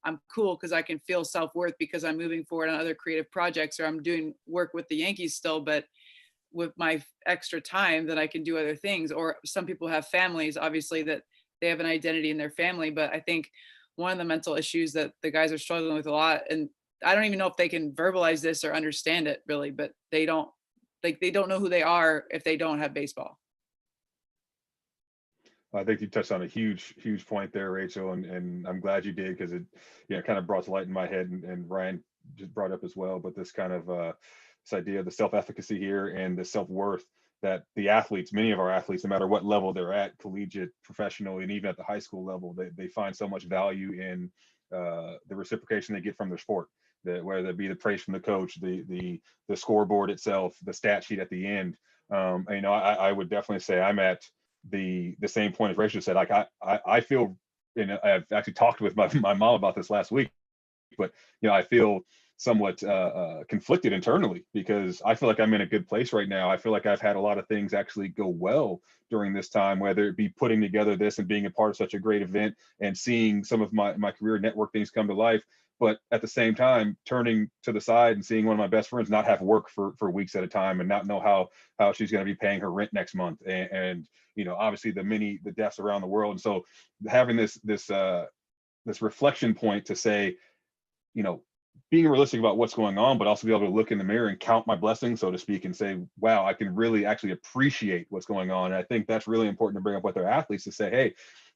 I'm cool because I can feel self-worth because I'm moving forward on other creative projects, or I'm doing work with the Yankees still, but with my extra time that I can do other things. Or some people have families, obviously, that they have an identity in their family. But I think one of the mental issues that the guys are struggling with a lot, and I don't even know if they can verbalize this or understand it really, but they don't know who they are if they don't have baseball. I think you touched on a huge point there, Rachel, and I'm glad you did, because it, kind of brought to light in my head, and Ryan just brought up as well. But this kind of this idea of the self-efficacy here and the self-worth that the athletes, many of our athletes, no matter what level they're at, collegiate, professional, and even at the high school level, they find so much value in the reciprocation they get from their sport. Whether it be the praise from the coach, the scoreboard itself, the stat sheet at the end. I would definitely say I'm at the same point as Rachel said. Like I feel, and I've actually talked with my mom about this last week, but I feel somewhat conflicted internally, because I feel like I'm in a good place right now. I feel like I've had a lot of things actually go well during this time, whether it be putting together this and being a part of such a great event and seeing some of my career network things come to life. But at the same time, turning to the side and seeing one of my best friends not have work for weeks at a time and not know how she's going to be paying her rent next month. And you know, obviously the deaths around the world. And so having this reflection point to say, you know, being realistic about what's going on, but also be able to look in the mirror and count my blessings, so to speak, and say, wow, I can really actually appreciate what's going on. And I think that's really important to bring up with our athletes, to say, hey,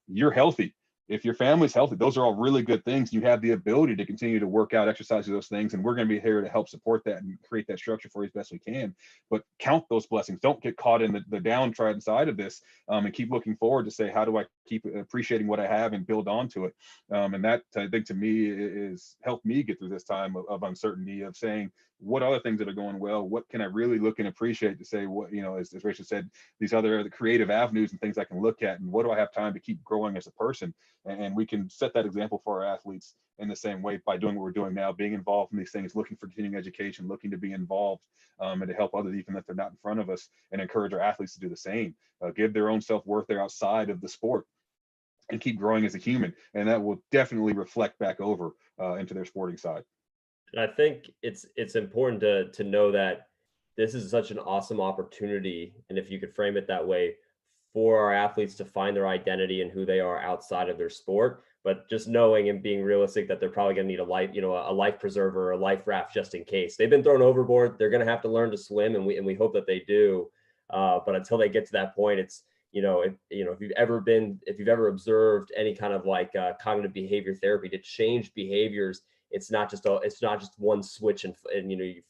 you're healthy. If your family's healthy, those are all really good things. You have the ability to continue to work out, exercise those things, and we're going to be here to help support that and create that structure for you as best we can. But count those blessings. Don't get caught in the downtrodden side of this, and keep looking forward to say, how do I keep appreciating what I have and build onto it? And that, I think, to me, is helped me get through this time of uncertainty, of saying, what other things that are going well? What can I really look and appreciate to say, what, you know, as Rachel said, these other the creative avenues and things I can look at, and what do I have time to keep growing as a person? And we can set that example for our athletes in the same way by doing what we're doing now, being involved in these things, looking for continuing education, looking to be involved, and to help others, even if they're not in front of us, and encourage our athletes to do the same, give their own self-worth there outside of the sport, and keep growing as a human. And that will definitely reflect back over into their sporting side. And I think it's important to know that this is such an awesome opportunity, and if you could frame it that way, for our athletes to find their identity and who they are outside of their sport. But just knowing and being realistic that they're probably going to need a life preserver or a life raft just in case. They've been thrown overboard. They're going to have to learn to swim, and we hope that they do. But until they get to that point, it's, if you've ever observed any kind of like cognitive behavior therapy to change behaviors, it's not just one switch and it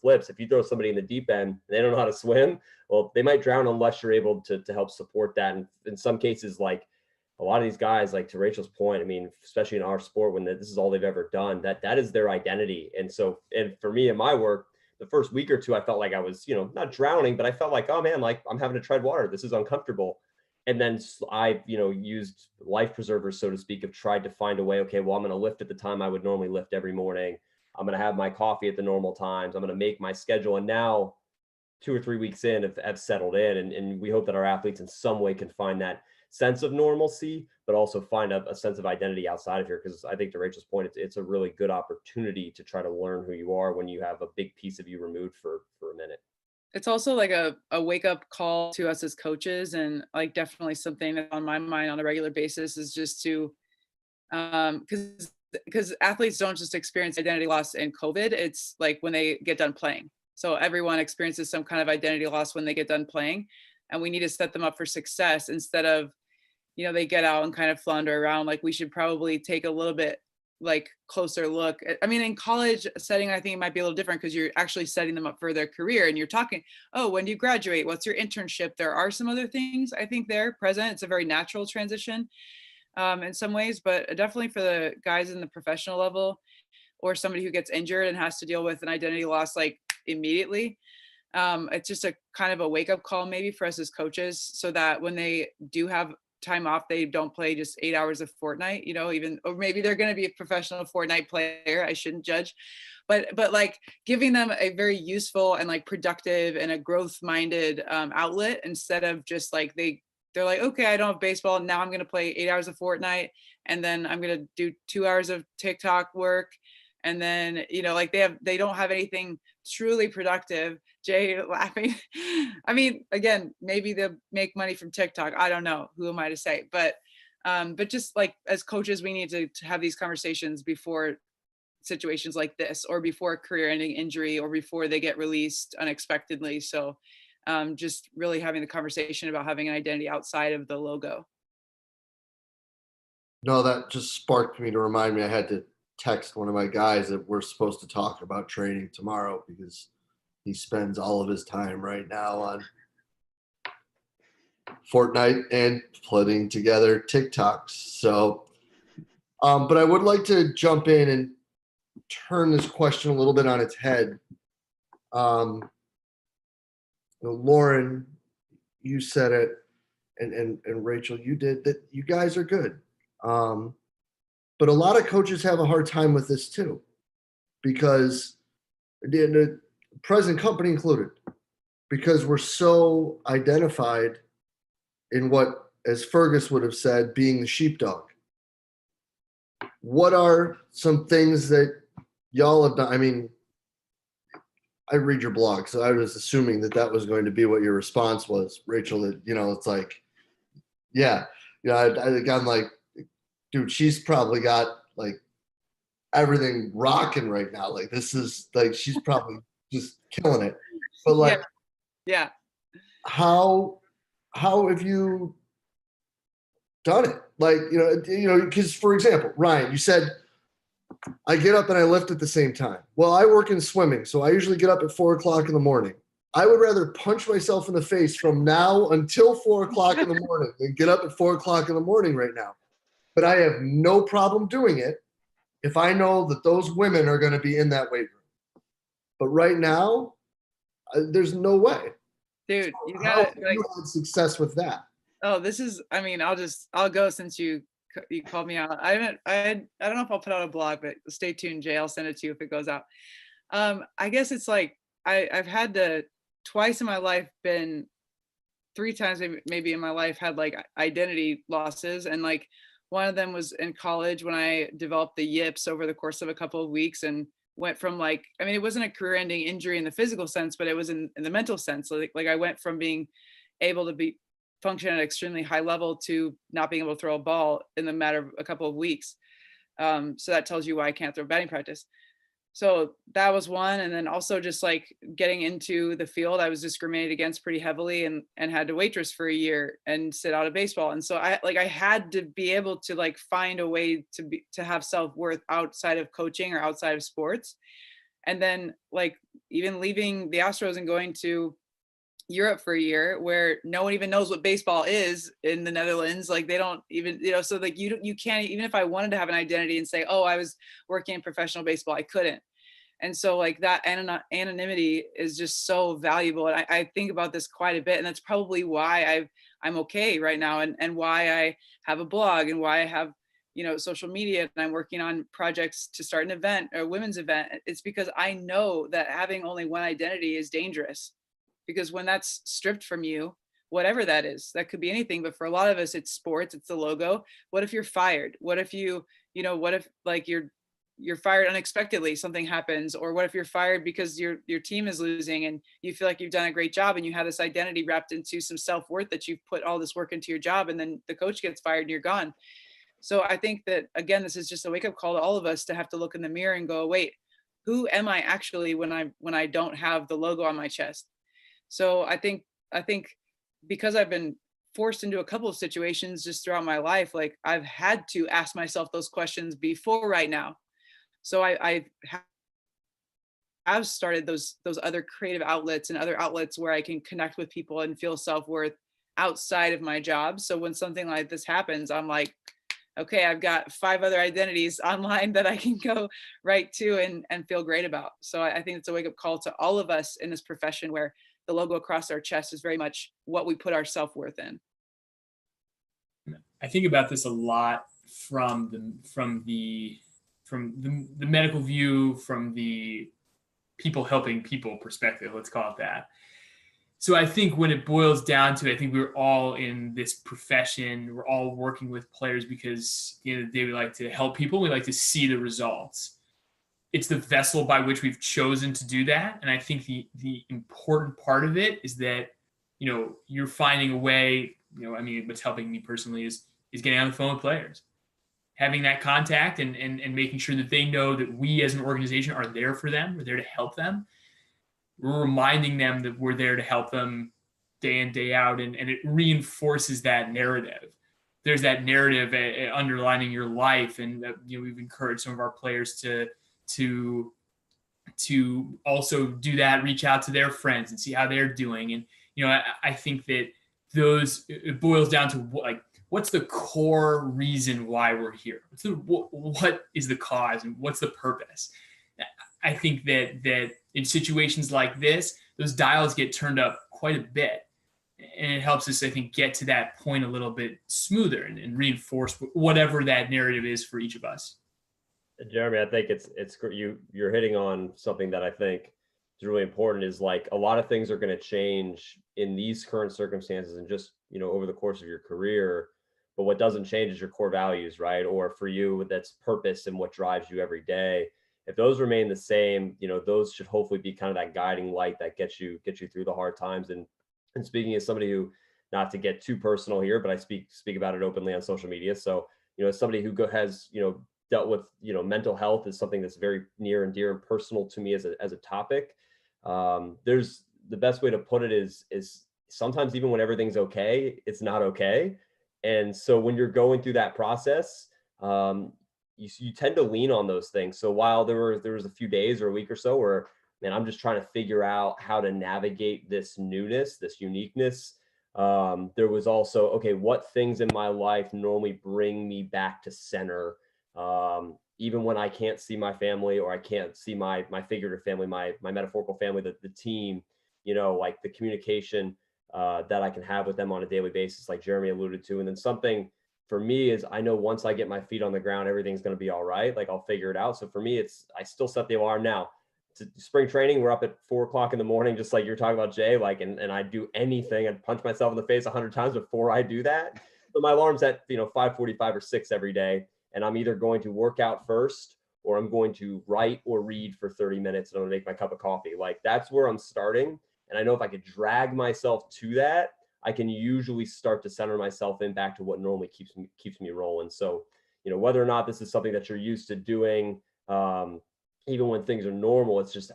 flips. If you throw somebody in the deep end and they don't know how to swim, well, they might drown unless you're able to help support that. And in some cases, like a lot of these guys, like to Rachel's point, I mean, especially in our sport, when this is all they've ever done, that is their identity. And so, and for me in my work, the first week or two, I felt like I was, not drowning, but I felt like, oh man, like I'm having to tread water. This is uncomfortable. And then I, used life preservers, so to speak, have tried to find a way, okay, well, I'm going to lift at the time I would normally lift every morning. I'm going to have my coffee at the normal times. I'm going to make my schedule. And now 2 or 3 weeks in have settled in. And we hope that our athletes in some way can find that sense of normalcy, but also find a sense of identity outside of here. Because I think to Rachel's point, it's a really good opportunity to try to learn who you are when you have a big piece of you removed for a minute. It's also like a wake up call to us as coaches, and like definitely something that's on my mind on a regular basis is just to, because athletes don't just experience identity loss in COVID. It's like when they get done playing. So everyone experiences some kind of identity loss when they get done playing, and we need to set them up for success instead of, they get out and kind of flounder around. Like we should probably take a little bit like closer look. I mean, in college setting, I think it might be a little different because you're actually setting them up for their career and you're talking, oh, when do you graduate? What's your internship? There are some other things I think they're present. It's a very natural transition in some ways, but definitely for the guys in the professional level or somebody who gets injured and has to deal with an identity loss like immediately. It's just a kind of a wake up call maybe for us as coaches, so that when they do have time off, they don't play just 8 hours of Fortnite, or maybe they're going to be a professional Fortnite player. I shouldn't judge, but like giving them a very useful and like productive and a growth minded outlet, instead of just like they're like, okay, I don't have baseball. Now I'm going to play 8 hours of Fortnite, and then I'm going to do 2 hours of TikTok work. And then, like they don't have anything truly productive. Jay laughing. I mean, again, maybe they'll make money from TikTok. I don't know. Who am I to say? But just like as coaches, we need to have these conversations before situations like this, or before a career-ending injury, or before they get released unexpectedly. So just really having the conversation about having an identity outside of the logo. No, that just sparked me to remind me I had to text one of my guys that we're supposed to talk about training tomorrow, because he spends all of his time right now on Fortnite and putting together TikToks. So, but I would like to jump in and turn this question a little bit on its head. Lauren, you said it, and Rachel, you did, that you guys are good. But a lot of coaches have a hard time with this too. because the present company included, because we're so identified in what, as Fergus would have said, being the sheepdog. What are some things that y'all have done? I mean, I read your blog, so I was assuming that that was going to be what your response was, Rachel, that, you know, it's like, yeah, I'm like, dude, she's probably got like everything rocking right now. Like, this is like, she's probably just killing it. But like, Yeah. how have you done it? Like, because for example, Ryan, you said, I get up and I lift at the same time. Well, I work in swimming, so I usually get up at 4 o'clock in the morning. I would rather punch myself in the face from now until 4 o'clock in the morning than get up at 4 o'clock in the morning right now. But I have no problem doing it if I know that those women are going to be in that weight room. But right now, there's no way. Dude, you How gotta have like, you had success with that? oh, this is, I mean, I'll go since you called me out. I don't know if I'll put out a blog, but stay tuned, Jay. I'll send it to you if it goes out. I guess it's like, I've had to twice in my life, been 3 times maybe in my life, had like identity losses. And like one of them was in college when I developed the yips over the course of a couple of weeks and went from like, I mean, it wasn't a career ending injury in the physical sense, but it was in the mental sense. Like I went from being able to function at an extremely high level to not being able to throw a ball in the matter of a couple of weeks. So that tells you why I can't throw batting practice. So that was one. And then also just like getting into the field, I was discriminated against pretty heavily and had to waitress for a year and sit out of baseball. And so I had to be able to like find a way to have self-worth outside of coaching or outside of sports. And then like even leaving the Astros and going to Europe for a year where no one even knows what baseball is in the Netherlands. Like they don't even, so like you can't, even if I wanted to have an identity and say, oh, I was working in professional baseball, I couldn't. And so like that anonymity is just so valuable. And I think about this quite a bit. And that's probably why I'm okay right now and why I have a blog and why I have, social media, and I'm working on projects to start an event, a women's event. It's because I know that having only one identity is dangerous. Because when that's stripped from you, whatever that is, that could be anything, but for a lot of us, it's sports, it's the logo. What if you're fired? What if what if like you're fired unexpectedly, something happens? Or what if you're fired because your team is losing and you feel like you've done a great job and you have this identity wrapped into some self-worth that you've put all this work into your job, and then the coach gets fired and you're gone. So I think that, again, this is just a wake-up call to all of us to have to look in the mirror and go, wait, who am I actually when I don't have the logo on my chest? So I think because I've been forced into a couple of situations just throughout my life, like I've had to ask myself those questions before right now. So I have started those other creative outlets and other outlets where I can connect with people and feel self-worth outside of my job. So when something like this happens, I'm like, okay, I've got 5 other identities online that I can go right to and feel great about. So I think it's a wake-up call to all of us in this profession where the logo across our chest is very much what we put our self-worth in. I think about this a lot from the medical view, from the people helping people perspective, let's call it that. So I think when it boils down to it, I think we're all in this profession, we're all working with players because at the end of the day, we like to help people, we like to see the results. It's the vessel by which we've chosen to do that. And I think the important part of it is that, you're finding a way, what's helping me personally is getting on the phone with players, having that contact and making sure that they know that we as an organization are there for them. We're there to help them. We're reminding them that we're there to help them day in, day out. And it reinforces that narrative. There's that narrative underlining your life. And we've encouraged some of our players to also do that, reach out to their friends and see how they're doing. And, I think that it boils down to what's the core reason why we're here? What is the cause and what's the purpose? I think that in situations like this, those dials get turned up quite a bit. And it helps us, I think, get to that point a little bit smoother and reinforce whatever that narrative is for each of us. Jeremy, I think you're hitting on something that I think is really important, is like a lot of things are going to change in these current circumstances and just, over the course of your career. But what doesn't change is your core values, right? Or for you, that's purpose and what drives you every day. If those remain the same, those should hopefully be kind of that guiding light that gets you through the hard times. And speaking as somebody who, not to get too personal here, but I speak about it openly on social media. So, as somebody who has, dealt with, mental health is something that's very near and dear and personal to me as a topic. There's the best way to put it is sometimes even when everything's okay, it's not okay. And so when you're going through that process, you tend to lean on those things. So while there was a few days or a week or so where, man, I'm just trying to figure out how to navigate this newness, this uniqueness. There was also, okay, what things in my life normally bring me back to center? Even when I can't see my family, or I can't see my figurative family, my metaphorical family, the team, like the communication that I can have with them on a daily basis, like Jeremy alluded to. And then something for me is, I know once I get my feet on the ground, everything's going to be all right. Like I'll figure it out. So for me, I still set the alarm now. To spring training, we're up at 4:00 in the morning, just like you're talking about, Jay, like, and I do anything. I'd punch myself in the face 100 times before I do that. But my alarm's at, 5:45 or 6 every day. And I'm either going to work out first, or I'm going to write or read for 30 minutes, and I'm gonna make my cup of coffee. Like that's where I'm starting. And I know if I could drag myself to that, I can usually start to center myself in back to what normally keeps me rolling. So, whether or not this is something that you're used to doing, even when things are normal, it's just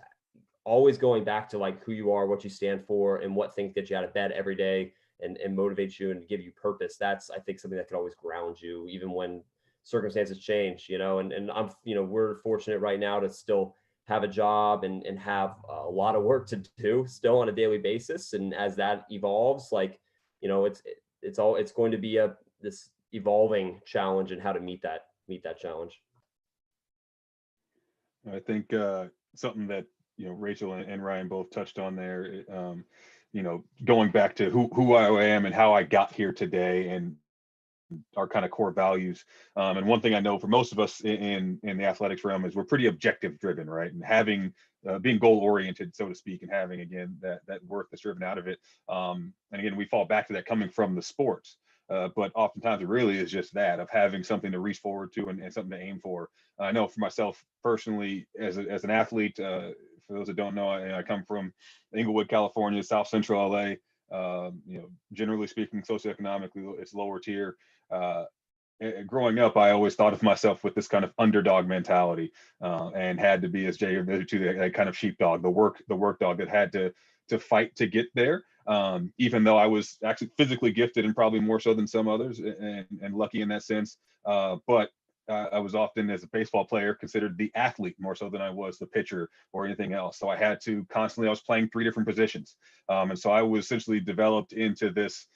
always going back to like who you are, what you stand for, and what things get you out of bed every day and motivate you and give you purpose. That's, I think, something that can always ground you, even when circumstances change, and I'm, we're fortunate right now to still have a job and have a lot of work to do still on a daily basis. And as that evolves, like, it's going to be this evolving challenge, and how to meet that challenge. I think something that Rachel and Ryan both touched on there, going back to who I am and how I got here today, and our kind of core values. And one thing I know for most of us in the athletics realm is we're pretty objective driven, right? And having being goal oriented, so to speak, and having again that worth that's driven out of it. And again, we fall back to that coming from the sports. But oftentimes it really is just that, of having something to reach forward to and something to aim for. I know for myself personally, as an athlete, for those that don't know, I come from Inglewood, California, South Central LA. Generally speaking, socioeconomically, it's lower tier. Growing up, I always thought of myself with this kind of underdog mentality, and had to be, as Jay alluded to, that kind of sheepdog, the work dog that had to fight to get there. Even though I was actually physically gifted, and probably more so than some others, and lucky in that sense. But I was often, as a baseball player, considered the athlete more so than I was the pitcher or anything else. So I had to constantly, I was playing 3 different positions. And so I was essentially developed into this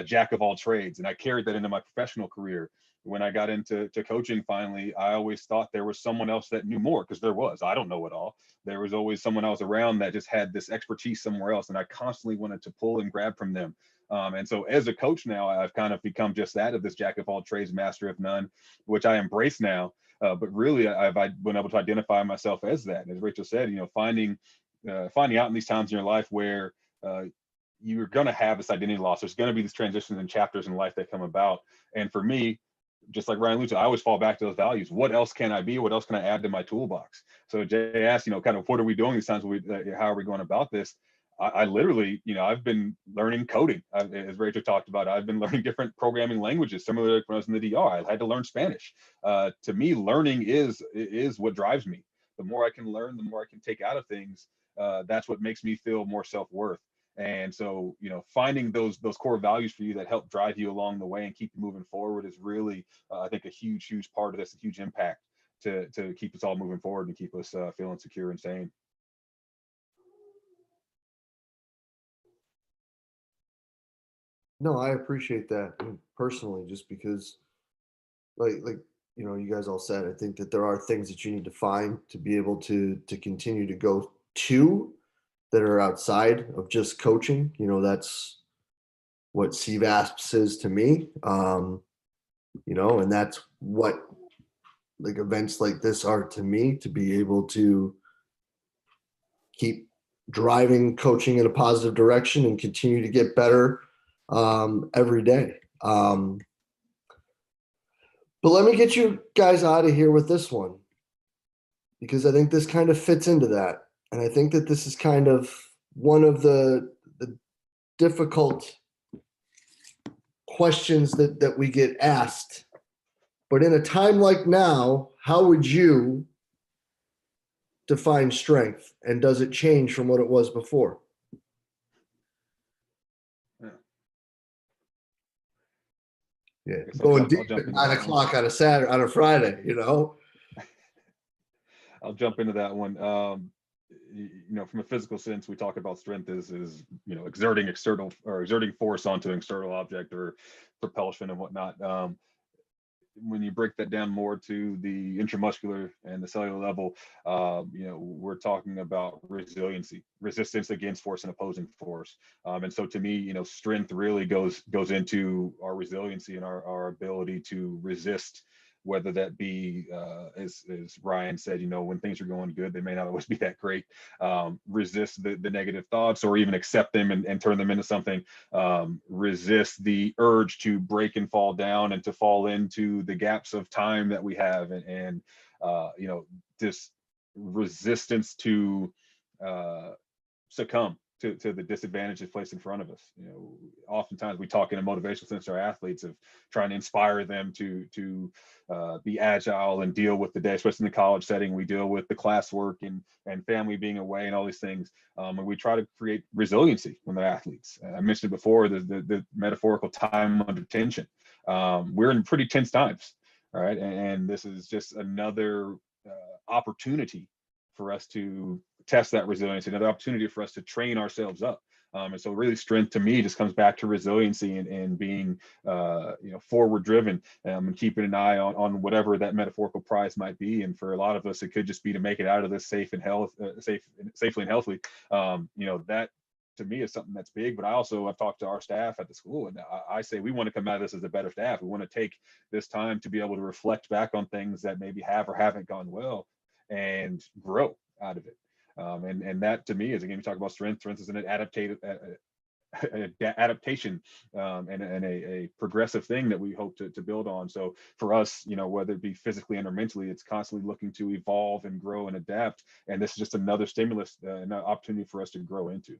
jack of all trades. And I carried that into my professional career. When I got into coaching, finally, I always thought there was someone else that knew more, because there was. I don't know it all. There was always someone else around that just had this expertise somewhere else, and I constantly wanted to pull and grab from them. And so as a coach now, I've kind of become just that, of this jack of all trades, master of none, which I embrace now. But really, I've been able to identify myself as that. And as Rachel said, finding out in these times in your life where you're going to have this identity loss. There's going to be these transitions and chapters in life that come about. And for me, just like Ryan alluded to, I always fall back to those values. What else can I be? What else can I add to my toolbox? So Jay asked, kind of what are we doing these times? How are we going about this? I literally, I've been learning coding. As Rachel talked about, I've been learning different programming languages. Similarly, like when I was in the DR, I had to learn Spanish. To me, learning is what drives me. The more I can learn, the more I can take out of things. That's what makes me feel more self-worth. And so, finding those core values for you that help drive you along the way and keep you moving forward is really, I think, a huge part of this, a huge impact to keep us all moving forward and keep us feeling secure and sane. No, I appreciate that personally, just because, like you guys all said, I think that there are things that you need to find to be able to continue to go to, that are outside of just coaching. That's what CVASPS is to me. And that's what like events like this are to me, to be able to keep driving coaching in a positive direction and continue to get better every day. But let me get you guys out of here with this one, because I think this kind of fits into that. And I think that this is kind of one of the difficult questions that we get asked. But in a time like now, how would you define strength, and does it change from what it was before? Yeah, guess I'll going jump deep at into 9 that o'clock on a Friday, you know? I'll jump into that one. From a physical sense, we talk about strength as exerting exerting force onto an external object or propulsion and whatnot. When you break that down more to the intramuscular and the cellular level, we're talking about resistance against force and opposing force. And so to me, strength really goes into our resiliency and our ability to resist, whether that be, as Ryan said, when things are going good, they may not always be that great. Resist the negative thoughts, or even accept them and turn them into something. Resist the urge to break and fall down and to fall into the gaps of time that we have. And this resistance to succumb to the disadvantages placed in front of us. Oftentimes we talk in a motivational sense to our athletes of trying to inspire them to be agile and deal with the day, especially in the college setting. We deal with the classwork and family being away and all these things. And we try to create resiliency when they're athletes. I mentioned before the metaphorical time under tension. We're in pretty tense times, all right? And this is just another opportunity for us to test that resilience, another opportunity for us to train ourselves up. And so really strength to me just comes back to resiliency and being, forward driven, and keeping an eye on whatever that metaphorical prize might be. And for a lot of us, it could just be to make it out of this safely and healthily. That to me is something that's big, but I've talked to our staff at the school, and I say we want to come out of this as a better staff. We want to take this time to be able to reflect back on things that maybe have or haven't gone well and grow out of it. And that to me is, again, we talk about strength. Strength is an adaptation and a progressive thing that we hope to build on. So for us, whether it be physically and or mentally, it's constantly looking to evolve and grow and adapt. And this is just another stimulus, another opportunity for us to grow into.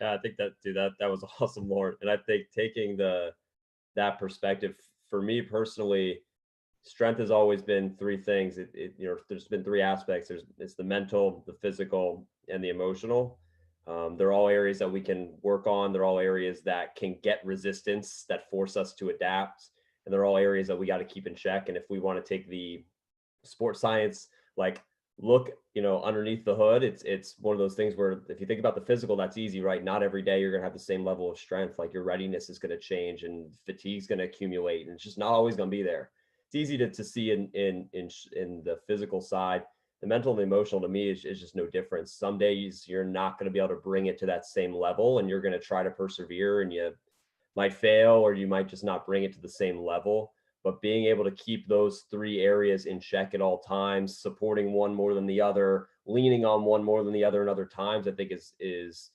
Yeah, I think that was awesome, Lauren. And I think taking that perspective, for me personally, strength has always been three things. There's been three aspects. It's the mental, the physical, and the emotional. They're all areas that we can work on. They're all areas that can get resistance, that force us to adapt. And they're all areas that we got to keep in check. And if we want to take the sports science, look, underneath the hood, it's one of those things where if you think about the physical, that's easy, right? Not every day you're going to have the same level of strength. Like your readiness is going to change and fatigue's going to accumulate, and it's just not always going to be there. It's easy to see in the physical side. The mental and the emotional to me is just no difference. Some days you're not going to be able to bring it to that same level, and you're going to try to persevere, and you might fail, or you might just not bring it to the same level. But being able to keep those three areas in check at all times, supporting one more than the other, leaning on one more than the other in other times, I think is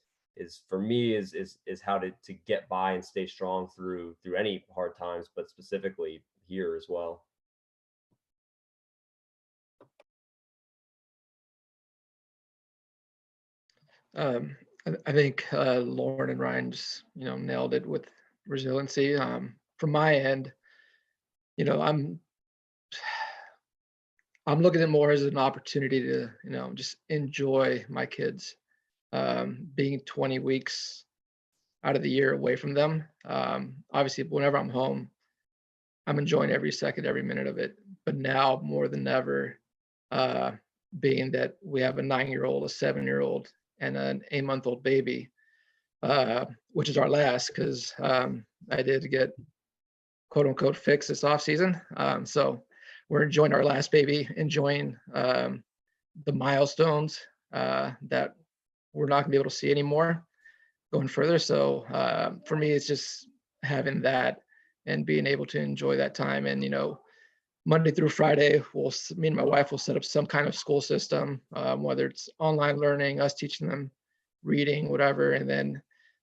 for me is how to get by and stay strong through any hard times, but specifically here as well. I think Lauren and Ryan just nailed it with resiliency. From my end, I'm looking at it more as an opportunity to just enjoy my kids. Being 20 weeks out of the year away from them, obviously whenever I'm home, I'm enjoying every second, every minute of it. But now more than ever, being that we have a 9-year-old, a 7-year-old, and an 8-month-old baby, which is our last, because I did get quote unquote fixed this off season. So we're enjoying our last baby, enjoying the milestones that we're not gonna be able to see anymore going further. So for me, it's just having that and being able to enjoy that time. And Monday through Friday, me and my wife will set up some kind of school system, whether it's online learning, us teaching them reading, whatever. And then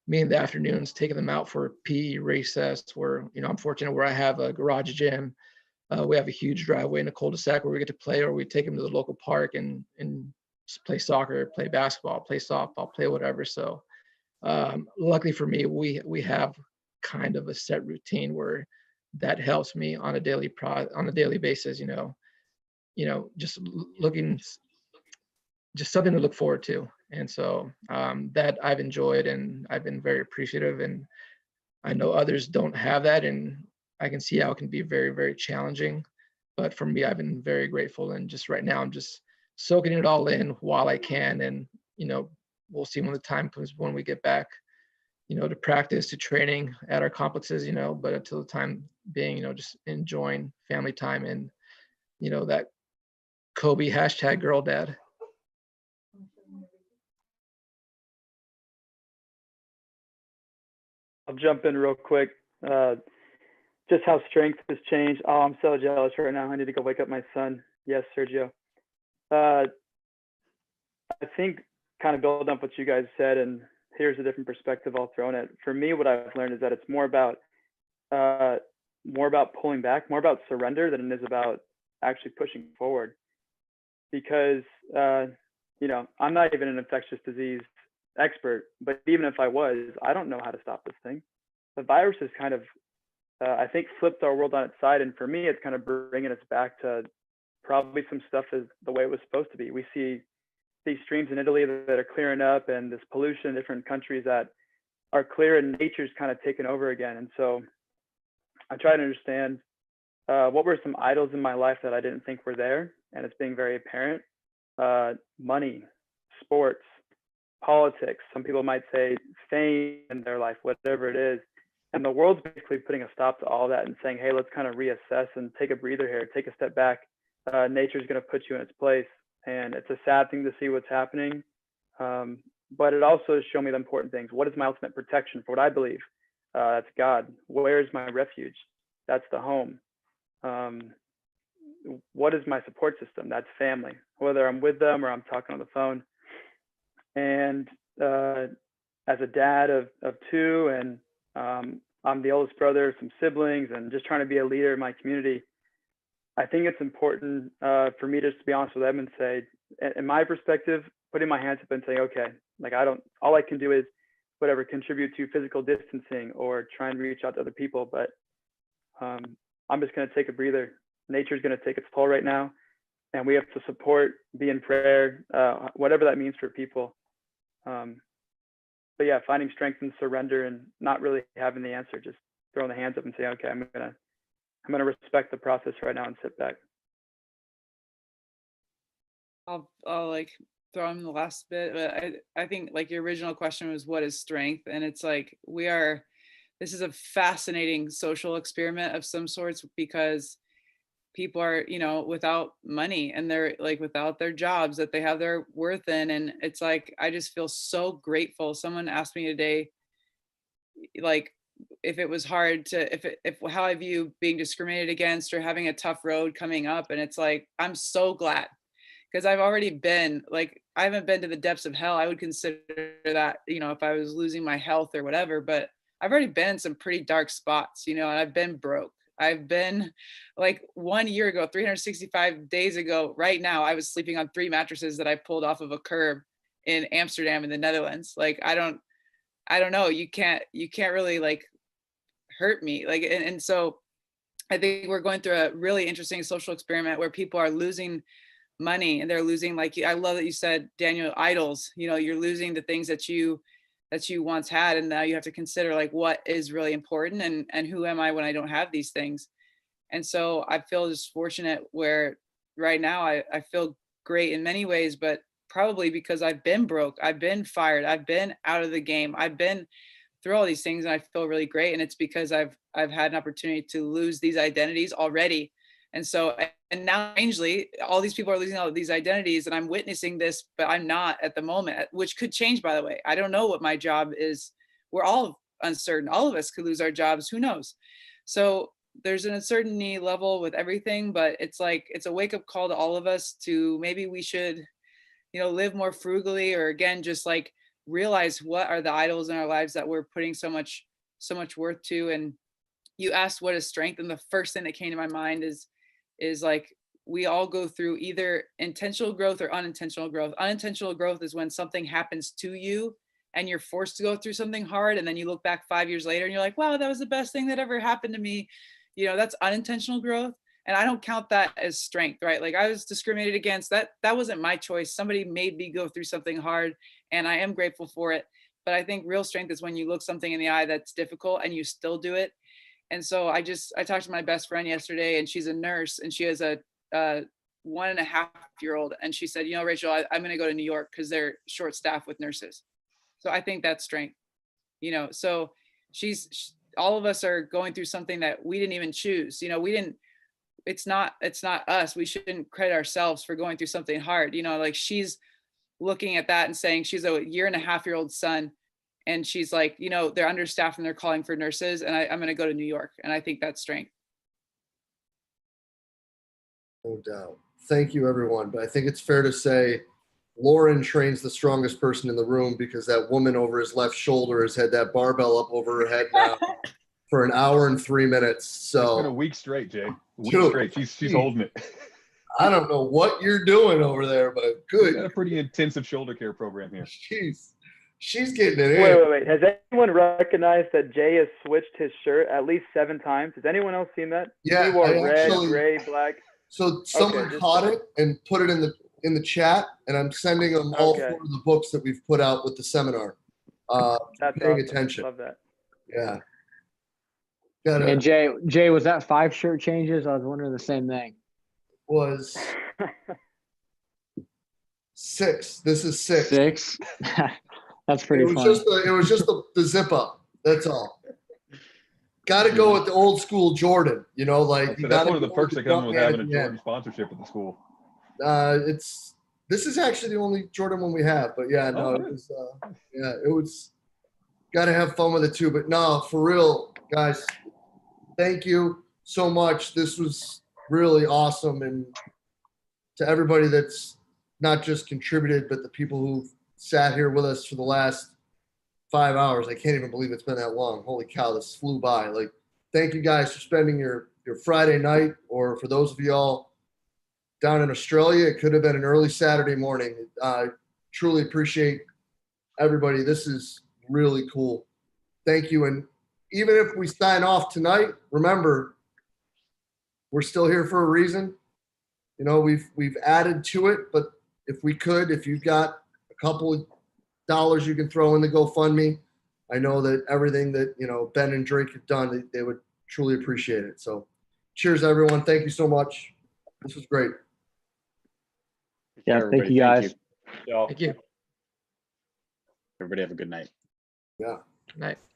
me in the afternoons, taking them out for PE recess where, I'm fortunate where I have a garage gym. We have a huge driveway in a cul-de-sac where we get to play, or we take them to the local park and just play soccer, play basketball, play softball, play whatever. So luckily for me, we have kind of a set routine where that helps me on a daily basis, just looking, just something to look forward to. And so that I've enjoyed, and I've been very appreciative, and I know others don't have that, and I can see how it can be very, very challenging. But for me, I've been very grateful, and just right now I'm just soaking it all in while I can. And, we'll see when the time comes when we get back, to practice, to training at our complexes, but until the time being, just enjoying family time and, that Kobe #girl dad. I'll jump in real quick. Just how strength has changed. Oh, I'm so jealous right now. I need to go wake up my son. Yes, Sergio. I think kind of building up what you guys said, and here's a different perspective I'll throw in it. For me, what I've learned is that it's more about pulling back, more about surrender than it is about actually pushing forward. Because I'm not even an infectious disease expert, but even if I was, I don't know how to stop this thing. The virus has kind of, I think, flipped our world on its side, and for me, it's kind of bringing us back to probably some stuff is the way it was supposed to be. We see these streams in Italy that are clearing up, and this pollution in different countries that are clear, and nature's kind of taken over again. And so I try to understand what were some idols in my life that I didn't think were there, and it's being very apparent. Money, sports, politics, some people might say fame in their life, whatever it is. And the world's basically putting a stop to all that and saying, hey, let's kind of reassess and take a breather here, take a step back. Nature's going to put you in its place. And it's a sad thing to see what's happening. But it also shows me the important things. What is my ultimate protection for what I believe? That's God. Where is my refuge? That's the home. What is my support system? That's family, whether I'm with them or I'm talking on the phone. And as a dad of two, and I'm the oldest brother of some siblings, and just trying to be a leader in my community, I think it's important for me just to be honest with them and say, in my perspective, putting my hands up and saying, okay, like all I can do is whatever, contribute to physical distancing or try and reach out to other people. But I'm just going to take a breather. Nature's going to take its toll right now, and we have to support, be in prayer, whatever that means for people. But yeah, finding strength and surrender and not really having the answer, just throwing the hands up and saying, okay, I'm gonna respect the process right now and sit back. I'll like throw in the last bit, but I think like your original question was what is strength? And it's like this is a fascinating social experiment of some sorts, because people are, without money, and they're like without their jobs that they have their worth in. And it's like, I just feel so grateful. Someone asked me today, like, if it was hard to, if how I view being discriminated against or having a tough road coming up. And it's like, I'm so glad, because I've already been like, I haven't been to the depths of hell. I would consider that, if I was losing my health or whatever, but I've already been in some pretty dark spots, and I've been broke. I've been like 1 year ago, 365 days ago, right now, I was sleeping on 3 mattresses that I pulled off of a curb in Amsterdam in the Netherlands. Like, I don't know. You can't really like hurt me. Like, and so I think we're going through a really interesting social experiment where people are losing money, and they're losing, like, I love that you said, Daniel, idols. You're losing the things that you once had, and now you have to consider like what is really important, and who am I when I don't have these things. And so I feel just fortunate where right now I feel great in many ways, but probably because I've been broke, I've been fired, I've been out of the game, I've been through all these things, and I feel really great. And it's because I've had an opportunity to lose these identities already. And so, and now strangely, all these people are losing all of these identities, and I'm witnessing this, but I'm not at the moment, which could change, by the way. I don't know what my job is. We're all uncertain. All of us could lose our jobs. Who knows? So there's an uncertainty level with everything, but it's like, it's a wake up call to all of us to maybe we should, live more frugally, or again, just like realize what are the idols in our lives that we're putting so much worth to. And you asked what is strength, and the first thing that came to my mind is like, we all go through either intentional growth or unintentional growth. Unintentional growth is when something happens to you and you're forced to go through something hard, and then you look back 5 years later and you're like, wow, that was the best thing that ever happened to me. That's unintentional growth. And I don't count that as strength, right? Like, I was discriminated against. That wasn't my choice. Somebody made me go through something hard, and I am grateful for it. But I think real strength is when you look something in the eye that's difficult and you still do it. And so I talked to my best friend yesterday, and she's a nurse, and she has a 1.5-year-old. And she said, Rachel, I'm going to go to New York because they're short staffed with nurses. So I think that's strength, so all of us are going through something that we didn't even choose. It's not us. We shouldn't credit ourselves for going through something hard. Like, she's looking at that and saying she's a 1.5-year-old son. And she's like, they're understaffed and they're calling for nurses, and I'm going to go to New York. And I think that's strength. No doubt. Thank you, everyone. But I think it's fair to say Lauren trains the strongest person in the room, because that woman over his left shoulder has had that barbell up over her head now for an hour and 3 minutes. It's been a So week straight, Jay. A week Dude, straight. She's holding it. I don't know what you're doing over there, but We've got a good. pretty intensive shoulder care program here. She's getting it in. Wait. Has anyone recognized that Jay has switched his shirt at least 7 times? Has anyone else seen that? Yeah, He wore I red, actually- gray, black. So someone just- caught it and put it in the chat, and I'm sending them all Okay. 4 of the books that we've put out with the seminar. That's paying awesome. attention. Love that. Yeah. Gotta, And Jay, was that 5 shirt changes? I was wondering the same thing. was 6. This is 6. 6. That's pretty It was funny. just the zip up. That's all. Got to go with the old school Jordan. Like So you that's gotta one of the go perks with that comes with Jumpman having a at the end. Jordan sponsorship at the school. This is actually the only Jordan one we have, but yeah, no, Oh, it was got to have fun with it too. But no, for real, guys, thank you so much. This was really awesome, and to everybody that's not just contributed, but the people who've sat here with us for the last 5 hours. I can't even believe it's been that long. Holy cow, this flew by. Like, thank you guys for spending your Friday night, or for those of y'all down in Australia, it could have been an early Saturday morning. Truly appreciate everybody. This is really cool. Thank you. And even if we sign off tonight, remember, we're still here for a reason. We've added to it, but if you've got a couple of dollars you can throw in the GoFundMe, I know that everything that, Ben and Drake have done, they would truly appreciate it. So cheers, everyone. Thank you so much. This was great. Yeah, Everybody, thank you guys. Thank you. Everybody have a good night. Yeah. Good night.